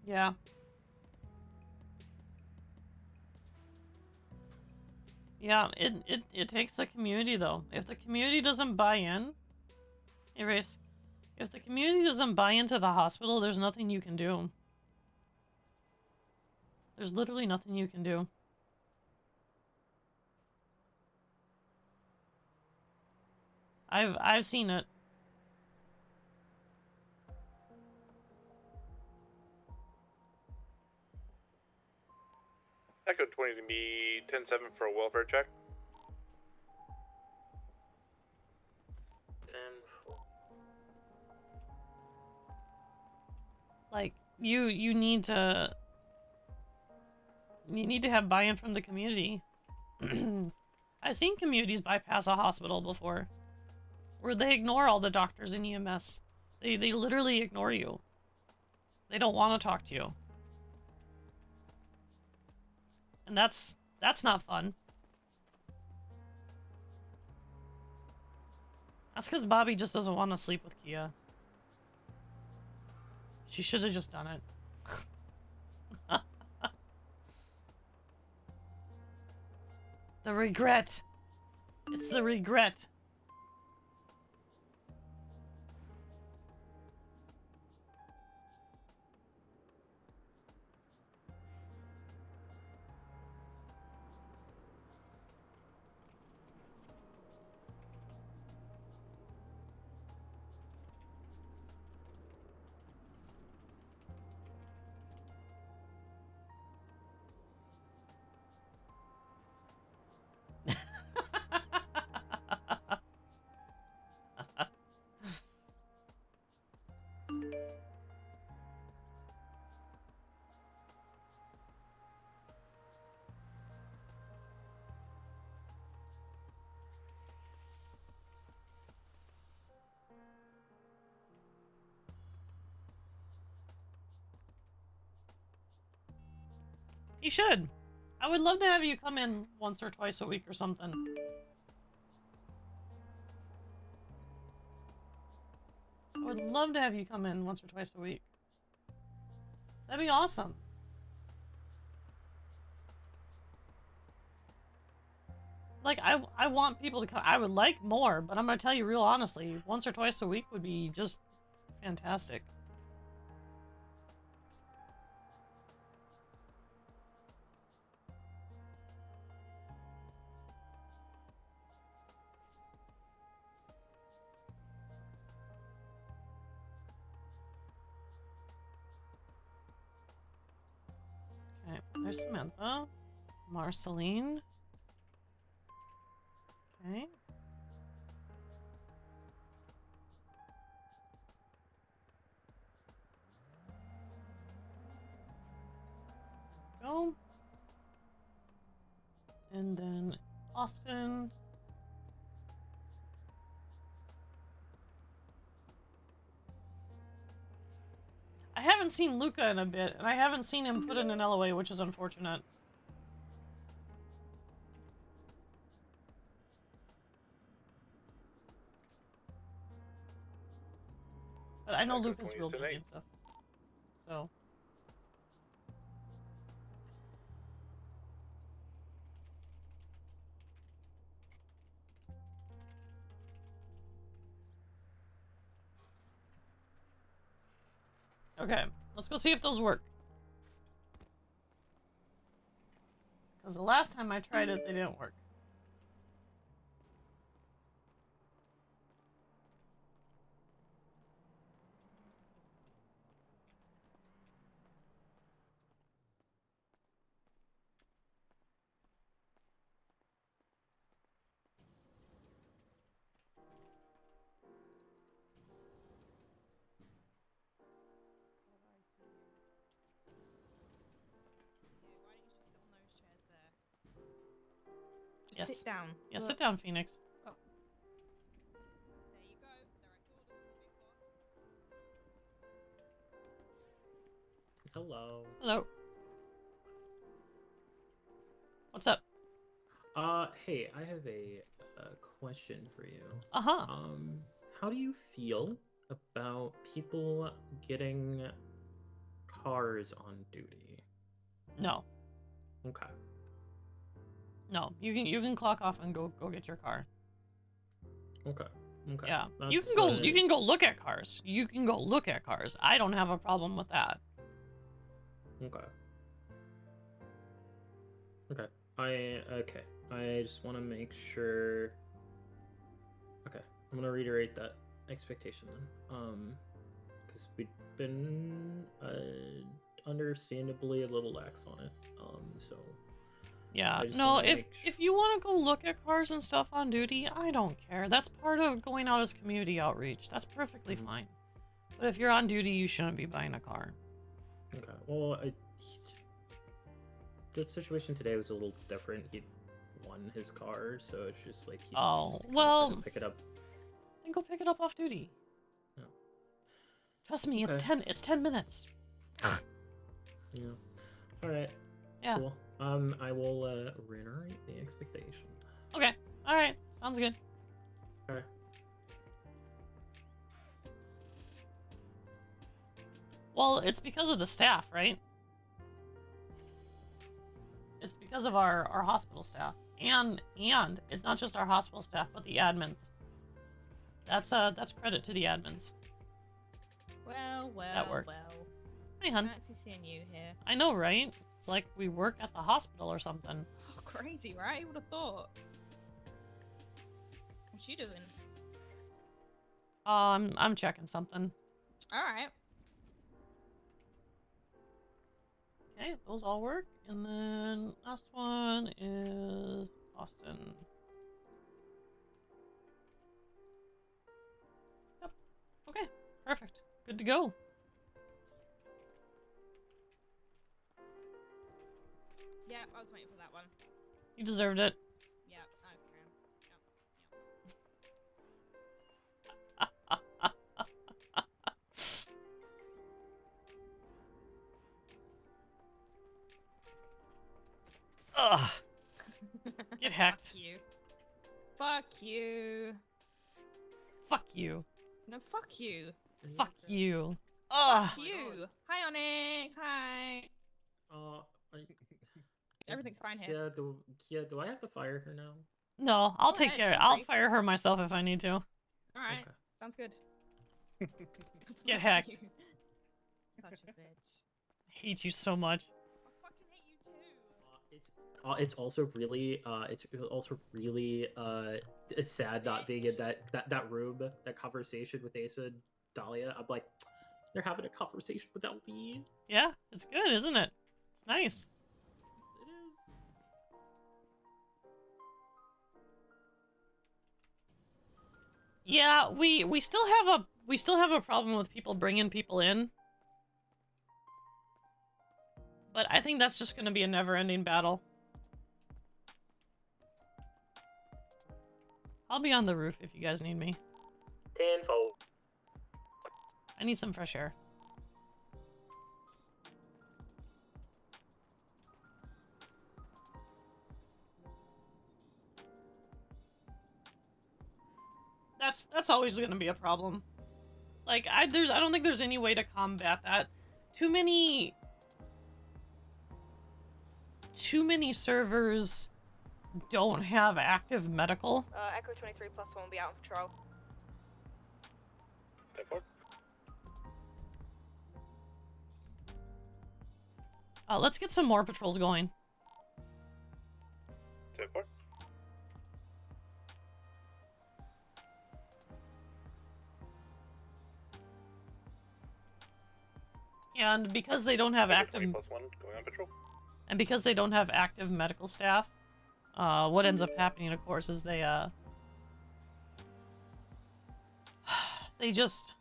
Yeah. Yeah, it takes the community though. If the community doesn't buy in, erase. If the community doesn't buy into the hospital, there's nothing you can do. There's literally nothing you can do. I've seen it. Echo 20 to me 10-7 for a welfare check. 10-4. Like, you need to have buy-in from the community. I've seen communities bypass a hospital before, where they ignore all the doctors in EMS. They literally ignore you. They don't want to talk to you. And that's not fun. That's because Bobby just doesn't want to sleep with Keya. She should have just done it. The regret. It's the regret. You should. I would love to have you come in once or twice a week or something. I would love to have you come in once or twice a week. That'd be awesome. Like, I want people to come. I would like more, but I'm gonna tell you real honestly, once or twice a week would be just fantastic. Okay, there's Samantha. Marceline. Okay. Go. And then Austin. I haven't seen Luca in a bit, and I haven't seen him put in an LOA, which is unfortunate. But I know Luca's real busy and stuff. So. Okay, let's go see if those work. Because the last time I tried it, they didn't work. Just sit down. Yeah, sit down, Phoenix. Oh. Hello. Hello. What's up? Hey, I have a question for you. Uh-huh. How do you feel about people getting cars on duty? No. Okay. No, you can clock off and go get your car. Okay. Okay. Yeah, That's, you can go look at cars. You can go look at cars. I don't have a problem with that. Okay. Okay. I just want to make sure. Okay, I'm gonna reiterate that expectation then. Because we've been understandably a little lax on it. So. Yeah, no, if you want to go look at cars and stuff on duty, I don't care. That's part of going out as community outreach. That's perfectly fine. But if you're on duty, you shouldn't be buying a car. Okay, well, the situation today was a little different. He won his car, so it's just like he well, pick it up. Then go pick it up off duty. Yeah. Trust me, Okay. it's 10 minutes. Yeah. All right. Yeah. Cool. I will reiterate the expectation. Okay. All right. Sounds good. Okay. Well, it's because of the staff, right? It's because of our hospital staff. And it's not just our hospital staff, but the admins. That's credit to the admins. Well, That worked. well. Hey, hun. Fancy seeing you here. I know, right? It's like we work at the hospital or something. Oh, crazy, right? Who would have thought? What you doing? I'm checking something. Alright. Okay, those all work. And then last one is Austin. Yep. Okay, perfect. Good to go. Yeah, I was waiting for that one. You deserved it. Yeah, okay. Ugh. Get hacked. Fuck you. Fuck you. Fuck you. No, fuck you. Fuck you. Ugh. Fuck you. Hi, Onyx. Hi. Everything's fine here. Keya, do I have to fire her now? No, I'll Go take ahead, care. feel I'll free. fire her myself if I need to. Alright. Okay. Sounds good. Get Fuck hacked. you. Such a bitch. I hate you so much. I fucking hate you too. It's also really it's sad not being in that room, that conversation with Asa and Dahlia. I'm like, they're having a conversation without me. Yeah, it's good, isn't it? It's nice. It is. Yeah, we still have a problem with people bringing people in. But I think that's just going to be a never-ending battle. I'll be on the roof if you guys need me. Tenfold. I need some fresh air. That's always going to be a problem. Like I don't think there's any way to combat that. Too many servers don't have active medical. Echo 23 plus 1 will be out on patrol. Let's get some more patrols going. And because they don't have active... +1 going on patrol. And because they don't have active medical staff, what ends up happening, of course, is they just...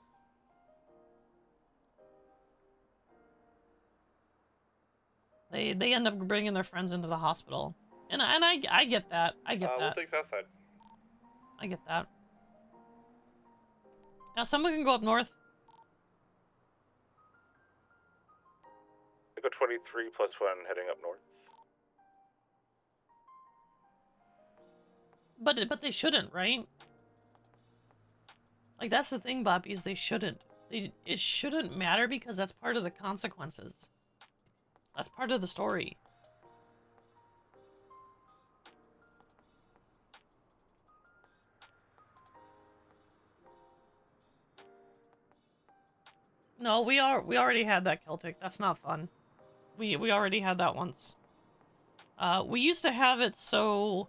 They end up bringing their friends into the hospital. And I get that. I get We'll that. take Southside. I get that. Now, someone can go up north. Echo 23 +1 heading up north. But they shouldn't, right? Like, that's the thing, Boppy, is they shouldn't. It shouldn't matter because that's part of the consequences. That's part of the story. No, we already had that Celtic. That's not fun. We already had that once. We used to have it so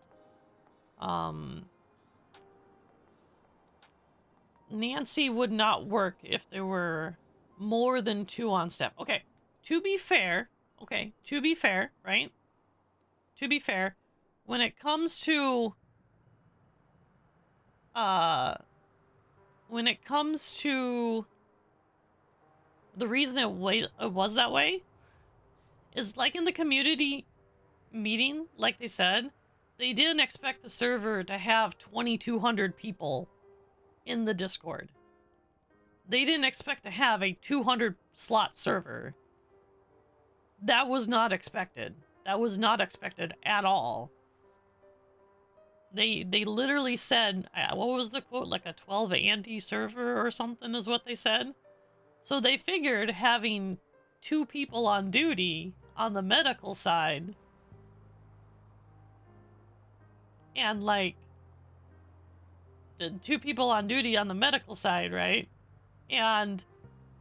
Nancy would not work if there were more than 2 on staff. Okay, to be fair, right? To be fair, when it comes to the reason it was that way is like in the community meeting, like they said, they didn't expect the server to have 2,200 people in the Discord. They didn't expect to have a 200 slot server. That was not expected. That was not expected at all. They literally said, what was the quote? Like a 12 ante server or something is what they said. So they figured having 2 people on duty on the medical side and like the 2 people on duty on the medical side, right? And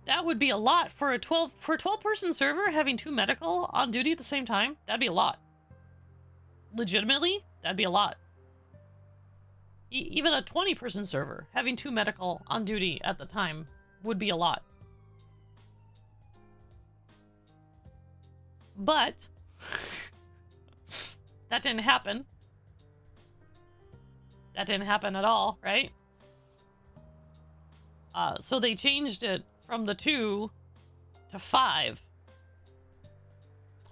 that would be a lot for a 12 person server. Having 2 medical on duty at the same time, that'd be a lot. Legitimately, that'd be a lot. Even a 20 person server having 2 medical on duty at the time would be a lot. But that didn't happen. That didn't happen at all, right? So they changed it from the 2 to 5.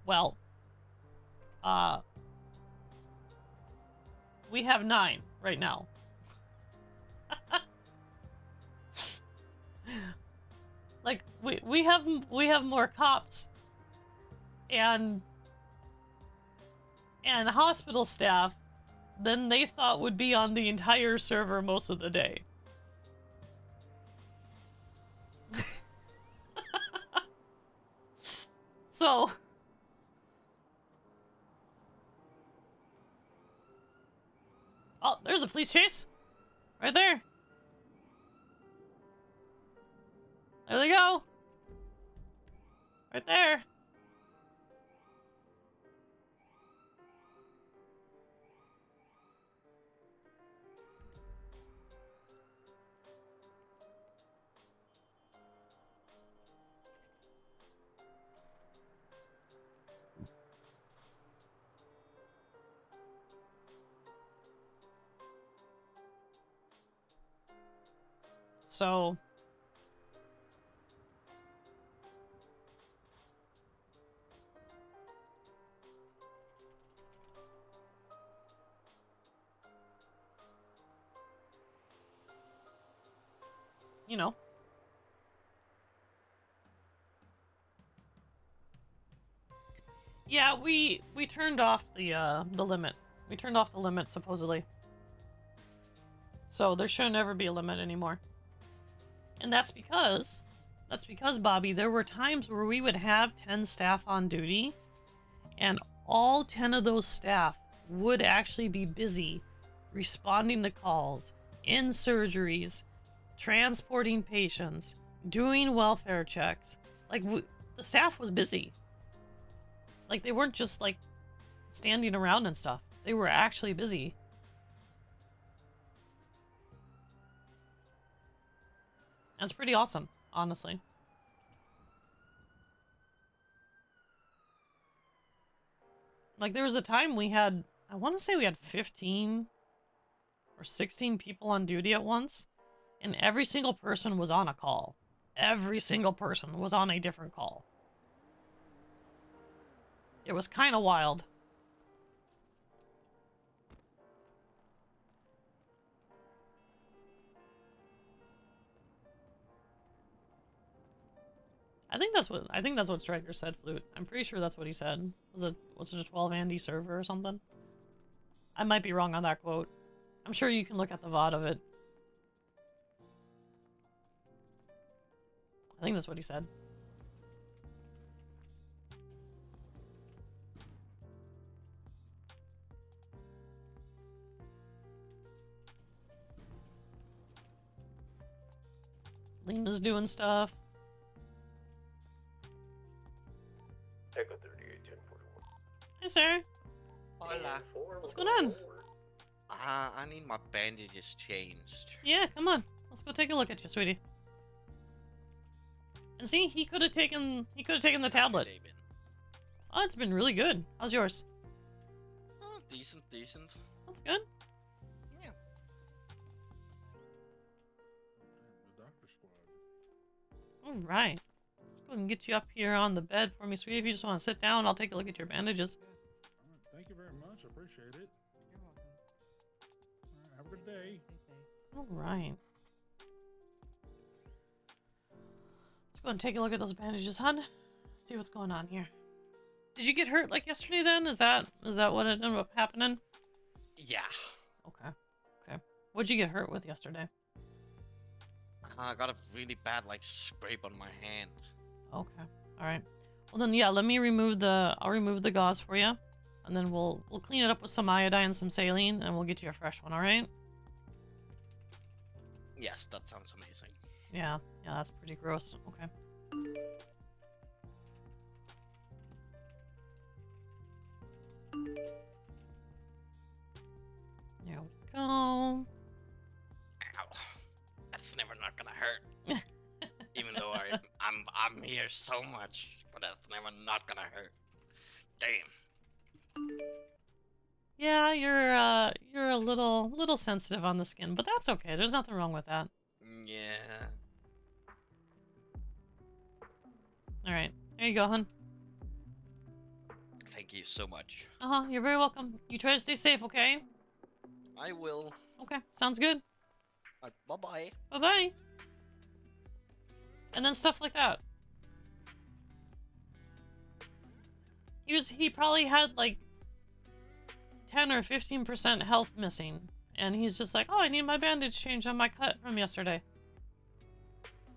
Well, we have 9 right now. Like we have more cops and hospital staff than they thought would be on the entire server most of the day. So oh, there's a police chase. Right there. There they go. Right there. So you know. Yeah, we turned off the limit. We turned off the limit supposedly. So there should never be a limit anymore. And that's because Bobby, there were times where we would have 10 staff on duty and all 10 of those staff would actually be busy responding to calls, in surgeries, transporting patients, doing welfare checks. Like, the staff was busy. Like, they weren't just, like, standing around and stuff. They were actually busy. That's pretty awesome, honestly. Like, there was a time we had, I want to say we had 15 or 16 people on duty at once, and every single person was on a call. Every single person was on a different call. It was kind of wild. I think that's what Striker said, Flute. I'm pretty sure that's what he said. Was it a 12 Andy server or something? I might be wrong on that quote. I'm sure you can look at the VOD of it. I think that's what he said. Lena's doing stuff. Echo 381041. Hey, sir. Hola. What's going on? I need my bandages changed. Yeah, come on. Let's go take a look at you, sweetie. And see, he could have taken the tablet. Oh, it's been really good. How's yours? Oh, decent. That's good. Yeah. The doctor squad. All right. Let's go and get you up here on the bed for me, sweetie. If you just want to sit down, I'll take a look at your bandages. Thank you very much. I appreciate it. You're welcome. All right, have a good day. All right. Let's go and take a look at those bandages, hon. See what's going on here. Did you get hurt like yesterday then? Is that what ended up happening? Yeah. Okay. Okay. What'd you get hurt with yesterday? I got a really bad like scrape on my hand. Okay. All right. Well then, yeah. Let me remove I'll remove the gauze for you, and then we'll clean it up with some iodine and some saline, and we'll get you a fresh one. All right? Yes, that sounds amazing. Yeah. Yeah. That's pretty gross. Okay. There we go. Ow. That's never not gonna hurt. Even though I'm here so much, but that's never not gonna hurt. Damn. Yeah, you're a little sensitive on the skin, but that's okay. There's nothing wrong with that. Yeah. All right. There you go, hun. Thank you so much. Uh-huh. You're very welcome. You try to stay safe, okay? I will. Okay. Sounds good. Bye-bye. Bye-bye. And then stuff like that. He probably had like 10 or 15% health missing, and he's just like, oh, I need my bandage changed on my cut from yesterday.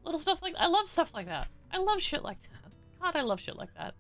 Little stuff like I love stuff like that. I love shit like that. God, I love shit like that.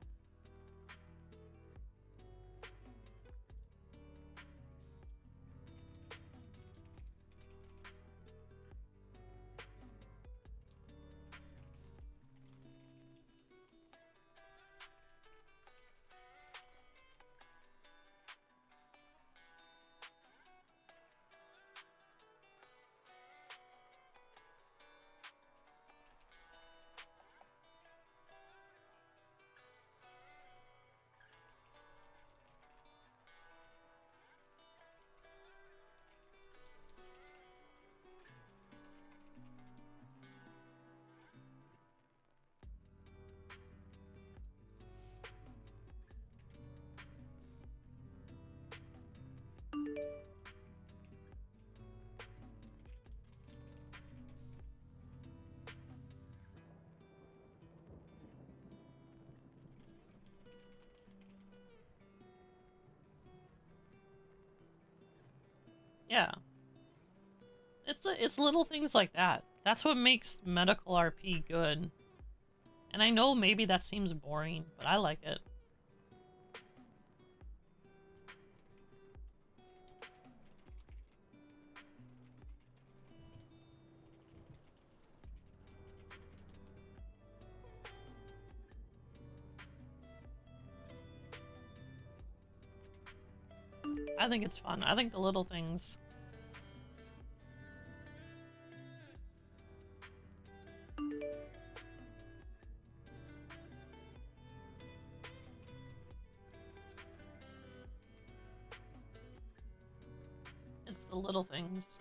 Yeah. It's little things like that. That's what makes medical RP good. And I know maybe that seems boring, but I like it. I think it's fun. I think the little things. It's the little things.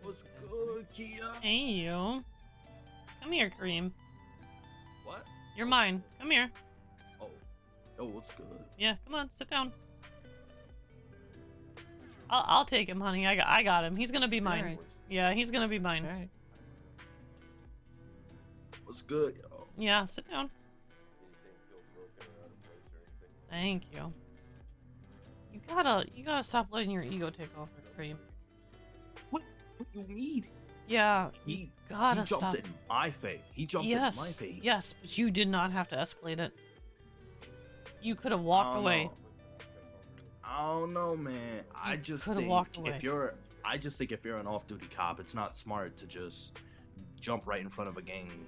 What's good, Keya? Hey, you. Come here, Kareem. What? You're mine. Come here. Oh, what's good? Yeah, come on, sit down. I'll take him, honey. I got him. He's gonna be mine. Alright. Yeah, he's gonna be mine. Alright. What's good, yo? Yeah, sit down. Thank you. You gotta stop letting your ego take over, Kareem. What you need? Yeah, He gotta jumped stop. in my face. He jumped in my face. Yes, but you did not have to escalate it. You could have walked away. I don't know, man. I just coulda think walked away. if you're an off-duty cop, it's not smart to just jump right in front of a gang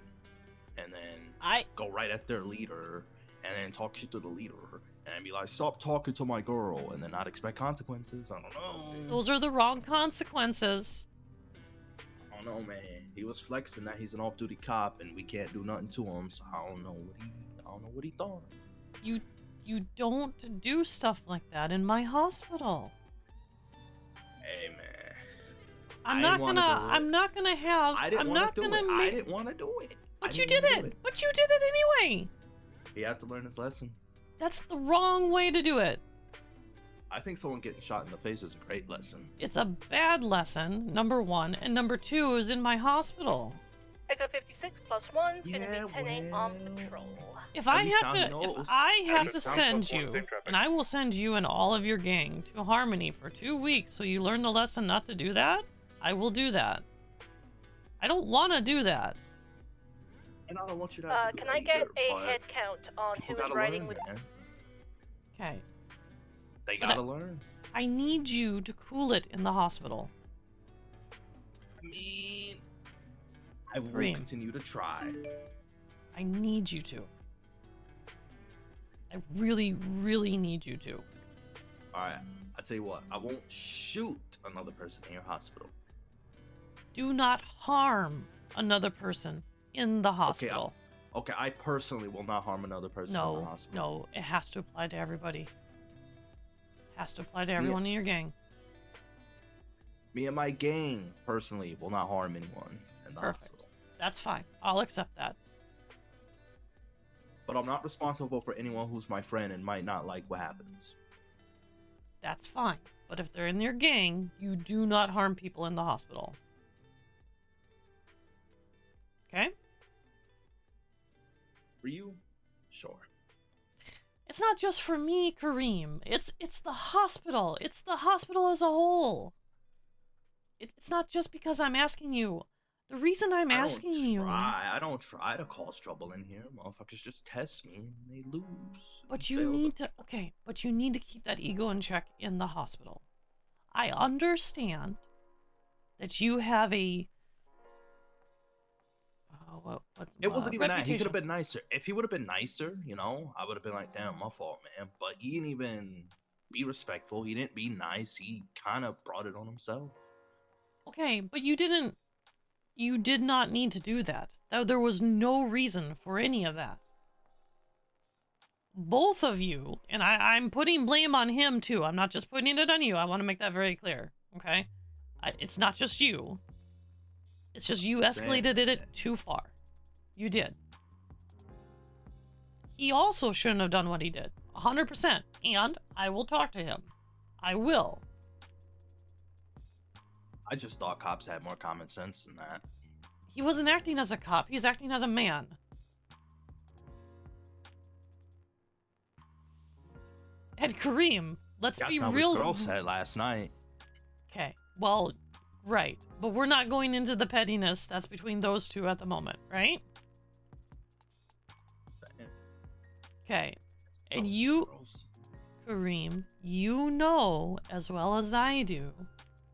and then go right at their leader and then talk shit to the leader and be like, stop talking to my girl, and then not expect consequences. I don't know. Those are the wrong consequences. I don't know, man. He was flexing that he's an off-duty cop and we can't do nothing to him, so I don't know what he thought. You don't do stuff like that in my hospital. Hey, man. I'm not gonna have. I didn't I'm want not to do gonna it. make. I didn't want to do it. But you did it. But you did it anyway. He had to learn his lesson. That's the wrong way to do it. I think someone getting shot in the face is a great lesson. It's a bad lesson, number one, and number two is in my hospital. Echo 56 plus 1's gonna be 10-8 on patrol. If I have to send you, and I will send you and all of your gang to Harmony for 2 weeks so you learn the lesson not to do that, I will do that. I don't want to do that. And I don't want you to have to Can I get a head count on who is riding with... Okay. They gotta learn. I need you to cool it in the hospital. I mean, I will continue to try. I need you to. I really, really need you to. Alright, I'll tell you what. I won't shoot another person in your hospital. Do not harm another person in the hospital. Okay, I personally will not harm another person in the hospital. No, it has to apply to everybody. Has to apply to everyone in your gang. Me and my gang, personally, will not harm anyone in the hospital. That's fine. I'll accept that. But I'm not responsible for anyone who's my friend and might not like what happens. That's fine. But if they're in your gang, you do not harm people in the hospital. Okay? For you? Sure. It's not just for me, Kareem. It's the hospital. It's the hospital as a whole. It's not just because I'm asking you. The reason I'm asking you... I don't try to cause trouble in here. Motherfuckers just test me and they lose. But you need to... Okay, but you need to keep that ego in check in the hospital. I understand that you have a... It wasn't even that. He could have been nicer. If he would have been nicer, you know, I would have been like, damn, my fault, man. But he didn't even be respectful. He didn't be nice. He kind of brought it on himself. Okay, but you did not need to do that. There was no reason for any of that. Both of you, and I'm putting blame on him too. I'm not just putting it on you. I want to make that very clear, okay? It's not just you. It's just you escalated it too far. You did. He also shouldn't have done what he did. 100%. And I will talk to him. I will. I just thought cops had more common sense than that. He wasn't acting as a cop. He's acting as a man. And Kareem, let's be real. That's what this girl said last night. Okay. Well, right. But we're not going into the pettiness that's between those two at the moment, right? Okay. And you, Kareem, you know as well as I do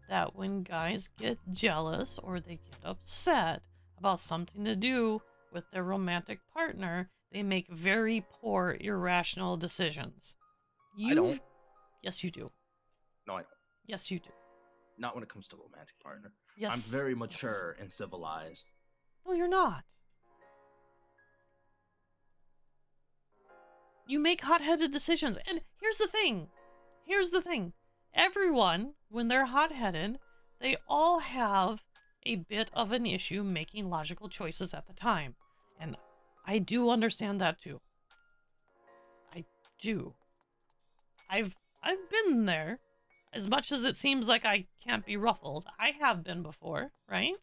that when guys get jealous or they get upset about something to do with their romantic partner, they make very poor, irrational decisions. I don't. Yes, you do. No, I don't. Yes, you do. Not when it comes to romantic partner. Yes. I'm very mature and civilized. No, you're not. You make hot-headed decisions. And here's the thing. Here's the thing. Everyone, when they're hot-headed, they all have a bit of an issue making logical choices at the time. And I do understand that too. I do. I've been there. As much as it seems like I can't be ruffled, I have been before, right?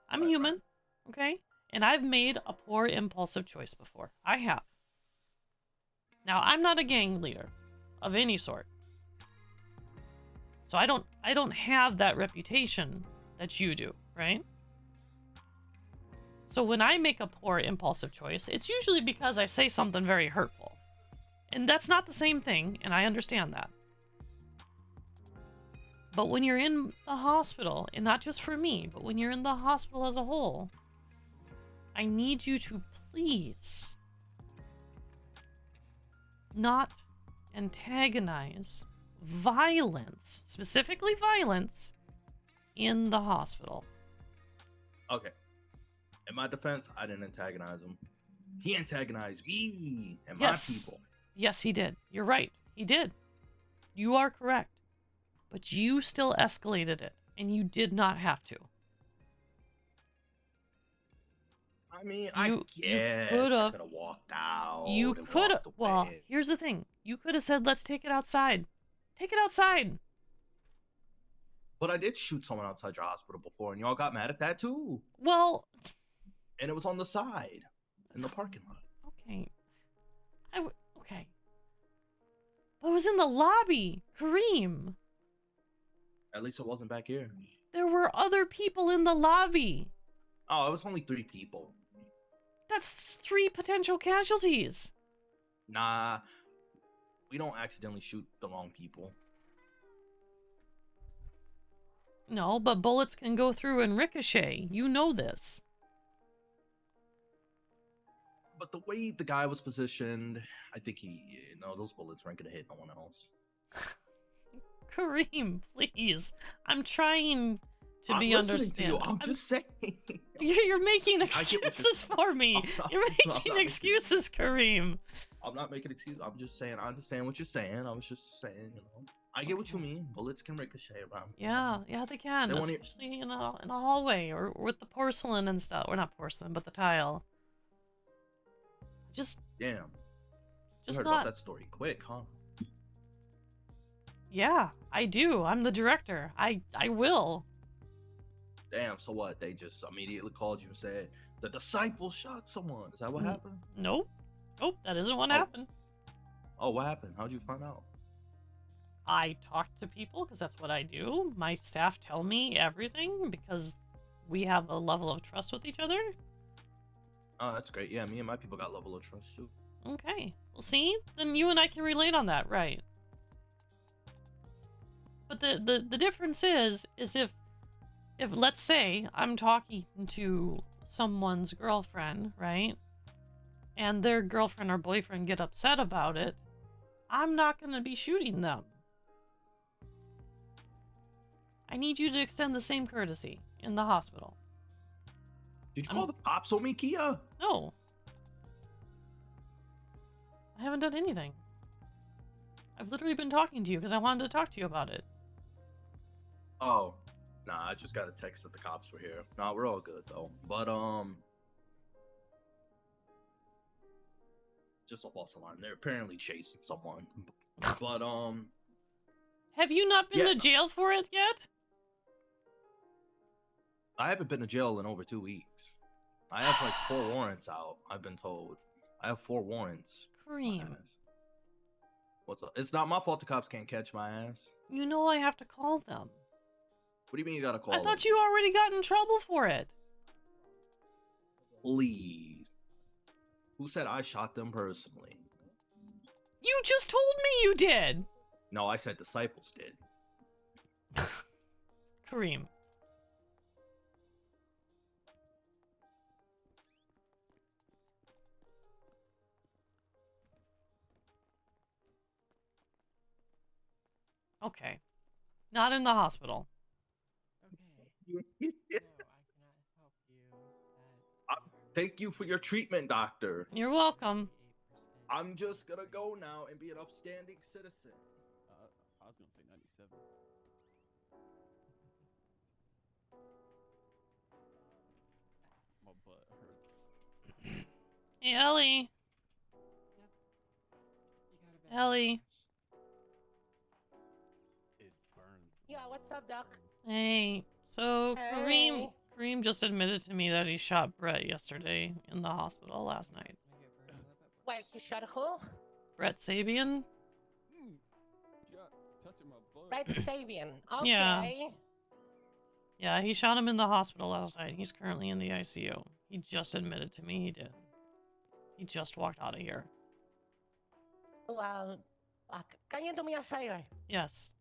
I'm human, okay? And I've made a poor impulsive choice before. I have. Now, I'm not a gang leader of any sort. So I don't have that reputation that you do, right? So when I make a poor impulsive choice, it's usually because I say something very hurtful. And that's not the same thing, and I understand that. But when you're in the hospital, and not just for me, but when you're in the hospital as a whole, I need you to please not antagonize violence, specifically violence, in the hospital. Okay. In my defense, I didn't antagonize him. He antagonized me and my people. Yes, he did. You're right. He did. You are correct. But you still escalated it, and you did not have to. I mean, I guess could I have. could have walked out. You and could have. walked Well, away. here's the thing. You could have said, "Let's take it outside." Take it outside. But I did shoot someone outside your hospital before, and y'all got mad at that too. Well, and it was on the side, in the parking lot. Okay. Okay. But it was in the lobby, Kareem. At least it wasn't back here. There were other people in the lobby. Oh, it was only 3 people. That's 3 potential casualties. Nah, we don't accidentally shoot the wrong people. No, but bullets can go through and ricochet. You know this. But the way the guy was positioned, I think those bullets weren't gonna hit no one else. Kareem, please. I'm trying to I'm be listening to you. understanding. I'm just saying. You're making I get what you're excuses for me. You're making excuses, Kareem. I'm not making excuses. I'm just saying. I understand what you're saying. I was just saying, I get what you mean. Bullets can ricochet around. Yeah, they can, especially in a hallway or with the porcelain and stuff. Or not porcelain, but the tile. Damn. Just you heard not. about that story quick, huh? Yeah, I do. I'm the director. I will. Damn. So what? They just immediately called you and said the disciple shot someone. Is that what happened? Nope. Nope. That isn't what happened. Oh, what happened? How'd you find out? I talk to people because that's what I do. My staff tell me everything because we have a level of trust with each other. Oh, that's great. Yeah, me and my people got level of trust too. Okay. Well, see? Then you and I can relate on that, right? But the difference is if let's say I'm talking to someone's girlfriend, right? And their girlfriend or boyfriend get upset about it, I'm not going to be shooting them. I need you to extend the same courtesy in the hospital. Did you call the cops on me, Keya? No. I haven't done anything. I've literally been talking to you because I wanted to talk to you about it. Oh, nah, I just got a text that the cops were here. Nah, we're all good though. But just a false alarm. They're apparently chasing someone. But have you not been to jail for it yet? I haven't been to jail in over 2 weeks. I have like 4 warrants out, I've been told. I have 4 warrants. Kareem. What's up? It's not my fault the cops can't catch my ass. You know I have to call them. What do you mean you gotta call I thought you already got in trouble for it. Please. Who said I shot them personally? You just told me you did. No, I said disciples did. Kareem. Okay. Not in the hospital. Thank you for your treatment, doctor. You're welcome. I'm just gonna go now and be an upstanding citizen. I was gonna say 97. My butt hurts. Hey, Ellie. Ellie. It burns. Yeah, what's up, Doc? Hey. So, Hey. Kareem just admitted to me that he shot Brett yesterday in the hospital last night. Wait, he shot who? Brett Sabian? Touching my butt. Brett Sabian. Okay. Yeah. Yeah, he shot him in the hospital last night. He's currently in the ICU. He just admitted to me he did. He just walked out of here. Well, can you do me a favor? Yes.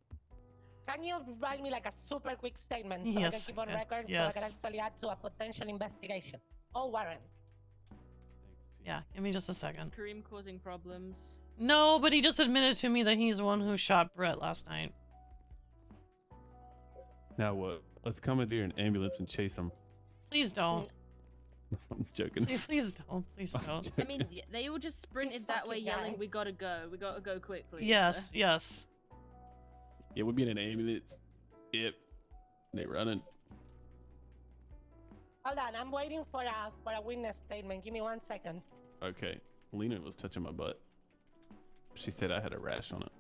Can you write me like a super quick statement so Yes, I can keep on yeah, record yes. so I can actually add to a potential investigation? Oh, warrant. Yeah, give me just a Is second. Kareem causing problems? No, but he just admitted to me that he's the one who shot Brett last night. Now what? Let's commandeer an ambulance and chase him. Please don't. I'm joking. Please don't. Please don't. I mean, they all just sprinted that way yelling, "We gotta go. We gotta go quickly." Yes, so. yes. Yeah, we'll be in an ambulance. Yep. They running. Hold on, I'm waiting for a witness statement. Give me 1 second. Okay. Lena was touching my butt. She said I had a rash on it.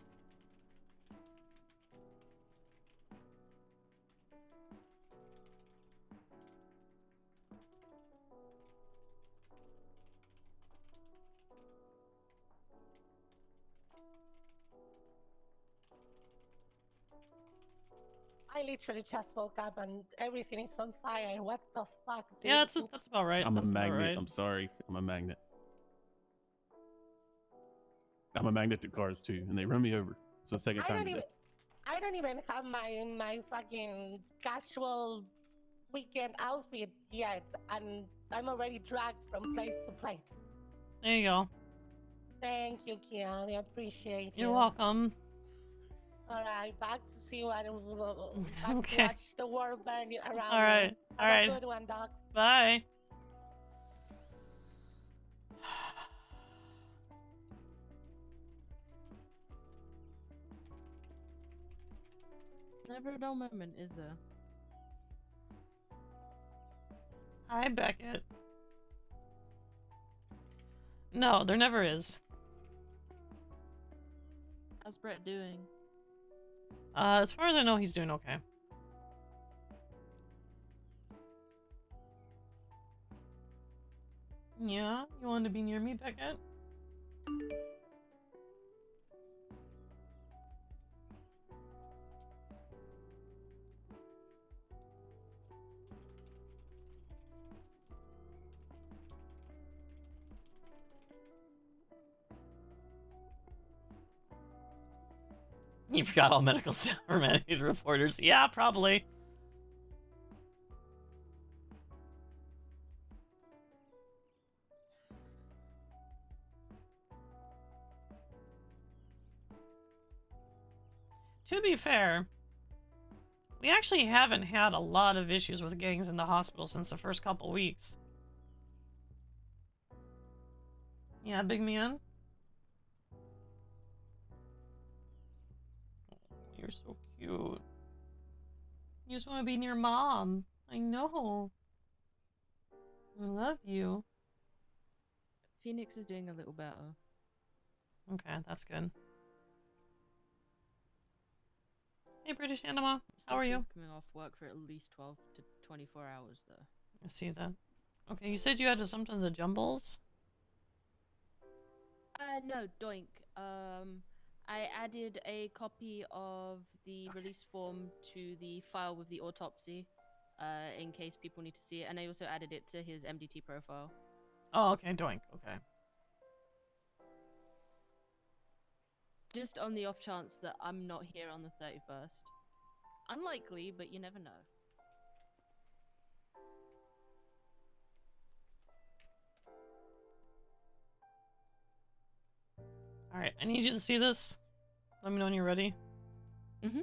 I literally just woke up and everything is on fire. What the fuck, dude? Yeah, that's about right. I'm a That's about magnet. right. I'm sorry. I'm a magnet. I'm a magnet to cars too, and they run me over. So second time today. I don't even have my fucking casual weekend outfit yet, and I'm already dragged from place to place. There you go. Thank you, Keya. I appreciate you. You're welcome. All right, back to see what back Okay. to watch the world burn around All right. me. All Have right. a good one, Doc. Bye. Never a dull moment, is there? Hi, Beckett. No, there never is. How's Brett doing? As far as I know, he's doing okay. Yeah? You wanted to be near me, Beckett? You forgot all medical staff are mandated reporters. Yeah, probably. To be fair, we actually haven't had a lot of issues with gangs in the hospital since the first couple weeks. Yeah, big man? You're so cute. You just want to be near mom. I know. I love you. Phoenix is doing a little better. Okay, that's good. Hey, British Anima. Still How are you? Coming off work for at least 12 to 24 hours, though. I see that. Okay, you said you had sometimes a jumbles? No, doink. I added a copy of the release form to the file with the autopsy, in case people need to see it, and I also added it to his MDT profile. Oh, okay, doink. Okay. Just on the off chance that I'm not here on the 31st. Unlikely, but you never know. Alright, I need you to see this. Let me know when you're ready. Mm-hmm.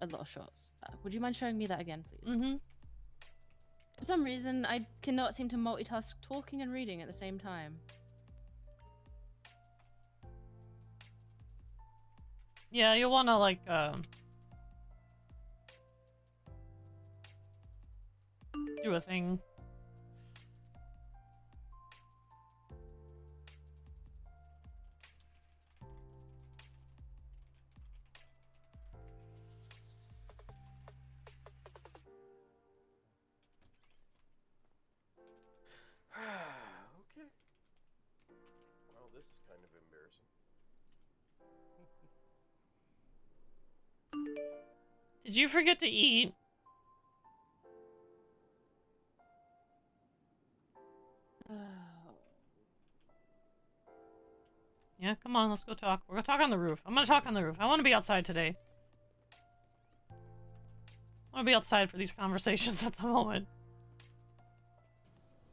A lot of shots. Would you mind showing me that again, please? Mm-hmm. For some reason, I cannot seem to multitask talking and reading at the same time. Yeah, you'll want to, like, do a thing. Okay. Well, this is kind of embarrassing. Did you forget to eat? Yeah, come on, let's go talk. We're gonna talk on the roof. I'm gonna talk on the roof. I want to be outside today. I want to be outside for these conversations at the moment.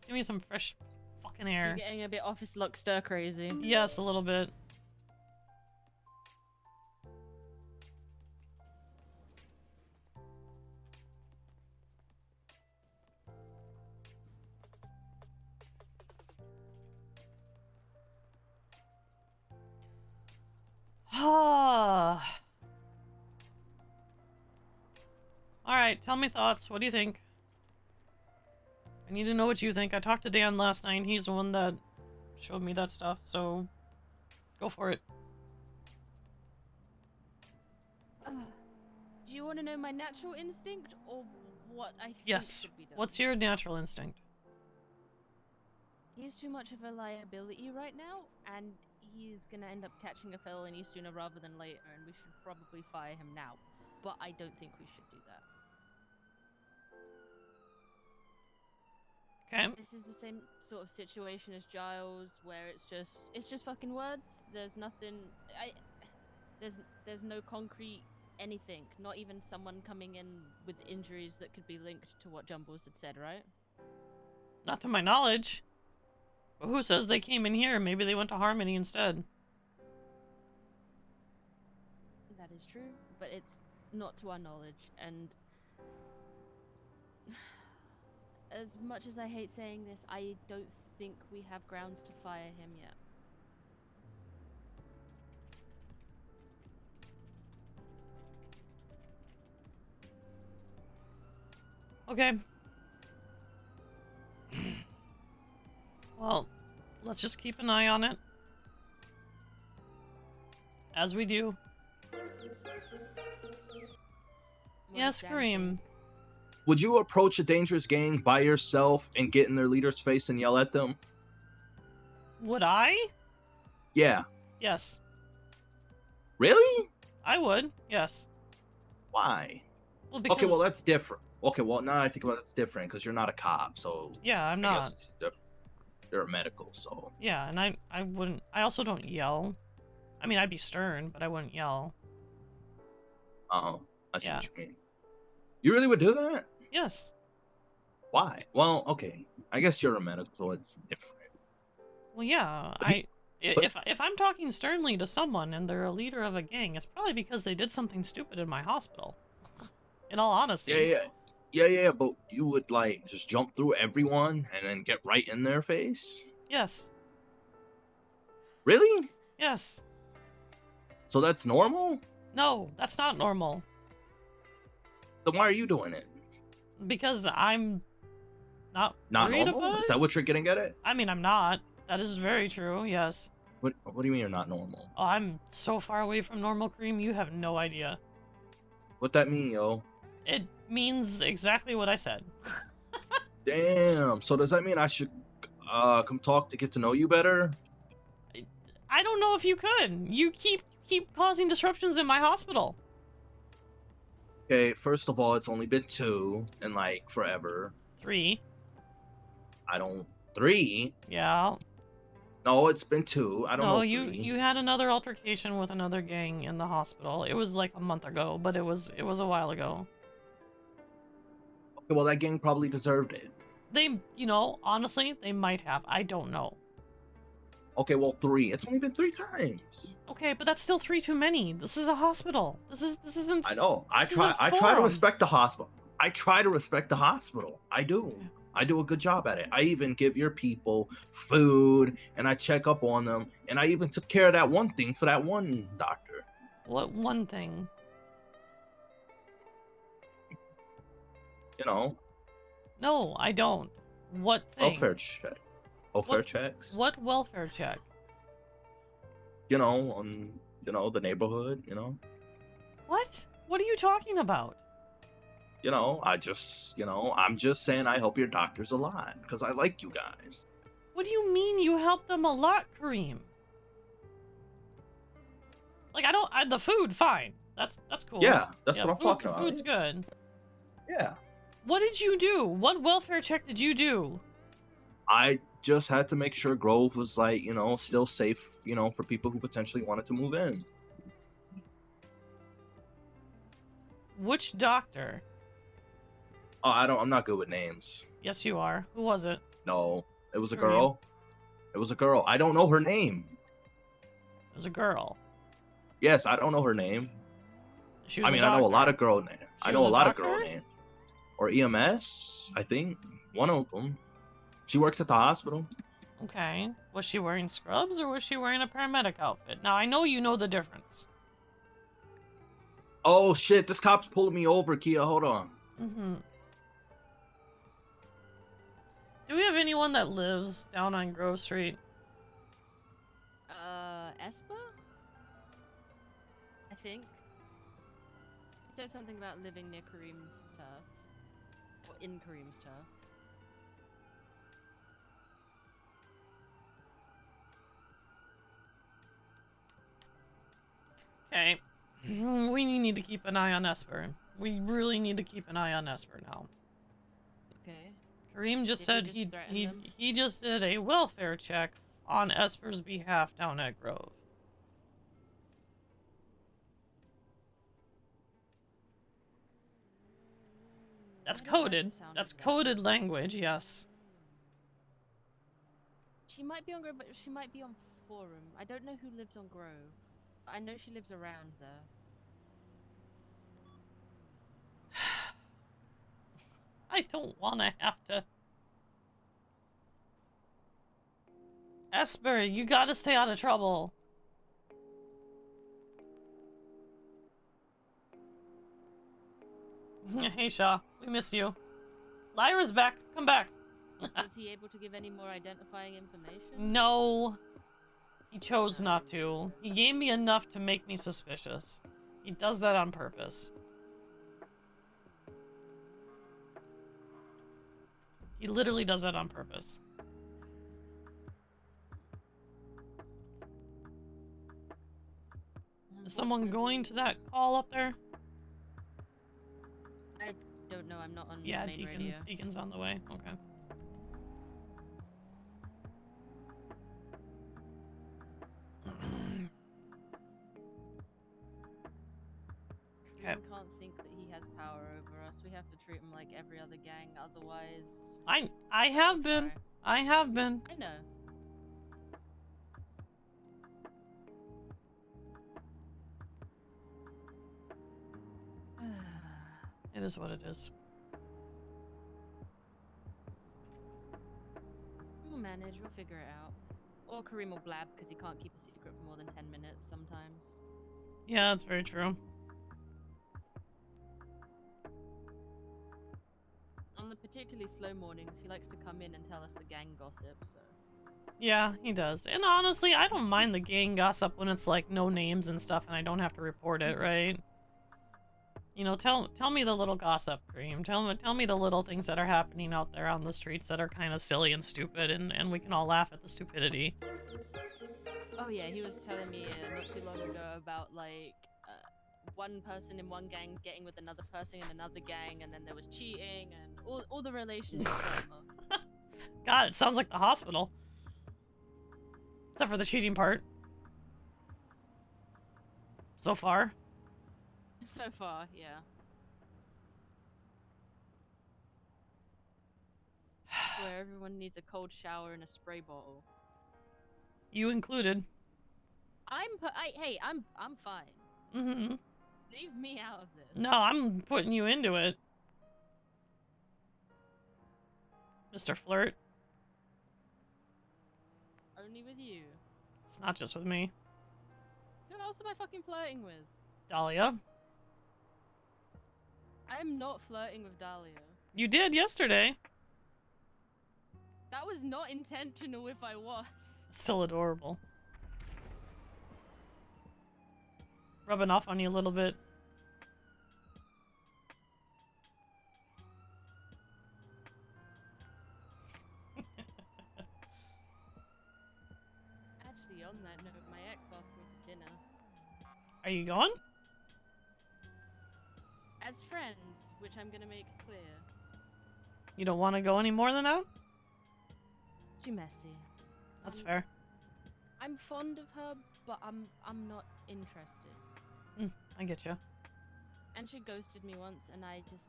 Give me some fresh fucking air. You're getting a bit office look stir crazy. Yes, a little bit. tell me thoughts. What do you think? I need to know what you think. I talked to Dan last night. He's the one that showed me that stuff, so go for it. Do you want to know my natural instinct or what I think Yes. should be done? What's your natural instinct? He's too much of a liability right now, and he's gonna end up catching a felony sooner rather than later, and we should probably fire him now. But I don't think we should do that. Okay. This is the same sort of situation as Giles, where it's just fucking words. There's nothing. There's no concrete anything. Not even someone coming in with injuries that could be linked to what Jumbles had said, right? Not to my knowledge. But who says they came in here? Maybe they went to Harmony instead. That is true, but it's not to our knowledge, and as much as I hate saying this, I don't think we have grounds to fire him yet. Okay. Well, let's just keep an eye on it. As we do. Yes, Kareem. Would you approach a dangerous gang by yourself and get in their leader's face and yell at them? Would I? Yeah. Yes. Really? I would, yes. Why? Well, because... Okay, well, that's different. Okay, well, now I think about it, that's different because you're not a cop, so... Yeah, I'm I not. guess they're a medical, so... Yeah, and I wouldn't... I also don't yell. I mean, I'd be stern, but I wouldn't yell. Oh, I see what you mean. You really would do that? Yes. Why? Well, okay. I guess you're a medical, so it's different. Well, yeah. If I'm talking sternly to someone and they're a leader of a gang, it's probably because they did something stupid in my hospital. In all honesty. Yeah, but you would, like, just jump through everyone and then get right in their face? Yes. Really? Yes. So that's normal? No, that's not normal. Then why are you doing it? Because I'm not worried normal? about it? Is that what you're getting at it? I mean, I'm not. That is very true, yes. What do you mean you're not normal? Oh, I'm so far away from normal, Cream, you have no idea. What that mean, yo? It means exactly what I said. Damn. So does that mean I should come talk to get to know you better? I don't know if you could. You keep causing disruptions in my hospital. Okay, first of all, it's only been 2 in like forever. 3. 3? Yeah. No, it's been 2. I don't know. No, you had another altercation with another gang in the hospital. It was like a month ago, but it was a while ago. Okay, well that gang probably deserved it. They, honestly, they might have. I don't know. Okay, well 3. It's only been 3 times. Okay, but that's still 3 too many. This is a hospital. This isn't. I know. I try to respect the hospital. I try to respect the hospital. I do. Okay. I do a good job at it. I even give your people food, and I check up on them, and I even took care of that one thing for that one doctor. What one thing? No, I don't. What thing? Welfare check. Welfare checks. What welfare check? On the neighborhood. What? What are you talking about? I'm just saying I help your doctors a lot because I like you guys. What do you mean you help them a lot, Kareem? Like, the food, fine. That's cool. Yeah, that's what I'm talking about. Food's good. Yeah. What did you do? What welfare check did you do? I just had to make sure Grove was still safe, for people who potentially wanted to move in. Which doctor? Oh, I'm not good with names. Yes, you are. Who was it? No, it was a girl. It was a girl. I don't know her name. It was a girl. Yes, I don't know her name. I know a lot of girl names. I know a lot of girl doctor? names. Or EMS, I think. One of them. She works at the hospital. Okay. Was she wearing scrubs or was she wearing a paramedic outfit? Now, I know you know the difference. Oh, shit. This cop's pulling me over, Keya. Hold on. Mm-hmm. Do we have anyone that lives down on Grove Street? Esper? I think. He said something about living near Kareem's turf. Or in Kareem's turf. Okay. We need to keep an eye on Esper. We really need to keep an eye on Esper now. Okay. Kareem just Did said he just threaten them? he just did a welfare check on Esper's behalf down at Grove. That's I don't like the coded. sound That's of that. coded language, yes. She might be on Grove, but she might be on Forum. I don't know who lives on Grove. I know she lives around there. I don't want to have to... Esper, you gotta stay out of trouble. Hey, Shaw. We miss you. Lyra's back. Come back. Was he able to give any more identifying information? No. He chose not to. He gave me enough to make me suspicious. He does that on purpose. He literally does that on purpose. Is someone going to that call up there? I don't know. I'm not on Yeah, main radio. Deacon's on the way. Okay. Kareem can't think that he has power over us. We have to treat him like every other gang, otherwise... I have been. I have been. I know. It is what it is. We'll manage. We'll figure it out. Or Kareem will blab because he can't keep a secret for more than 10 minutes sometimes. Yeah, that's very true. On the particularly slow mornings, he likes to come in and tell us the gang gossip, so... Yeah, he does. And honestly, I don't mind the gang gossip when it's like no names and stuff and I don't have to report it, right? You know, tell me the little gossip, Kareem. Tell me the little things that are happening out there on the streets that are kind of silly and stupid and we can all laugh at the stupidity. Oh yeah, he was telling me not too long ago about like one person in one gang getting with another person in another gang, and then there was cheating and all the relationship drama. God, it sounds like the hospital. Except for the cheating part. So far. So far, yeah. I swear everyone needs a cold shower and a spray bottle. You included. Hey, I'm fine. Mm-hmm. Leave me out of this. No, I'm putting you into it. Mr. Flirt. Only with you. It's not just with me. Who else am I fucking flirting with? Dahlia. I'm not flirting with Dahlia. You did yesterday. That was not intentional if I was. Still adorable. Rubbing off on you a little bit. Actually, on that note, my ex asked me to dinner. Are you going? As friends, which I'm gonna make clear. You don't want to go any more than that? Too messy. That's fair. I'm fond of her, but I'm not interested. I get you. And she ghosted me once, and I can't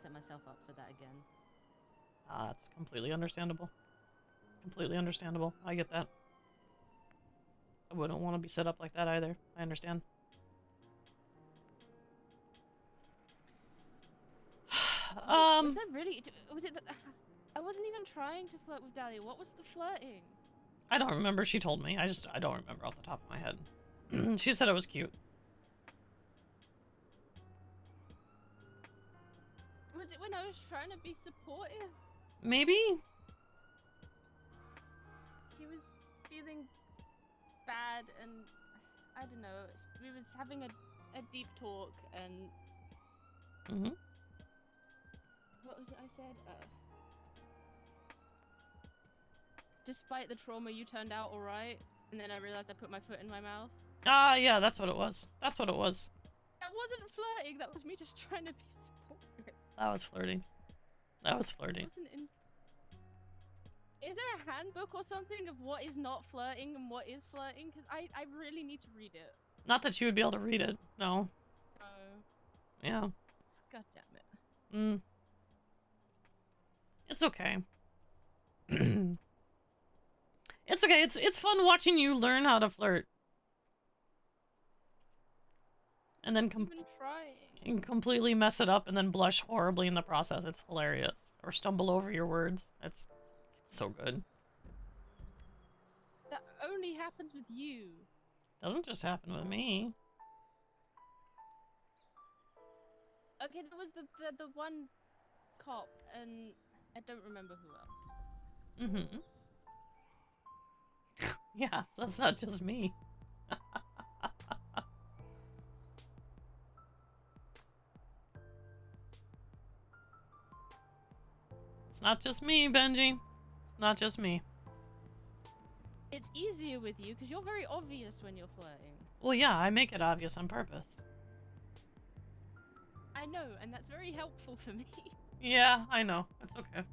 set myself up for that again. That's completely understandable. Completely understandable. I get that. I wouldn't want to be set up like that either. I understand. Was that really? Was it? I wasn't even trying to flirt with Dahlia. What was the flirting? I don't remember. She told me. I don't remember off the top of my head. She said it was cute. Was it when I was trying to be supportive? Maybe? She was feeling bad, and I don't know. We was having a deep talk, and what was it I said? Despite the trauma, you turned out all right. And then I realized I put my foot in my mouth. Ah, yeah, that's what it was. That's what it was. That wasn't flirting. That was me just trying to be supportive. That was flirting. That was flirting. Is there a handbook or something of what is not flirting and what is flirting? Because I really need to read it. Not that you would be able to read it. No. Oh. Yeah. God damn it. It's okay. It's okay. It's fun watching you learn how to flirt. And then completely mess it up and then blush horribly in the process. It's hilarious. Or stumble over your words. It's so good. That only happens with you. Doesn't just happen with me. Okay, there was the one cop, and I don't remember who else. Yeah, that's not just me. It's not just me, Benji. It's not just me. It's easier with you because you're very obvious when you're flirting. Well, yeah, I make it obvious on purpose. I know, and that's very helpful for me. Yeah, I know. It's okay.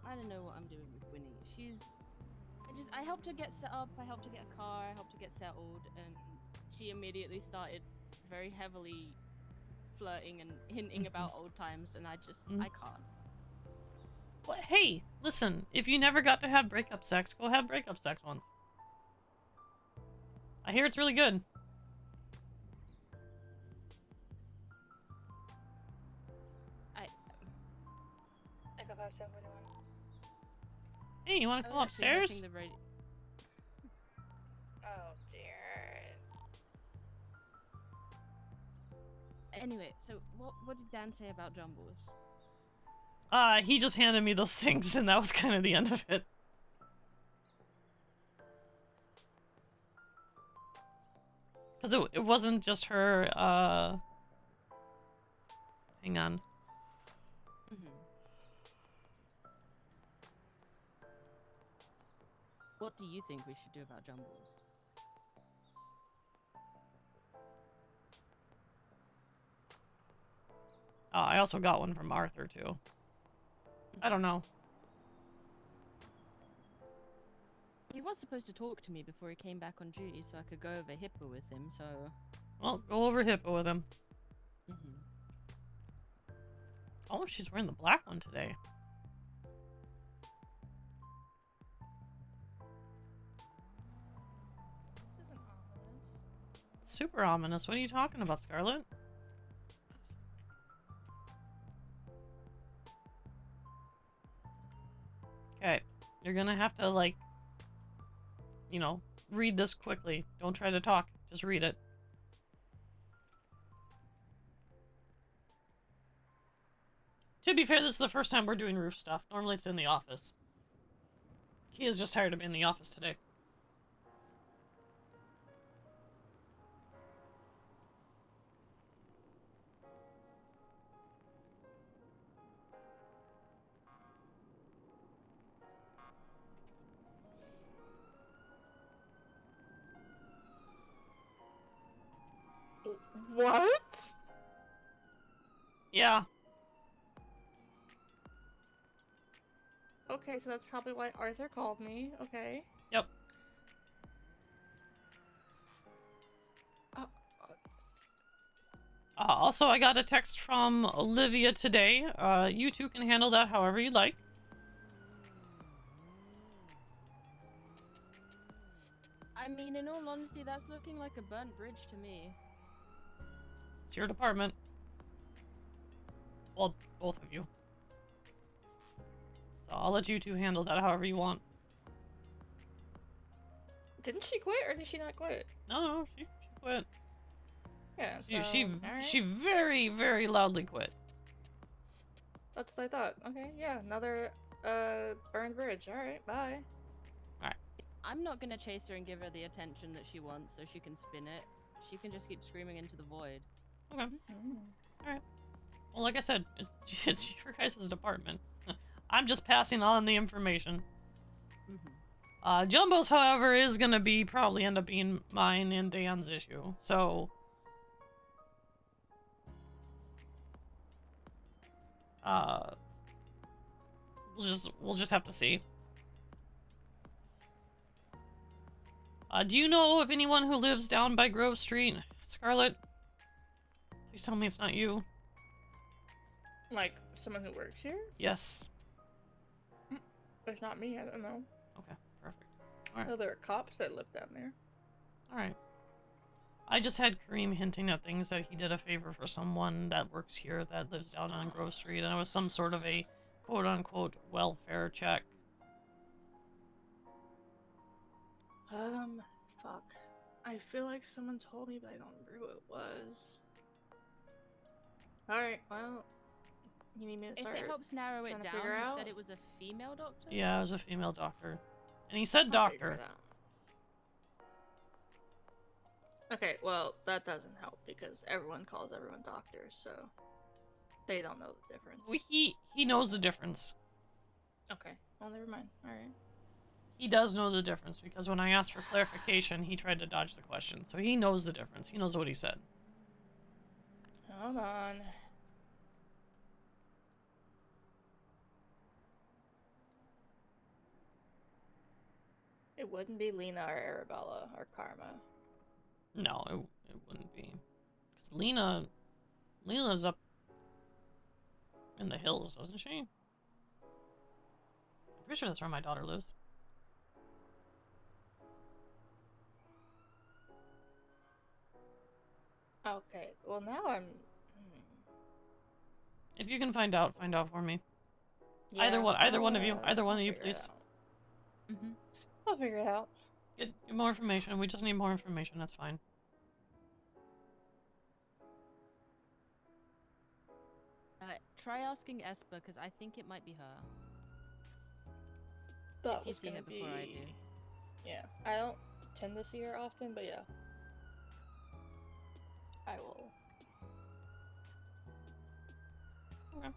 I don't know what I'm doing with Winnie. I helped her get set up, I helped her get a car, I helped her get settled, and she immediately started very heavily flirting and hinting about old times, and I can't. Well, hey, listen, if you never got to have breakup sex, go have breakup sex once. I hear it's really good. Echo 5741. Hey, you want to come upstairs? Oh dear. Anyway, so what did Dan say about jumbles? He just handed me those things, and that was kind of the end of it. Because it wasn't just her, hang on. What do you think we should do about jumbles? I also got one from Arthur, too. I don't know. He was supposed to talk to me before he came back on duty so I could go over HIPAA with him, so... Well, go over HIPAA with him. Oh, she's wearing the black one today. This isn't ominous. It's super ominous. What are you talking about, Scarlet? Okay, you're gonna have to, like, you know, read this quickly. Don't try to talk. Just read it. To be fair, this is the first time we're doing roof stuff. Normally it's in the office. Keya's just tired of being in the office today. What? Yeah. Okay, so that's probably why Arthur called me. Okay. Yep. Also, I got a text from Olivia today. You two can handle that however you like. I mean, in all honesty, that's looking like a burnt bridge to me. It's your department. Well, both of you. So I'll let you two handle that however you want. Didn't she quit or did she not quit? No, she quit. Yeah, She alright. very, very loudly quit. That's what I thought. Okay, yeah, another burned bridge. Alright, bye. I'm not gonna chase her and give her the attention that she wants so she can spin it. She can just keep screaming into the void. Okay. Alright. Well, like I said, it's your guys' department. I'm just passing on the information. Jumbo's, however, is gonna probably end up being mine and Dan's issue, so... we'll just have to see. Do you know of anyone who lives down by Grove Street? Scarlet? Please tell me it's not you. Like, someone who works here? Yes. There's not me, I don't know. Okay, perfect. I know there are cops that live down there. Alright. I just had Kareem hinting at things that he did a favor for someone that works here that lives down on Grove Street, and it was some sort of a quote-unquote welfare check. Fuck. I feel like someone told me, but I don't remember who it was. Alright, well, you need me to If start it helps narrow it trying to down, figure you out? said it was a female doctor? Yeah, it was a female doctor. And he said I'll figure doctor. it out. Okay, well, that doesn't help because everyone calls everyone doctors, so they don't know the difference. Well, he knows the difference. Okay, well, never mind. Alright. He does know the difference because when I asked for clarification, he tried to dodge the question. So he knows the difference. He knows what he said. Hold on. It wouldn't be Lena or Arabella or Karma. No, it wouldn't be. Because Lena lives up in the hills, doesn't she? I'm pretty sure that's where my daughter lives. Okay, well now I'm... If you can find out for me. Yeah, Either one of you, figure it please. out. I'll figure it out. Get more information. We just need more information. That's fine. Try asking Esper, because I think it might be her. That If you've was seen gonna it before I do. Yeah, I don't tend to see her often, but yeah. I will. Okay.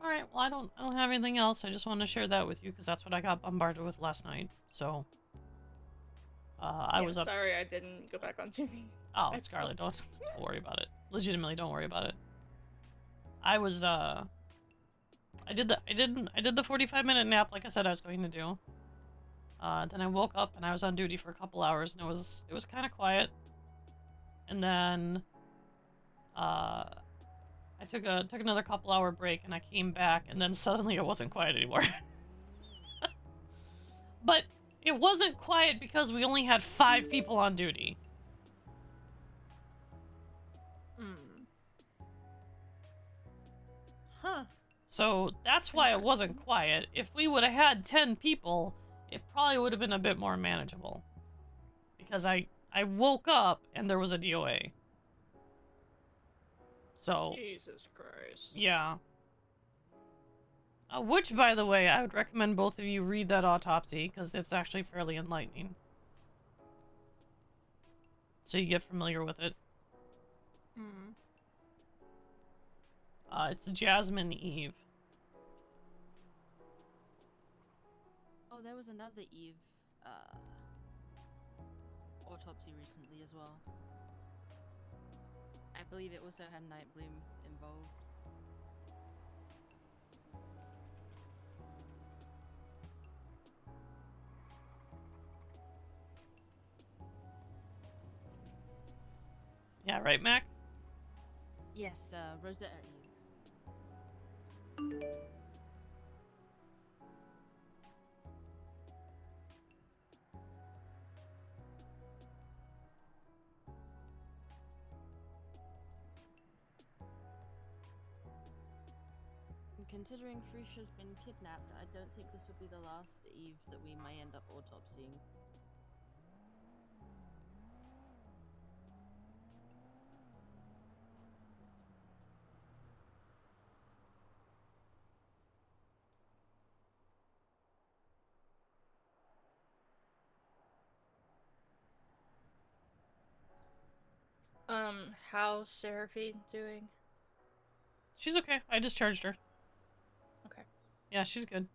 Alright, well I don't have anything else. I just wanted to share that with you because that's what I got bombarded with last night. So I was up. Sorry I didn't go back on tuning. Oh, Scarlet, don't worry about it. Legitimately, don't worry about it. I was I did the 45-minute nap like I said I was going to do. Then I woke up and I was on duty for a couple hours and it was kind of quiet. And then I took another couple hour break and I came back and then suddenly it wasn't quiet anymore. But it wasn't quiet because we only had 5 people on duty. Huh. So that's why it wasn't quiet. If we would have had 10 people, it probably would have been a bit more manageable. Because I woke up and there was a DOA. So... Jesus Christ. Yeah. Which, by the way, I would recommend both of you read that autopsy, because it's actually fairly enlightening. So you get familiar with it. It's Jasmine Eve. Oh, there was another Eve autopsy recently as well. I believe it also had Nightbloom involved. Yeah, right, Mac? Yes, Rosetta Eve. considering Fruscia's been kidnapped, I don't think this will be the last Eve that we may end up autopsying. How's Seraphine doing? She's okay. I discharged her. Okay. Yeah, she's good.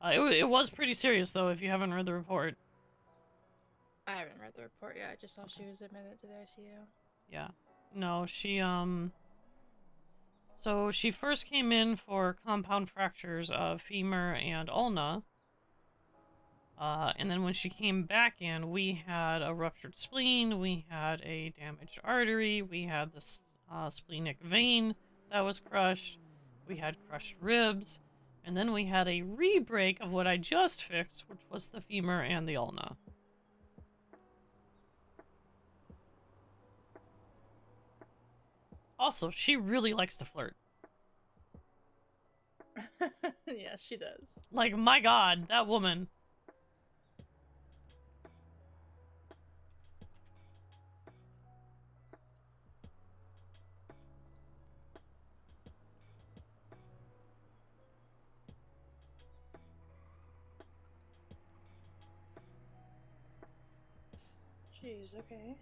It was pretty serious, though, if you haven't read the report. I haven't read the report yet. I just saw she was admitted to the ICU. Yeah. No, she, So she first came in for compound fractures of femur and ulna. And then when she came back in, we had a ruptured spleen, we had a damaged artery, we had this splenic vein that was crushed, we had crushed ribs, and then we had a re-break of what I just fixed, which was the femur and the ulna. Also, she really likes to flirt. Yeah, she does. Like, my god, that woman. Jeez, okay.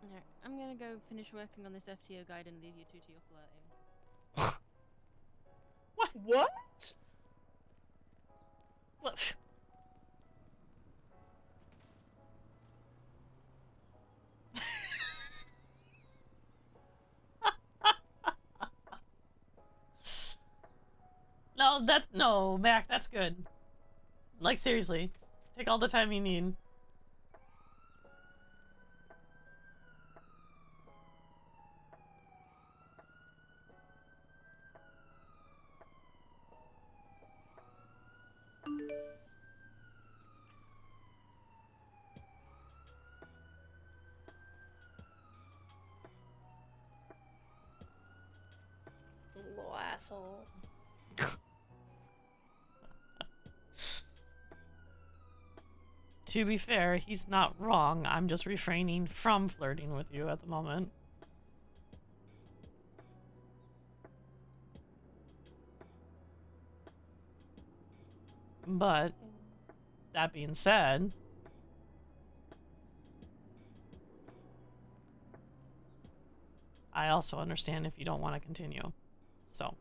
Alright, I'm gonna go finish working on this FTO guide and leave you two to your flirting. What? What? No, Mac, that's good. Like, seriously. Take all the time you need. Little asshole. To be fair, he's not wrong. I'm just refraining from flirting with you at the moment. But, that being said, I also understand if you don't want to continue. So.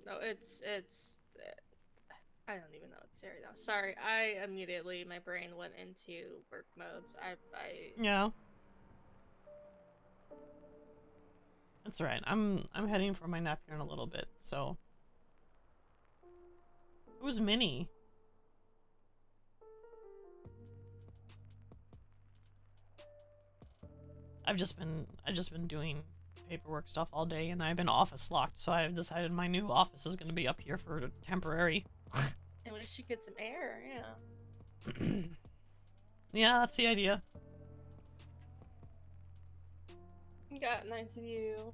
No, it's I don't even know what to say right now. Sorry, I immediately, my brain went into work modes. I Yeah. That's right. I'm heading for my nap here in a little bit, so. Who's Minnie? I've just been doing paperwork stuff all day, and I've been office locked, so I've decided my new office is going to be up here for temporary. And when she gets some air, yeah. Yeah, that's the idea. You got a nice view.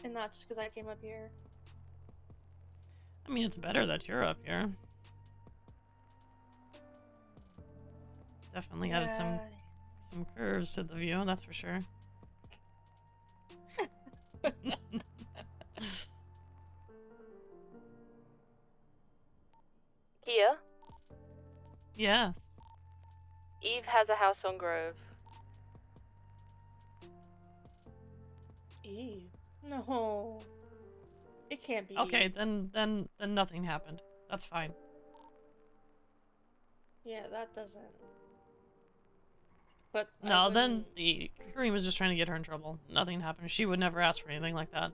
And not just because I came up here. I mean, it's better that you're up here. Definitely added some curves to the view, that's for sure. Keya? Yes. Eve has a house on Grove. Eve? No. It can't be. Okay, then nothing happened. That's fine. Yeah, that doesn't. But no, then Kareem was just trying to get her in trouble. Nothing happened. She would never ask for anything like that.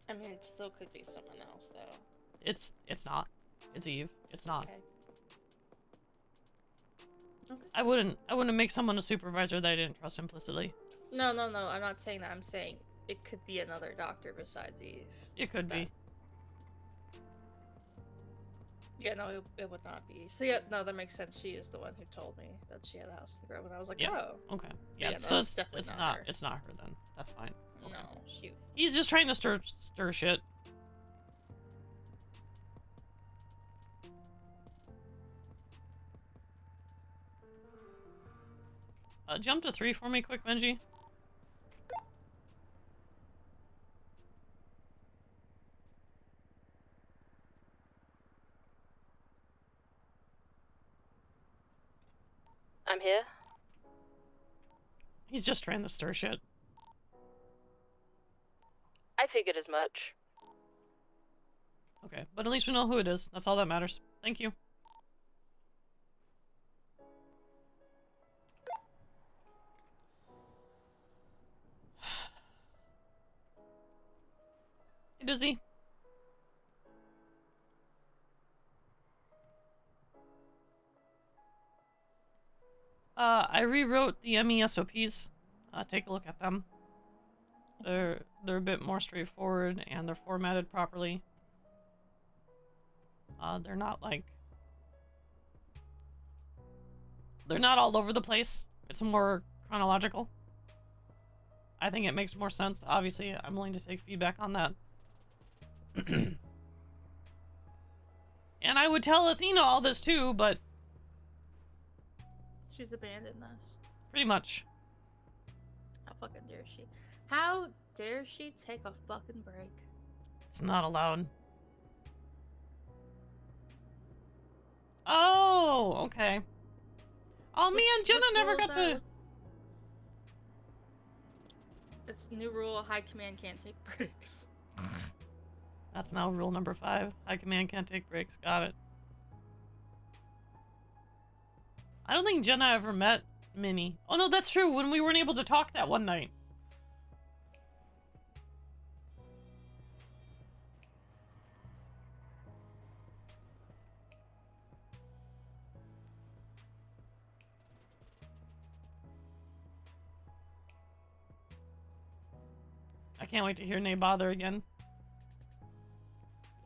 I mean, it still could be someone else, though. It's not. It's Eve. It's not. Okay. Okay. I wouldn't make someone a supervisor that I didn't trust implicitly. No, no, no. I'm not saying that. I'm saying it could be another doctor besides Eve. It could be. Yeah, no, it would not be. So yeah, no, that makes sense. She is the one who told me that she had a house in the Grove, and I was like, Yeah. oh. Okay. Yeah, Yeah. no, So it's definitely it's not not. her. It's not her then. That's fine. Okay. No, shoot. He's just trying to stir shit. Jump to 3 for me, quick, Benji. I'm here. He's just trying to stir shit. I figured as much. Okay, but at least we know who it is. That's all that matters. Thank you. Hey, Dizzy. I rewrote the MESOPs. Take a look at them. They're a bit more straightforward and they're formatted properly. They're not like... They're not all over the place. It's more chronological. I think it makes more sense. Obviously, I'm willing to take feedback on that. And I would tell Athena all this too, but... She's abandoned us. Pretty much. How fucking dare she? How dare she take a fucking break? It's not allowed. Oh, okay. Oh man, Jenna never got to... It's new rule, high command can't take breaks. That's now rule number 5. High command can't take breaks. Got it. I don't think Jenna ever met Minnie. Oh no, that's true. When we weren't able to talk that one night. I can't wait to hear Nay bother again.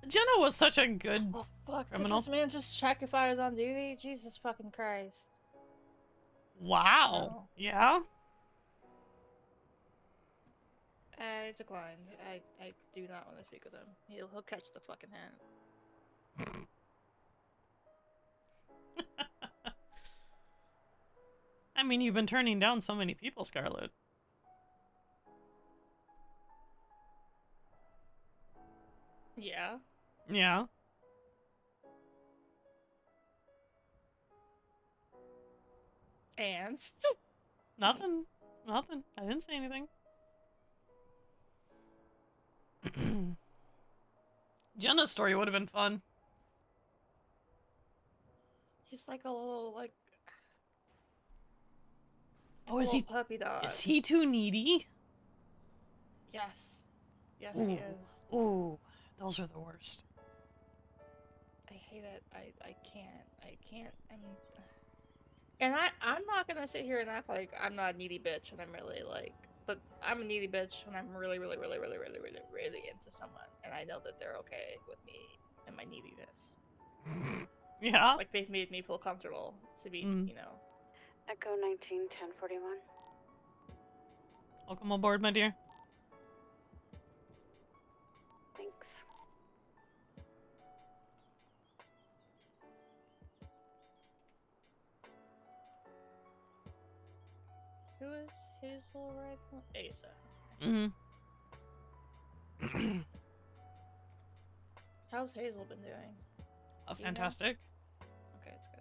Jenna was such a good Fuck, criminal. did this man just check if I was on duty? Jesus fucking Christ. Wow. No. Yeah? I declined. I do not want to speak with him. He'll catch the fucking hand. I mean, you've been turning down so many people, Scarlet. Yeah. Yeah. And? Nothing. Nothing. I didn't say anything. Jenna's story would have been fun. He's like a little, like... Oh, is he... puppy dog. Is he too needy? Yes. Yes, Ooh. he is. Ooh, those are the worst. I hate it. I can't. And I'm not gonna sit here and act like I'm not a needy bitch when I'm really like, but I'm a needy bitch when I'm really into someone, and I know that they're okay with me and my neediness. Yeah. Like they've made me feel comfortable to be, Mm. you know. Echo 191041. Welcome aboard, my dear. Thanks. Who is Hazel right now? Asa. Mm-hmm. How's Hazel been doing? Do you know? Fantastic. Okay, it's good.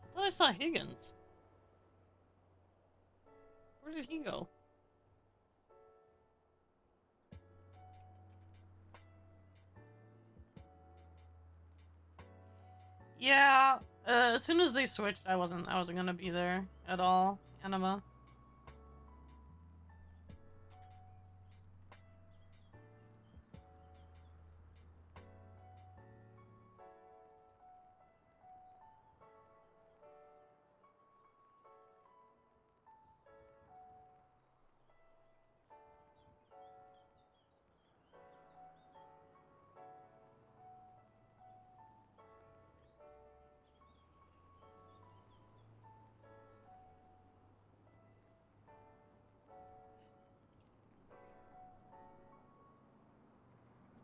I thought I saw Higgins. Where did he go? Yeah, as soon as they switched, I wasn't gonna be there at all. Anima.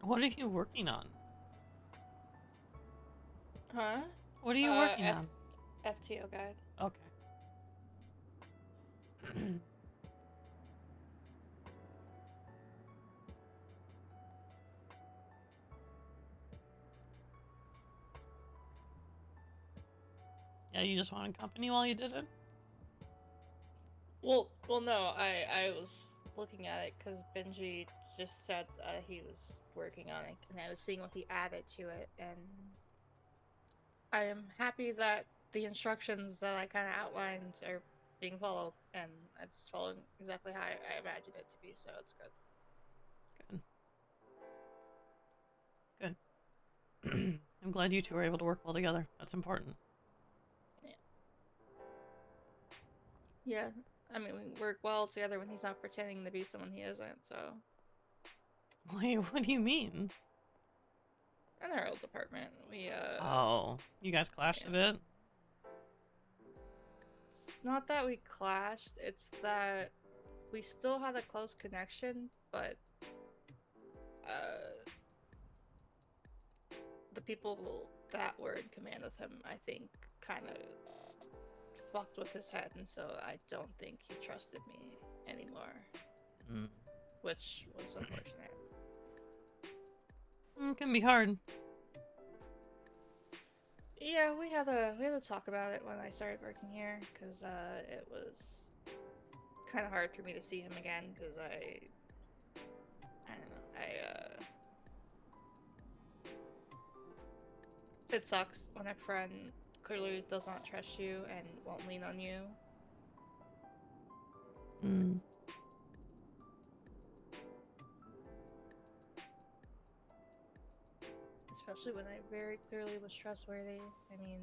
What are you working on? Huh? What are you working on? FTO guide. Okay. Yeah, you just wanted company while you did it? Well, no, I was looking at it because Benji just said he was working on it, and I was seeing what he added to it, and I am happy that the instructions that I kind of outlined are being followed, and it's following exactly how I imagined it to be, so it's good. Good. I'm glad you two were able to work well together. That's important. Yeah, I mean, we work well together when he's not pretending to be someone he isn't, so. Wait, what do you mean? In our old department, we, Oh, you guys clashed a bit? It's not that we clashed, it's that we still had a close connection, but, the people that were in command with him, I think, kind of fucked with his head, and so I don't think he trusted me anymore. Which was unfortunate. It can be hard. Yeah, we had a talk about it when I started working here, because it was kind of hard for me to see him again, because I don't know, it sucks when a friend clearly does not trust you and won't lean on you. Especially when I very clearly was trustworthy. I mean,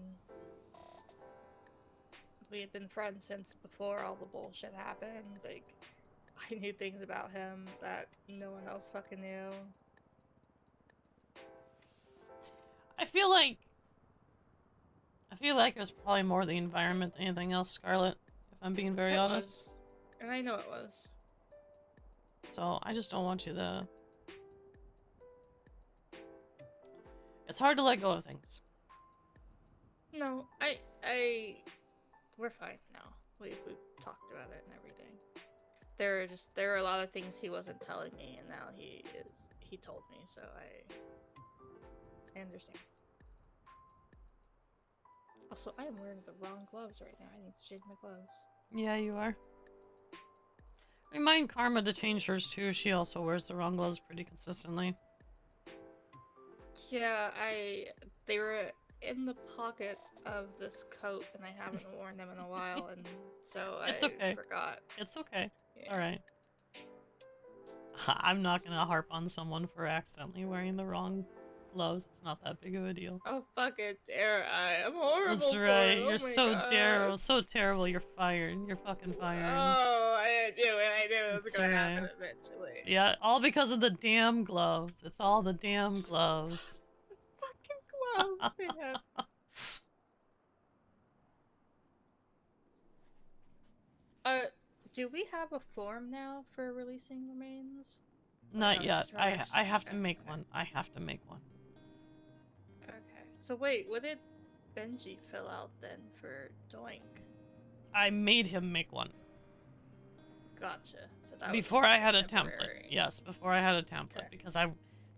we had been friends since before all the bullshit happened. Like, I knew things about him that no one else fucking knew. I feel like it was probably more the environment than anything else, Scarlet, if I'm being very honest. Was. And I know it was. So I just don't want you to... It's hard to let go of things. No, we're fine now. We've talked about it and everything. There are a lot of things he wasn't telling me, and now he told me, so I understand. Also, I am wearing the wrong gloves right now. I need to change my gloves. Yeah, you are. Remind Karma to change hers too. She also wears the wrong gloves pretty consistently. Yeah, they were in the pocket of this coat, and I haven't worn them in a while, and so It's I okay. forgot. It's okay. Yeah. Alright. I'm not gonna harp on someone for accidentally wearing the wrong gloves. It's not that big of a deal. Oh, fuck it, dare I? I'm horrible. That's for right. it. Oh You're my so God. terrible. So terrible. You're fired. You're fucking fired. Oh, I knew it was That's gonna right. happen eventually. Yeah, all because of the damn gloves. It's all the damn gloves. Fucking gloves, man. Do we have a form now for releasing remains? Not Or yet. trash? I have to Okay. make one. I have to make one. Okay. So wait, what did Benji fill out then for Doink? I made him make one. Gotcha. So that Before was I had a temporary. template. Yes, before I had a template. Okay. Because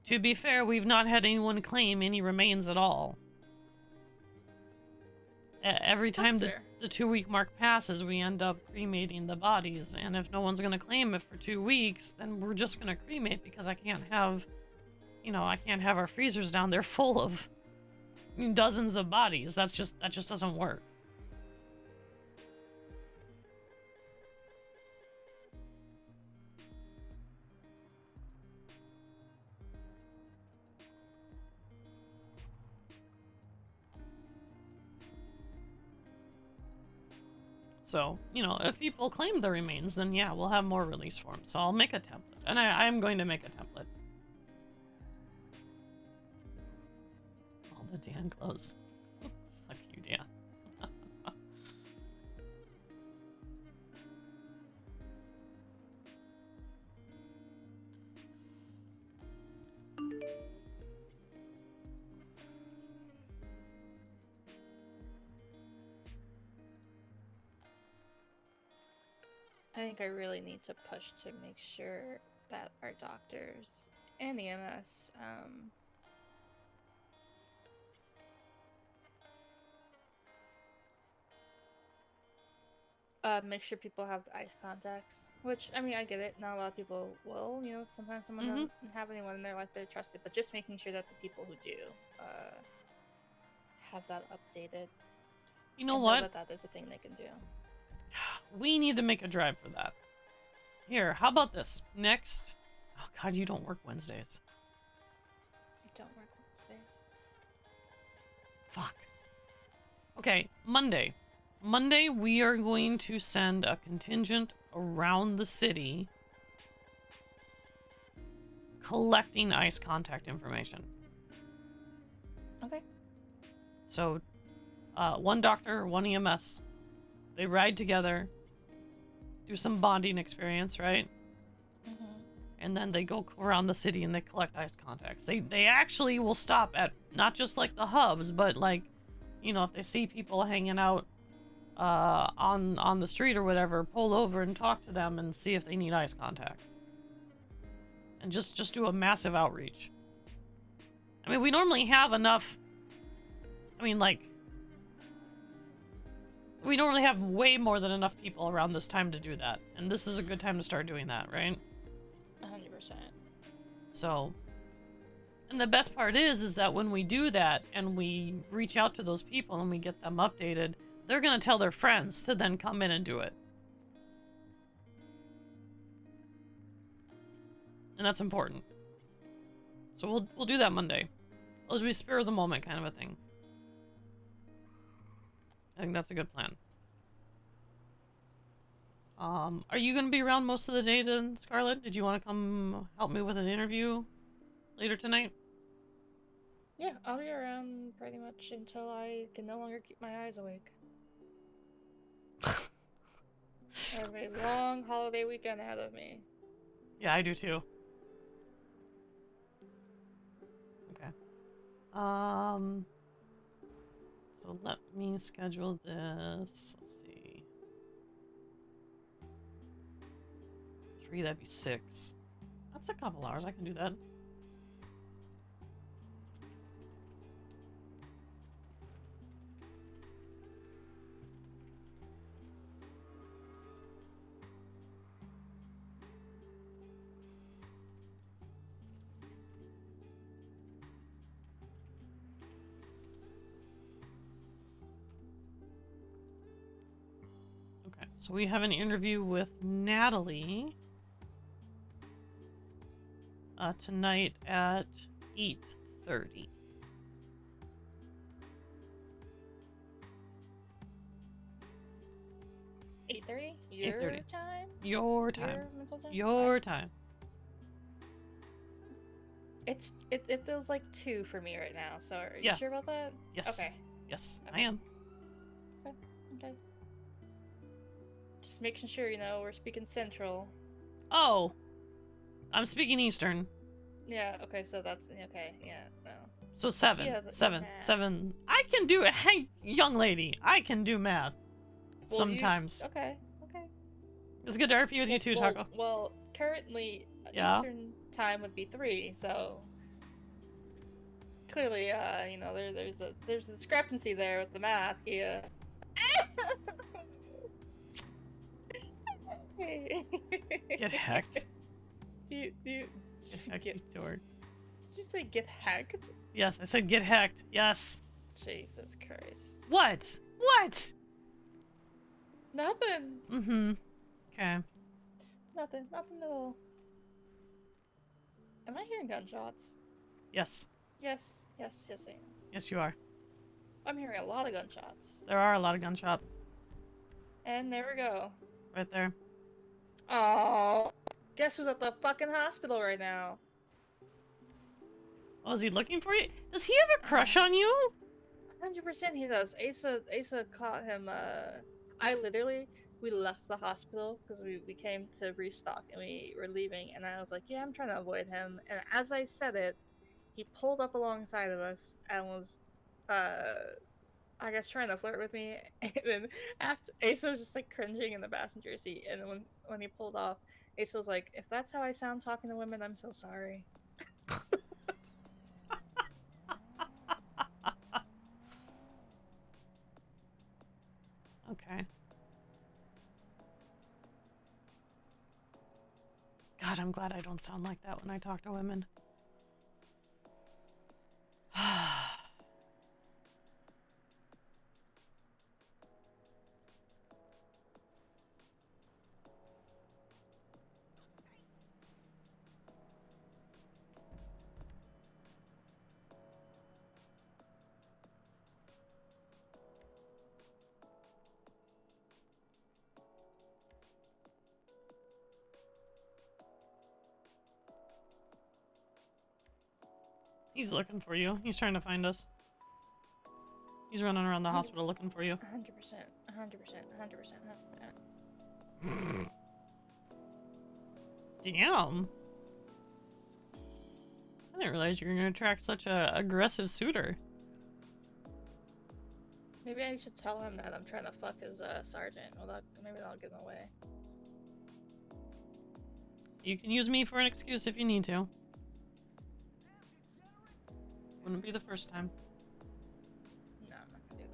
to be fair, we've not had anyone claim any remains at all. Every time That's the fair. 2-week mark passes, we end up cremating the bodies. And if no one's going to claim it for 2 weeks, then we're just going to cremate because I can't have, I can't have our freezers down there full of dozens of bodies. That just doesn't work. So, if people claim the remains, then yeah, we'll have more release forms. So I'll make a template. And I'm going to make a template. All the Dan clothes. Fuck you, Dan. I think I really need to push to make sure that our doctors and the MS make sure people have the ice contacts. Which, I mean, I get it. Not a lot of people will. Sometimes someone doesn't have anyone in their life that they trusted. But just making sure that the people who do have that updated. You know and what? Know that is a thing they can do. We need to make a drive for that. Here, how about this? Next... Oh god, you don't work Wednesdays. I don't work Wednesdays. Fuck. Okay, Monday. Monday, we are going to send a contingent around the city collecting ice contact information. Okay. So, one doctor, one EMS. They ride together, do some bonding experience, right? Mm-hmm. And then they go around the city and they collect ice contacts. They actually will stop at not just like the hubs, but like, if they see people hanging out on the street or whatever, pull over and talk to them and see if they need ice contacts. And just do a massive outreach. I mean, we normally have enough. I mean, like, we normally have way more than enough people around this time to do that. And this is a good time to start doing that, right? 100%. So, and the best part is that when we do that and we reach out to those people and we get them updated, they're going to tell their friends to then come in and do it. And that's important. So we'll do that Monday. It'll be spur of the moment kind of a thing. I think that's a good plan. Are you going to be around most of the day then, Scarlett? Did you want to come help me with an interview later tonight? Yeah, I'll be around pretty much until I can no longer keep my eyes awake. I have a long holiday weekend ahead of me. Yeah, I do too. Okay. So let me schedule this. Let's see. 3, that'd be 6. That's a couple hours. I can do that. So we have an interview with Natalie tonight at 8:30. $8:30? Your 8:30. time? Your time. Your mental time? Your time. It feels like 2 for me right now. So are Yeah. you sure about that? Yes. Okay. Yes, Okay. I am. Okay. Just making sure, we're speaking Central. Oh, I'm speaking Eastern. Yeah, okay, so that's, okay, yeah, no. So 7. Yeah, 7. math. 7. I can do it. Hey, young lady, I can do math. Well, Sometimes. Okay. It's good to RP with you too, Taco. Well, currently, Yeah. Eastern time would be 3, so clearly, there's a discrepancy there with the math. Yeah. Get hacked. Do you Get hacked, you dork. Did you say get hacked? Yes, I said get hacked. Yes. Jesus Christ. What? What? Nothing. Mm-hmm. Okay. Nothing at all. Am I hearing gunshots? Yes. Yes, I am. Yes, you are. I'm hearing a lot of gunshots. There are a lot of gunshots. And there we go. Right there. Oh, guess who's at the fucking hospital right now? Oh, is he looking for you? Does he have a crush on you? 100% he does. Asa caught him, we left the hospital because we came to restock and we were leaving and I was like, yeah, I'm trying to avoid him. And as I said it, he pulled up alongside of us and was, I guess trying to flirt with me. And then after, Asa was just like cringing in the passenger seat. And then when he pulled off, Asa was like, if that's how I sound talking to women, I'm so sorry. Okay. God, I'm glad I don't sound like that when I talk to women. He's looking for you. He's trying to find us. He's running around the hospital looking for you. 100%. Damn. I didn't realize you were going to attract such a aggressive suitor. Maybe I should tell him that I'm trying to fuck his sergeant. Well, maybe that'll get in the way. You can use me for an excuse if you need to. Wouldn't be the first time. No, I'm not gonna do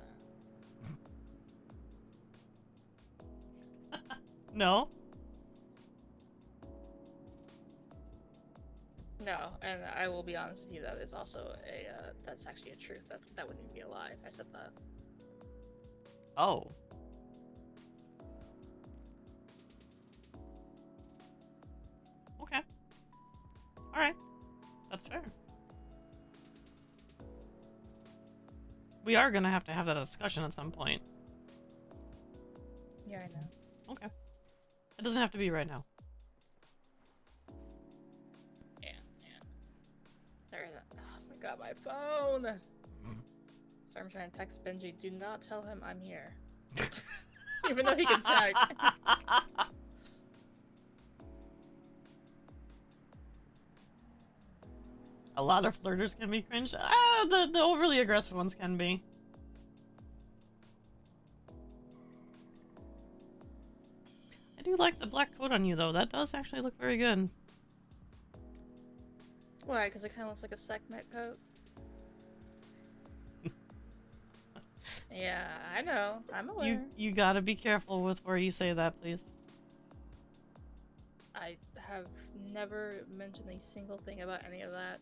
that. No? No, and I will be honest with you, that is also that's actually a truth. That wouldn't even be a lie if I said that. Oh. Okay. Alright. That's fair. We are gonna have to have that discussion at some point. Yeah, I know. Okay. It doesn't have to be right now. Yeah. There is oh my god, my phone! Sorry, I'm trying to text Benji. Do not tell him I'm here. Even though he can check. A lot of flirters can be cringe. Ah, the overly aggressive ones can be. I do like the black coat on you, though. That does actually look very good. Why? Because it kind of looks like a Sekhmet coat? Yeah, I know. I'm aware. You gotta be careful with where you say that, please. I have never mentioned a single thing about any of that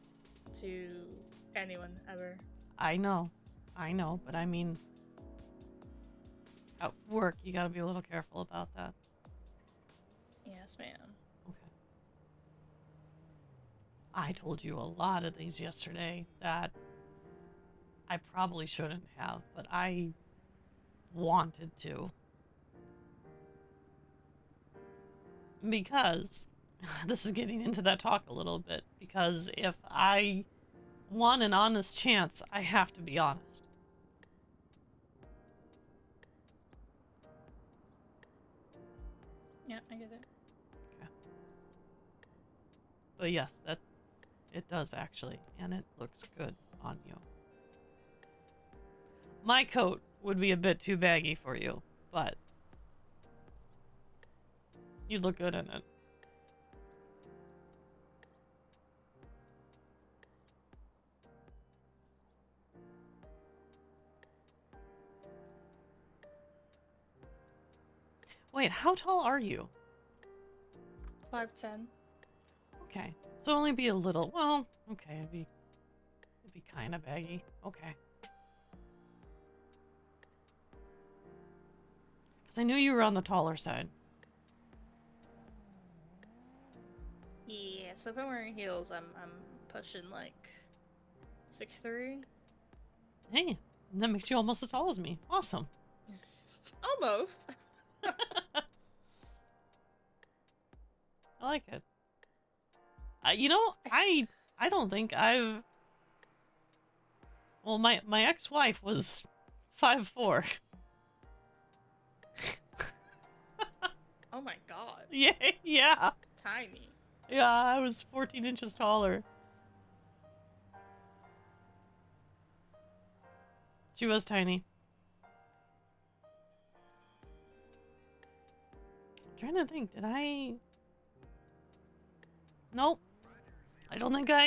to anyone ever. I know, but I mean, at work, you gotta be a little careful about that. Yes, ma'am. Okay. I told you a lot of things yesterday that I probably shouldn't have, but I wanted to. Because, this is getting into that talk a little bit, because if I want an honest chance, I have to be honest. Yeah, I get it. Okay. But yes, it does actually, and it looks good on you. My coat would be a bit too baggy for you, but you look good in it. Wait, how tall are you? 5'10". Okay, so only be a little. Well, okay, it'd be kind of baggy. Okay. Because I knew you were on the taller side. Yeah, so if I'm wearing heels, I'm pushing like 6'3". Hey, that makes you almost as tall as me. Awesome. Almost. I like it. You know, I don't think I've... Well, my ex-wife was 5'4". Oh my god. Yeah, yeah. Tiny. Yeah, I was 14 inches taller. She was tiny. I'm trying to think, did I... Nope. I don't think I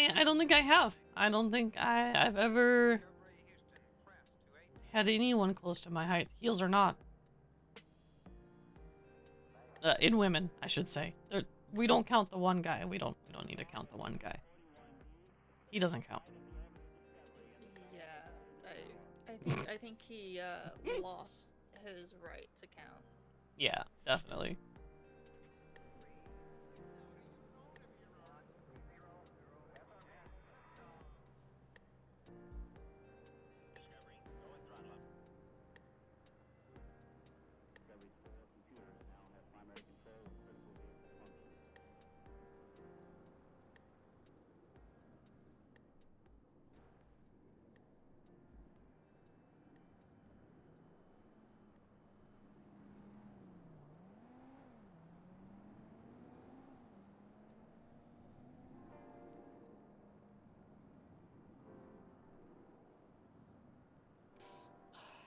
have. I don't think I've ever had anyone close to my height, heels or not. In women, I should say. We don't count the one guy. We don't need to count the one guy. He doesn't count. Yeah, I think he lost his right to count. Yeah, definitely.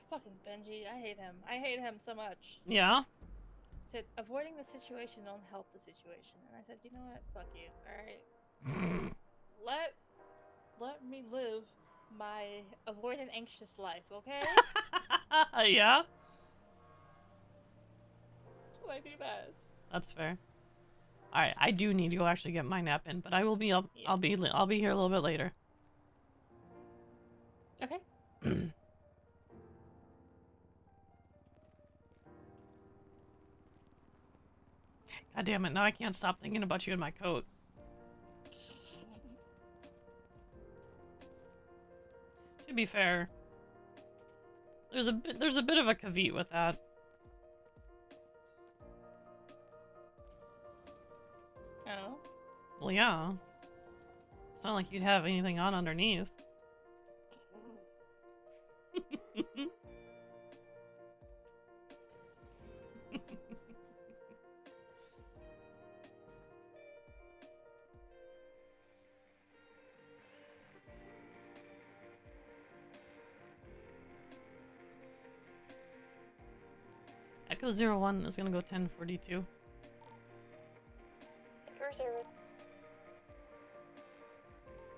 Fucking Benji, I hate him. I hate him so much. Yeah? Said, avoiding the situation don't help the situation. And I said, you know what? Fuck you. Alright. Let me live my avoidant anxious life, okay? Yeah? That's what I do best. That's fair. Alright, I do need to go actually get my nap in, but I will be up. Yeah. I'll be here a little bit later. Okay. God damn it, now I can't stop thinking about you in my coat. To be fair, there's a bit of a caveat with that. Oh. Well, yeah. It's not like you'd have anything on underneath. Echo 01 is gonna go 1042.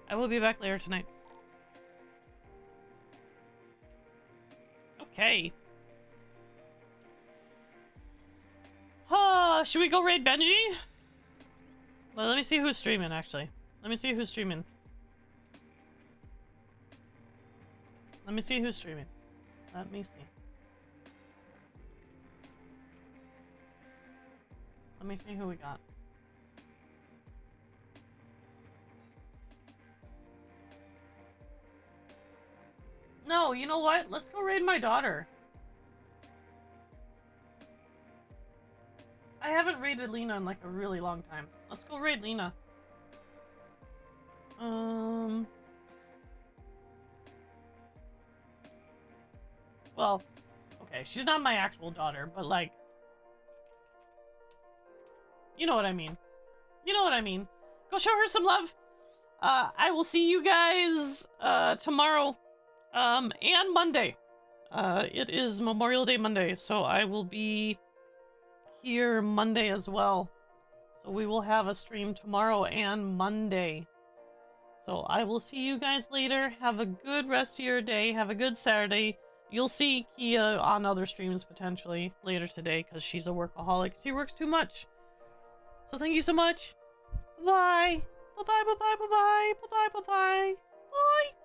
I will be back later tonight. Okay. Should we go raid Benji? Well, let me see who's streaming, actually. Let me see who's streaming. Let me see who's streaming. Let me see. Let me see who we got. No, you know what? Let's go raid my daughter. I haven't raided Lena in like a really long time. Let's go raid Lena. Well, okay, she's not my actual daughter, but like... You know what I mean. You know what I mean. Go show her some love. I will see you guys tomorrow and Monday. It is Memorial Day Monday, so I will be here Monday as well. So we will have a stream tomorrow and Monday. So I will see you guys later. Have a good rest of your day. Have a good Saturday. You'll see Keya on other streams potentially later today because she's a workaholic. She works too much. So thank you so much. Bye. Bye-bye, bye-bye, bye-bye. Bye-bye, bye-bye. Bye.